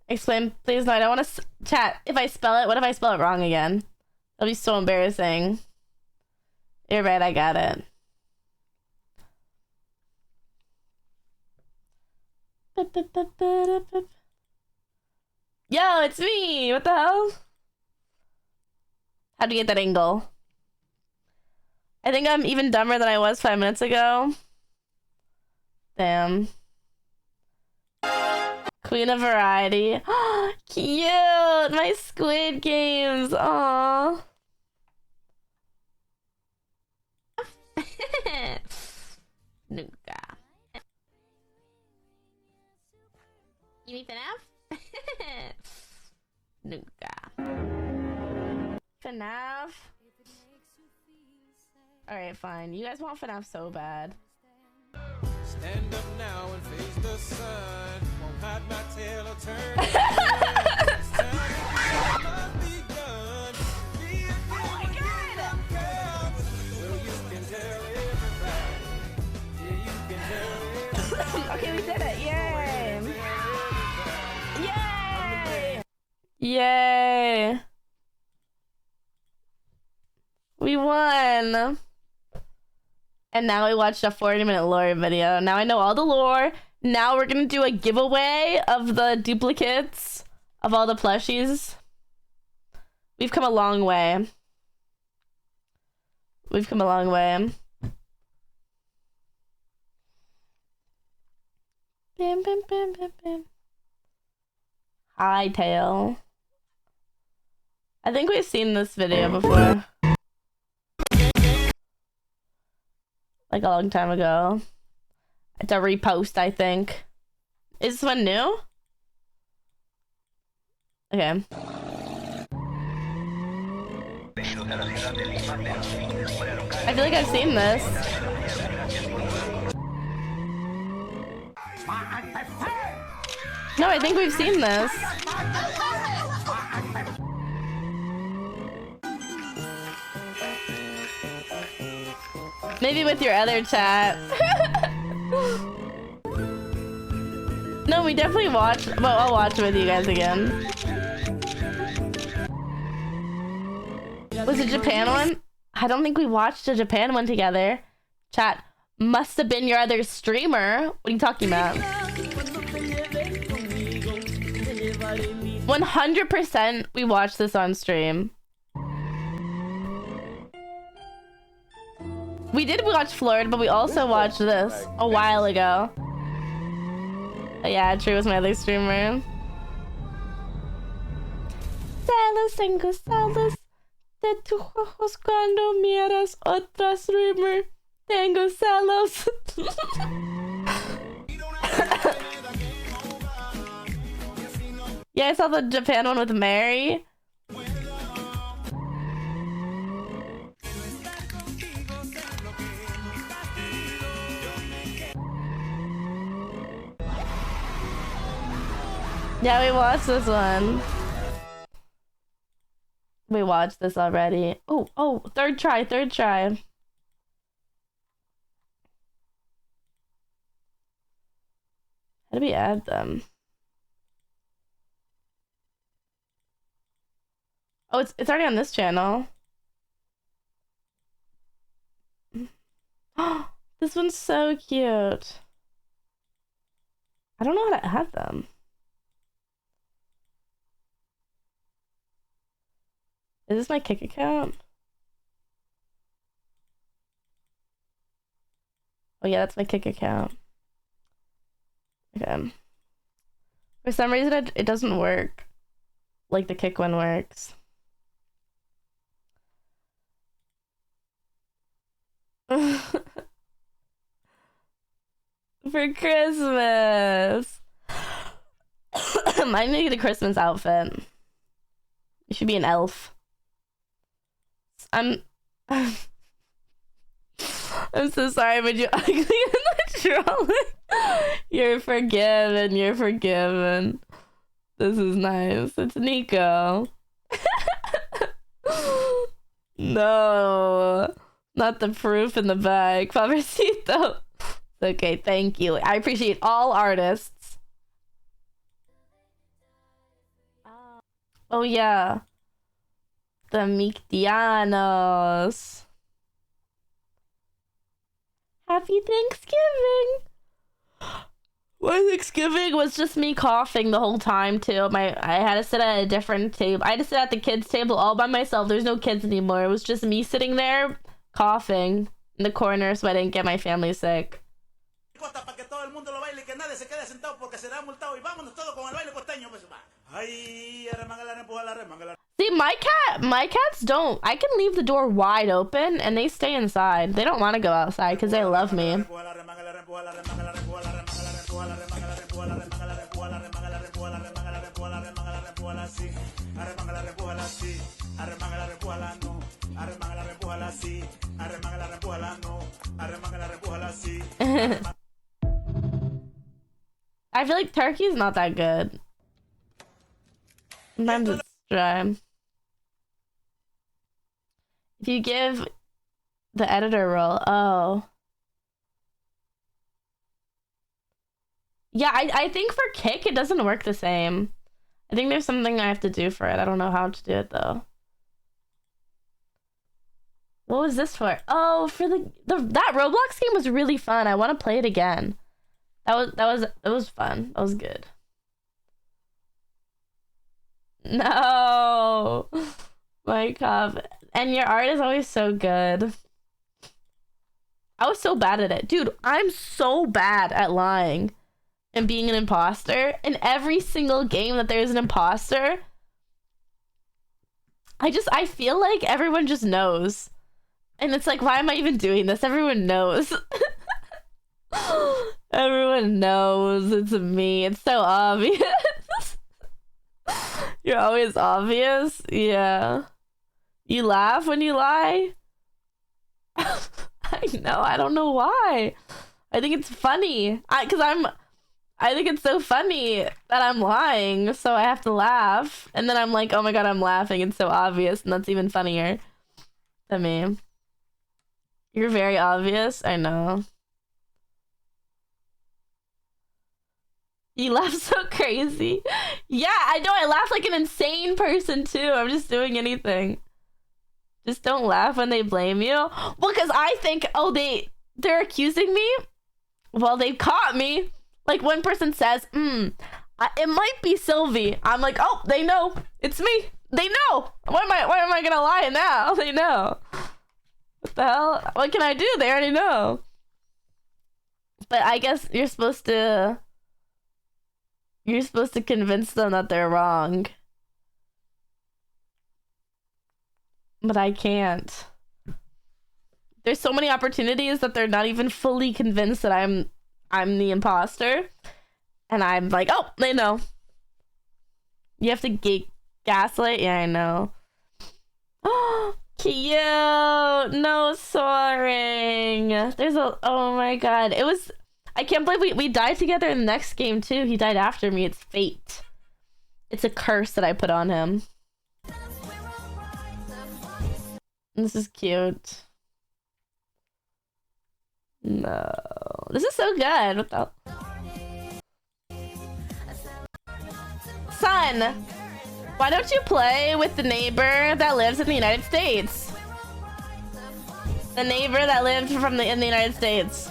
Explain, please. No, I don't want to chat. If I spell it, what if I spell it wrong again? That'll be so embarrassing. You're right, I got it. Yo, it's me! What the hell? How'd you get that angle? I think I'm even dumber than I was 5 minutes ago. Damn. Queen of Variety. Cute! My Squid Games. Aww. Nunca. You need FNAF? Nunca. FNAF? Alright, fine. You guys want FNAF so bad. Stand up now and face the sun. Won't hide my tail or turn. It's time to be done. Be a girl. Well, you can tell everybody. Yeah, you can tell everybody. Okay, we did it. Yay! Yay! Yay! We won! And now we watched a 40-minute lore video. Now I know all the lore. Now we're gonna do a giveaway of the duplicates of all the plushies. We've come a long way. We've come a long way. Bam, bam, bam, bam, bam. Hightail. I think we've seen this video before. Like a long time ago. It's a repost, I think. Is this one new? Okay. I feel like I've seen this. No, I think we've seen this. Maybe with your other chat. No, we definitely watched. Well, I'll watch it with you guys again. Was it Japan one? I don't think we watched a Japan one together. Chat, must have been your other streamer. What are you talking about? 100% we watched this on stream. We did watch Florida, but we also watched this a while ago. Yeah, True was my other streamer. Celos, tengo celos de tus ojos cuando miras otra streamer. Tengo celos. Yeah, I saw the Japan one with Mary. Yeah, we watched this one. We watched this already. Oh, third try. How do we add them? Oh, it's already on this channel. This one's so cute. I don't know how to add them. Is this my Kick account? Oh yeah, that's my Kick account. Okay. For some reason it doesn't work like the Kick one works. For Christmas. I need a Christmas outfit. You should be an elf. I'm so sorry, but you're ugly in the trolling. You're forgiven. This is nice. It's Nico. No, not the proof in the bag. Pobrecito. Okay, thank you. I appreciate all artists. Oh yeah. The Mictianos. Happy Thanksgiving. My Thanksgiving was just me coughing the whole time too. I had to sit at a different table. I had to sit at the kids' table all by myself. There's no kids anymore. It was just me sitting there coughing in the corner so I didn't get my family sick. See, my cats don't. I can leave the door wide open and they stay inside. They don't want to go outside because they love me. I feel like turkey's not that good. Sometimes it's dry. If you give the editor role, oh. Yeah, I think for Kick it doesn't work the same. I think there's something I have to do for it. I don't know how to do it though. What was this for? Oh, for that Roblox game was really fun. I want to play it again. It was fun. That was good. No, my cough. And your art is always so good. I was so bad at it, dude. I'm so bad at lying and being an imposter. In every single game that there's an imposter, I feel like everyone just knows. And it's like, why am I even doing this? Everyone knows. Everyone knows it's me. It's so obvious. You're always obvious. Yeah. You laugh when you lie? I know. I don't know why. I think it's funny. I think it's so funny that I'm lying, so I have to laugh. And then I'm like, oh my god, I'm laughing. It's so obvious, and that's even funnier to me. You're very obvious. I know. You laugh so crazy. Yeah, I know. I laugh like an insane person too. I'm just doing anything. Just don't laugh when they blame you. Well, because I think, oh, they're accusing me. Well, they caught me. Like one person says, it might be Sylvee. I'm like, oh, they know. It's me. They know. Why am I gonna lie now? They know. What the hell? What can I do? They already know. But I guess you're supposed to convince them that they're wrong. But I can't. There's so many opportunities that they're not even fully convinced that I'm the imposter. And I'm like, oh, they know. You have to gaslight? Yeah, I know. Oh, cute. No soaring. There's a, oh my god. It was, I can't believe we died together in the next game too. He died after me. It's fate. It's a curse that I put on him. This is cute. No. This is so good. What the... Son, why don't you play with the neighbor that lives in the United States? The neighbor that lived in the United States.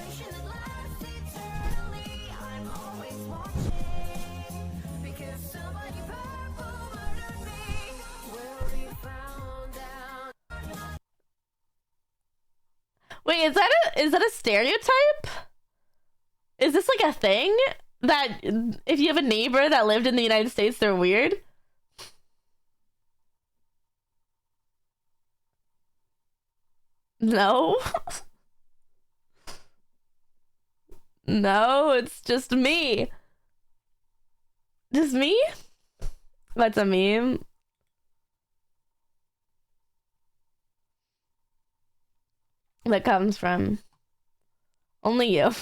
Wait, is that a stereotype? Is this like a thing? That if you have a neighbor that lived in the United States, they're weird? No. No, it's just me. Just me? That's a meme. That comes from only you.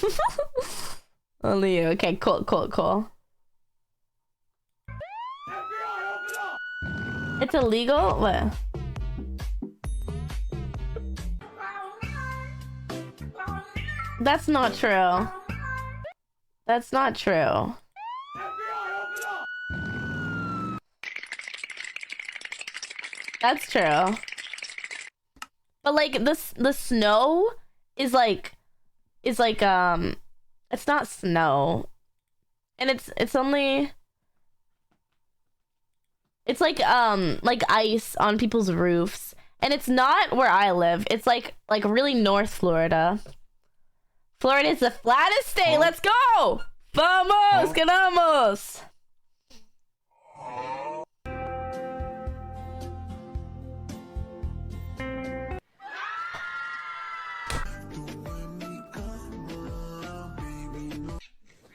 Only you. Okay, cool. It's illegal? What? That's not true. That's not true. That's true. But like the snow is like it's not snow. And it's only it's like ice on people's roofs. And it's not where I live. It's like really North Florida. Florida is the flattest state. Let's go! Vamos, ganamos!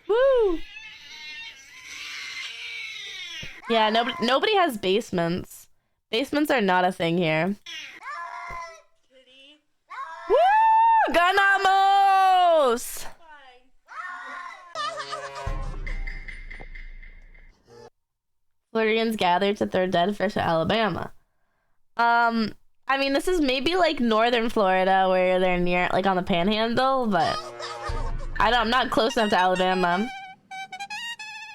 Woo! Yeah, nobody has basements. Basements are not a thing here. Woo! Ganamos! Floridians gathered to throw dead fish at Alabama. I mean, this is maybe like northern Florida where they're near, like on the panhandle, but I'm not close enough to Alabama.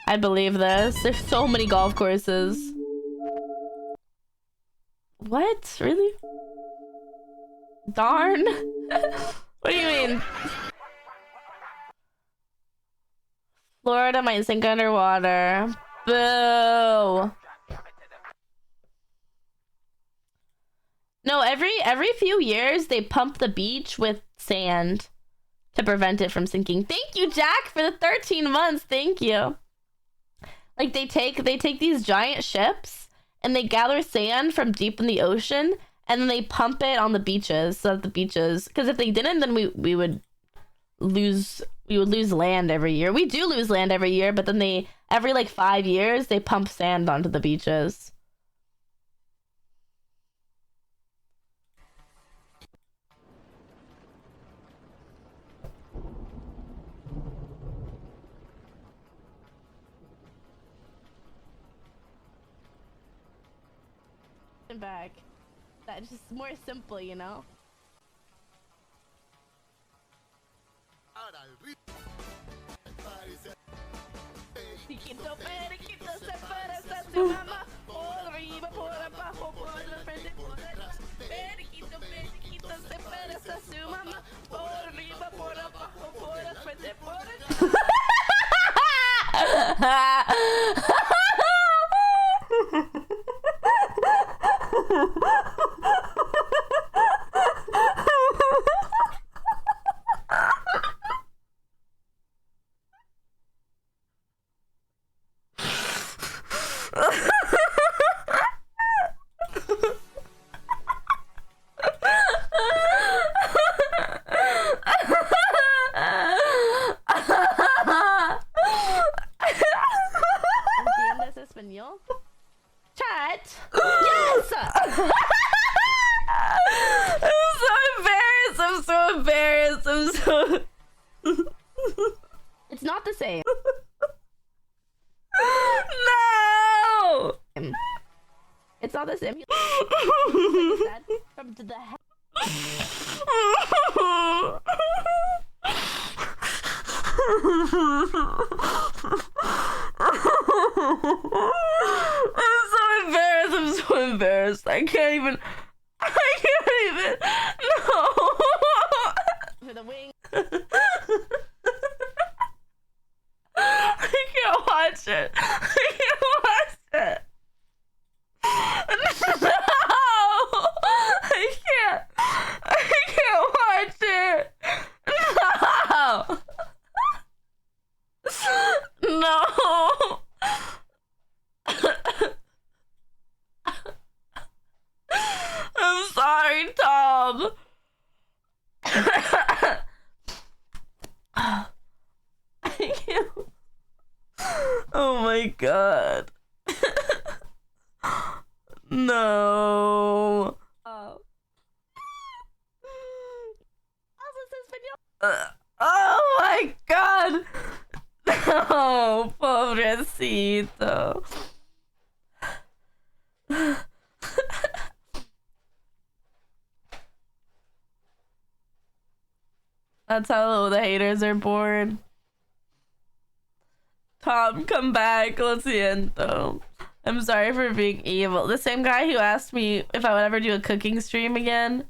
I believe this. There's so many golf courses. What? Really? Darn. What do you mean? Florida might sink underwater. Boo. No, every few years they pump the beach with sand to prevent it from sinking. Thank you, Jack, for the 13 months. Thank you. Like they take these giant ships and they gather sand from deep in the ocean and then they pump it on the beaches so that the beaches, because if they didn't, then we would lose land every year. We do lose land every year, but then every like 5 years they pump sand onto the beaches. Back. That's just more simple, you know? not the same. No! It's not the same. From the head. I'm so embarrassed. I can't even. No. For the wing. I can't watch it. I can't watch it. No. I can't watch it. No. No. I'm sorry, Tom. I can't. Oh my god. No. Oh my god. No, pobrecito. That's how the haters are born. Tom, come back. Lo siento. I'm sorry for being evil. The same guy who asked me if I would ever do a cooking stream again.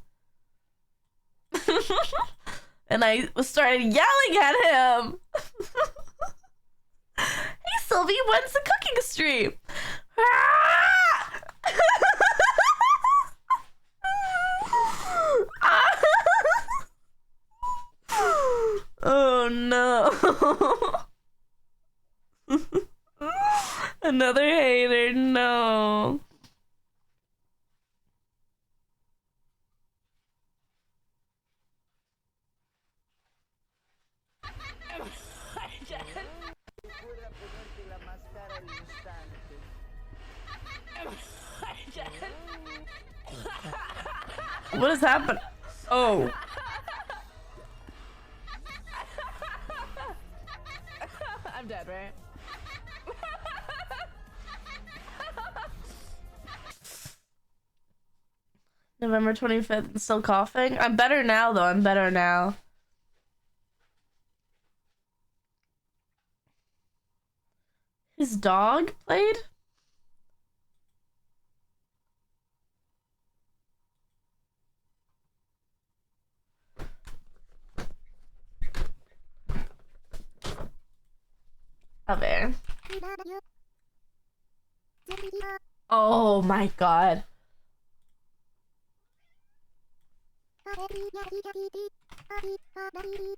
And I started yelling at him. Hey, Sylvee, when's the cooking stream? Oh no. Another hater, no. What has happened? Oh. I'm dead, right? November 25th, still coughing? I'm better now, though. I'm better now. His dog played? A ver. Oh my god.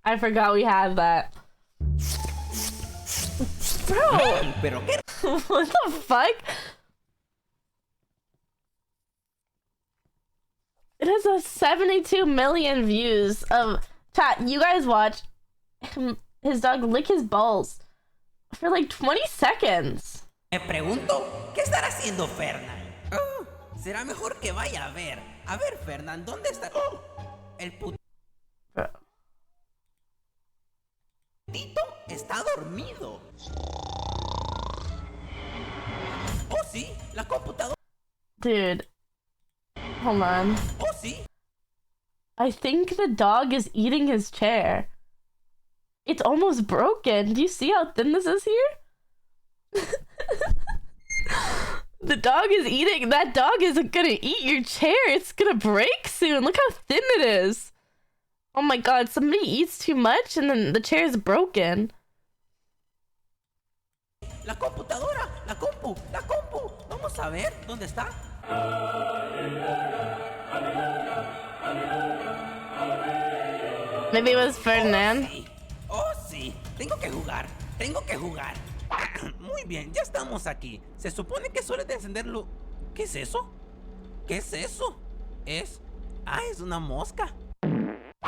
I forgot we had that. Bro! What the fuck? It has a 72 million views of chat. You guys watch his dog lick his balls for like 20 seconds. Me pregunto, ¿qué estará haciendo Fernan? Oh, será mejor que vaya a ver. A ver, Fernan, ¿dónde está? Oh, el putito está dormido. Oh, sí, la computadora. Dude. Hold on. Oh, sí. I think the dog is eating his chair. It's almost broken. Do you see how thin this is here? The dog is eating. That dog isn't gonna eat your chair. It's gonna break soon. Look how thin it is. Oh my god, somebody eats too much and then the chair is broken. La computadora, la compu. Vamos a ver, ¿dónde está? Maybe it was Ferdinand. Oh, sí. Tengo que jugar. Muy bien, ya estamos aquí. Se supone que suele de encenderlo. ¿Qué es eso? Es una mosca.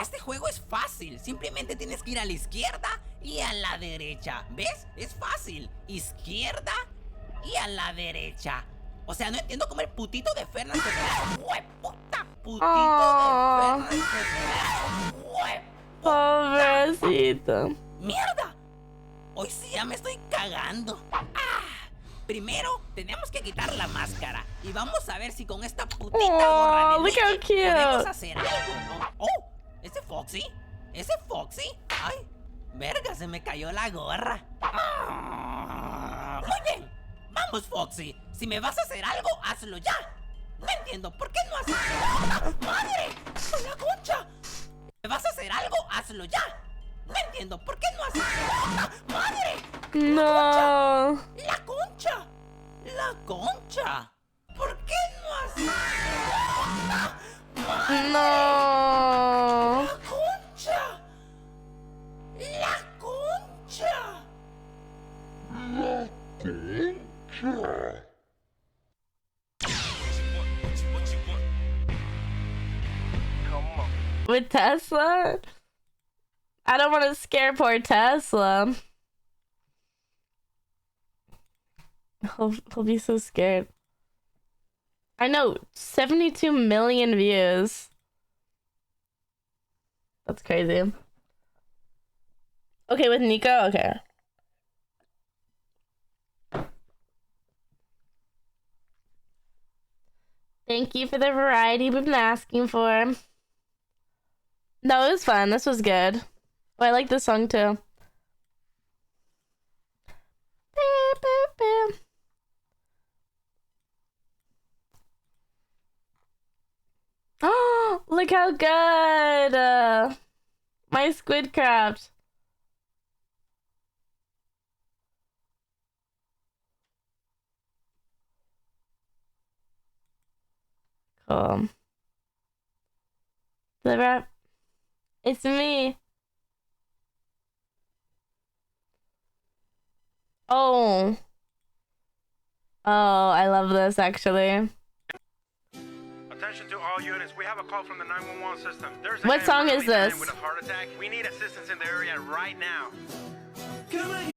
Este juego es fácil. Simplemente tienes que ir a la izquierda y a la derecha. ¿Ves? Es fácil. Izquierda y a la derecha. O sea, no entiendo cómo el putito de Fernan se ve. ¡Puta! Putito de Fernan se ve. Pobrecito. ¡Mierda! Hoy sí ya me estoy cagando. Primero tenemos que quitar la máscara y vamos a ver si con esta putita gorra de look how leche cute. podemos hacer algo. Oh, ¿ese Foxy? ¿Ese Foxy? Ay, verga, se me cayó la gorra. Muy bien, vamos Foxy. Si me vas a hacer algo, hazlo ya. No entiendo, ¿por qué no haces algo? ¡Madre! ¡La concha! ¿Me vas a hacer algo? Hazlo ya. No entiendo, ¿por qué no haces algo? ¡Madre! No. ¡La concha! ¡La concha! ¿Por qué no haces algo? No. ¡La concha! ¡La concha! ¡La concha! With Tesla? I don't want to scare poor Tesla. He'll be so scared. I know, 72 million views. That's crazy. Okay, with Nico? Okay. Thank you for the variety we've been asking for. No, it was fun. This was good. Oh, I like this song too. Oh, look how good! My squid craft. Cool. The rap. It's me. Oh. Oh, I love this actually. Attention to all units. We have a call from the 911 system. There's a What guy song is really dying this? with a heart attack. We need assistance in the area right now. Come on.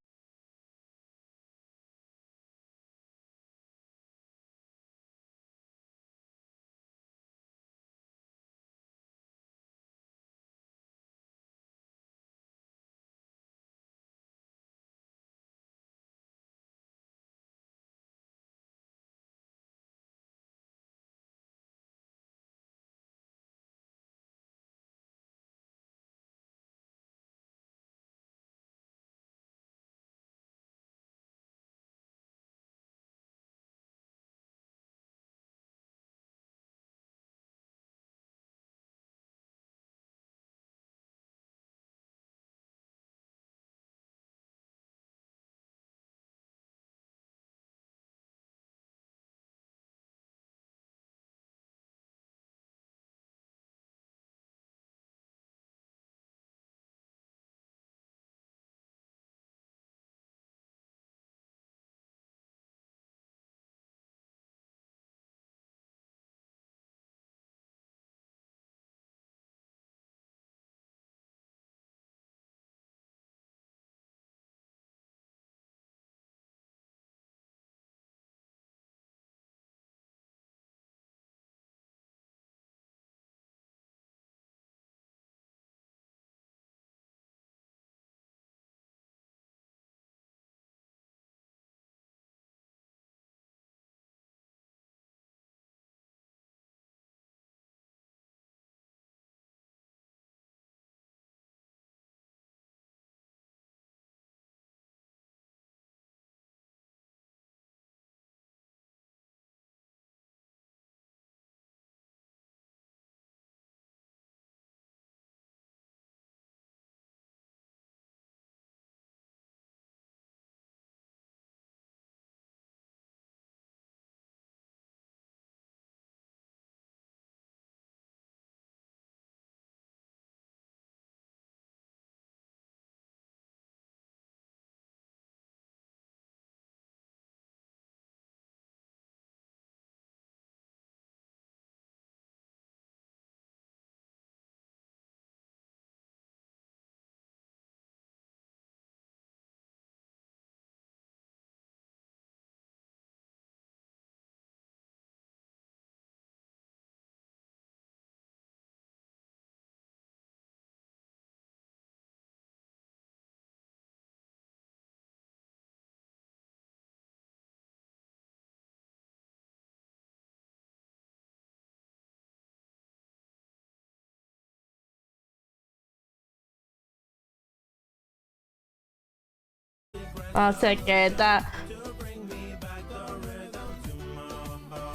I'll take that.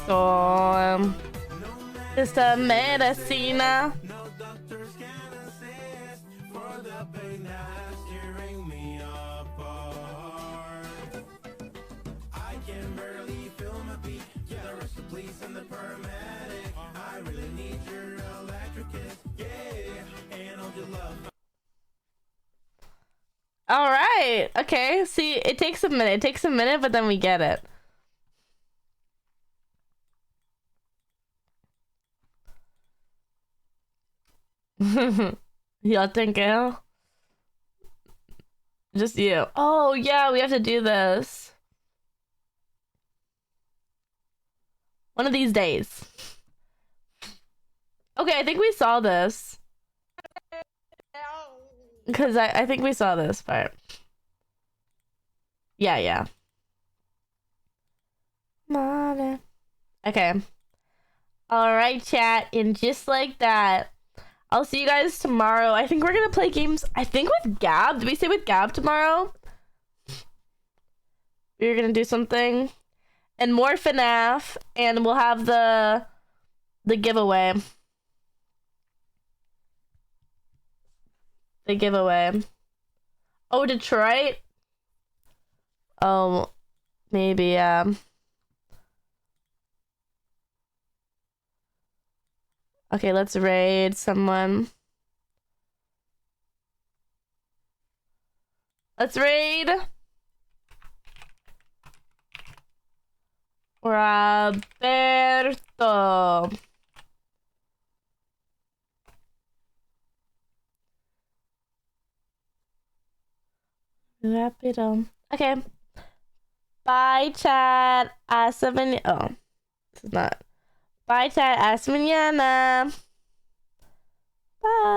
So, esta medicina. All right. Okay. See, it takes a minute. It takes a minute, but then we get it. Y'all think it? Just you. Oh, yeah, we have to do this. One of these days. Okay, I think we saw this. Because I think we saw this part. Yeah. Okay. Alright, chat. And just like that, I'll see you guys tomorrow. I think we're gonna play games, I think with Gab. Did we say with Gab tomorrow? We're gonna do something. And more FNAF. And we'll have the giveaway. The giveaway. Oh, Detroit? Oh, maybe, Okay, let's raid someone. Let's raid Roberto. Rapido. Okay. Bye, chat. Hasta mañana. Oh, this is not. Bye, chat. Hasta mañana. Bye.